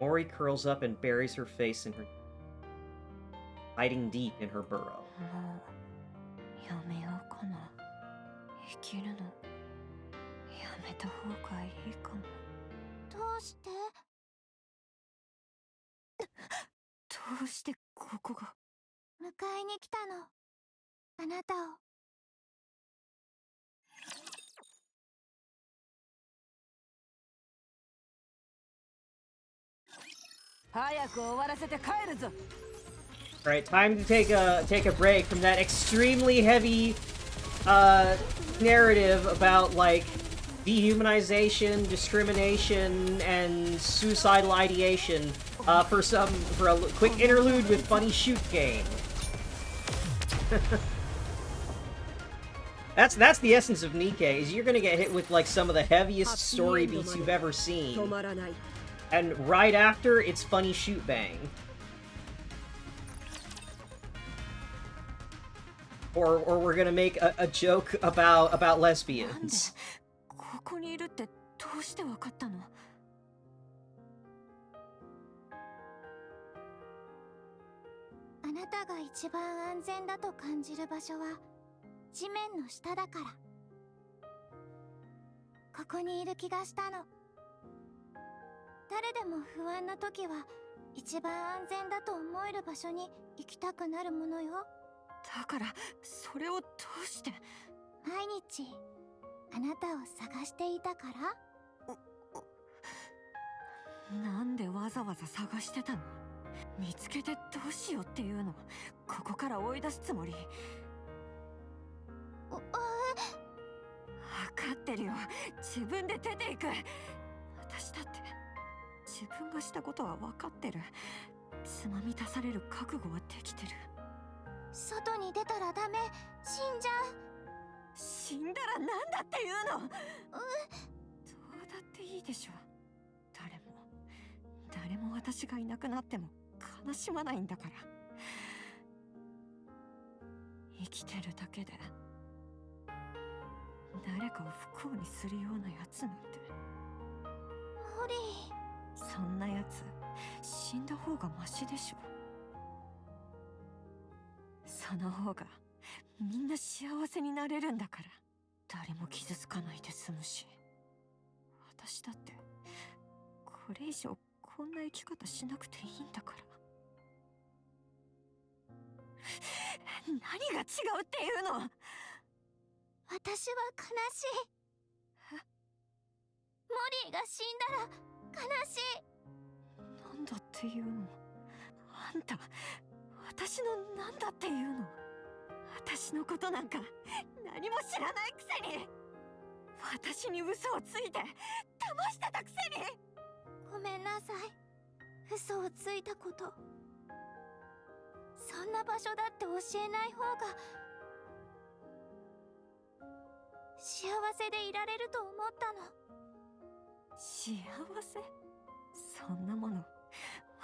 Mori curls up and buries her face in her... hiding deep in her burrow. もうやめようかな。生きるのやめた方がいいかも。どうして？どうしてここが？迎えに来たの。あなたを。早く終わらせて帰るぞ。 Alright, time to take a break from that extremely heavy narrative about like dehumanization, discrimination, and suicidal ideation for a quick interlude with funny shoot game. That's the essence of Nikke, is you're gonna get hit with like some of the heaviest story beats you've ever seen. And right after, it's funny shoot bang. Or we're gonna make a joke about lesbians. ここにいるってどうしてわかったの？あなたが一番安全だと感じる場所は地面の下だから。ここにいる気がしたの。誰でも不安な時は一番安全だと思える場所に行きたくなるものよ。だからそれをどうして？毎日あなたを探していたから。なんでわざわざ探してたの？見つけてどうしようっていうの？ここから追い出すつもり？分かってるよ。自分で出ていく。私だって自分がしたことは分かってる。つまみ出される覚悟はできてる。外に出たらダメ。死んじゃう。死んだらなんだっていうの？どうだっていいでしょ。誰も私がいなくなっても悲しまないんだから。生きてるだけで誰かを不幸にするようなやつなんて。モリー。そんなやつ死んだ方がマシでしょ。その方がみんな幸せになれるんだから。誰も傷つかないで済むし。私だってこれ以上こんな生き方しなくていいんだから。何が違うっていうの？私は悲しい。モリーが死んだら悲しい。なんだっていうの？あんた私のなんだっていうの？私のことなんか何も知らないくせに。私に嘘をついて騙してたくせに。ごめんなさい。嘘をついたこと。そんな場所だって教えない方が幸せでいられると思ったの。幸せ？そんなもの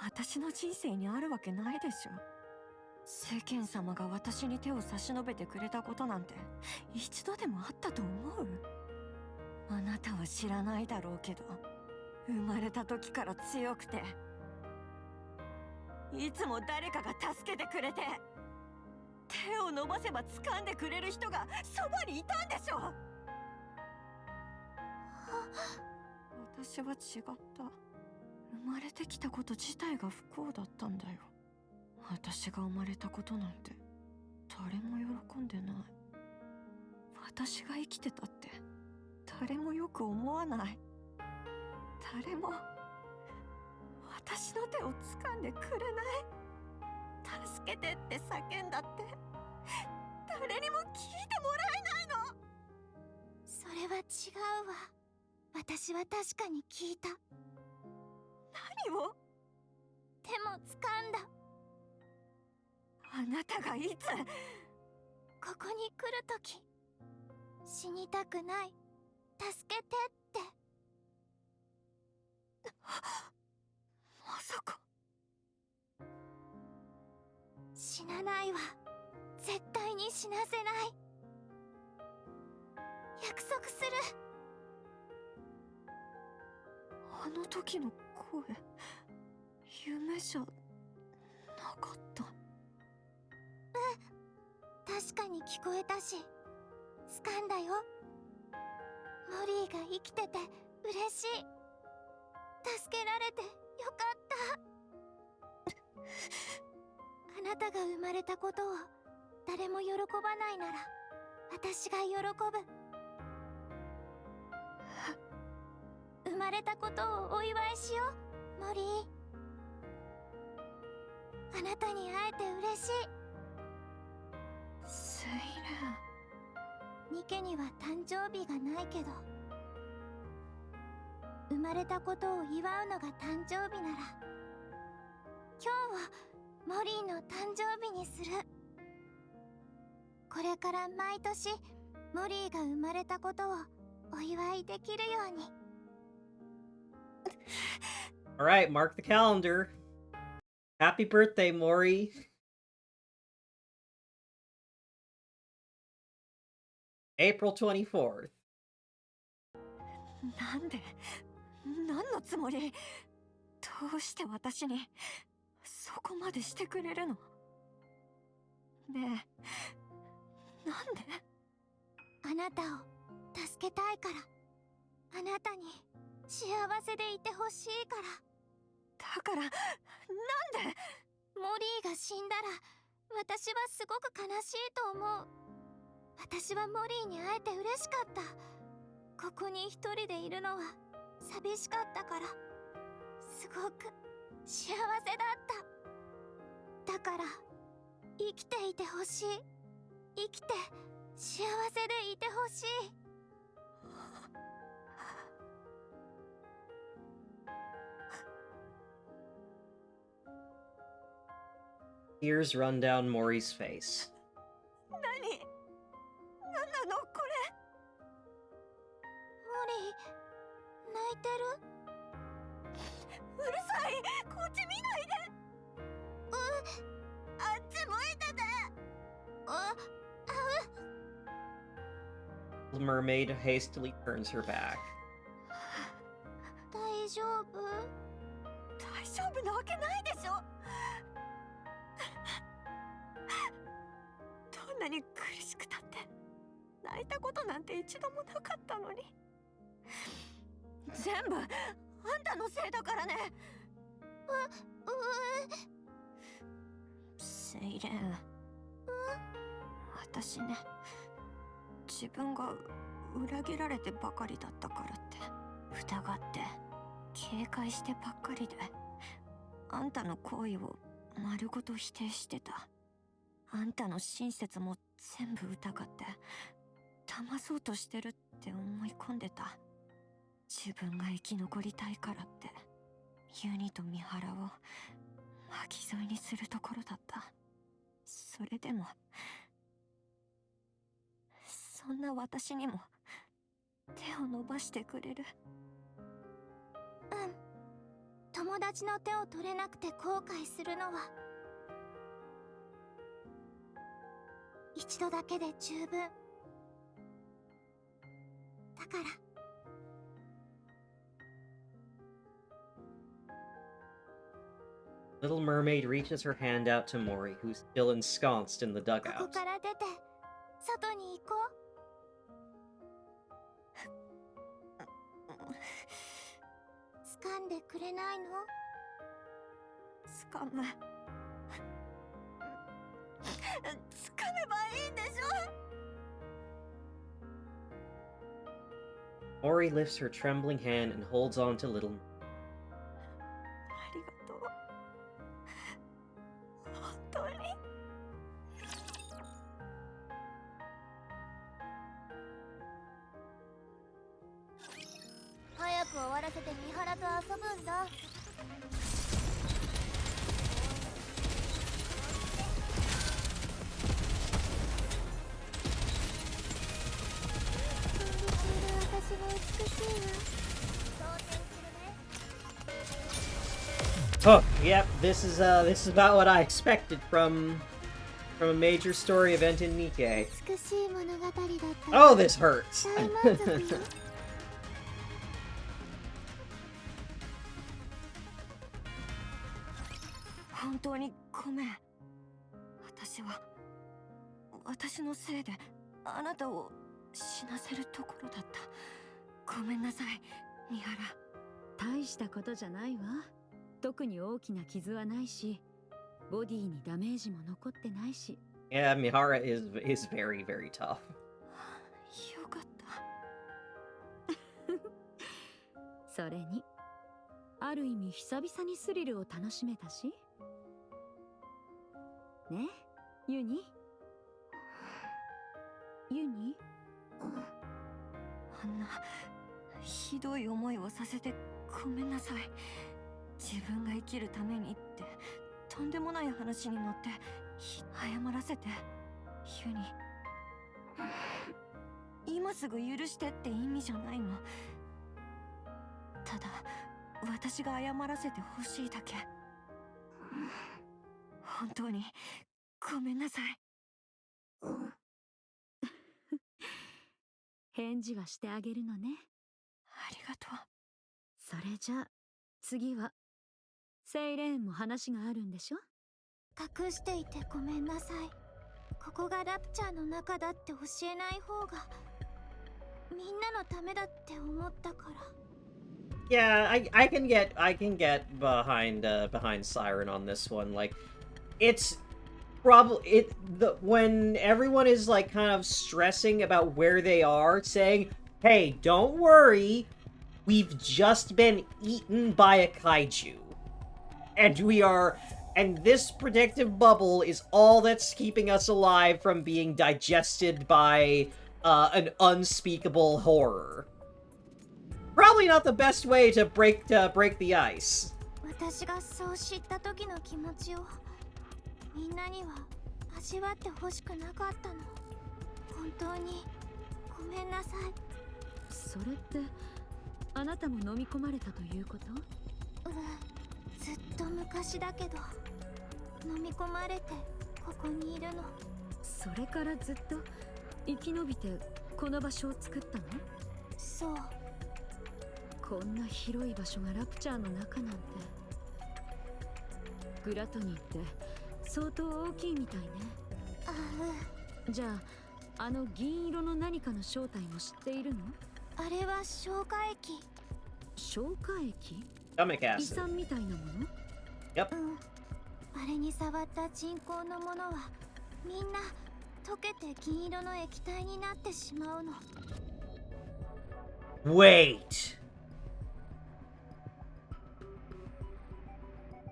私の人生にあるわけないでしょ。世間様が私に手を差し伸べてくれたことなんて一度でもあったと思う？あなたは知らないだろうけど、生まれた時から強くて、いつも誰かが助けてくれて、手を伸ばせば掴んでくれる人がそばにいたんでしょ。私は違った。生まれてきたこと自体が不幸だったんだよ。私が生まれたことなんて誰も喜んでない。私が生きてたって誰もよく思わない。誰も私の手を掴んでくれない。助けてって叫んだって誰にも聞いてもらえないの。それは違うわ。私は確かに聞いた。何を？手も掴んだ。あなたがいつ？ここに来るとき、死にたくない、助けてって。まさか。死なないわ。絶対に死なせない。約束する。あの時の声、夢じゃなかった。確かに聞こえたし、掴んだよ。モリーが生きてて嬉しい。助けられてよかった。あなたが生まれたことを誰も喜ばないなら、私が喜ぶ。生まれたことをお祝いしよう、モリー。あなたに会えて嬉しい。セイレン。ニケには誕生日がないけど、生まれたことを祝うのが誕生日なら、今日はモリーの誕生日にする。これから毎年モリーが生まれたことをお祝いできるように。All right, mark the calendar. Happy birthday, Mori. April 24th. なんで？何のつもり？どうして私にそこまでしてくれるの？ねえ、なんで？あなたを助けたいから。あなたに幸せでいてほしいから。だから、なんで？モリーが死んだら、私はすごく悲しいと思う。私はモリーに会えて嬉しかった。ここに一人でいるのは寂しかったから、すごく幸せだった。だから、生きていてほしい。生きて幸せでいてほしい。Tears run down Mori's face. 何なのこれ？モリー、泣いてる？うるさい！こっち見ないで！あっち向いてて！The mermaid hastily turns her back. 大丈夫？大丈夫なわけないでしょ！どんなに苦しくたって泣いたことなんて一度もなかったのに。全部あんたのせいだからね。セイレン、私ね、自分が裏切られてばかりだったからって疑って警戒してばっかりで、あんたの行為を丸ごと否定してた。あんたの親切も全部疑って騙そうとしてるって思い込んでた。自分が生き残りたいからってユニと三原を巻き添えにするところだった。それでもそんな私にも手を伸ばしてくれる？うん。友達の手を取れなくて後悔するのは一度だけで十分だから。Little mermaid reaches her hand out to Mori, who's still ensconced in the こ dugout. こから出て外に行こう。掴んでくれないの？掴む。掴めばいいんでしょ。 Mori lifts her trembling hand and holds on to little. ありがとう。本当に。早く終わらせて三原と遊ぶんだ。私も美しいわ。当選するね。 Oh, yep. This is about what I expected from a major story event in Nikke. 美しい物語だった。 Oh, this hurts. 大満足よ。本当にごめん。私のせいであなたを死なせるところだった。ごめんなさい、三原。大したことじゃないわ。特に大きな傷はないし、ボディにダメージも残ってないし。Yeah, Mihara is very, very tough. よかった。それに、ある意味久々にスリルを楽しめたし。ね、ユニ？ユニ？あんなひどい思いをさせてごめんなさい。自分が生きるためにってとんでもない話に乗って謝らせて、ユニ。今すぐ許してって意味じゃないの。ただ私が謝らせてほしいだけ。本当にごめんなさい。返事はしてあげるのね。ありがとう。それじゃあ次はセイレーンも話があるんでしょ？隠していてごめんなさい。ここがラプチャーの中だって教えない方がみんなのためだって思ったから。Yeah, I can get behind Siren on this one. Like, it's probably when everyone is like kind of stressing about where they are, saying, "Hey, don't worry, we've just been eaten by a kaiju, and this protective bubble is all that's keeping us alive from being digested by an unspeakable horror." Probably not the best way to break the ice. 私がそう知った時の気持ちをみんなには味わってほしくなかったの。本当にごめんなさい。それってあなたも飲み込まれたということ？ずっと昔だけど飲み込まれてここにいるの。それからずっと生き延びてこの場所を作ったの？そう。こんな広い場所がラプチャーの中なんて。グラトニーって相当大きいみたいね。ああ、じゃああの銀色の何かの正体も知っているの？あれは消化液。消化液？ Stomach 胃 acid. 酸みたいなもの？ Yep. あれに触った人工のものはみんな溶けて銀色の液体になってしまうの。Wait.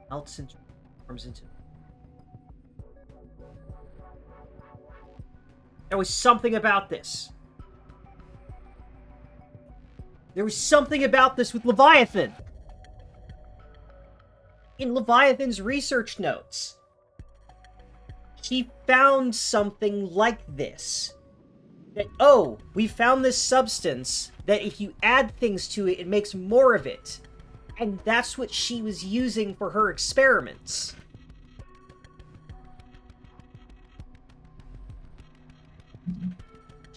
Melts and transforms into. There was something about this. There was something about this with Leviathan. In Leviathan's research notes, she found something like this. That, oh, we found this substance that if you add things to it, it makes more of it. And that's what she was using for her experiments.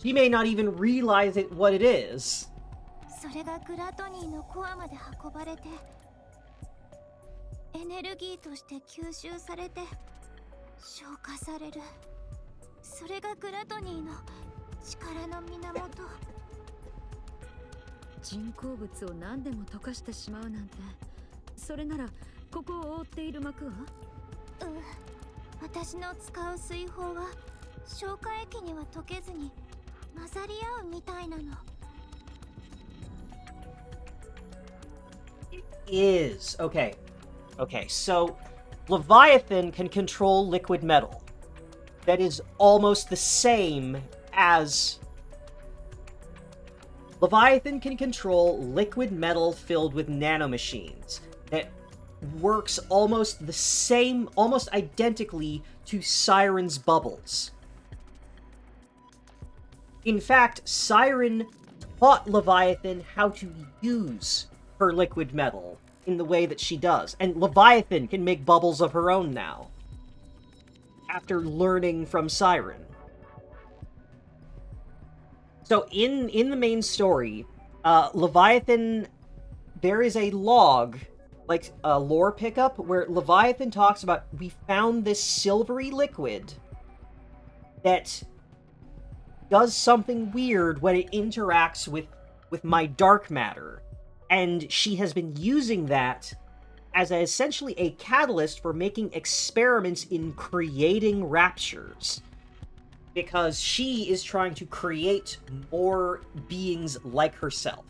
She may not even realize what it is. それがグラトニーのコアまで運ばれてエエネルギーとして吸収されて消化される。それがグラトニーの力の源。人工物を何でも溶かしてしまうなんて、それならここを覆っている膜は？私の使う水泡は消化液には溶けずに混ざり合うみたいなの。Is okay. Okay, so Leviathan can control liquid metal. That is almost the same as Leviathan can control liquid metal filled with nanomachines that works almost the same, almost identically to Siren's bubbles. In fact, Siren taught Leviathan how to use her liquid metal in the way that she does, and Leviathan can make bubbles of her own now, after learning from Siren. So in the main story, Leviathan, there is a log, like a lore pickup, where Leviathan talks about, we found this silvery liquid that does something weird when it interacts with my dark matter. And she has been using that as essentially a catalyst for making experiments in creating raptures. Because she is trying to create more beings like herself.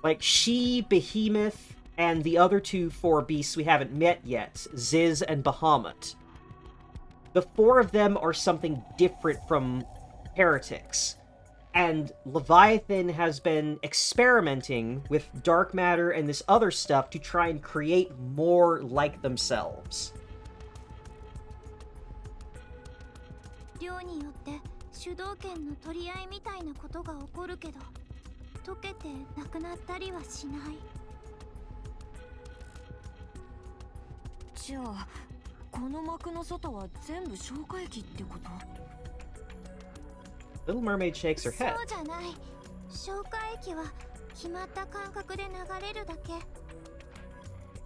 Like she, Behemoth, and the other 4 beasts we haven't met yet, Ziz and Bahamut. The 4 of them are something different from heretics. And Leviathan has been experimenting with dark matter and this other stuff to try and create more like themselves. 量によって主導権の取り合いみたいなことが起こるけど、溶けてなくなったりはしない。じゃあこの膜の外は全部消化液ってこと？ Little Mermaid shakes her head. そうじゃない。消化液は決まった間隔で流れるだけ。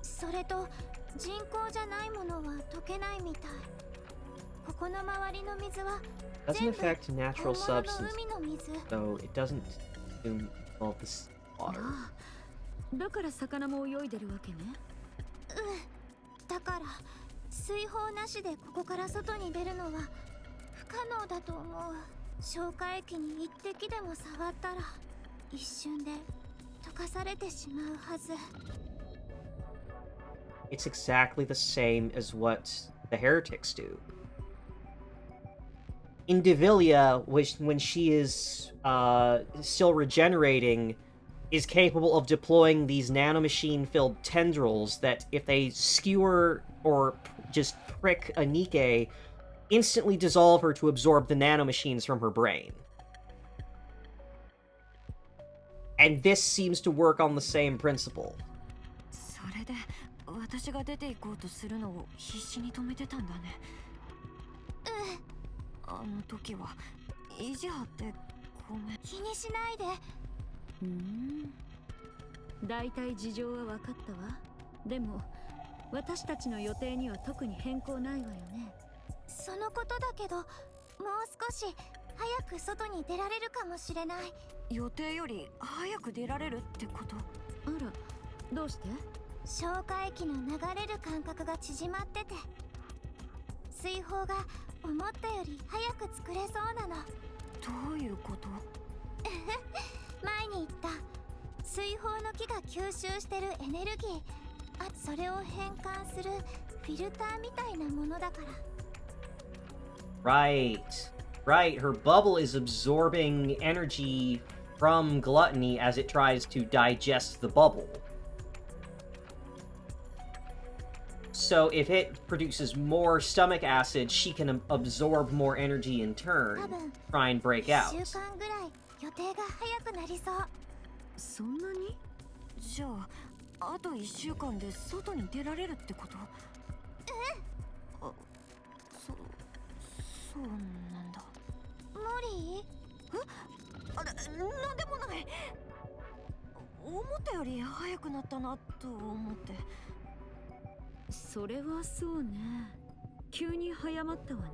それと人工じゃないものは溶けないみたい。ここの周りの水は Doesn't affect 全 natural 部本物の substance, 海の水。 so it doesn't involve this water. ああ、だから魚も泳いでるわけね。だから水泡なしでここから外に出るのは不可能だと思う。消化液に一滴でも触ったら一瞬で溶かされてしまうはず。 It's exactly the same as what the heretics do. In Devilia, when she is still regenerating, is capable of deploying these nanomachine-filled tendrils that, if they skewer or just prick a Nikke, instantly dissolve her to absorb the nanomachines from her brain. And this seems to work on the same principle. それで私が出て行こうとするのを必死に止めてたんだね。あの時は意地張ってごめん。気にしないで。だいたい事情は分かったわ。でも私たちの予定には特に変更ないわよね。そのことだけど、もう少し早く外に出られるかもしれない。予定より早く出られるってこと？あら、どうして？消化液の流れる間隔が縮まってて、水泡が思ったより早く作れそうなの。どういうこと？前に言った水泡の木が吸収してるエネルギー、それを変換するフィルターみたいなものだから。Right. Right, her bubble is absorbing energy from gluttony as it tries to digest the bubble. So if it produces more stomach acid, she can absorb more energy in turn, try and break out. 1週間ぐらい予定が早くなりそう。そんなに？じゃああと1週間で外に出られるってこと？そうなんだ。モリー？なんでもない。思ったより早くなったなってと思って。それはそうね。急に早まったわね。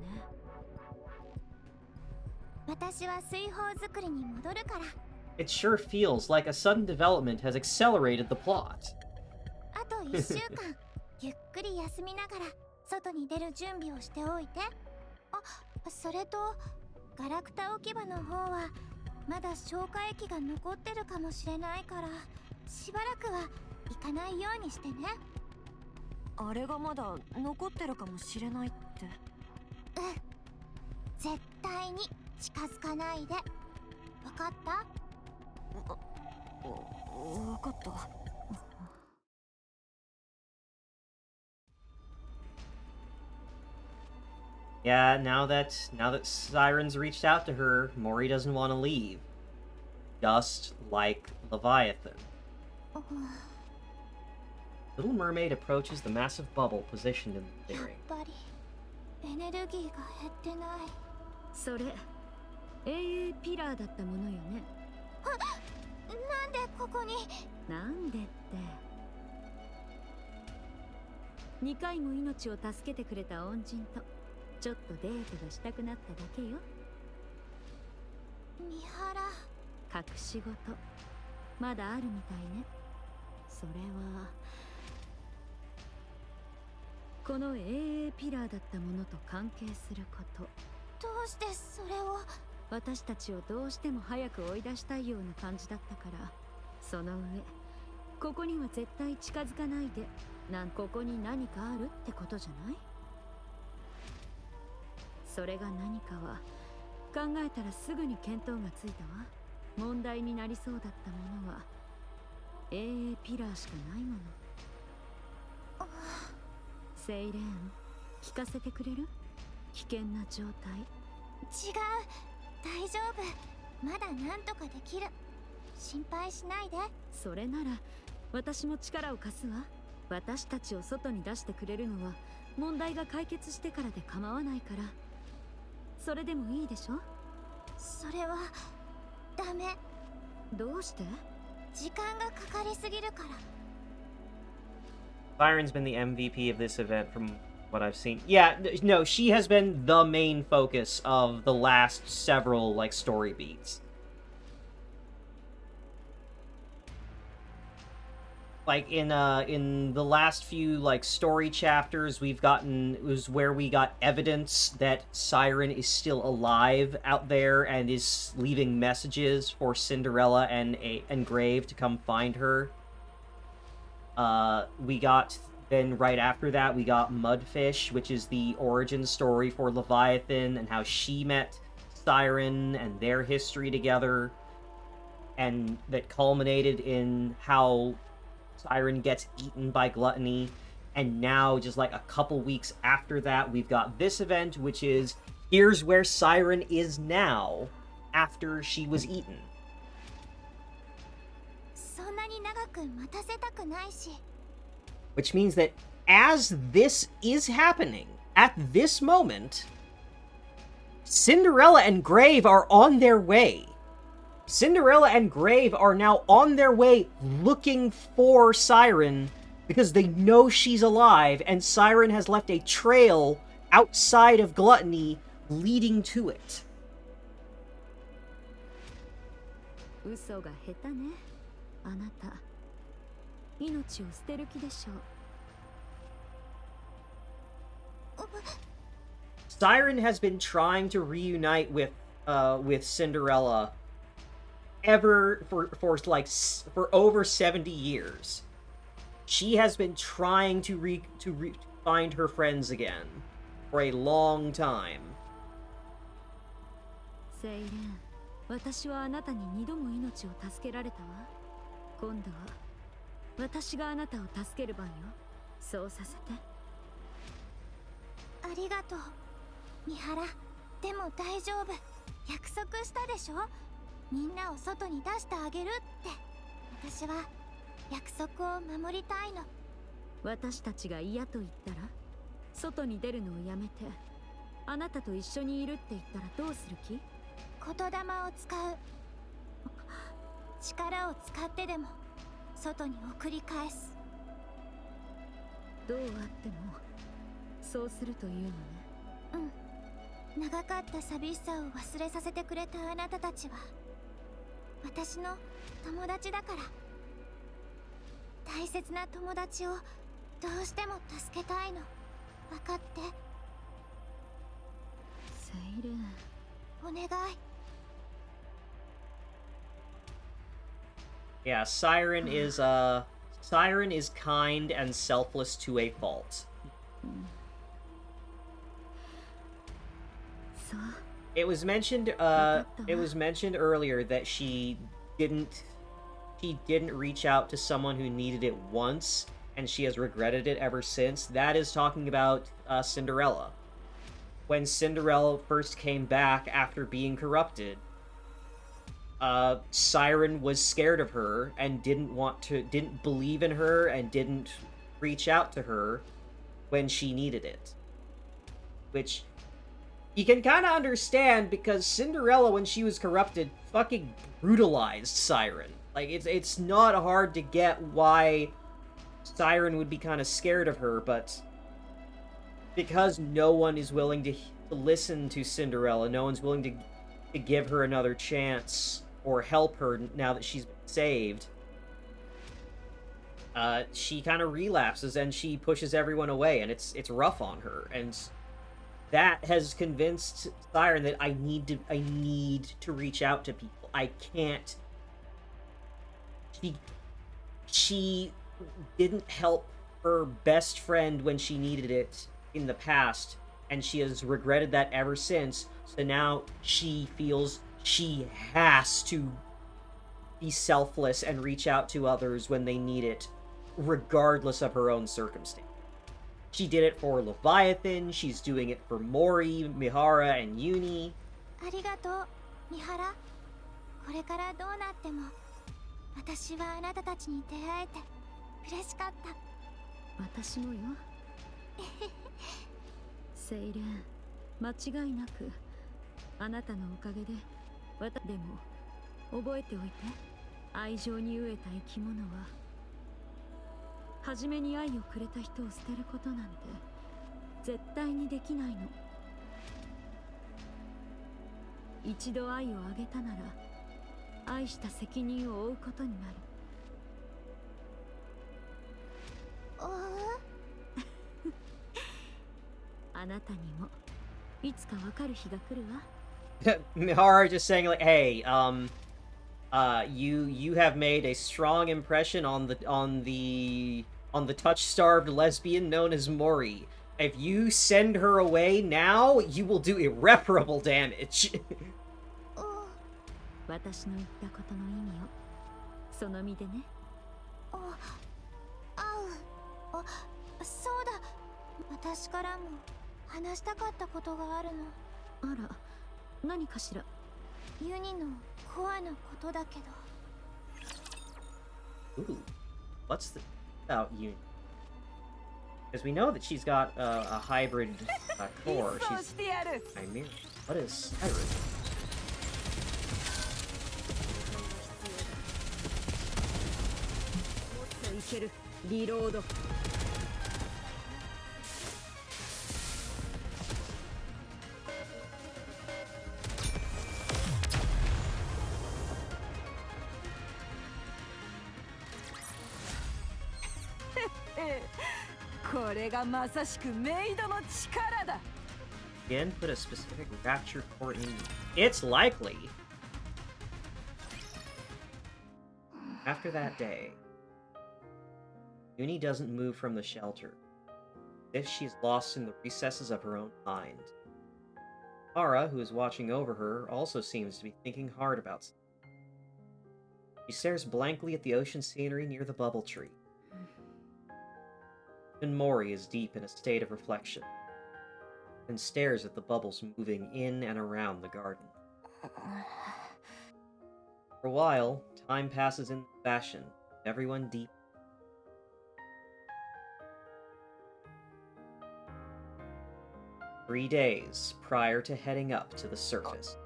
私は水泡作りに戻るから。 It sure feels like a sudden development has accelerated the plot. あと1週間ゆっくり休みながら外に出る準備をしておいて。あ、それとガラクタ置き場の方はまだ消化液が残ってるかもしれないから、しばらくは行かないようにしてね。あれがまだ残ってるかもしれないって。うん、絶対に近づかないで。わかった？わかった。Yeah, now that Siren's reached out to her, Mori doesn't want to leave. Just like Leviathan. Little Mermaid approaches the massive bubble positioned in the やっ clearing. ぱりエネルギーが減ってない。それ AA ピラーだったものよね。なんでここに？なんでって2回も命を助けてくれた恩人とちょっとデートがしたくなっただけよ。三原。隠し事まだあるみたいね。それはこの AA ピラーだったものと関係すること。どうしてそれを？私たちをどうしても早く追い出したいような感じだったから。その上ここには絶対近づかないで。ここに何かあるってことじゃない？それが何かは考えたらすぐに見当がついたわ。問題になりそうだったものは AA ピラーしかないもの。セイレーン、聞かせてくれる？危険な状態。違う、大丈夫。まだなんとかできる。心配しないで。それなら私も力を貸すわ。私たちを外に出してくれるのは問題が解決してからで構わないから。それでもいいでしょ？それはダメ。どうして？時間がかかりすぎるから。Byron's been the MVP of this event from what I've seen. Yeah, no, she has been the main focus of the last several, like, story beats. Like, in the last few, like, story chapters, it was where we got evidence that Siren is still alive out there and is leaving messages for Cinderella and Grave to come find her. Then right after that, we got Mudfish, which is the origin story for Leviathan and how she met Siren and their history together. And that culminated in how Siren gets eaten by Gluttony. And now, just like a couple weeks after that, we've got this event, which is, here's where Siren is now, after she was eaten. そんなに長く待たせたくないし。Which means that as this is happening, at this moment, Cinderella and Grave are on their way. Cinderella and Grave are now on their way looking for Siren because they know she's alive and Siren has left a trail outside of Gluttony leading to it. 嘘が下手ね。あなた命を捨てる気でしょう。Siren has been trying to reunite with Cinderella for over 70 years. She has been trying to find her friends again for a long time. セイレン、私はあなたに2度も命を助けられたわ。今度は私があなたを助ける番よ。そうさせて。ありがとう、三原。でも大丈夫。約束したでしょ？みんなを外に出してあげるって。私は約束を守りたいの。私たちが嫌と言ったら、外に出るのをやめて、あなたと一緒にいるって言ったらどうする気？言霊を使う。力を使ってでも外に送り返す。どうあってもそうするというのね。長かった寂しさを忘れさせてくれたあなたたちは私の友達だから。大切な友達をどうしても助けたいの。分かって。セイレン、お願い。Yeah, Siren is kind and selfless to a fault. そう。It was mentioned earlier that she didn't reach out to someone who needed it once, and she has regretted it ever since. That is talking about Cinderella. When Cinderella first came back after being corrupted, Siren was scared of her and didn't believe in her and didn't reach out to her when she needed it. Which you can kind of understand, because Cinderella, when she was corrupted, fucking brutalized Siren. Like, it's not hard to get why Siren would be kind of scared of her, but because no one is willing to listen to Cinderella, no one's willing to give her another chance or help her now that she's been saved, she kind of relapses and she pushes everyone away, and it's rough on her, and that has convinced Siren that I need to reach out to people. I can't. She didn't help her best friend when she needed it in the past, and she has regretted that ever since. So now she feels she has to be selfless and reach out to others when they need it, regardless of her own circumstance. She did it for Leviathan, she's doing it for Mori, Mihara, and Uni. ありがとう、ミハラ。これからどうなっても私はあなたたちに出会えて嬉しかった。私もよ。セイレン、間違いなくあなたのおかげででも覚えておいて、愛情に飢えた生き物は初めに愛をくれた人を捨てることなんて絶対にできないの。一度愛をあげたなら愛した責任を負うことになる。あなたにもいつかわかる日が来るわ。Mihara just saying, like, hey, you have made a strong impression on the touch-starved lesbian known as Mori. If you send her away now, you will do irreparable damage. 私の言ったことの意味をその身でね。そうだ。私からも話したかったことがあるの。あら、何かしら。ユニのコアのことだけど。Ooh, what's about Uni? Because we know that she's got a hybrid core. She's Chimera. What is Siren? いける。リロード。これがまさしくメイドの力だ。 Again, put a specific rapture core in. It's likely. After that day, Uni doesn't move from the shelter, as if she's lost in the recesses of her own mind. Ara, who is watching over her, also seems to be thinking hard about something. She stares blankly at the ocean scenery near the bubble tree. Even Mori is deep in a state of reflection, and stares at the bubbles moving in and around the garden. For a while, time passes in fashion, everyone deep. Three days prior to heading up to the surface.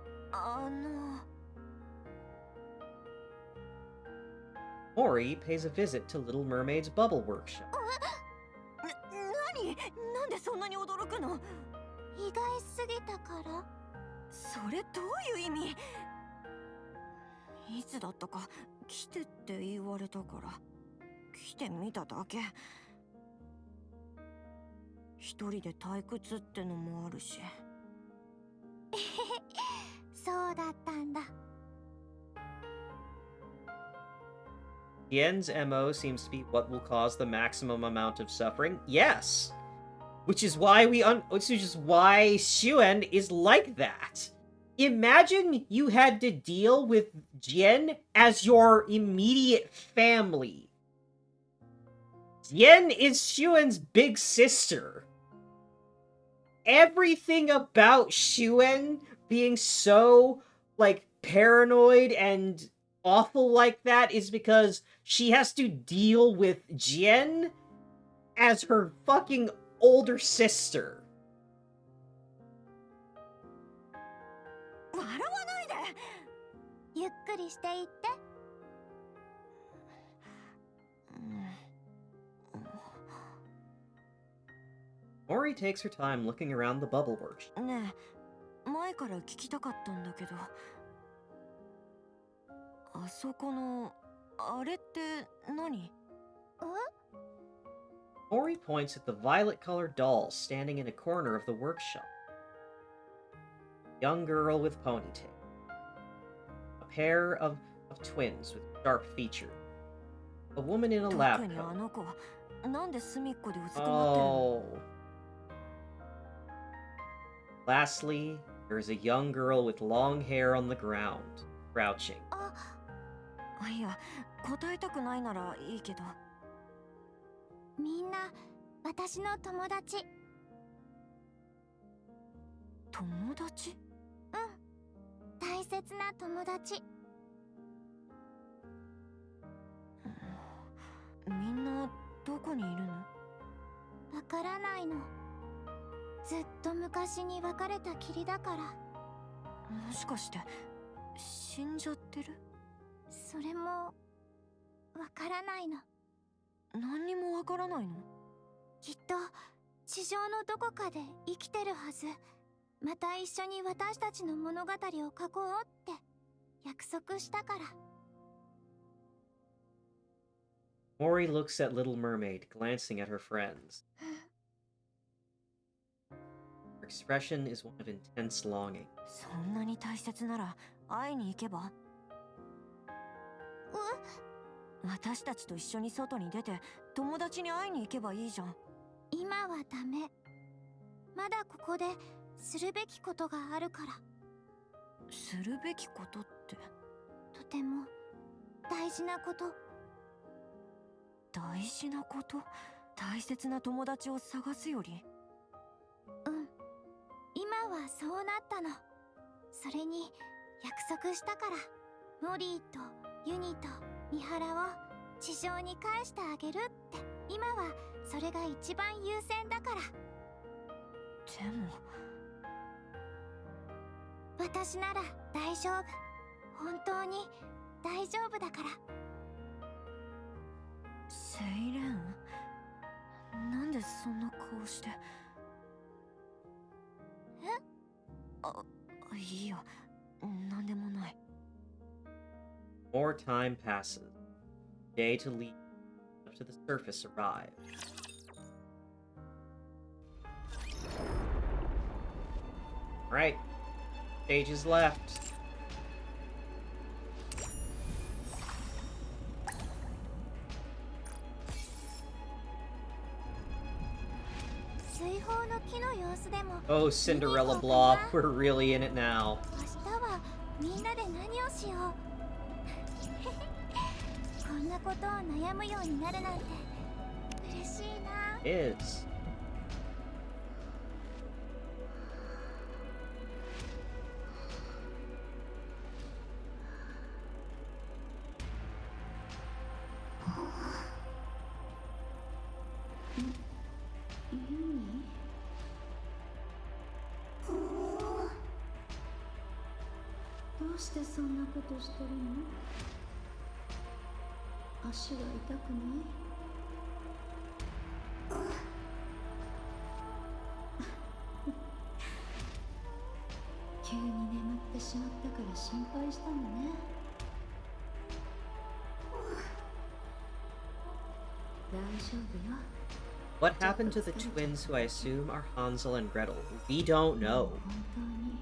Mori pays a visit to Little Mermaid's bubble workshop. 意外すぎたから？それどういう意味？いつだったか来てって言われたから来てみただけ。一人で退屈ってのもあるし。そうだったんだ。Yen's MO seems to be what will cause the maximum amount of suffering. Yes! Which is why Xuen is like that. Imagine you had to deal with Jian as your immediate family. Jian is Xuen's big sister. Everything about Xuen being so, like, paranoid and awful like that is because she has to deal with Jian as her fucking older sister. 笑わないで。ゆっくりしていって。Mori takes her time looking around the bubble workshop. ねえ、前から聞きたかったんだけど、あそこのあれって何？Mori points at the violet-colored doll standing in a corner of the workshop. Young girl with ponytail. A pair of twins with sharp features. A woman in a lab 特にあ coat. の子なんで隅っこでうずくまってるの？ Oh. Lastly, there is a young girl with long hair on the ground, crouching. いや、答えたくないならいいけど。みんな私の友達。友達？大切な友達。みんなどこにいるの？わからないの。ずっと昔に別れたきりだから。もしかして死んじゃってる？それもわからないの。何にもわからないの？きっと地上のどこかで生きてるはず。また一緒に私たちの物語を書こうって約束したから。Mori looks at Little Mermaid, glancing at her friends. Her expression is one of intense longing. そんなに大切なら会いに行けば？私たちと一緒に外に出て友達に会いに行けばいいじゃん。今はダメ。まだここでするべきことがあるから。するべきことって？とても大事なこと。大事なこと？大切な友達を探すより？今はそうなったの。それに約束したから。モリーとユニと三原を地上に返してあげるって。今はそれが一番優先だから。でも私なら大丈夫。本当に大丈夫だから。セイレン、なんでそんな顔して？いいや、なんでもない。More time passes. Day to leave up to the surface arrive. Alright. Stages left. Oh, Cinderella Blob, we're really in it now. 明日はみんなで何をしよう。こんなことを悩むようになるなんて嬉しいな。 Is. Yumi? どうしてそんなことしてるの？足は痛くない？急に眠ってしまったから心配したのね。大丈夫よ。 What happened to the twins who I assume are Hansel and Gretel? We don't know. 本当に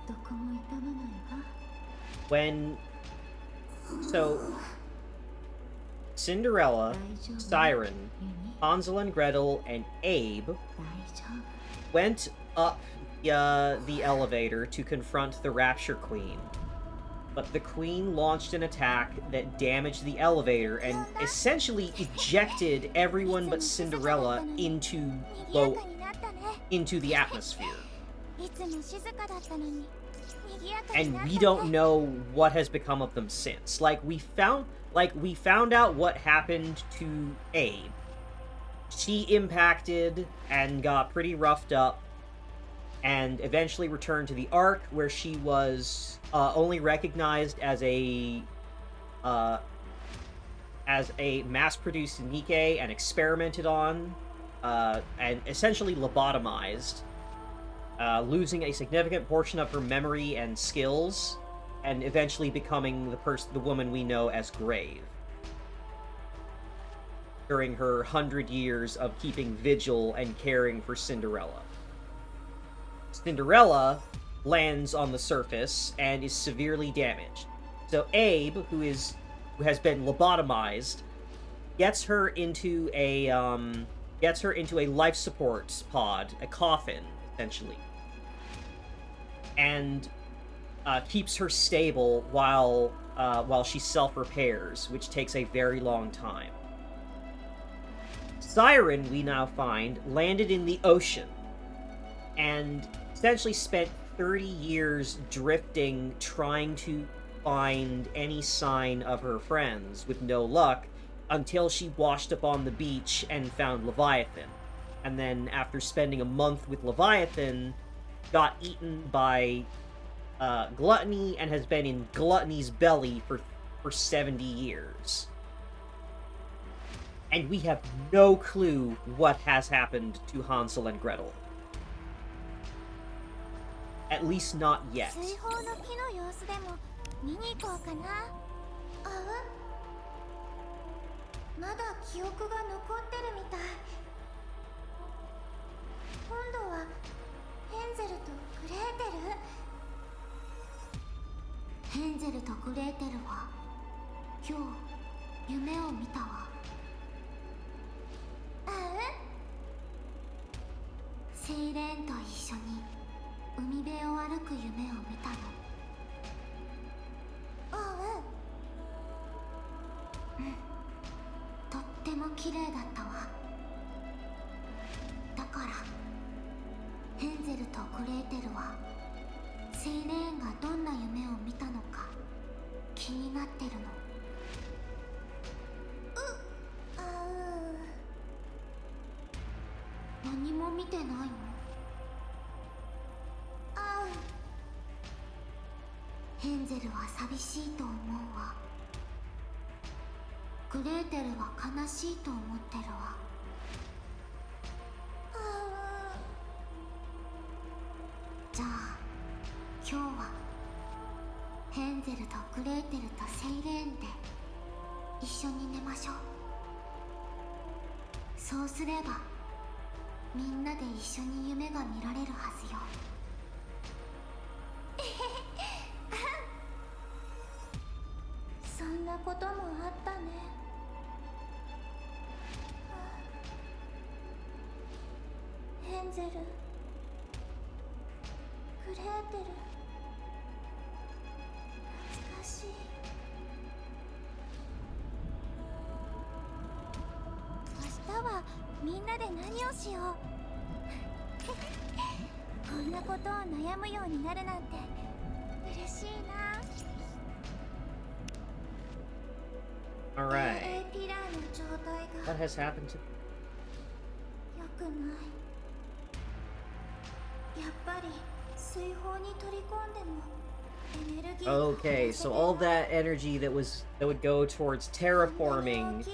どこも痛まないわ。 When... So... Cinderella, Siren, Hansel and Gretel, and Abe 大丈夫。 went up the elevator to confront the Rapture Queen. But the Queen launched an attack that damaged the elevator and essentially ejected everyone but Cinderella into the atmosphere. いつも静かだったのに賑やかに And なったね we don't know what has become of them since. We found out what happened to Abe. She impacted and got pretty roughed up, and eventually returned to the Ark, where she was only recognized as a mass-produced Nikke and experimented on, and essentially lobotomized, losing a significant portion of her memory and skills, and eventually becoming the woman we know as Grave. During her 100 years of keeping vigil and caring for Cinderella. Cinderella lands on the surface and is severely damaged. So Abe, who has been lobotomized, gets her into a life support pod, a coffin, essentially, and keeps her stable while she self-repairs, which takes a very long time. Siren, we now find, landed in the ocean, and essentially spent 30 years drifting, trying to find any sign of her friends, with no luck, until she washed up on the beach and found Leviathan. And then, after spending a month with Leviathan, got eaten by Gluttony and has been in Gluttony's belly for 70 years. And we have no clue what has happened to Hansel and Gretel. At least not yet. 水泡の木の様子でも見に行こうかな。あう？まだ記憶が残ってるみたい。今度はヘンゼルとグレーテル？ヘンゼルとグレーテルは今日夢を見たわ。あう？セイレーンと一緒に海辺を歩く夢を見たの。うん、とっても綺麗だったわ。だからヘンゼルとグレーテルはセイレーンがどんな夢を見たのか気になってるの。何も見てないの？ヘンゼルは寂しいと思うわ。グレーテルは悲しいと思ってるわ。じゃあ今日はヘンゼルとグレーテルとセイレーンで一緒に寝ましょう。そうすればみんなで一緒に夢が見られるはずよ。そんなこともあったね。ヘンゼル、グレーテル、懐かしい。明日はみんなで何をしよう。こんなことを悩むようになるなんて嬉しいな。Alright. ピラーの状態が What has happened to... 良くない。やっぱり水泡に取り込んでもエネルギーが Okay, so all that energy that would go towards terraforming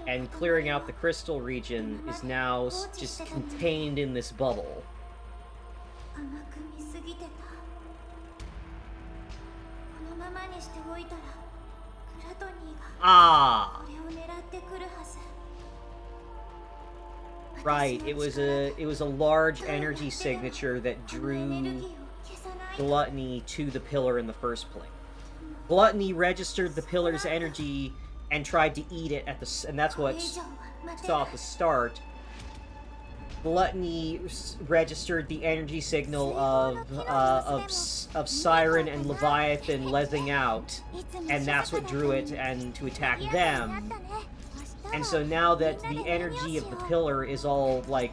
and clearing out the crystal region is now just contained in this bubble. 甘く見すぎぎてた。このままにしておいたらグラトニーが Ah, これを狙ってくるはず。 right. It was a large energy signature that このエネル drew ギーを消さないと。 Gluttony to the pillar in the first place. Gluttony registered the pillar's energy and tried to eat it at the, and that's これ what 以上は待て saw な at い。 the start. Gluttony registered the energy signal of Siren and Leviathan lesing out, and that's what drew it and to attack them. And so now that the energy of the pillar is all like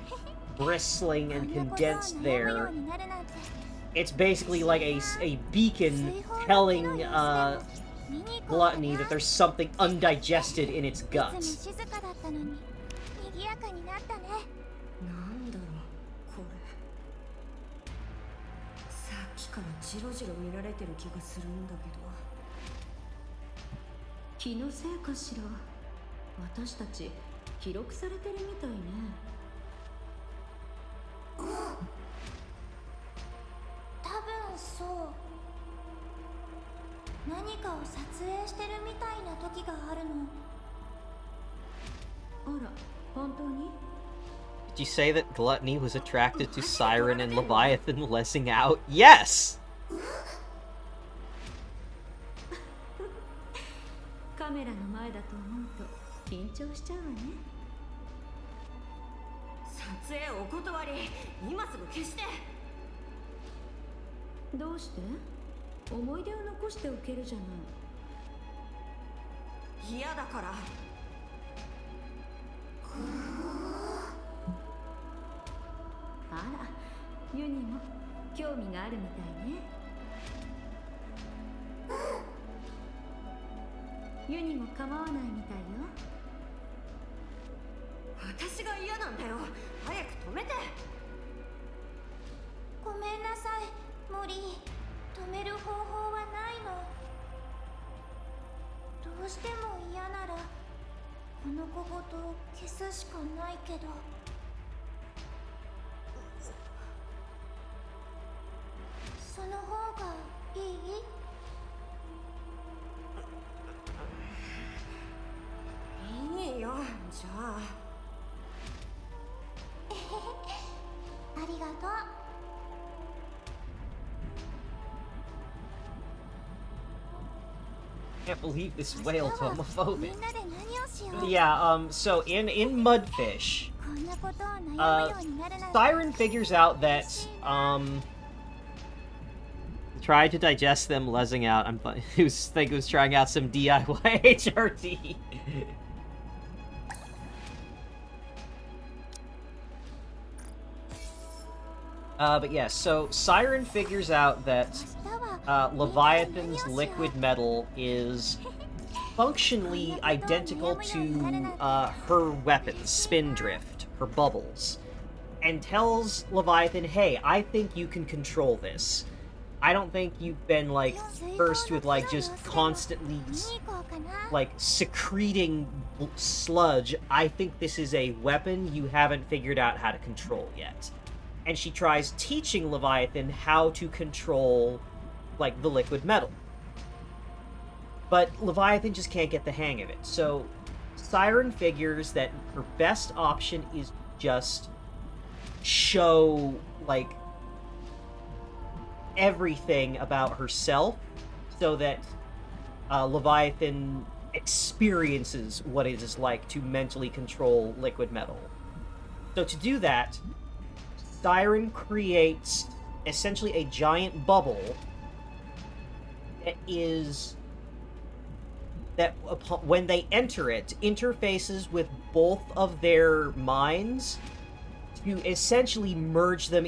bristling and condensed there, it's basically like a beacon telling Gluttony that there's something undigested in its いつも guts. 静かだったのに賑やかになったね。なんだろうこれ。さっきからジロジロ見られてる気がするんだけど。気のせいかしら。私たち記録されてるみたいね。多分そう。何かを撮影してるみたいな時があるの。あら、本当に？ Did you say that Gluttony was attracted to Siren and Leviathan lesing out? Yes! カメラの前だと思うと緊張しちゃうわね。撮影お断り。今すぐ消して。どうして？思い出を残しておけるじゃない。嫌だから。あら、ユニも興味があるみたいね。ユニも構わないみたいよ。私が嫌なんだよ。早く止めて。ごめんなさい、モリー。止める方法はないの。どうしても嫌ならこの小言を消すしかないけど。その方がいい？いいよ、じゃあ。ありがとう。Can't believe this whale's homophobic. みんなで何をしよう。 Yeah, so in Mudfish, こんなことを悩むようになるなんて。 Siren figures out that, tried to digest them lesing out. He was trying out some DIY HRT. But yeah, so Siren figures out that Leviathan's liquid metal is functionally identical to her weapons, Spindrift, her bubbles, and tells Leviathan, hey, I think you can control this. I don't think you've been, like, cursed with, like, just constantly, like, secreting sludge. I think this is a weapon you haven't figured out how to control yet. And she tries teaching Leviathan how to control, like, the liquid metal. But Leviathan just can't get the hang of it. So Siren figures that her best option is just show, like, everything about herself so that Leviathan experiences what it is like to mentally control liquid metal. So to do that, Siren creates essentially a giant bubble that when they enter it, interfaces with both of their minds to essentially merge them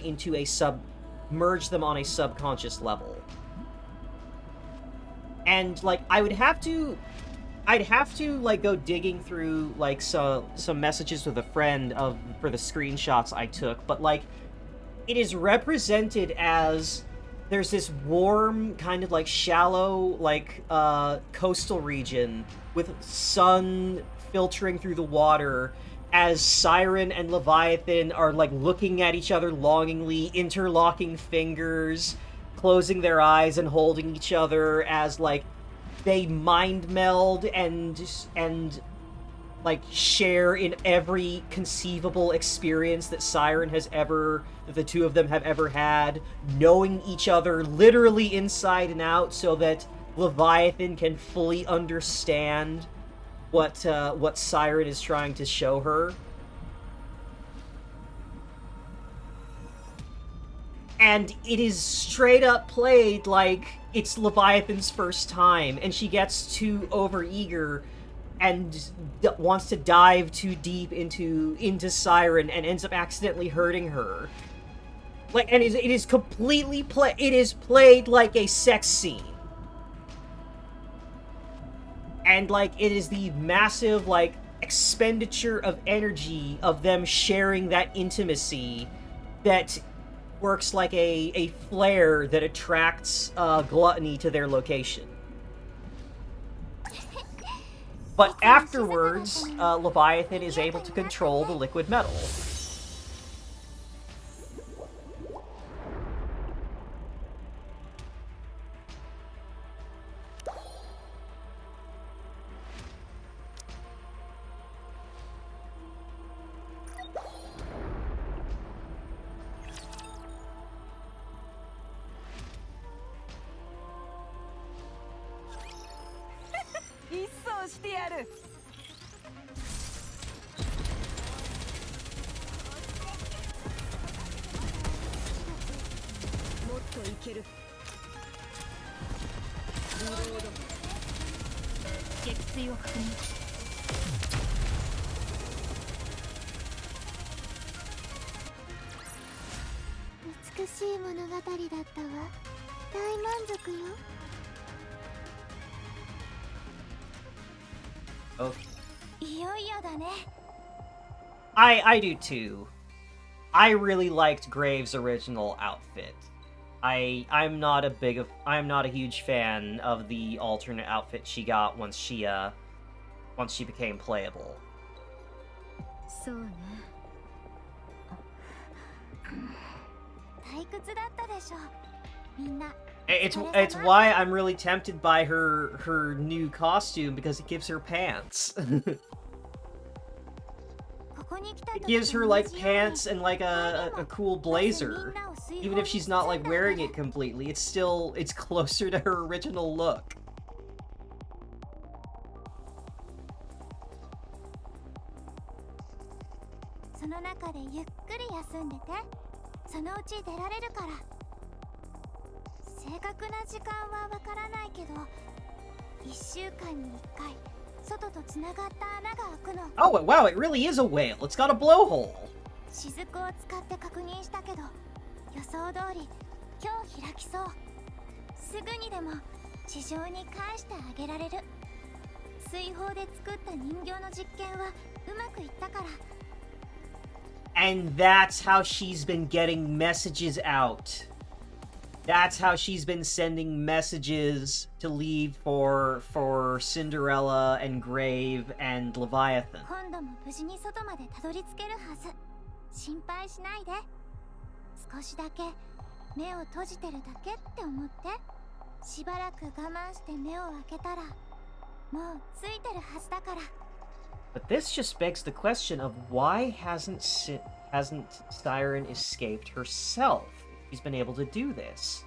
on a subconscious level. And, like, I'd have to like go digging through like some messages with a friend for the screenshots I took, but like it is represented as there's this warm kind of like shallow like coastal region with sun filtering through the water, as Siren and Leviathan are like looking at each other longingly, interlocking fingers, closing their eyes and holding each other as like they mind meld and like share in every conceivable experience that the two of them have ever had, knowing each other literally inside and out so that Leviathan can fully understand what Siren is trying to show her. And it is straight up played like it's Leviathan's first time, and she gets too overeager and wants to dive too deep into Siren and ends up accidentally hurting her. Like, and it is completely it is played like a sex scene. And like it is the massive like expenditure of energy of them sharing that intimacy that works like a flare that attracts gluttony to their location. But afterwards, Leviathan is able to control the liquid metal. Okay. I do too. I really liked Graves' original outfit. I'm not a huge fan of the alternate outfit she got once she became playable. So It's why I'm really tempted by her new costume, because it gives her pants. It gives her like pants and like a cool blazer. Even if she's not like wearing it completely, it's closer to her original look. Oh wow, it really is a whale. It's got a blowhole. And that's how she's been getting messages out. That's how she's been sending messages to leave for Cinderella and Grave and Leviathan. But this just begs the question of why hasn't Siren escaped herself? She's been able to do this.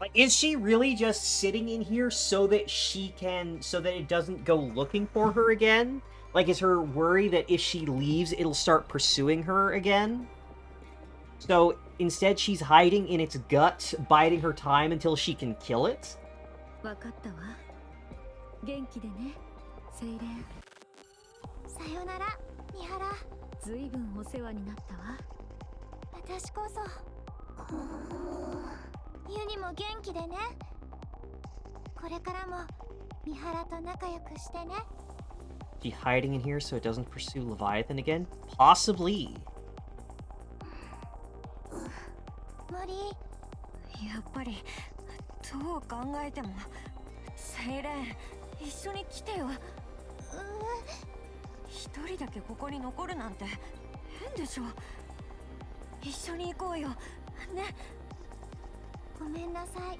Like, is she really just sitting in here so that it doesn't go looking for her again? Like, is her worry that if she leaves, it'll start pursuing her again? So instead, she's hiding in its gut, biding her time until she can kill it? She hiding in here so it doesn't pursue Leviathan again? Possibly. やっぱりどう考えてもセイレン一緒に来てよ。一人だけここに残るなんて変でしょ。一緒に行こうよね。ごめんなさい。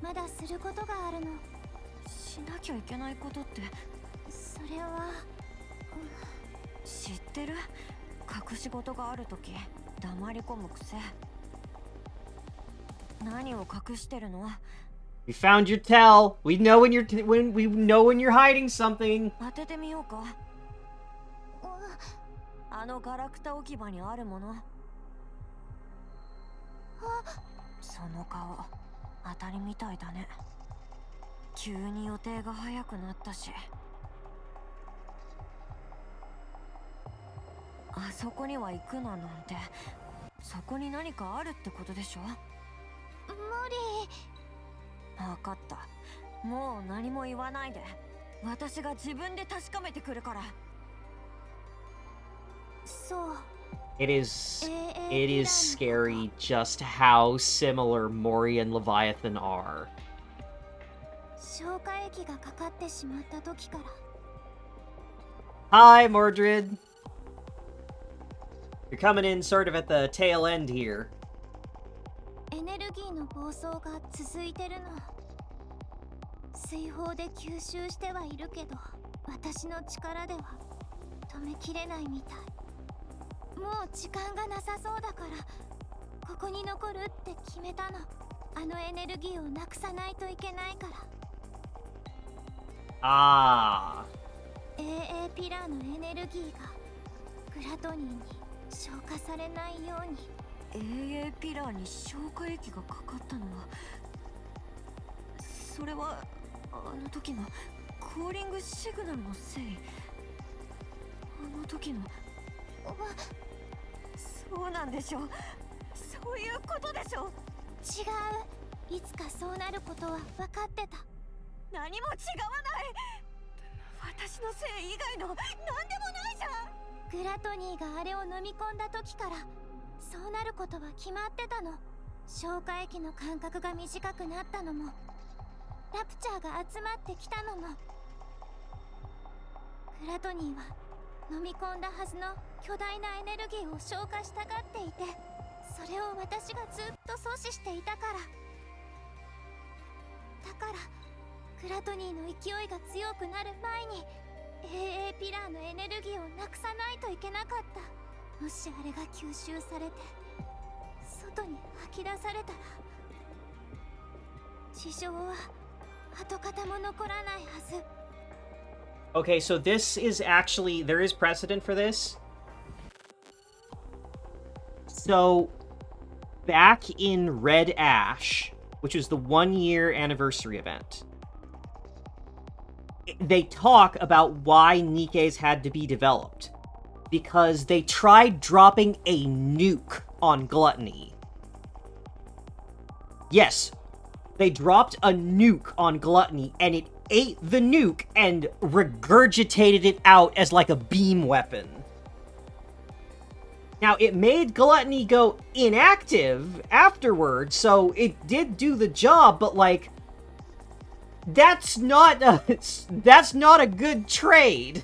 まだすることがあるの。しなきゃいけないことって。それは、知ってる？隠し事があるとき黙り込む癖。何を隠してるの？ We found your tell. We know when you're hiding something. 当ててみようか。あのガラクタ置き場にあるもの。その顔当たりみたいだね。急に予定が早くなったし。あそこには行くななんて、そこに何かあるってことでしょ。モリ分かった。もう何も言わないで。私が自分で確かめてくるから。そう。It is scary just how similar Mori and Leviathan are. 消化液がかかってしまった時から。Hi, Mordred. You're coming in sort of at the tail end here. エネルギーの暴走が続いてるの。水泡で吸収してはいるけど、私の力では止めきれないみたい。もう時間がなさそうだから、ここに残るって決めたの。あのエネルギーをなくさないといけないから。Ah. AA ピラーのエネルギーがグラトニーに消化されないように。AA ピラーに消化液がかかったのは、それはあの時のコーリングシグナルのせい。あの時の。そうなんでしょ。そういうことでしょ。違う。いつかそうなることは分かってた。何も違わない。私のせい以外の何でもないじゃん。グラトニーがあれを飲み込んだ時からそうなることは決まってたの。消化液の間隔が短くなったのも、ラプチャーが集まってきたのも。グラトニーは飲み込んだはずの巨大なエネルギーを消化したがっていて、それを私がずっと阻止していたから。だからグラトニーの勢いが強くなる前に AA ピラーのエネルギーをなくさないといけなかった。もしあれが吸収されて外に吐き出されたら、地上は跡形も残らないはず。Okay, so this is actually, there is precedent for this. So, back in Red Ash, which was the 1-year anniversary event, they talk about why Nikke's had to be developed. Because they tried dropping a nuke on Gluttony. Yes, they dropped a nuke on Gluttony, and it ate the nuke and regurgitated it out as like a beam weapon. Now, it made Gluttony go inactive afterwards, so it did do the job, but like, that's not a good trade.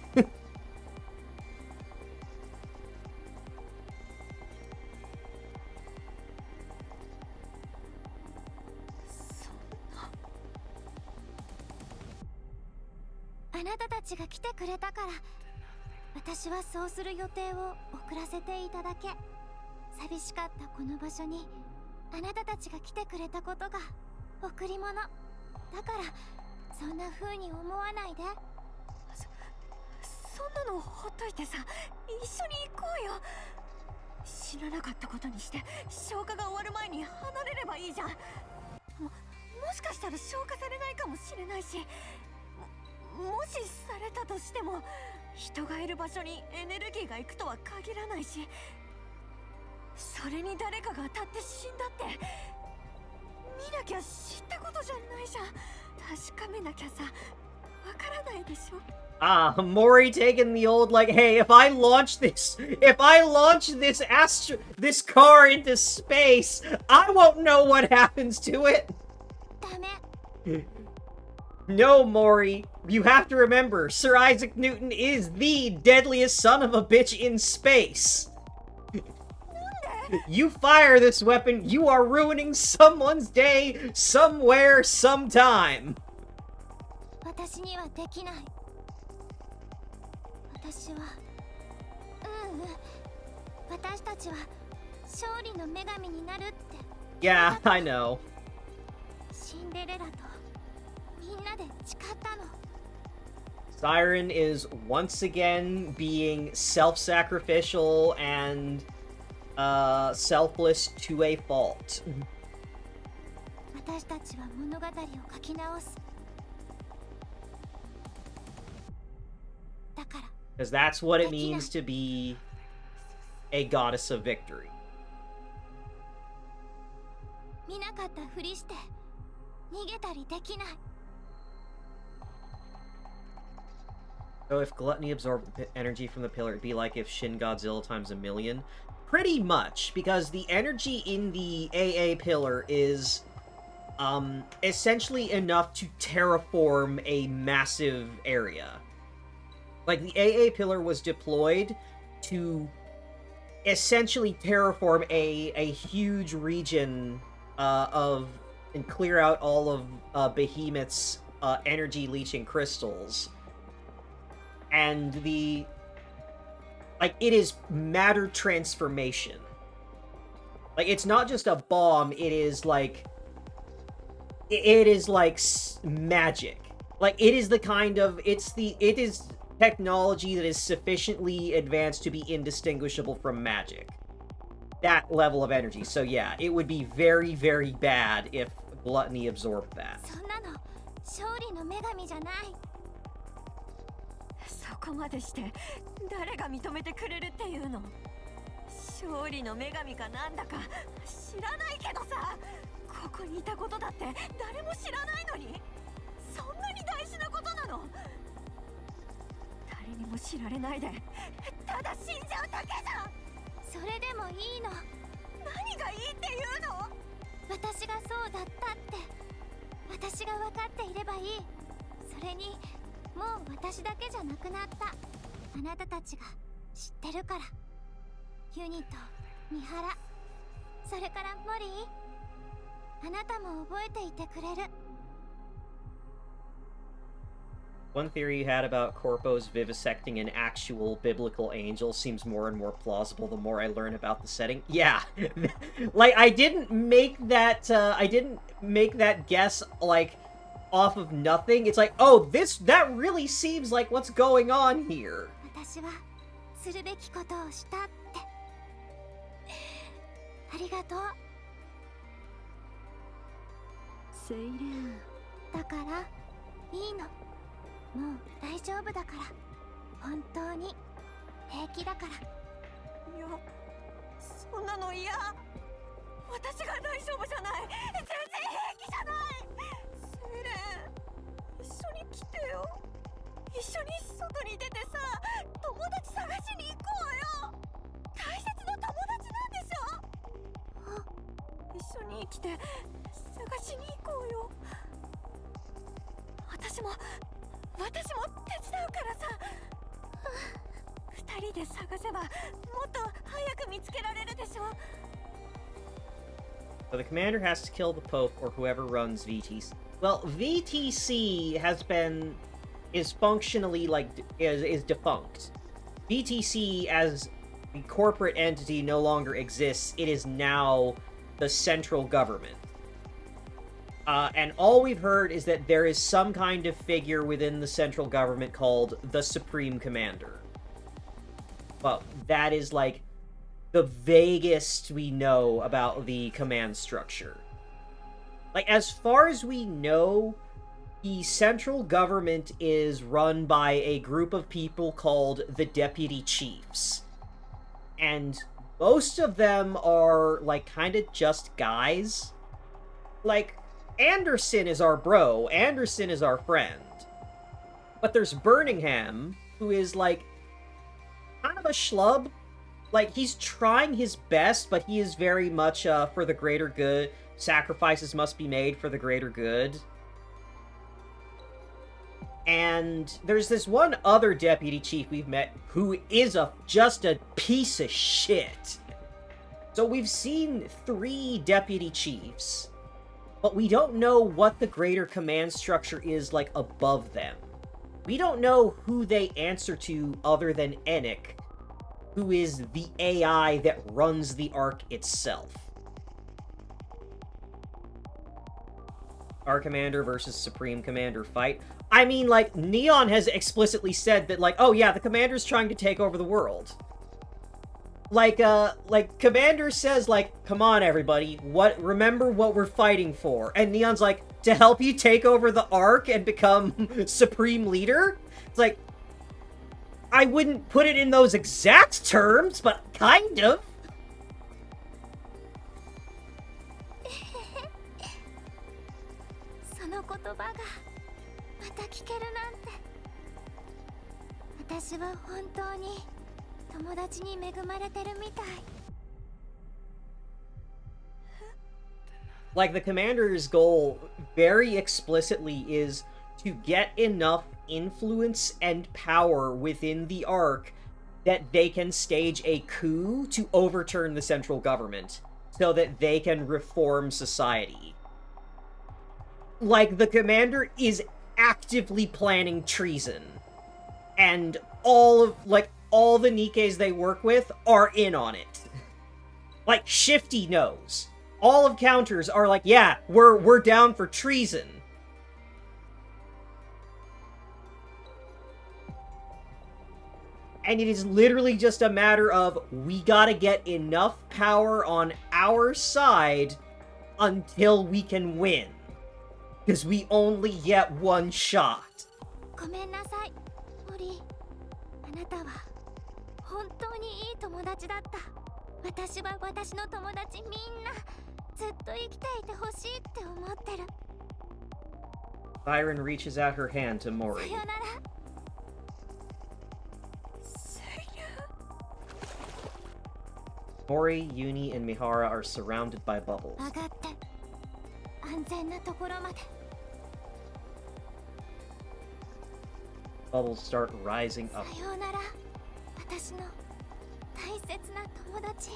あなたたちが来てくれたから、私はそうする予定を遅らせていただけ。寂しかったこの場所にあなたたちが来てくれたことが贈り物だから、そんな風に思わないで。そんなのほっといてさ、一緒に行こうよ。死ななかったことにして消化が終わる前に離れればいいじゃん。もしかしたら消化されないかもしれないし、もしされたとしても人がいる場所にエネルギーが行くとは限らないし、それに誰かが当たって死んだって見なきゃ知ったことじゃないじゃん。確かめなきゃさ、わからないでしょ。Ah, Mori taking the old, like, hey, if I launch this car into space, I won't know what happens to it. ダメ。No, Maury. You have to remember, Sir Isaac Newton is the deadliest son of a bitch in space. You fire this weapon, you are ruining someone's day, somewhere, sometime. 私にはできない。私は私たちは勝利の女神になるって。 Yeah, I know. シンデレラとみんなで誓ったの。 Siren is once again being self-sacrificial and selfless to a fault. 私たちは物語を書き直す。だから。 Because that's what it means to be a goddess of victory. 見なかったふりして逃げたりできない。 So if Gluttony absorbed the energy from the pillar, it'd be like if Shin Godzilla times a million. Pretty much, because the energy in the AA pillar is essentially enough to terraform a massive area. Like, the AA pillar was deployed to essentially terraform a huge region and clear out all of Behemoth's energy-leeching crystals. And it is matter transformation. Like, it's not just a bomb, it is like magic. Like, it is the kind of, it is technology that is sufficiently advanced to be indistinguishable from magic. That level of energy. So yeah, it would be very, very bad if Gluttony absorbed that. そんなの勝利の女神じゃない。そこまでして誰が認めてくれるっていうの。勝利の女神かなんだか知らないけどさ、ここにいたことだって誰も知らないのに、そんなに大事なことなの。誰にも知られないでただ死んじゃうだけじゃん。それでもいいの。何がいいっていうの。私がそうだったって、私が分かっていればいい。それにもう私だけじゃなくなった。あなたたちが知ってるから。ユニと三原、それからモリー、あなたも覚えていてくれる。 One theory you had about Corpos vivisecting an actual biblical angel seems more and more plausible the more I learn about the setting. Yeah, like I didn't make that guess like off of nothing. It's like, oh, that really seems like what's going on here. 私はするべきことをしたって。ありがとう。セイレン。だからいいの。もう大丈夫だから。本当に平気だから。いや、そんなの嫌。私が大丈夫じゃない。全然平気じゃない。セイレン、一緒に来てよ。一緒に外に出てさ、友達探しに行こうよ。大切な友達なんでしょ。一緒に来て探しに行こうよ。私も手伝うからさ。二人で探せばもっと早く見つけられるでしょ。 So the commander has to kill the Pope or whoever runs VTC. Well, VTC is functionally is defunct. VTC as the corporate entity no longer exists. It is now the central government. And all we've heard is that there is some kind of figure within the central government called the Supreme Commander. Well, that is, like, the vaguest we know about the command structure. Like, as far as we know, the central government is run by a group of people called the Deputy Chiefs. And most of them are, like, kind of just guys. Like, Anderson is our bro. Anderson is our friend. But there's Birmingham, who is, like, kind of a schlub. Like, he's trying his best, but he is very much, for the greater good. Sacrifices must be made for the greater good. And there's this one other deputy chief we've met who is just a piece of shit. So we've seen 3 deputy chiefs, but we don't know what the greater command structure is like above them. We don't know who they answer to other than Enoch, who is the AI that runs the Ark itself. Our commander versus Supreme Commander fight. I mean, like, Neon has explicitly said that, like, oh yeah, the commander's trying to take over the world. Like, Commander says, like, come on, everybody, remember what we're fighting for. And Neon's like, to help you take over the Ark and become Supreme Leader? It's like, I wouldn't put it in those exact terms, but kind of. その言葉がまた聞けるなんて。私は本当に友達に恵まれてるみたい。Like, the commander's goal very explicitly is to get enough influence and power within the Ark that they can stage a coup to overturn the central government so that they can reform society. Like, the commander is actively planning treason. And all the Nikkes they work with are in on it. Like, Shifty knows. All of Counters are like, yeah, we're down for treason. And it is literally just a matter of, we gotta get enough power on our side until we can win. Because we only get one shot. ごめんなさい、モリー。あなたは本当にいい友達だった。私は私の友達みんなずっと生きていてほしいって思ってる。Byron reaches out her hand to さ Mori. よなら。Mori, Uni, and Mihara are surrounded by bubbles. 上がって安全なところまで。 Bubbles start rising up. さようなら、私の大切な友達。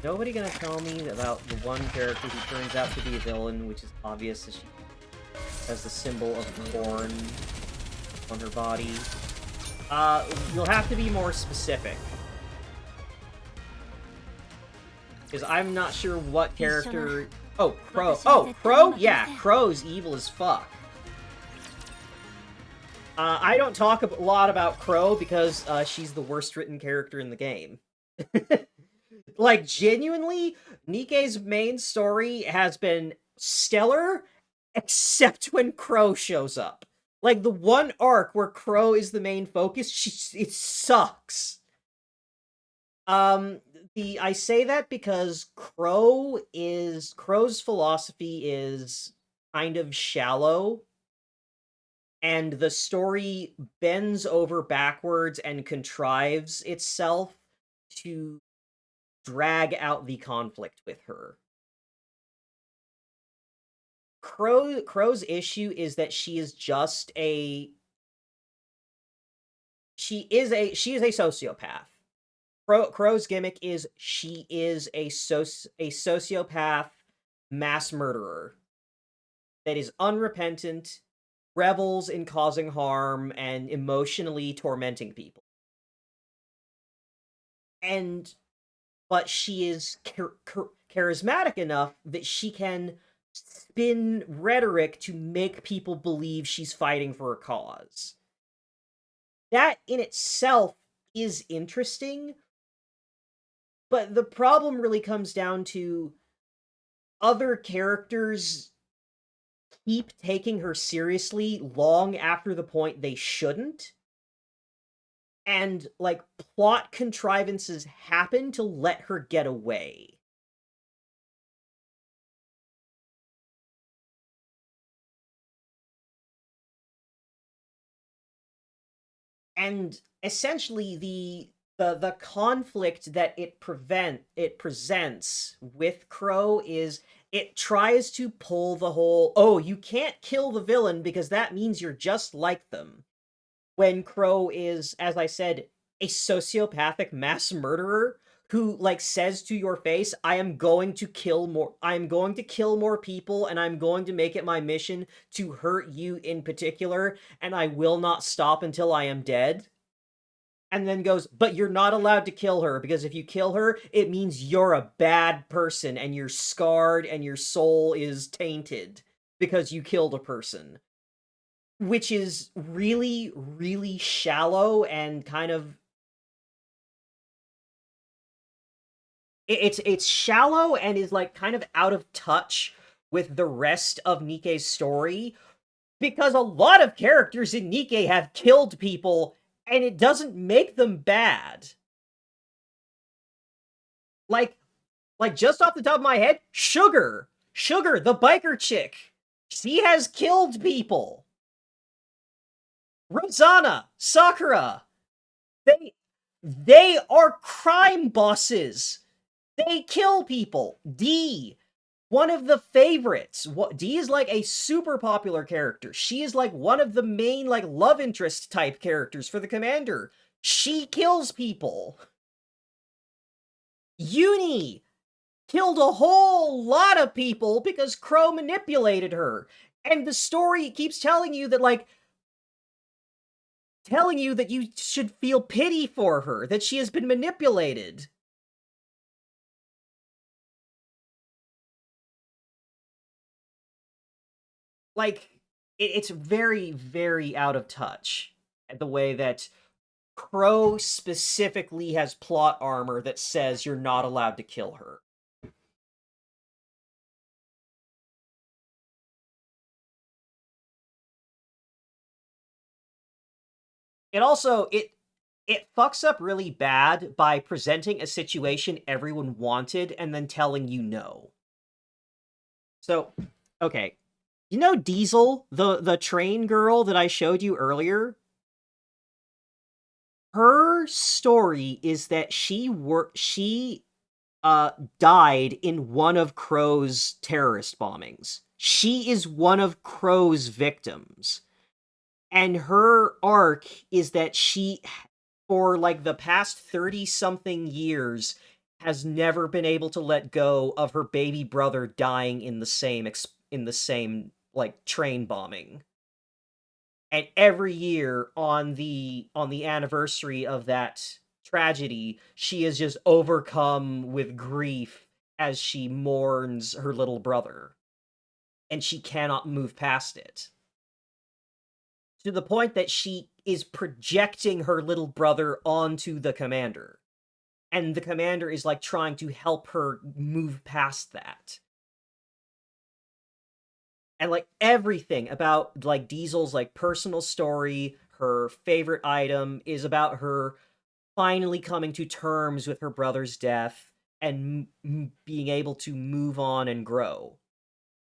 Nobody gonna tell me about the one character who turns out to be a villain, which is obvious as she has the symbol of corn on her body. You'll have to be more specific. Because I'm not sure what character... Oh, Crow. Oh, Crow? Yeah, Crow's evil as fuck. I don't talk a lot about Crow because she's the worst written character in the game. Like, genuinely, Nikke's main story has been stellar, except when Crow shows up. Like, the one arc where Crow is the main focus, it sucks. I say that because Crow's philosophy is kind of shallow, and the story bends over backwards and contrives itself to drag out the conflict with her. Crow's issue is that she is just a... She is a sociopath. Crow's gimmick is she is a sociopath mass murderer that is unrepentant, revels in causing harm, and emotionally tormenting people. But she is charismatic enough that she can spin rhetoric to make people believe she's fighting for a cause. That in itself is interesting, but the problem really comes down to other characters keep taking her seriously long after the point they shouldn't. And, like, plot contrivances happen to let her get away. And, essentially, the conflict that it presents with Crow is it tries to pull the whole, oh, you can't kill the villain because that means you're just like them. When Crow is, as I said, a sociopathic mass murderer who like says to your face, I'm going to kill more people, and I'm going to make it my mission to hurt you in particular, and I will not stop until I am dead. And then goes, but you're not allowed to kill her, because if you kill her, it means you're a bad person, and you're scarred, and your soul is tainted because you killed a person. Which is really, really shallow and kind of... It's shallow and is, like, kind of out of touch with the rest of Nikke's story, because a lot of characters in Nikke have killed people, and it doesn't make them bad. Like just off the top of my head, Sugar, the biker chick, she has killed people. Rosanna, Sakura, they are crime bosses. They kill people. D, one of the favorites. D is like a super popular character. She is like one of the main like love interest type characters for the commander. She kills people. Uni killed a whole lot of people because Crow manipulated her. And the story keeps telling you that, like, telling you that you should feel pity for her, that she has been manipulated. Like, it's very, very out of touch, the way that Crow specifically has plot armor that says you're not allowed to kill her. It also, it fucks up really bad by presenting a situation everyone wanted and then telling you no. So, okay. You know Diesel, the train girl that I showed you earlier? Her story is that she died in one of Crow's terrorist bombings. She is one of Crow's victims. And her arc is that she, for like the past 30-something years, has never been able to let go of her baby brother dying in the same like train bombing. And every year on the anniversary of that tragedy, she is just overcome with grief as she mourns her little brother. And she cannot move past it. To the point that she is projecting her little brother onto the commander. And the commander is like trying to help her move past that. And like everything about like Diesel's like personal story, her favorite item, is about her finally coming to terms with her brother's death and being able to move on and grow.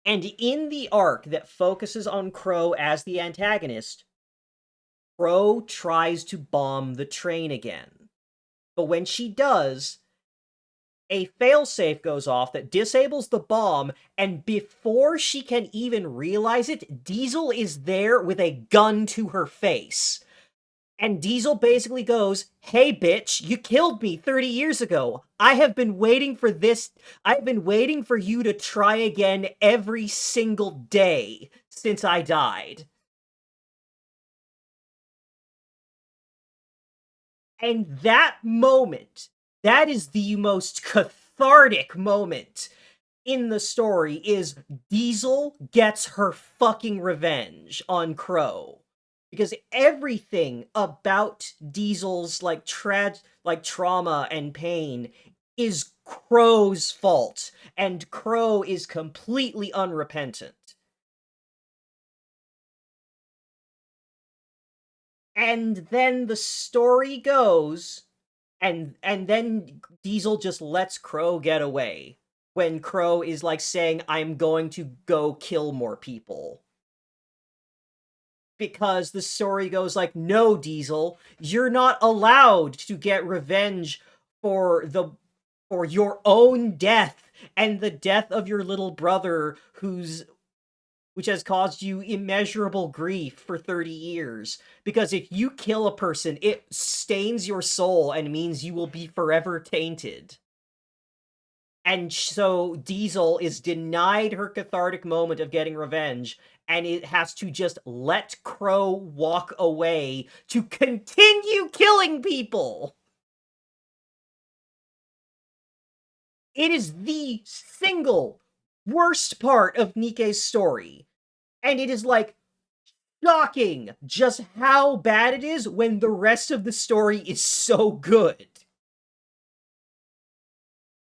And in the arc that focuses on Crow as the antagonist, Crow tries to bomb the train again. But when she does, a failsafe goes off that disables the bomb, and before she can even realize it, Diesel is there with a gun to her face. And Diesel basically goes, hey bitch, you killed me 30 years ago. I have been waiting for this. I've been waiting for you to try again every single day since I died. And that moment, that is the most cathartic moment in the story, is Diesel gets her fucking revenge on Crow. Because everything about Diesel's like trauma and pain is Crow's fault, and Crow is completely unrepentant. And then the story goes, and then Diesel just lets Crow get away when Crow is like saying, I'm going to go kill more people. because the story goes like, no, Diesel, you're not allowed to get revenge for your own death and the death of your little brother which has caused you immeasurable grief for 30 years. Because if you kill a person, it stains your soul and means you will be forever tainted. And so Diesel is denied her cathartic moment of getting revenge, and it has to just let Crow walk away to continue killing people. It is the single worst part of Nikke's story. And it is, like, shocking just how bad it is when the rest of the story is so good.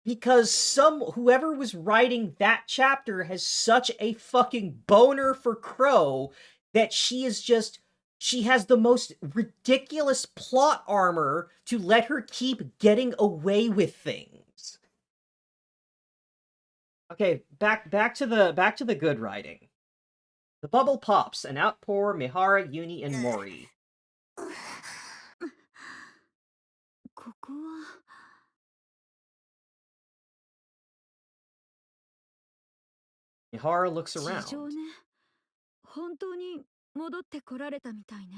Because whoever was writing that chapter has such a fucking boner for Crow that she has the most ridiculous plot armor to let her keep getting away with things. Okay, back to the good writing. The bubble pops, and out pour Mihara, Uni, and Mori. ここは Mihara looks 地 around. 上ね。本当に戻ってこられたみたいね。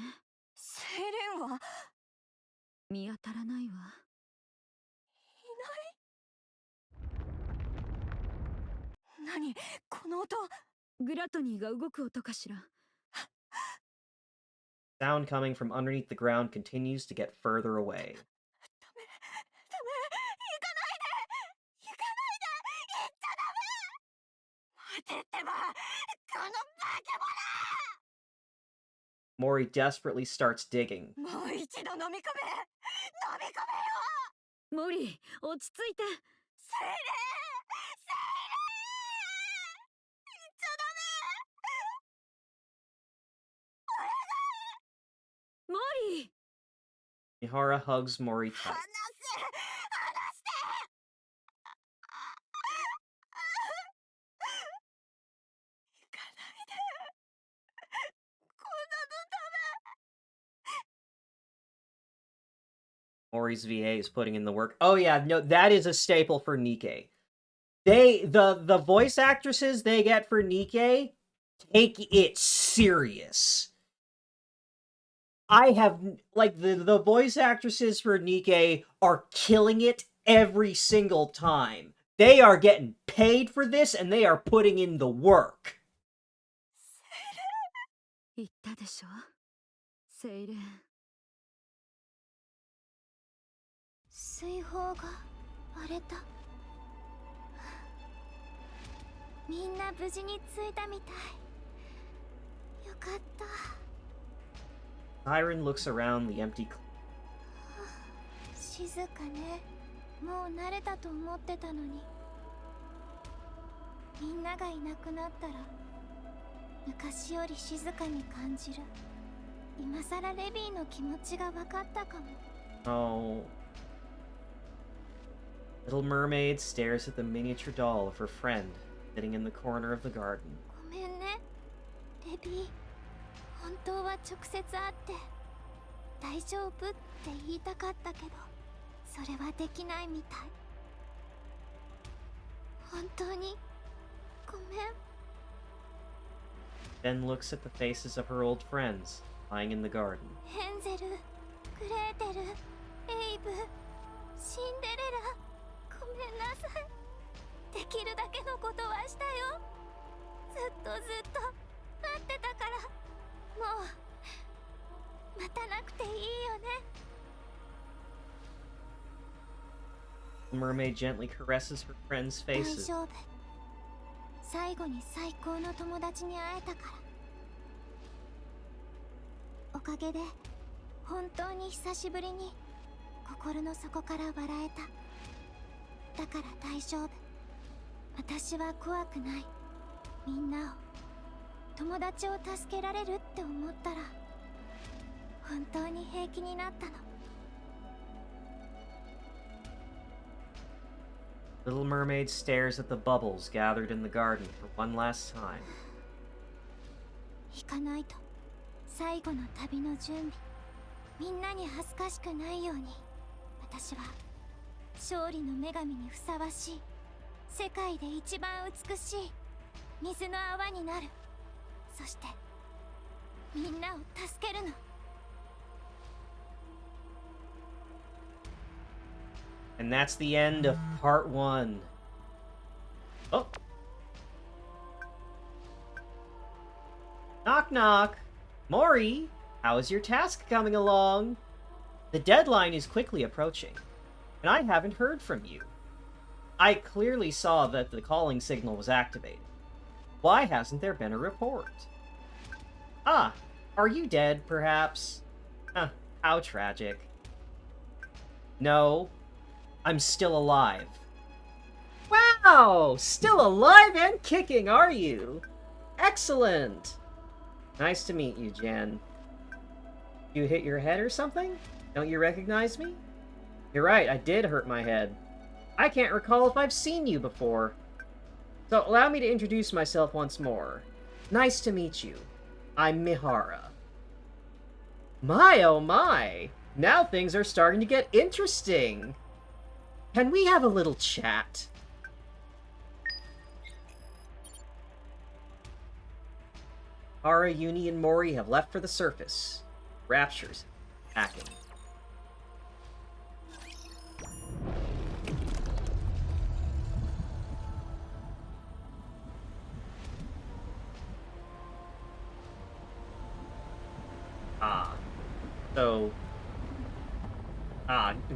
セイレンは見当たらないわ。何この音。グラトニーが動く音かしら。 Sound coming from underneath the ground continues to get further away. 待てってば、このバケ Mori desperately starts digging. モラ。もう一度飲み込め。飲み込めよ。モリー、落ち着いて。セイレン、セイレン。言っちゃダメ。モリー。 Mihara hugs Mori tight. 離せ、離して。行かないで。こんなのダメ。 Mori's VA is putting in the work. Oh yeah, no, that is a staple for Nikke. The voice actresses they get for Nikke take it serious. I have, like, the voice actresses for Nikke are killing it every single time. They are getting paid for this, and they are putting in the work. 言ったでしょ。セイレン。水泡が割れた。みんな無事に着いたみたい。よかった。 Siren looks around the empty... 静かね。もう慣れたと思ってたのに。みんながいなくなったら昔より静かに感じる。今さらレビーの気持ちが分かったかも。 Oh. Little mermaid stares at the miniature doll of her friend sitting in the corner of the garden. ごめんね、レビー。本当は直接会って大丈夫って言いたかったけど、それはできないみたい。本当にごめん。 Then looks at the faces of her old friends lying in the garden. ヘンゼル、グレーテル、エイブ、シンデレラ、ごめんなさい。できるだけのことはしたよ。ずっと待ってたから。もう待たなくていいよね。 The mermaid gently caresses her friends' 大 faces. 丈夫。最後に最高の友達に会えたから。おかげで本当に久しぶりに心の底から笑えた。だから大丈夫。私は怖くない。みんなを、友達を助けられるって思ったら本当に平気になったの。 Little mermaid stares at the bubbles gathered in the garden for one last time. 行かないと。最後の旅の準備、みんなに恥ずかしくないように、私は勝利の女神にふさわしい、世界で一番美しい水の泡になる。そしてみんなを助けるの。And that's the end of part 1. Oh. Knock knock. Mori, how is your task coming along? The deadline is quickly approaching, and I haven't heard from you. I clearly saw that the calling signal was activated. Why hasn't there been a report? Ah, are you dead, perhaps? Huh, how tragic. No, I'm still alive. Wow! Still alive and kicking, are you? Excellent! Nice to meet you, Jen. You hit your head or something? Don't you recognize me? You're right, I did hurt my head. I can't recall if I've seen you before. So allow me to introduce myself once more. Nice to meet you. I'm Mihara. My oh my! Now things are starting to get interesting! Can we have a little chat? Hara, Uni, and Mori have left for the surface. Rapture's attacking.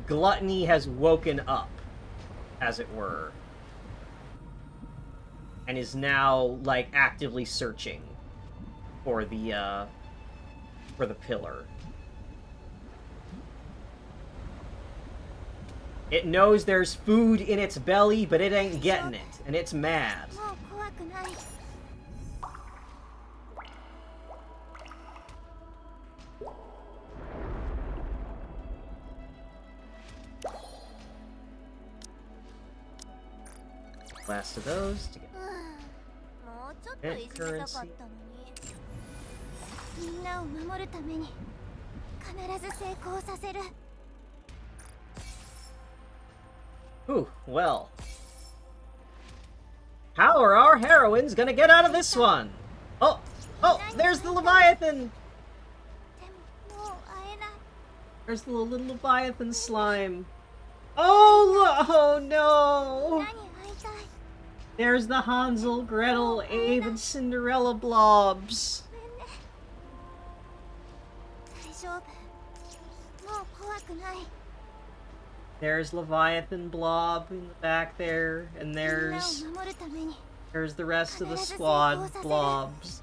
Gluttony has woken up, as it were, and is now, like, actively searching for the pillar. It knows there's food in its belly, but it ain't getting it, and it's mad. Last of those to get currency. Ooh, well. How are our heroines gonna get out of this one? Oh, there's the Leviathan! There's the little Leviathan slime. Oh no! There's the Hansel, Gretel, Abe, and Cinderella blobs. There's Leviathan blob in the back there, and there's the rest of the squad blobs.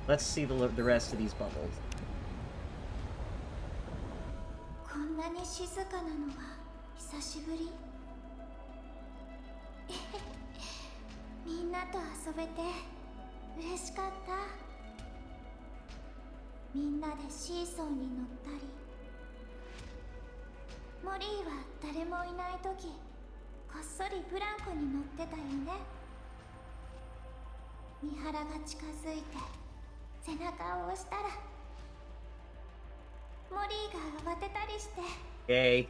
Let's see the rest of these bubbles. Yay.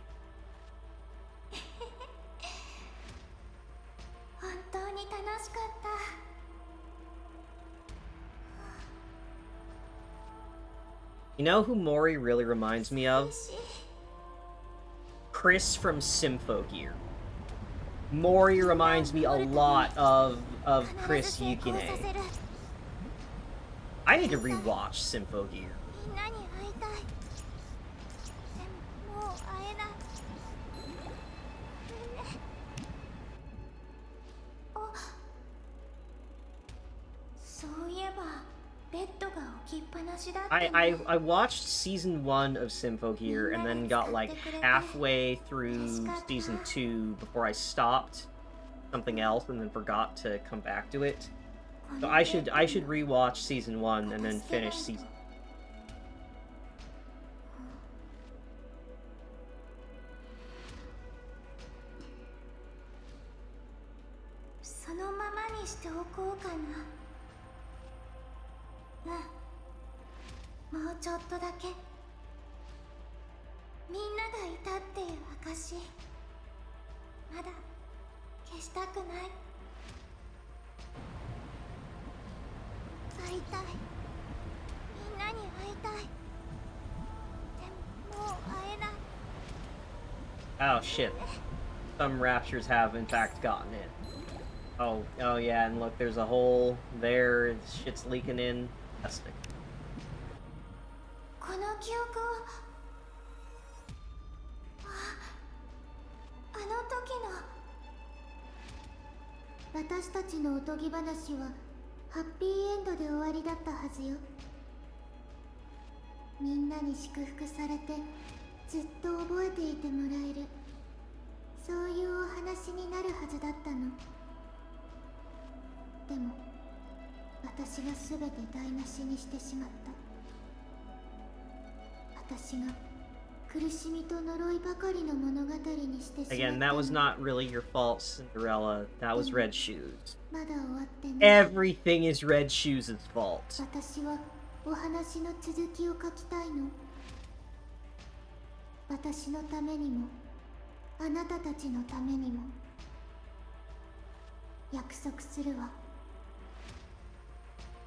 You know who Mori really reminds me of? Chris from Symphogear. Mori reminds me a lot of Chris Yukine. I need to rewatch Symphogear. I watched season 1 of Symphogear and then got like halfway through season 2 before I stopped something else and then forgot to come back to it. So I should rewatch season 1 and then finish season. そのままにしておこうかな。うん、もうちょっとだけ。みんながいたっていう証、まだ消したくない。会いたい。みんなに会いたい。でももう会えない。 Oh shit. Some raptures have in fact gotten in. Oh yeah, and look, there's a hole there. Shit's leaking in. Fantastic. この記憶を、あの時の。私たちのおとぎ話はハッピーエンドで終わりだったはずよ。みんなに祝福されてずっと覚えていてもらえる、そういうお話になるはずだったの。でも私が全て台無しにしてしまった。私が苦しみと呪いばかりの物語にしてしまった。 Again, that was not really your fault, Cinderella. That was Red Shoes. まだ終わってない。 Everything is Red Shoes' fault. 私はお話の続きを書きたいの。私のためにもあなたたちのためにも。約束するわ。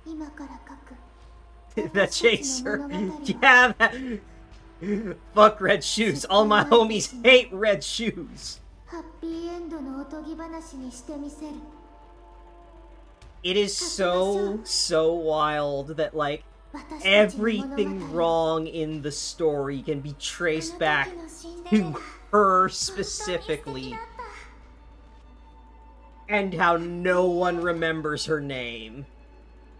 今から書く。 The chaser. Yeah, that... Fuck Red Shoes. All my homies hate Red Shoes. ハッピーエンドのおとぎ話にしてみせる。 It is so wild that, like, everything wrong in the story can be traced back to her specifically. And how no one remembers her name.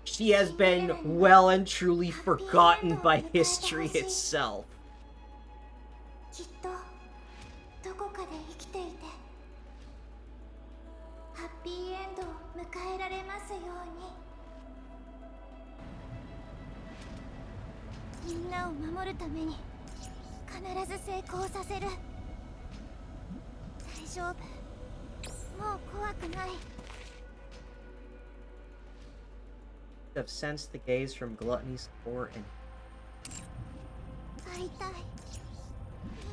She has been well and truly forgotten by history itself. きっとどこかで生きていてハッピーエンドを迎えられますように。みんなを守るために必ず成功させる。大丈夫、もう怖くない。 Have sensed the gaze from Gluttony's core and... 会いたい。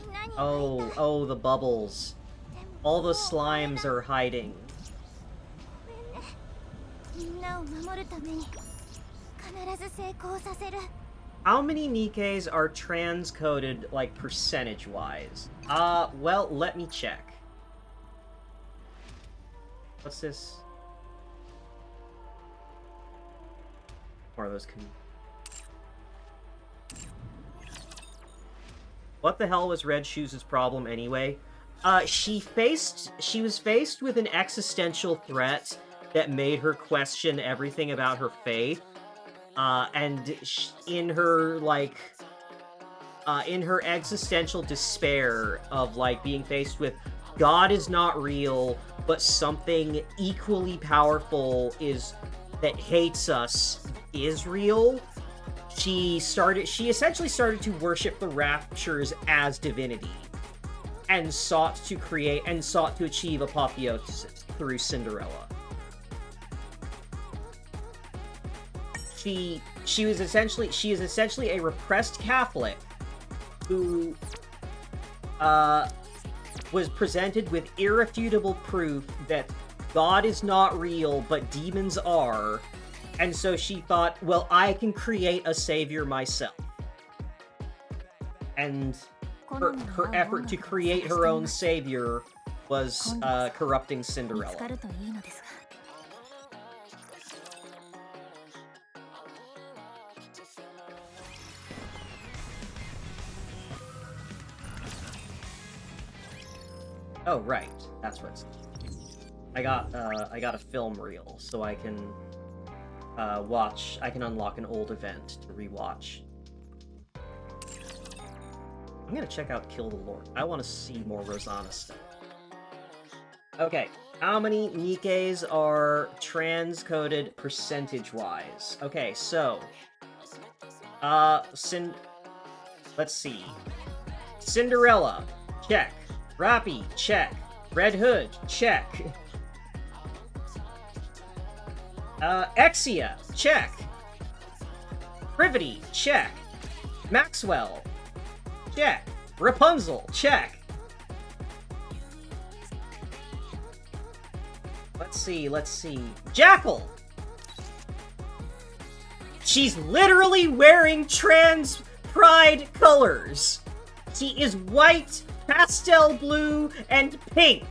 みんなに会いたい。 Oh, the bubbles. All the slimes are hiding. みんなを守るために必ず成功させる。 How many Nikkes are transcoded, like, percentage-wise? Well, let me check. What's this? More of those can... What the hell was Red Shoes' problem anyway? She was faced with an existential threat that made her question everything about her faith. And in her, like, in her existential despair of, like, being faced with God is not real, but something equally powerful that hates us is real, she essentially started to worship the Raptures as divinity, and sought to achieve apotheosis through Cinderella. She is essentially a repressed Catholic who was presented with irrefutable proof that God is not real, but demons are, and so she thought, well, I can create a savior myself. And her effort to create her own savior was corrupting Cinderella. Oh, right. That's what's... I got a film reel, so I can I can unlock an old event to rewatch. I'm gonna check out Kill the Lord. I want to see more Rosanna stuff. Okay, how many Nikkes are transcoded percentage-wise? Okay, so... let's see. Cinderella, check. Rappy, check. Red Hood, check. Exia, check. Privity, check. Maxwell, check. Rapunzel, check. Let's see. Jackal! She's literally wearing trans pride colors. She is white, pastel blue, and pink.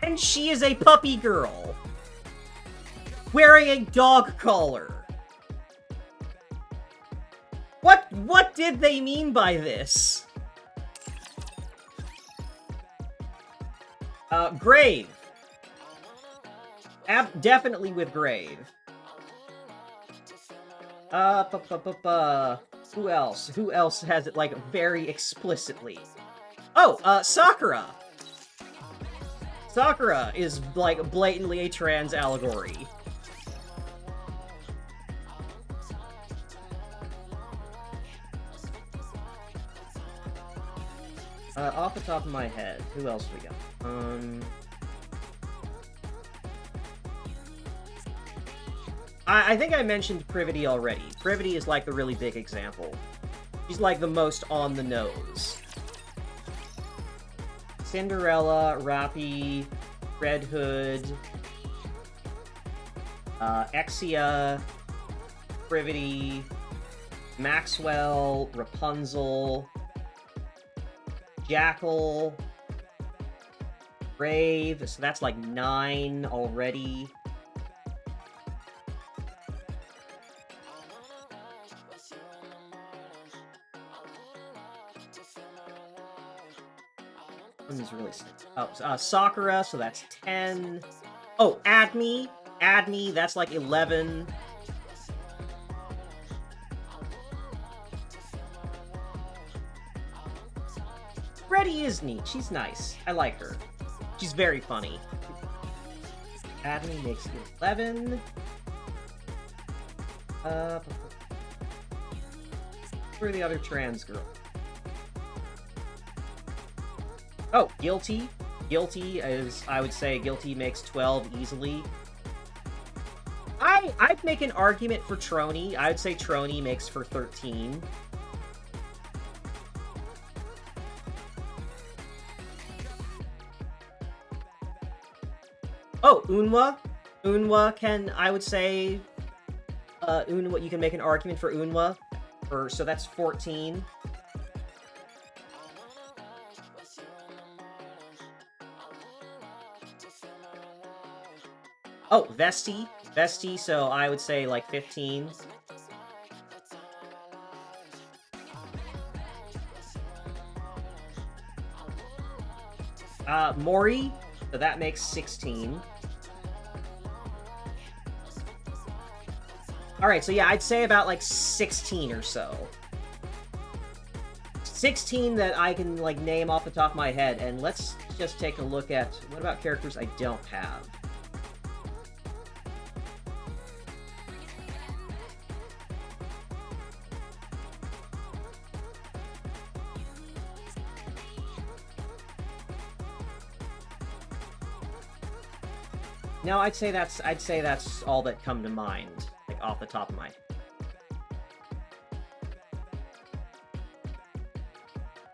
And she is a puppy girl. Wearing a dog collar. What did they mean by this? Grave. Definitely with Grave. Who else? Who else has it, like, very explicitly? Oh, Sakura! Sakura is, like, blatantly a trans allegory. Off the top of my head, who else we got? I think I mentioned Privity already. Privity is like the really big example. She's like the most on the nose. Cinderella, Rappy, Red Hood, Exia, Privity, Maxwell, Rapunzel, Jackal, Brave, so that's like 9 already. One's really sick. Oh, Sakura, so that's 10. Oh, Adney, that's like 11. Freddy is neat. She's nice. I like her. She's very funny. Adney makes 11. Who are the other trans girls? Oh, Guilty. Guilty is, I would say, Guilty makes 12 easily. I'd make an argument for Trony. I'd say Trony makes for 13. Oh, Unwa. Unwa can, I would say, Unwa, you can make an argument for Unwa. So that's 14. Oh, Vesti. Vesti, so I would say like 15. Mori, so that makes 16. Alright, so yeah, I'd say about like 16 or so. 16 that I can like name off the top of my head, and let's just take a look at, what about characters I don't have? No, I'd say that's all that come to mind, like off the top of my head.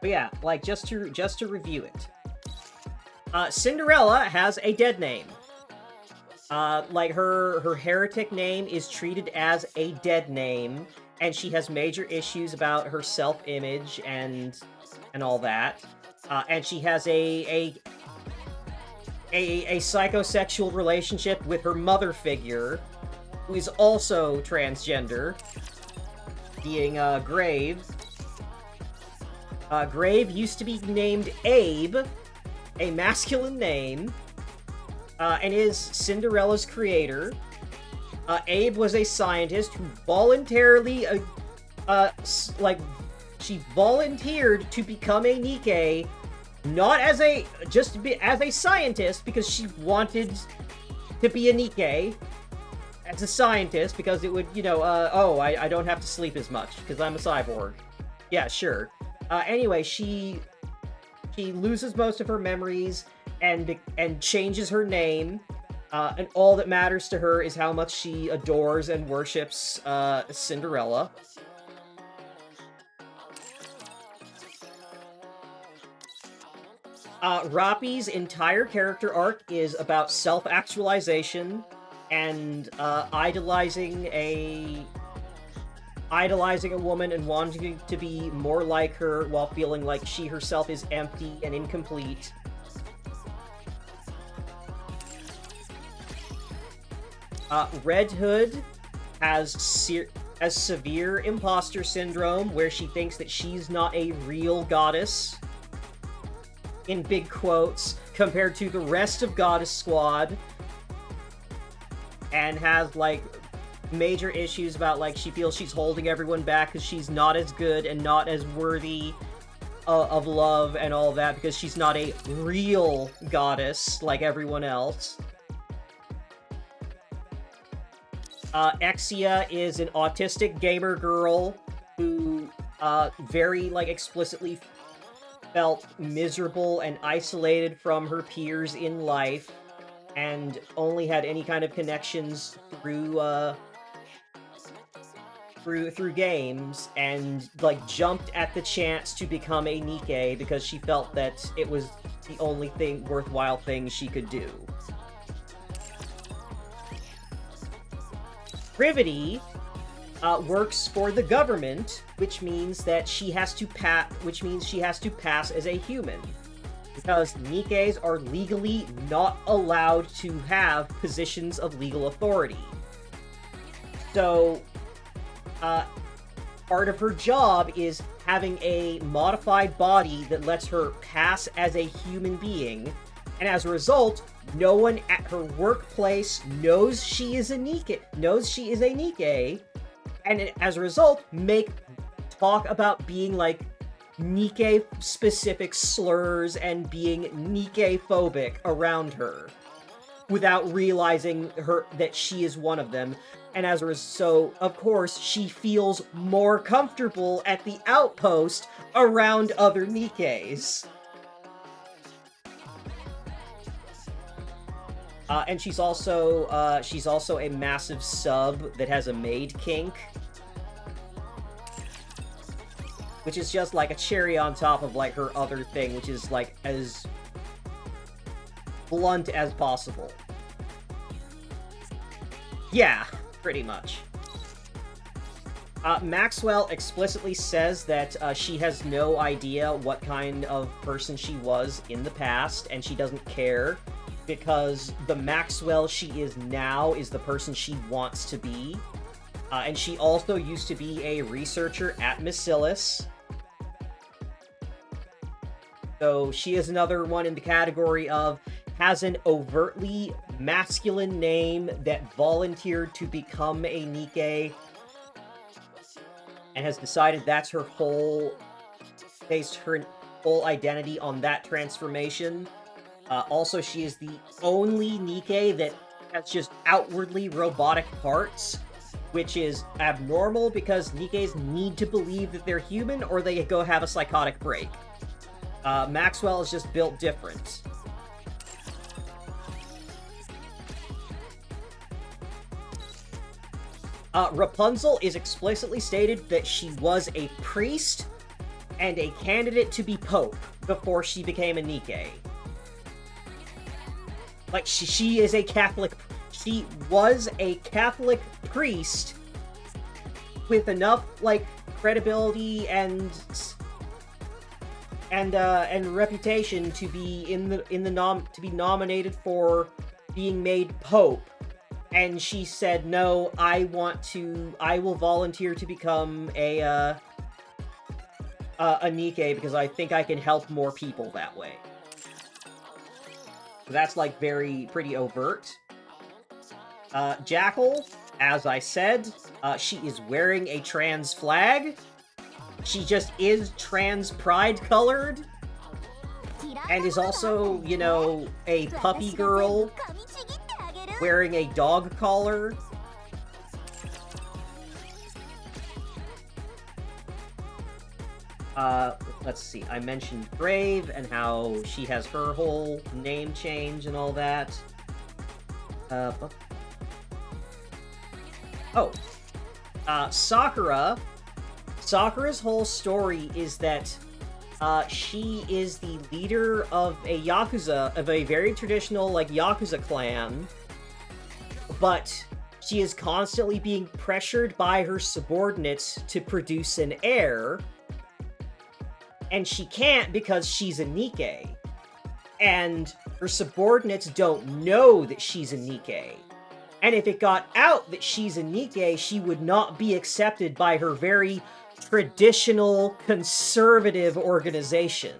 But yeah, like just to review it. Cinderella has a dead name. Like her heretic name is treated as a dead name, and she has major issues about her self-image and all that. And she has a psychosexual relationship with her mother figure, who is also transgender, being Grave. Grave used to be named Abe, a masculine name, and is Cinderella's creator. Abe was a scientist who voluntarily, she volunteered to become a Nikke, not as as a scientist, because she wanted to be a Nikke as a scientist, because it would, I don't have to sleep as much, because I'm a cyborg. Yeah, sure. Anyway, she loses most of her memories and changes her name And all that matters to her is how much she adores and worships Cinderella. Rappi's entire character arc is about self-actualization and idolizing a woman and wanting to be more like her while feeling like she herself is empty and incomplete. Red Hood has severe imposter syndrome, where she thinks that she's not a real goddess, in big quotes, compared to the rest of Goddess Squad, and has, like, major issues about, like, she feels she's holding everyone back because she's not as good and not as worthy of love and all that, because she's not a real goddess like everyone else. Exia is an autistic gamer girl who very, like, explicitly felt miserable and isolated from her peers in life, and only had any kind of connections through games, and, like, jumped at the chance to become a Nikke because she felt that it was the only worthwhile thing she could do. Privity works for the government, which means that she has to pass as a human, because Nikkes are legally not allowed to have positions of legal authority. So, part of her job is having a modified body that lets her pass as a human being, and as a result, no one at her workplace knows she is a Nikke, and as a result, talk about being, like, Nikke-specific slurs and being Nikke-phobic around her, without realizing that she is one of them. And so, of course, she feels more comfortable at the outpost around other Nikkes. And she's also a massive sub that has a maid kink, which is just like a cherry on top of, like, her other thing, which is, like, as blunt as possible. Yeah, pretty much. Maxwell explicitly says that she has no idea what kind of person she was in the past, and she doesn't care, because the Maxwell she is now is the person she wants to be. And she also used to be a researcher at Macilis. So she is another one in the category of has an overtly masculine name that volunteered to become a Nikke, and has decided that's her based her whole identity on that transformation. Also, she is the only Nikke that has just outwardly robotic parts, which is abnormal because Nikkes need to believe that they're human or they go have a psychotic break. Maxwell is just built different. Rapunzel is explicitly stated that she was a priest and a candidate to be pope before she became a Nikke. Like, she is a Catholic. She was a Catholic priest with enough, like, credibility and reputation to be to be nominated for being made pope. And she said, "No, I will volunteer to become a Nikke because I think I can help more people that way." That's, like, pretty overt. Jackal, as I said, she is wearing a trans flag. She just is trans pride colored. And is also, you know, a puppy girl wearing a dog collar. Let's see, I mentioned Brave and how she has her whole name change and all that. Oh. Sakura. Sakura's whole story is that she is the leader of a Yakuza, of a very traditional, like, Yakuza clan, but she is constantly being pressured by her subordinates to produce an heir, and she can't because she's a Nikke. And her subordinates don't know that she's a Nikke. And if it got out that she's a Nikke, she would not be accepted by her very traditional, conservative organization.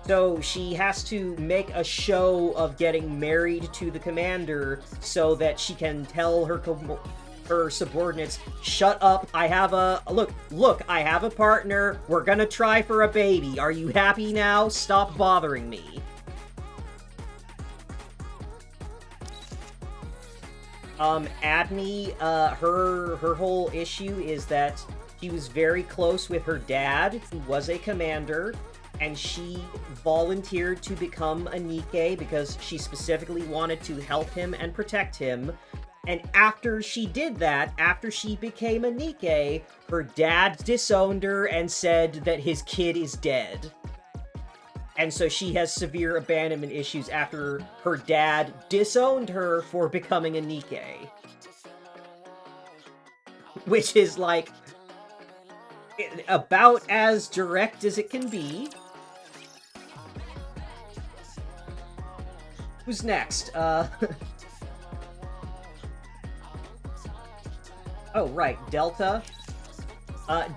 So she has to make a show of getting married to the commander so that she can tell her subordinates, shut up, I have a... Look, I have a partner, we're gonna try for a baby, are you happy now? Stop bothering me. Adney, her whole issue is that she was very close with her dad, who was a commander, and she volunteered to become a Nikke because she specifically wanted to help him and protect him. And after she did that, after she became a Nikke, her dad disowned her and said that his kid is dead. And so she has severe abandonment issues after her dad disowned her for becoming a Nikke. Which is, like, about as direct as it can be. Who's next? Oh, right, Delta.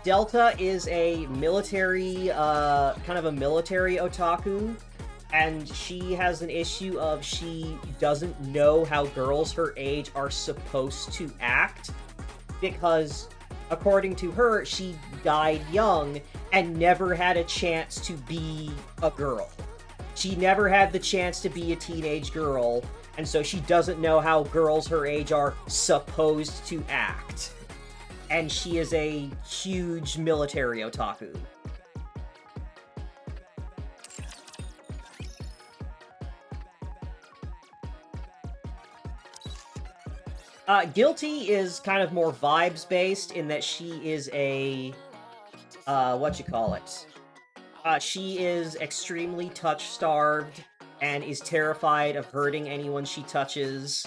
Delta is a military, kind of a military otaku, and she has an issue of she doesn't know how girls her age are supposed to act, because, according to her, she died young and never had a chance to be a girl. She never had the chance to be a teenage girl, and so she doesn't know how girls her age are supposed to act. And she is a huge military otaku. Guilty is kind of more vibes-based in that she is a... she is extremely touch-starved and is terrified of hurting anyone she touches.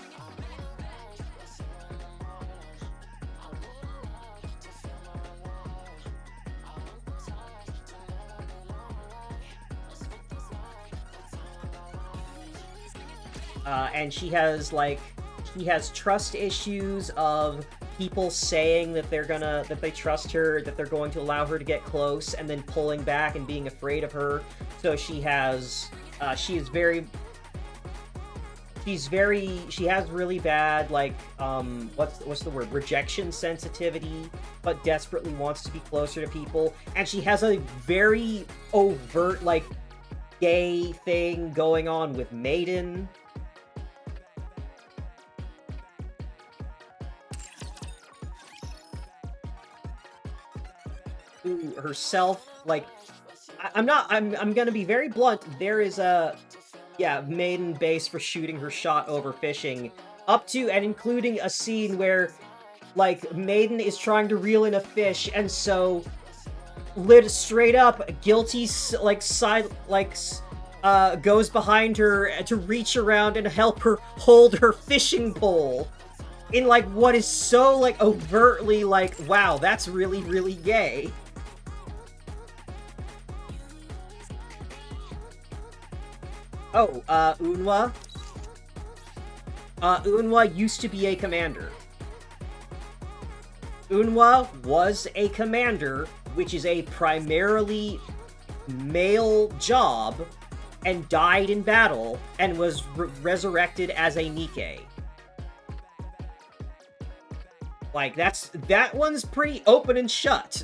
And she has, like, she has trust issues of people saying that that they trust her, that they're going to allow her to get close, and then pulling back and being afraid of her. So she has really bad, like, what's the word? Rejection sensitivity, but desperately wants to be closer to people. And she has a very overt, like, gay thing going on with Maiden. Who herself, like, I'm gonna be very blunt, there is a, yeah, Maiden base for shooting her shot over fishing, up to and including a scene where, like, Maiden is trying to reel in a fish, and so, straight up, Guilty, like, goes behind her to reach around and help her hold her fishing pole. In, like, what is so, like, overtly, like, wow, that's really, really gay. Oh, Unwa. Unwa used to be a commander. Unwa was a commander, which is a primarily male job, and died in battle, and was resurrected as a Nikke. Like, that one's pretty open and shut.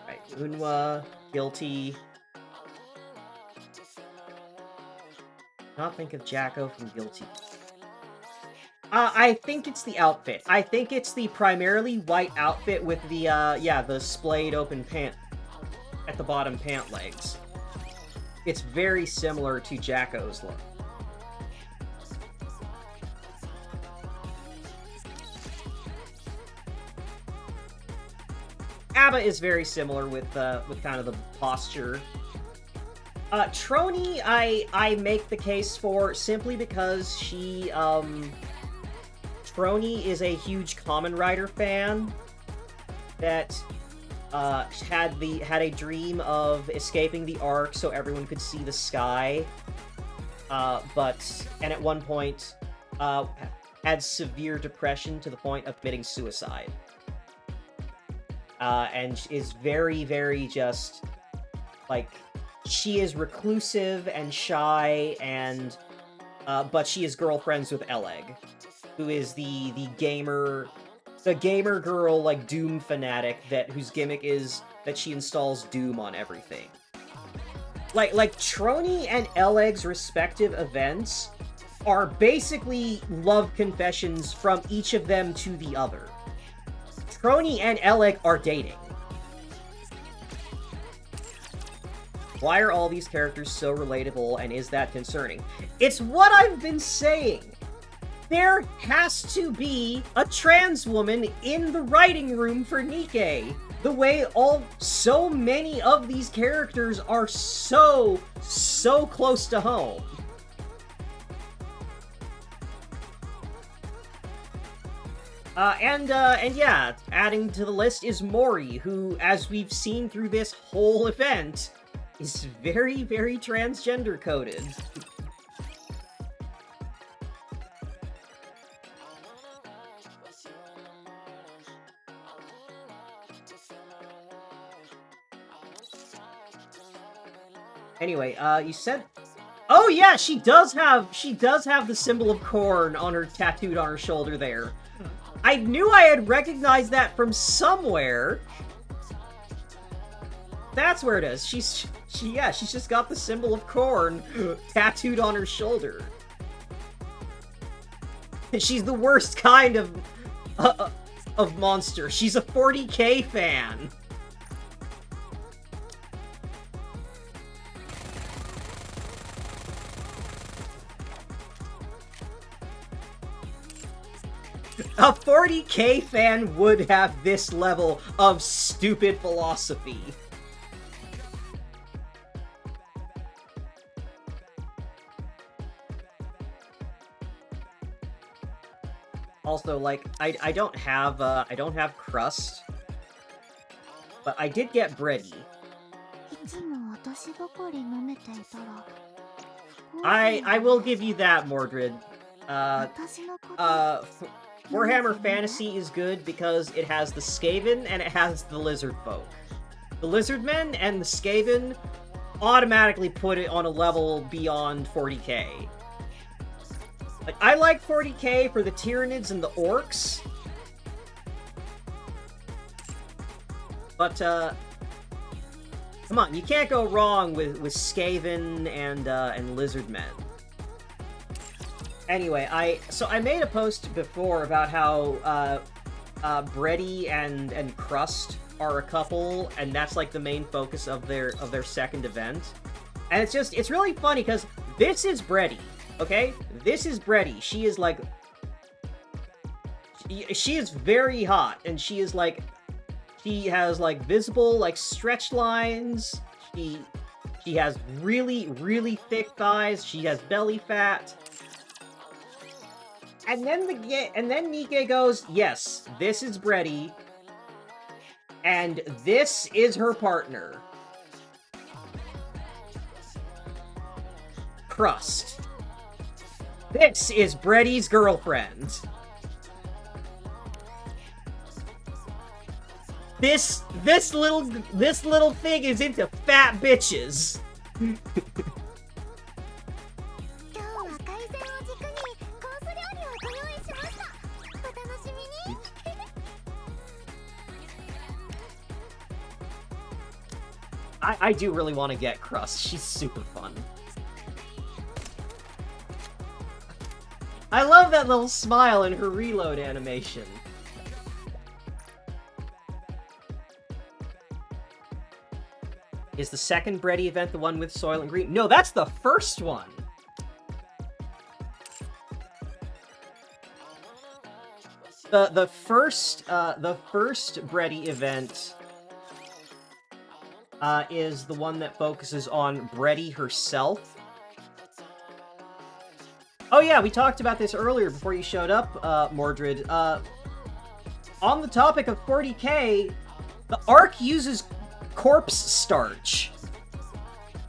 Right, Unwa, Guilty. Not think of Jacko from Guilty. I think it's the outfit. I think it's the primarily white outfit with the, yeah, the splayed open pant at the bottom pant legs. It's very similar to Jacko's look. Abba is very similar with kind of the posture. Trony, I make the case for simply because she, Trony is a huge Kamen Rider fan that had a dream of escaping the Ark so everyone could see the sky, and at one point had severe depression to the point of committing suicide, and is very, very just like, she is reclusive and shy, and but she is girlfriends with Eleg, who is the gamer girl, like, Doom fanatic whose gimmick is that she installs Doom on everything. Like Trony and Eleg's respective events are basically love confessions from each of them to the other. Trony and Eleg are dating. Why are all these characters so relatable, and is that concerning? It's what I've been saying! There has to be a trans woman in the writing room for Nikke! The way so many of these characters are so close to home. And yeah, adding to the list is Mori, who, as we've seen through this whole event, is very, very transgender coded. Anyway, you said... Oh yeah, she does have the symbol of corn on her, tattooed on her shoulder there. I knew I had recognized that from somewhere. That's where it is. She's just got the symbol of corn tattooed on her shoulder. She's the worst kind of monster. She's a 40K fan. A 40K fan would have this level of stupid philosophy. Also, like, I don't have crust, but I did get bready. I will give you that, Mordred. Warhammer Fantasy is good because it has the Skaven and it has the Lizard Folk. The Lizardmen and the Skaven automatically put it on a level beyond 40k. Like, I like 40k for the Tyranids and the Orcs. But, come on, you can't go wrong with Skaven and Lizardmen. Anyway, I made a post before about how, Bready and Crust are a couple, and that's, like, the main focus of their second event. And it's really funny, because this is Bready, okay? This is Bready. She is, like... She is very hot, and she is, like... She has, like, visible, like, stretch lines. She has really, really thick thighs. She has belly fat. And then Nikke goes, yes, this is Bready, and this is her partner. Crust. This is Bready's girlfriend. This little thing is into fat bitches. I do really want to get Crust. She's super fun. I love that little smile in her reload animation. Is the second Bready event the one with Soylent Green? No, that's the first one! The first Bready event is the one that focuses on Bready herself. Oh yeah, we talked about this earlier before you showed up, Mordred. On the topic of 40k, the Ark uses corpse starch.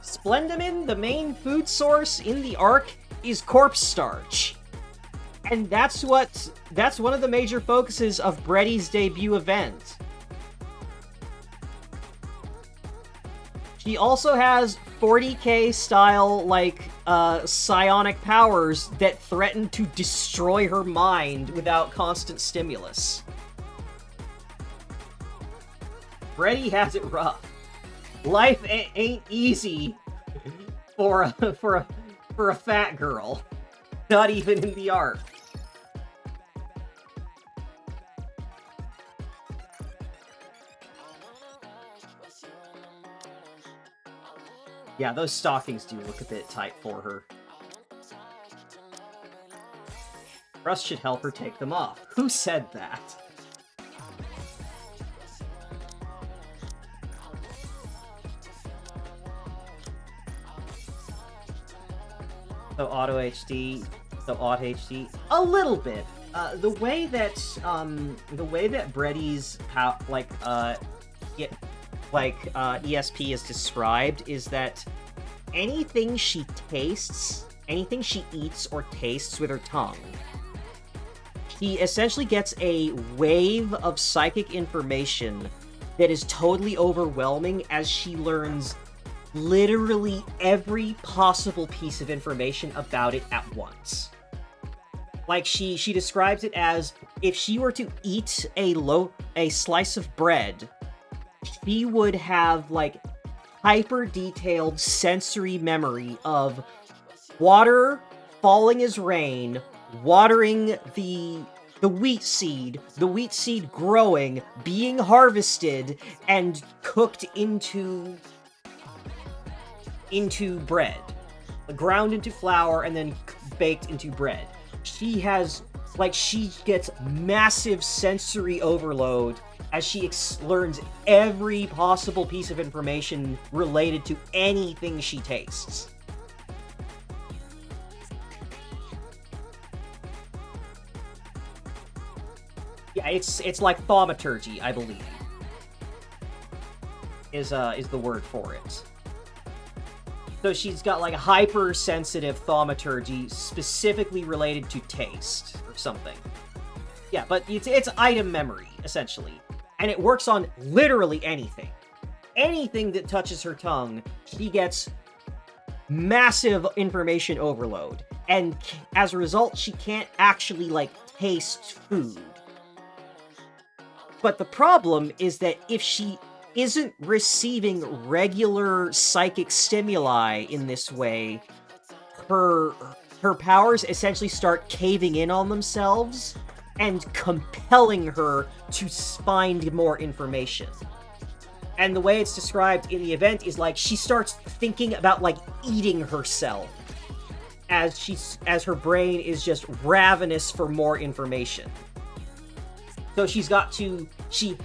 Splendamin, the main food source in the Ark, is corpse starch. And that's one of the major focuses of Bready's debut event. She also has 40k style, like, psionic powers that threaten to destroy her mind without constant stimulus. Bready has it rough. Life ain't easy for a fat girl. Not even in the Ark. Yeah, those stockings do look a bit tight for her. Rust should help her take them off. Who said that? So auto HD, so aut HD, a little bit. The way that Bready's ESP is described is that anything she tastes, anything she eats or tastes with her tongue, she essentially gets a wave of psychic information that is totally overwhelming as she learns literally every possible piece of information about it at once. Like, she describes it as, if she were to eat a slice of bread, she would have, like, hyper-detailed sensory memory of water falling as rain, watering the wheat seed growing, being harvested, and cooked into bread. Ground into flour and then baked into bread. She gets massive sensory overload as she learns every possible piece of information related to anything she tastes. Yeah, it's like thaumaturgy, I believe, is the word for it. So she's got, like, hypersensitive thaumaturgy specifically related to taste or something. Yeah, but it's item memory, essentially. And it works on literally anything. Anything that touches her tongue, she gets massive information overload. And as a result, she can't actually, like, taste food. But the problem is that if she isn't receiving regular psychic stimuli in this way, her powers essentially start caving in on themselves and compelling her to find more information. And the way it's described in the event is, like, she starts thinking about, like, eating herself as her brain is just ravenous for more information. So she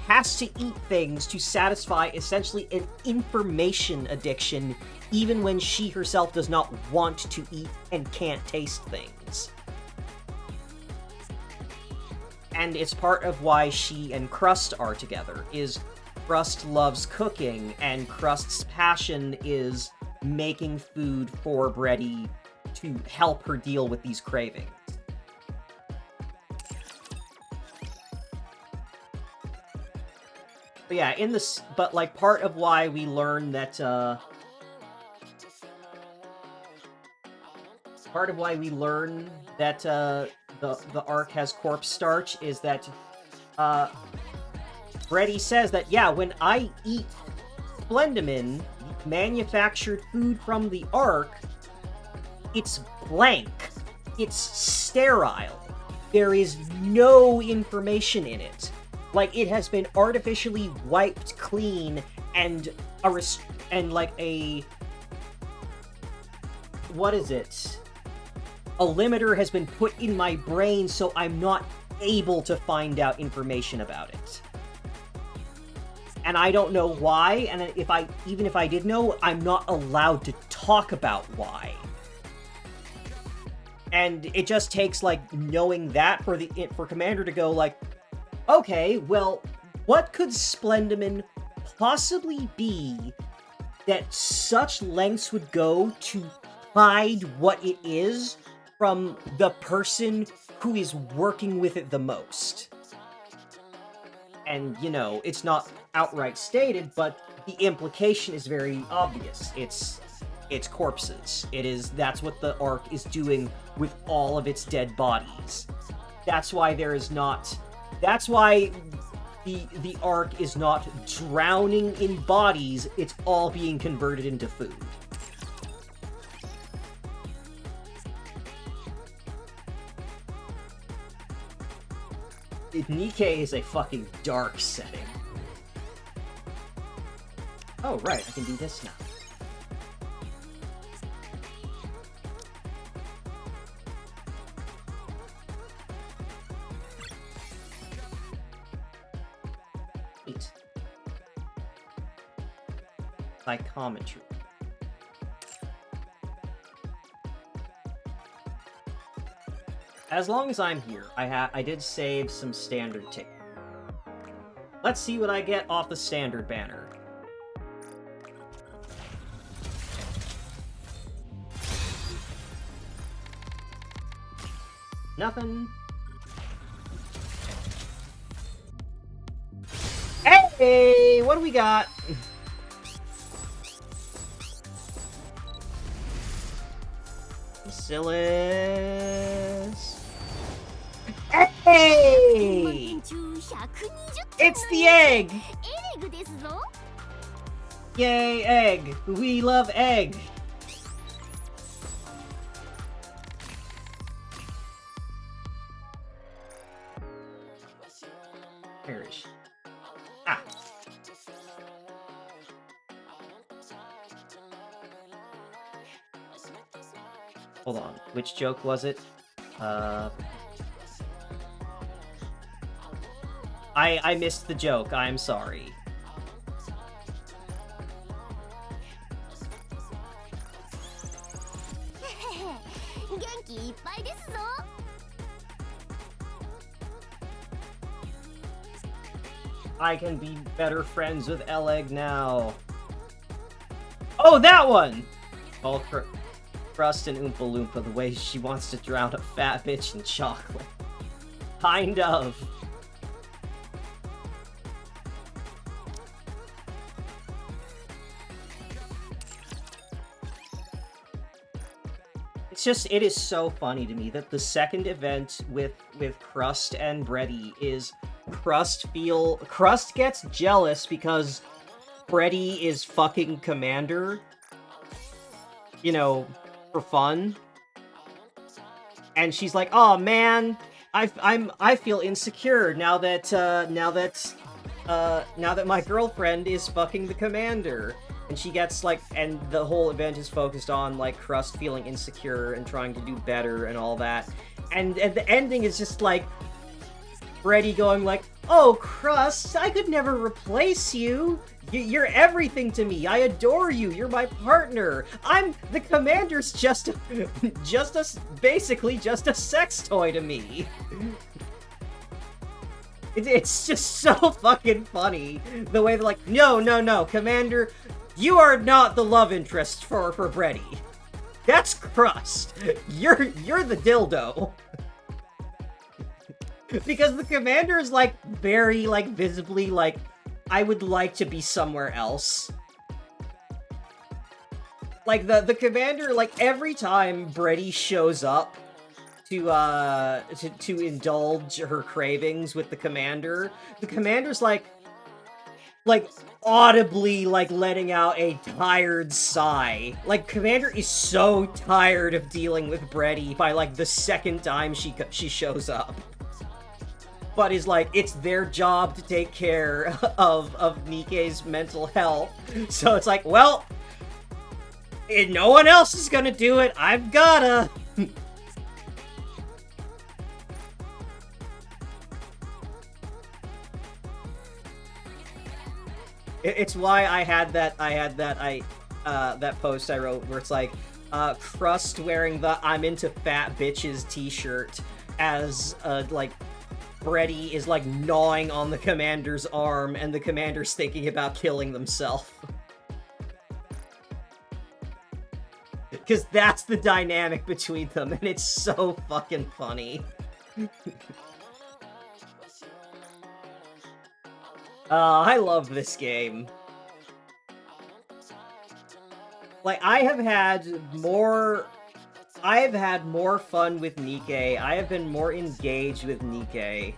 has to eat things to satisfy essentially an information addiction, even when she herself does not want to eat and can't taste things. And it's part of why she and Crust are together, is Crust loves cooking, and Crust's passion is making food for Bready to help her deal with these cravings. But yeah, part of why we learn that, the Ark has corpse starch is that, Bready says that, yeah, when I eat Splendamin, manufactured food from the Ark, it's blank. it's sterile. There is no information in it. Like, it has been artificially wiped clean, and what is it? A limiter has been put in my brain, so I'm not able to find out information about it. And I don't know why, and even if I did know, I'm not allowed to talk about why. And it just takes, like, knowing that for Commander to go, like, okay, well, what could Splendiman possibly be that such lengths would go to hide what it is from the person who is working with it the most? And, you know, it's not outright stated, but the implication is very obvious. It's corpses. That's what the Ark is doing with all of its dead bodies. That's why the Ark is not drowning in bodies, it's all being converted into food. Nikke is a fucking dark setting. Oh, right, I can do this now. Neat. Psychometry. As long as I'm here, I did save some standard tickets. Let's see what I get off the standard banner. Nothing. Hey, what do we got? Bacillus. Hey! It's the egg! Yay, egg! We love egg! Perish. Ah! Hold on, which joke was it? I missed the joke, I'm sorry. I can be better friends with Eleg now. Oh, that one! All Crust and Oompa Loompa, the way she wants to drown a fat bitch in chocolate. Kind of. It is so funny to me that the second event with Crust and Breddy is Crust gets jealous because Breddy is fucking Commander, you know, for fun. And she's like, "Oh man, I feel insecure now that my girlfriend is fucking the Commander." And she gets, like, and the whole event is focused on, like, Crust feeling insecure and trying to do better and all that. And the ending is just, like, Breddy going, like, "Oh, Crust, I could never replace you. You're everything to me. I adore you. You're my partner. The Commander's basically just a sex toy to me." It's just so fucking funny. The way they're like, no, Commander, you are not the love interest for Breddy. That's Crust. You're the dildo. Because the Commander is, like, very, like, visibly, like, I would like to be somewhere else. Like, the Commander, like, every time Breddy shows up to indulge her cravings with the Commander's like, like, audibly, like, letting out a tired sigh. Like, Commander is so tired of dealing with Brady by, like, the second time she shows up. But is like, it's their job to take care of Nikke's mental health. So it's like, well, no one else is gonna do it, I've gotta. It's why I had that post I wrote where it's like, Crust wearing the "I'm into fat bitches" t-shirt as, like, Brady is, like, gnawing on the commander's arm, and the commander's thinking about killing themselves. Because that's the dynamic between them, and it's so fucking funny. I love this game. Like, I've had more fun with Nikke, I have been more engaged with Nikke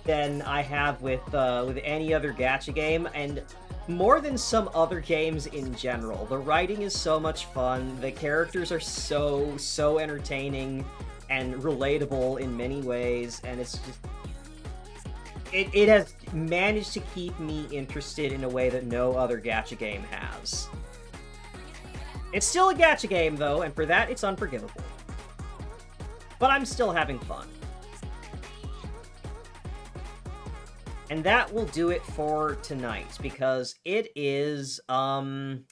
than I have with any other gacha game, and more than some other games in general. The writing is so much fun, the characters are so entertaining and relatable in many ways, and it's just... It has managed to keep me interested in a way that no other gacha game has. It's still a gacha game, though, and for that, it's unforgivable. But I'm still having fun. And that will do it for tonight, because it is, 2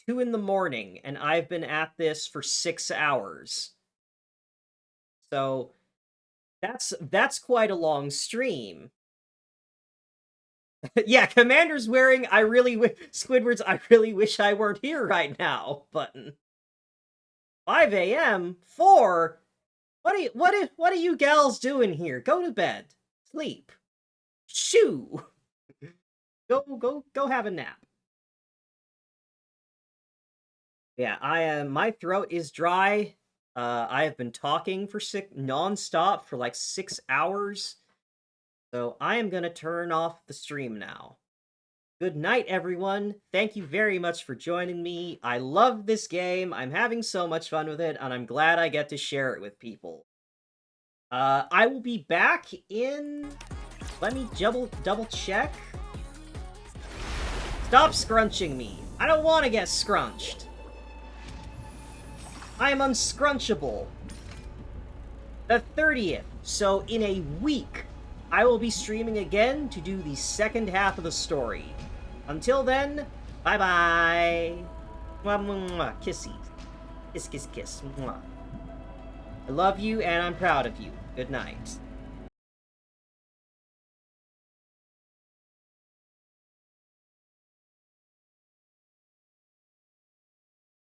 in the morning, and I've been at this for 6 hours. So, that's quite a long stream. Yeah, Commander's wearing Squidward's "I really wish I weren't here right now" button. 5 a.m.? 4? What are you gals doing here? Go to bed. Sleep. Shoo! Go have a nap. Yeah, my throat is dry. I have been talking for non-stop for like 6 hours. So I am going to turn off the stream now. Good night, everyone. Thank you very much for joining me. I love this game. I'm having so much fun with it, and I'm glad I get to share it with people. I will be back in... Let me double check. Stop scrunching me. I don't want to get scrunched. I am unscrunchable. The 30th. So in a week, I will be streaming again to do the second half of the story. Until then, bye-bye. Mwah, mwah, mwah. Kissies. Kiss, kiss, kiss. Mwah. I love you, and I'm proud of you. Good night.